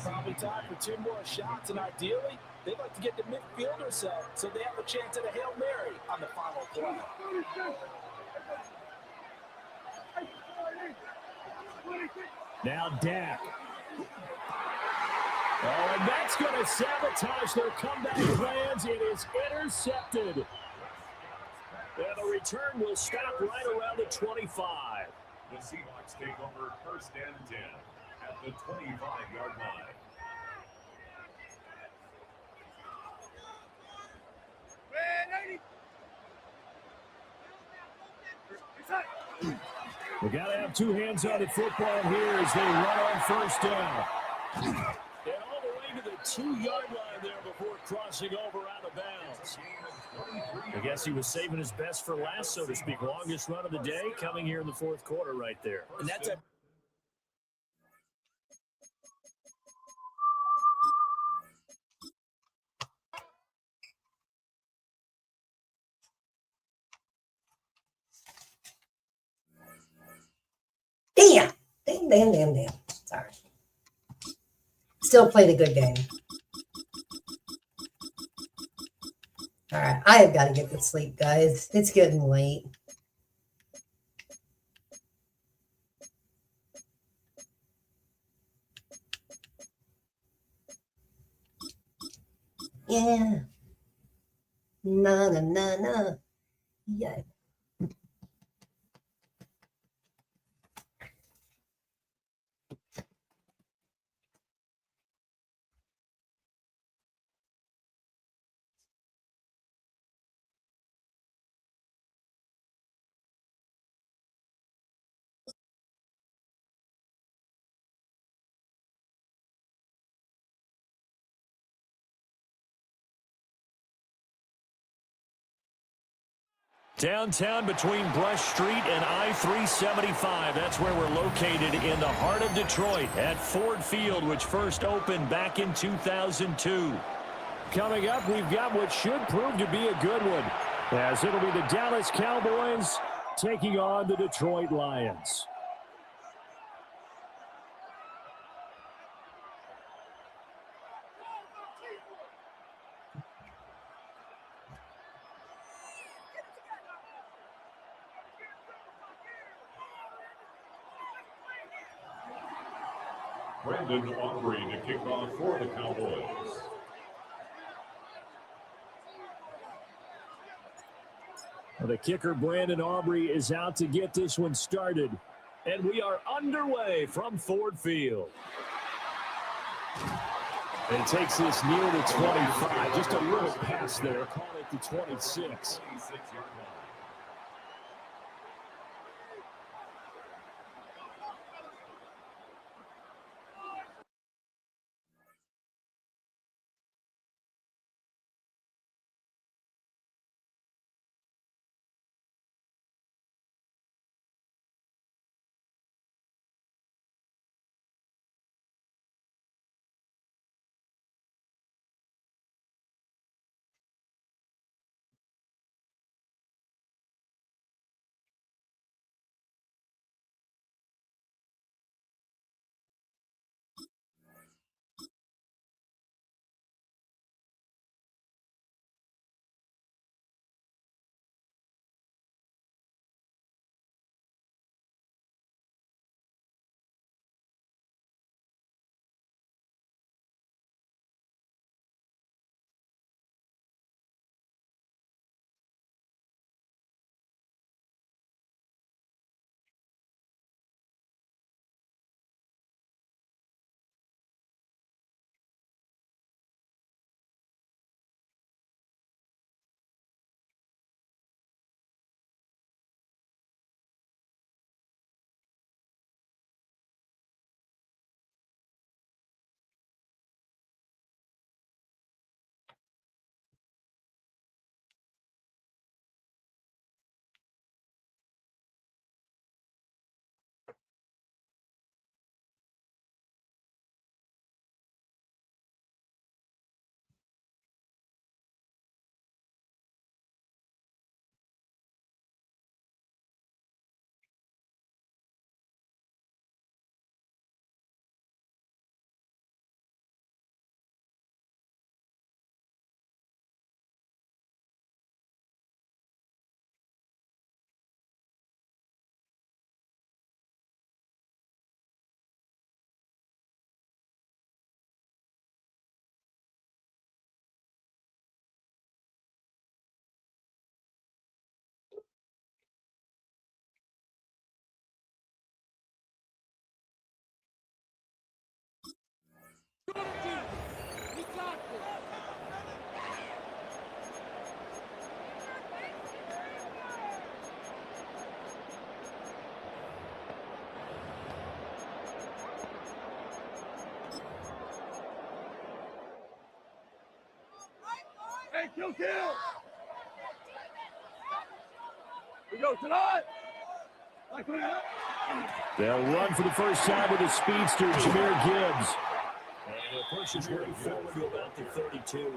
Probably time for 2 more shots, and ideally, they'd like to get to midfield or so they have a chance at a Hail Mary on the final play. Now Dak. Oh, and that's going to sabotage their comeback plans. It is intercepted. And the return will stop right around the 25. The Seahawks take over 1st and 10 at the 25-yard line. We got to have 2 hands on the football here as they run on 1st down. And all the way to the 2-yard line there before crossing over out of bounds. I guess he was saving his best for last, so to speak. Longest run of the day coming here in the 4th quarter right there. And that's a Damn. Damn. Sorry. Still played a good game. All right. I have got to get to sleep, guys. It's getting late. Yeah. No. Yeah. Downtown between Brush Street and I-375. That's where we're located in the heart of Detroit at Ford Field, which first opened back in 2002. Coming up, we've got what should prove to be a good one, as it'll be the Dallas Cowboys taking on the Detroit Lions. Brandon Aubrey to kick off for the Cowboys. Well, the kicker, Brandon Aubrey, is out to get this one started. And we are underway from Ford Field. And it takes this near the 25. Just a little pass there. Call it the 26. Hey, kill. We go tonight. Like that. They'll run for the first time with the speedster, Jahmyr Gibbs. And he'll push his way forward to about the 32.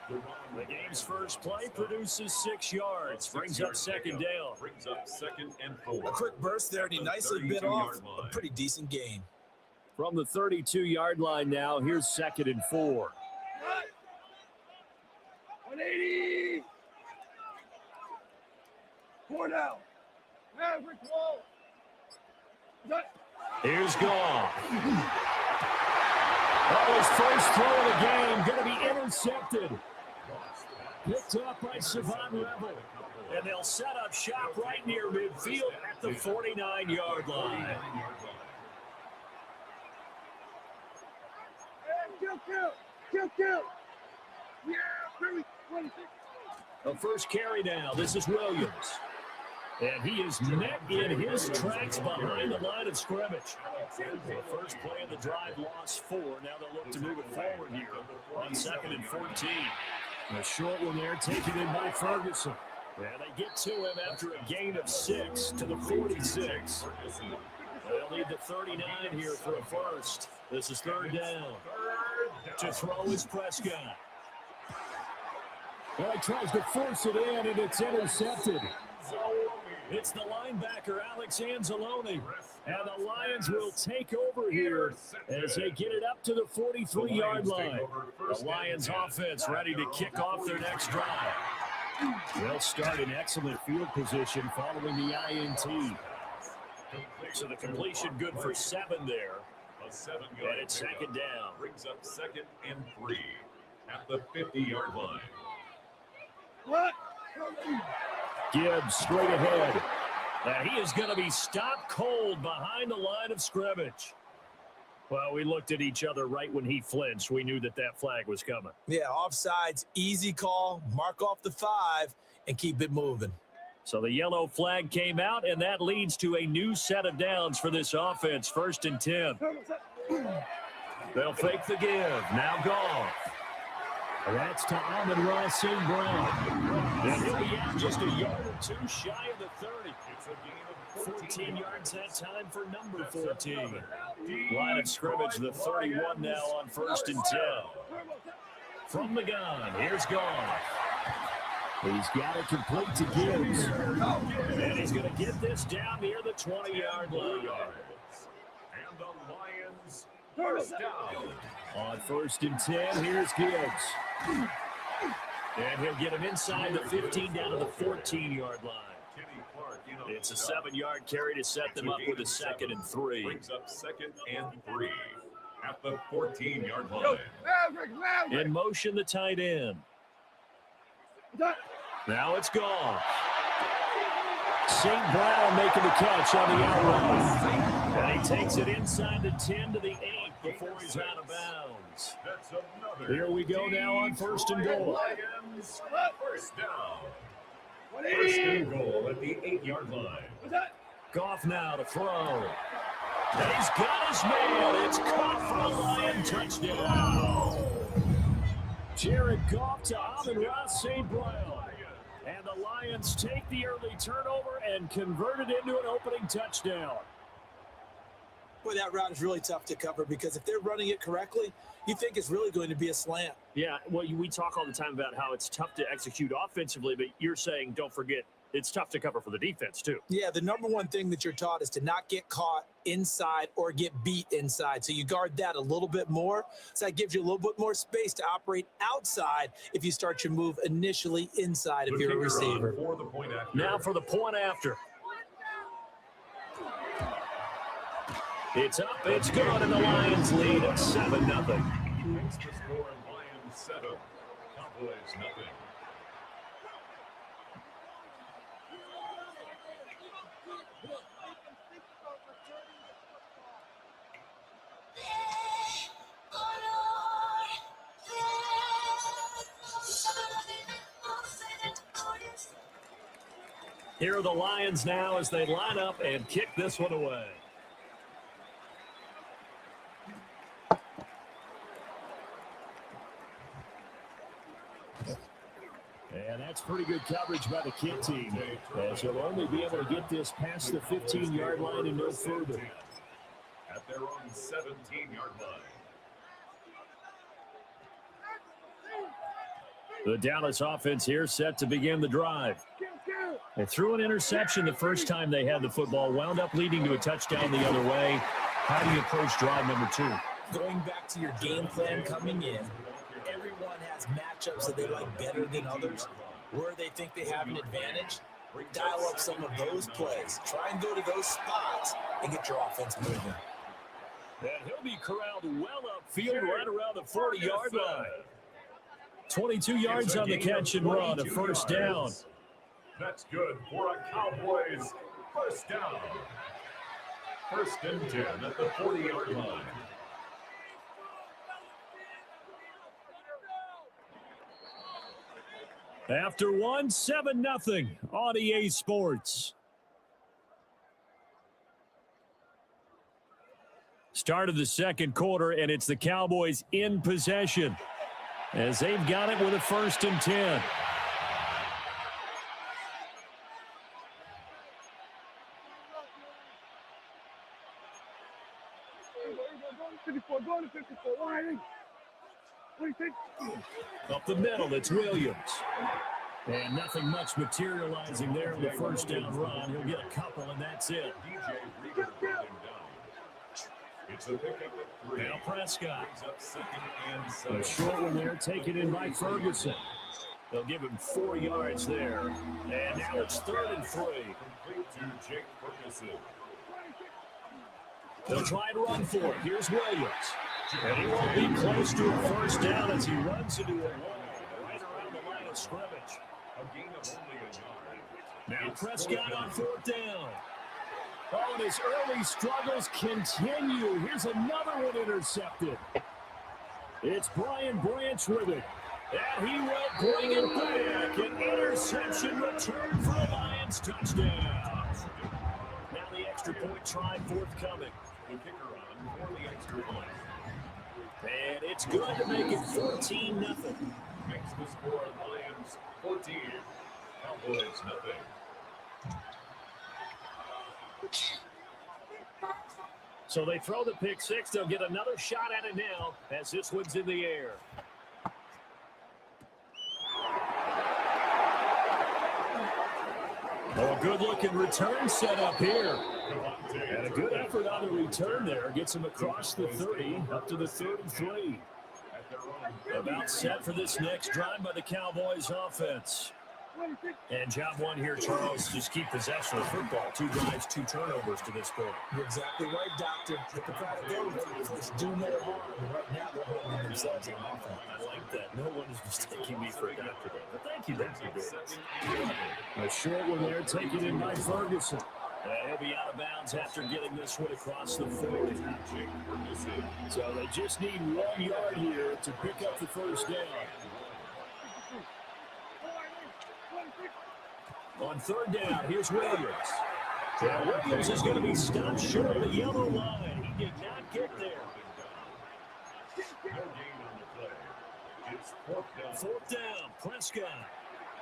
The game's first play produces 6 yards. Brings up second down. Brings up 2nd and 4. A quick burst there, and he nicely bit off a pretty decent gain. From the 32-yard line now, here's 2nd and 4. 180. 4 down. Average wall. Here's Goff. That was first throw of the game, going to be intercepted. Picked up by Savon Revel. And they'll set up shop right near midfield at the 49-yard line. Kill. Yeah, very 26. A first carry now. This is Williams. And he is met in his tracks behind the line of scrimmage. The first play of the drive lost 4. Now they'll look to move it forward here on 2nd and 14. A short one there taken in by Ferguson. And they get to him after a gain of 6 to the 46. They'll need the 39 here for a first. This is 3rd down. To throw is Prescott. Well, he tries to force it in, and it's intercepted. It's the linebacker, Alex Anzalone. And the Lions will take over here as they get it up to the 43-yard line. The Lions offense ready to kick off their next drive. They'll start in excellent field position following the INT. So the completion good for 7 there. A 7-yard and it's 2nd down. Brings up 2nd and 3 at the 50-yard line. What? Gibbs straight ahead. And he is going to be stopped cold behind the line of scrimmage. Well, we looked at each other right when he flinched. We knew that flag was coming. Yeah, offsides, easy call, mark off the 5, and keep it moving. So the yellow flag came out, and that leads to a new set of downs for this offense, 1st and 10. They'll fake the give. Now Goff. That's to Amon-Ra St. Brown. And he'll be out just a yard or 2 shy of the 30. It's a gain of 14 yards that time for number 14. Line of scrimmage, the 31 now on 1st and 10. From the gun, here's Goff. He's got it complete to Gibbs. And he's going to get this down near the 20-yard line. And the Lions first down. On 1st and 10, here's Gibbs. And he'll get him inside the 15 down to the 14-yard line. It's a 7-yard carry to set them up with a 2nd and 3. Brings up 2nd and 3 at the 14-yard line. In motion, the tight end. Now it's Goff. St. Brown making the catch on the outrun. And he takes it inside the 10 to the 8 before he's out of bounds. Here we go now on 1st and goal. Lions first down. 1st and goal at the 8-yard line. Goff now to throw. And he's got his man. It's caught for a Lion touchdown. Jared Goff to Amon-Ra St. Brown. And the Lions take the early turnover and convert it into an opening touchdown. Boy, that route is really tough to cover because if they're running it correctly, you think it's really going to be a slant. Yeah, well, we talk all the time about how it's tough to execute offensively, but you're saying, don't forget, it's tough to cover for the defense, too. Yeah, the number one thing that you're taught is to not get caught inside or get beat inside. So you guard that a little bit more. So that gives you a little bit more space to operate outside if you start your move initially inside if you're a receiver. Now for the point after. It's up, it's good, and the Lions lead 7-0. Makes the score Lions 7, Cowboys nothing. Here are the Lions now as they line up and kick this one away. And that's pretty good coverage by the kid team, as he'll only be able to get this past the 15-yard line and no further. At their own 17-yard line. The Dallas offense here set to begin the drive. They threw an interception the first time they had the football, wound up leading to a touchdown the other way. How do you approach drive number 2? Going back to your game plan coming in, everyone has matchups that they like better than others. Where they think they have an advantage, dial up some of those plays. Try and go to those spots and get your offense moving. And he'll be corralled well upfield right around the 40-yard line. 22 yards on the catch and run, a first down. That's good for a Cowboys first down. First and 10 at the 40-yard line. After one, 7-0 on EA Sports. Start of the second quarter, and it's the Cowboys in possession as they've got it with a first and 10. Go to 54. Wally. What do you think? Up the middle, it's Williams. And nothing much materializing there in the first down run. He'll get a couple, and that's it. It's a pickup of 3. Now Prescott. Up second and 7. A short one there, taken in by Ferguson. They'll give him 4 yards there. And now it's 3rd and 3. Complete to Jake Ferguson. They'll try and run for it. Here's Williams. And he won't be close to a first down as he runs into a wall right around the line of scrimmage. A gain of only a yard. Now Prescott on 4th down. Oh, and his early struggles continue. Here's another one intercepted. It's Brian Branch with it. And he will bring it back. An interception return for a Lions touchdown. Now the extra point try forthcoming. The kicker on for the extra point. And it's good to make it 14-0. Makes the score Lions 14. Cowboys nothing. So they throw the pick six. They'll get another shot at it now as this one's in the air. Oh, a good-looking return set up here. And a good effort on the return there. Gets him across the 30, up to the 3rd and 3. About set for this next drive by the Cowboys offense. And job one here, Charles, just keep possession of the football. 2 drives, 2 turnovers to this point. You're exactly right, Doctor. Let the crowd go. First, do no harm. Right now, they're holding themselves in offense. I like that. No one is mistaking me for a doctor. But thank you, Dr. Davis. A short one there, taken in by Ferguson. He'll be out of bounds after getting this one across the 40. So they just need 1 yard here to pick up the first down. On 3rd down, here's Williams. Now Williams is going to be stopped short of the yellow line. He did not get there. It's 4th down, Prescott.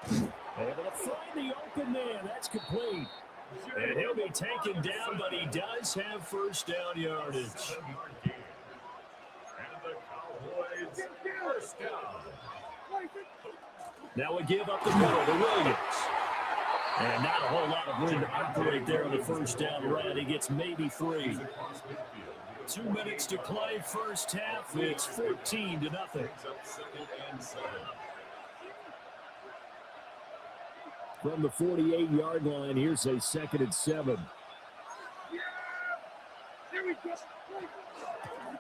Able to find the open man. That's complete. And he'll be taken down, but he does have first down yardage. And the Cowboys first down. Now we give up the middle to Williams. And not a whole lot of room to operate there on the first down run. He gets maybe 3. 2 minutes to play first half. It's 14-0. From the 48-yard line, here's a 2nd and 7.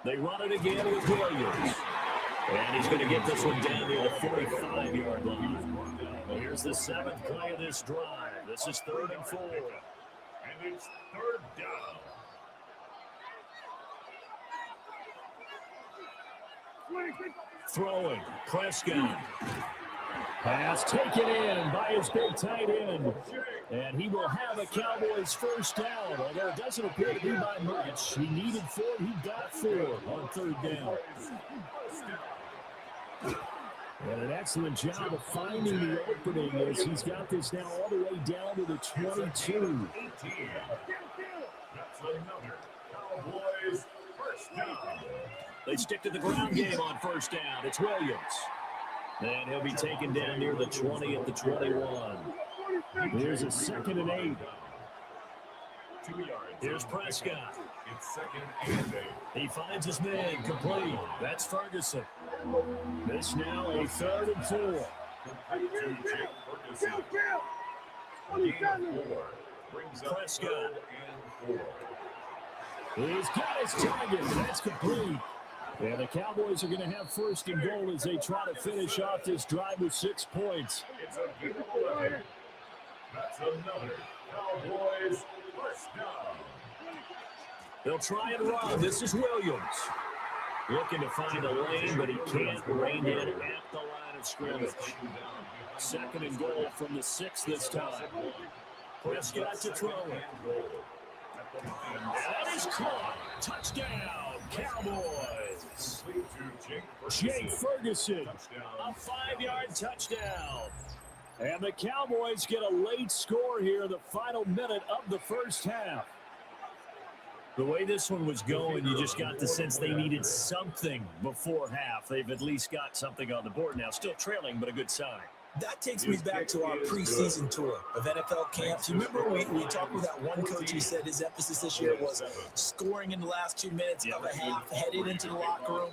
They run it again with Williams. And he's going to get this one down near the 45-yard line. Well, here's the 7th play of this drive. This is 3rd and 4. And it's 3rd down. Throwing, Prescott. Pass taken in by his big tight end. And he will have a Cowboys first down, although it doesn't appear to be by much. He needed 4, he got 4 on 3rd down. And an excellent job of finding the opening as he's got this now all the way down to the 22. That's another Cowboys first down. They stick to the ground game on first down. It's Williams. And he'll be taken down near the 20 at the 21. Here's a 2nd and 8. 2 yards. Here's Prescott. It's 2nd and 8. He finds his man complete. That's Ferguson. This now a 3rd and 4. To Jake Ferguson. Gain of 4. Brings up Prescott. 3rd and 4. He's got his target. That's complete. And the Cowboys are going to have 1st and goal as they try to finish off this drive with 6 points. It's a gain of 11. That's another Cowboys first down. They'll try and run. This is Williams. Looking to find a lane, but he can't rein in at the line of scrimmage. 2nd and goal from the 6 this time. Prescott to throw it. That is caught. Touchdown, Cowboys. Jake Ferguson, a 5-yard touchdown. And the Cowboys get a late score here in the final minute of the first half. The way this one was going, you just got the sense they needed something before half. They've at least got something on the board now. Still trailing, but a good sign. That takes me back to our preseason tour of NFL camps. You remember we talked with that one coach who said his emphasis this year was scoring in the last 2 minutes of a half, headed into the locker room.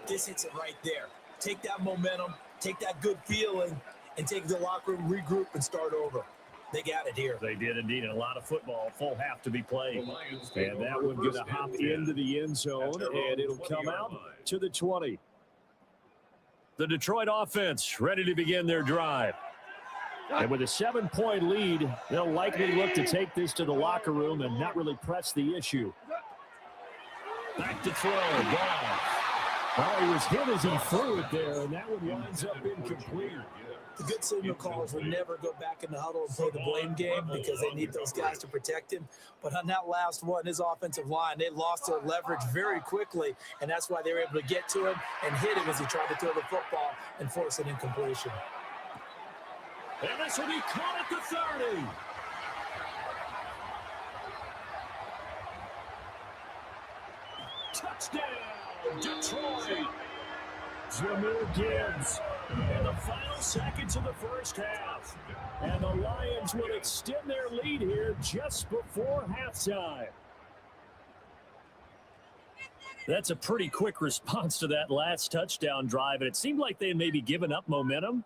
This hits it right there. Take that momentum, take that good feeling, and take the locker room, regroup, and start over. They got it here. They did indeed. A lot of football, full half to be played. And that one going to hop into the end zone, and it'll come out to the 20. The Detroit offense ready to begin their drive. And with a 7-point lead, they'll likely look to take this to the locker room and not really press the issue. Back to throw. Ball. Well, he was hit as he threw it there, and that one winds up incomplete. The good signal callers will never go back in the huddle and play the blame game because they need those guys to protect him. But on that last one, his offensive line, they lost their leverage very quickly, and that's why they were able to get to him and hit him as he tried to throw the football and force an incompletion. And this will be caught at the 30. Touchdown, Detroit. Jameer Gibbs in the final seconds of the first half. And the Lions will extend their lead here just before halftime. That's a pretty quick response to that last touchdown drive, and it seemed like they had maybe given up momentum.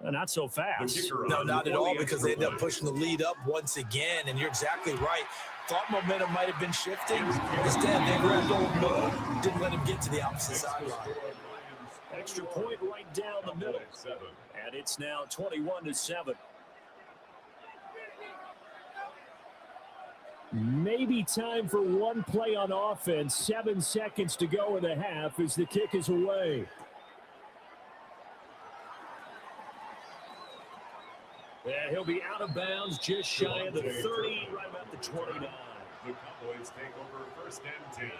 Not so fast. No, not at all, because they ended up pushing the lead up once again, and you're exactly right. Thought momentum might have been shifting. Instead, they grabbed old middle, didn't let him get to the opposite sideline. Extra point right down the middle. And it's now 21-7. Maybe time for one play on offense. 7 seconds to go in the half as the kick is away. Yeah, he'll be out of bounds just shy of the 30, right about the 29. The Cowboys take over 1st and 10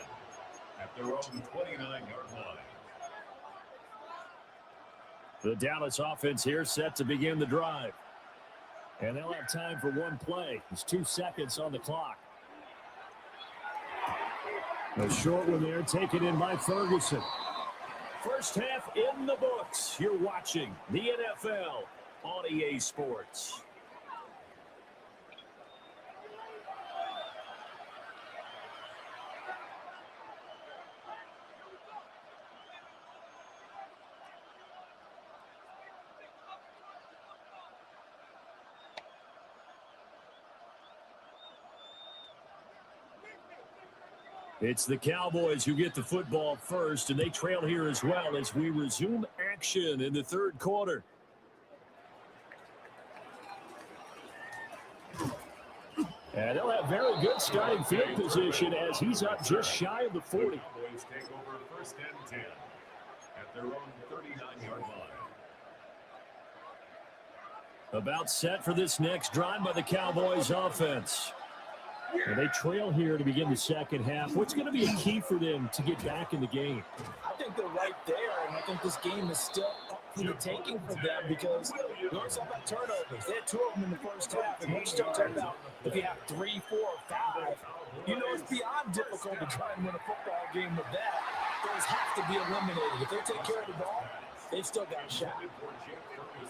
at their own 29-yard line. The Dallas offense here set to begin the drive. And they'll have time for one play. There's 2 seconds on the clock. A short one there taken in by Ferguson. First half in the books. You're watching the NFL on EA Sports. It's the Cowboys who get the football first, and they trail here as well as we resume action in the third quarter. And they'll have very good starting field position as he's up just shy of the 40. The Cowboys take over 1st and 10 at their own 39-yard line. About set for this next drive by the Cowboys offense. And they trail here to begin the second half. What's going to be a key for them to get back in the game? I think they're right there, and I think this game is still up for the taking for them because we always talk about turnovers. They had 2 of them in the first half, and when you start talking about if you have 3, 4, or 5, you know it's beyond difficult to try and win a football game with that. Those have to be eliminated. If they take care of the ball, they've still got a shot.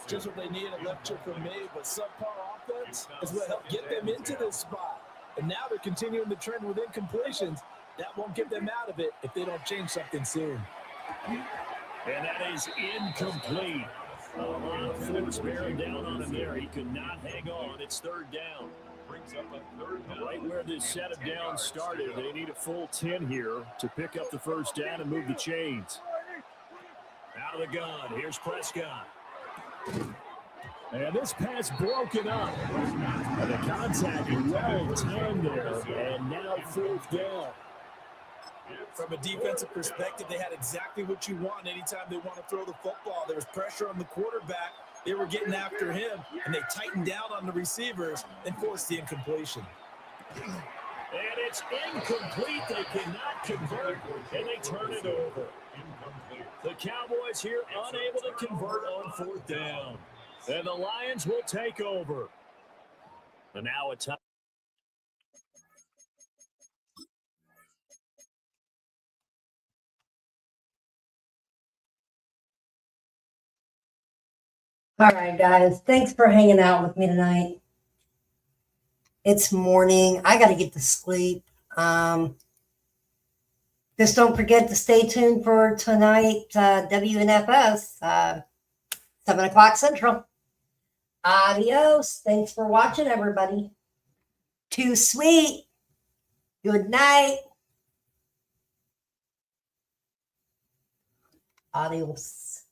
Just what they need, a lecture from me, but subpar offense is what helped get them into this spot. And now they're continuing the trend with incompletions. That won't get them out of it if they don't change something soon. And that is incomplete. A lot of force bearing down on him there. He could not hang on. It's 3rd down. Right where this set of downs started, they need a full 10 here to pick up the first down and move the chains. Out of the gun, here's Prescott. And this pass broken up. And the contact well timed there, and now 4th down. From a defensive perspective, they had exactly what you want anytime they want to throw the football. There was pressure on the quarterback. They were getting after him, and they tightened down on the receivers and forced the incompletion. And it's incomplete. They cannot convert, and they turn it over. The Cowboys here unable to convert on 4th down. And the Lions will take over. And now a time. All right, guys. Thanks for hanging out with me tonight. It's morning. I got to get to sleep. Just don't forget to stay tuned for tonight, WNFS, 7 o'clock Central. Adios. Thanks for watching, everybody. Too sweet. Good night. Adios.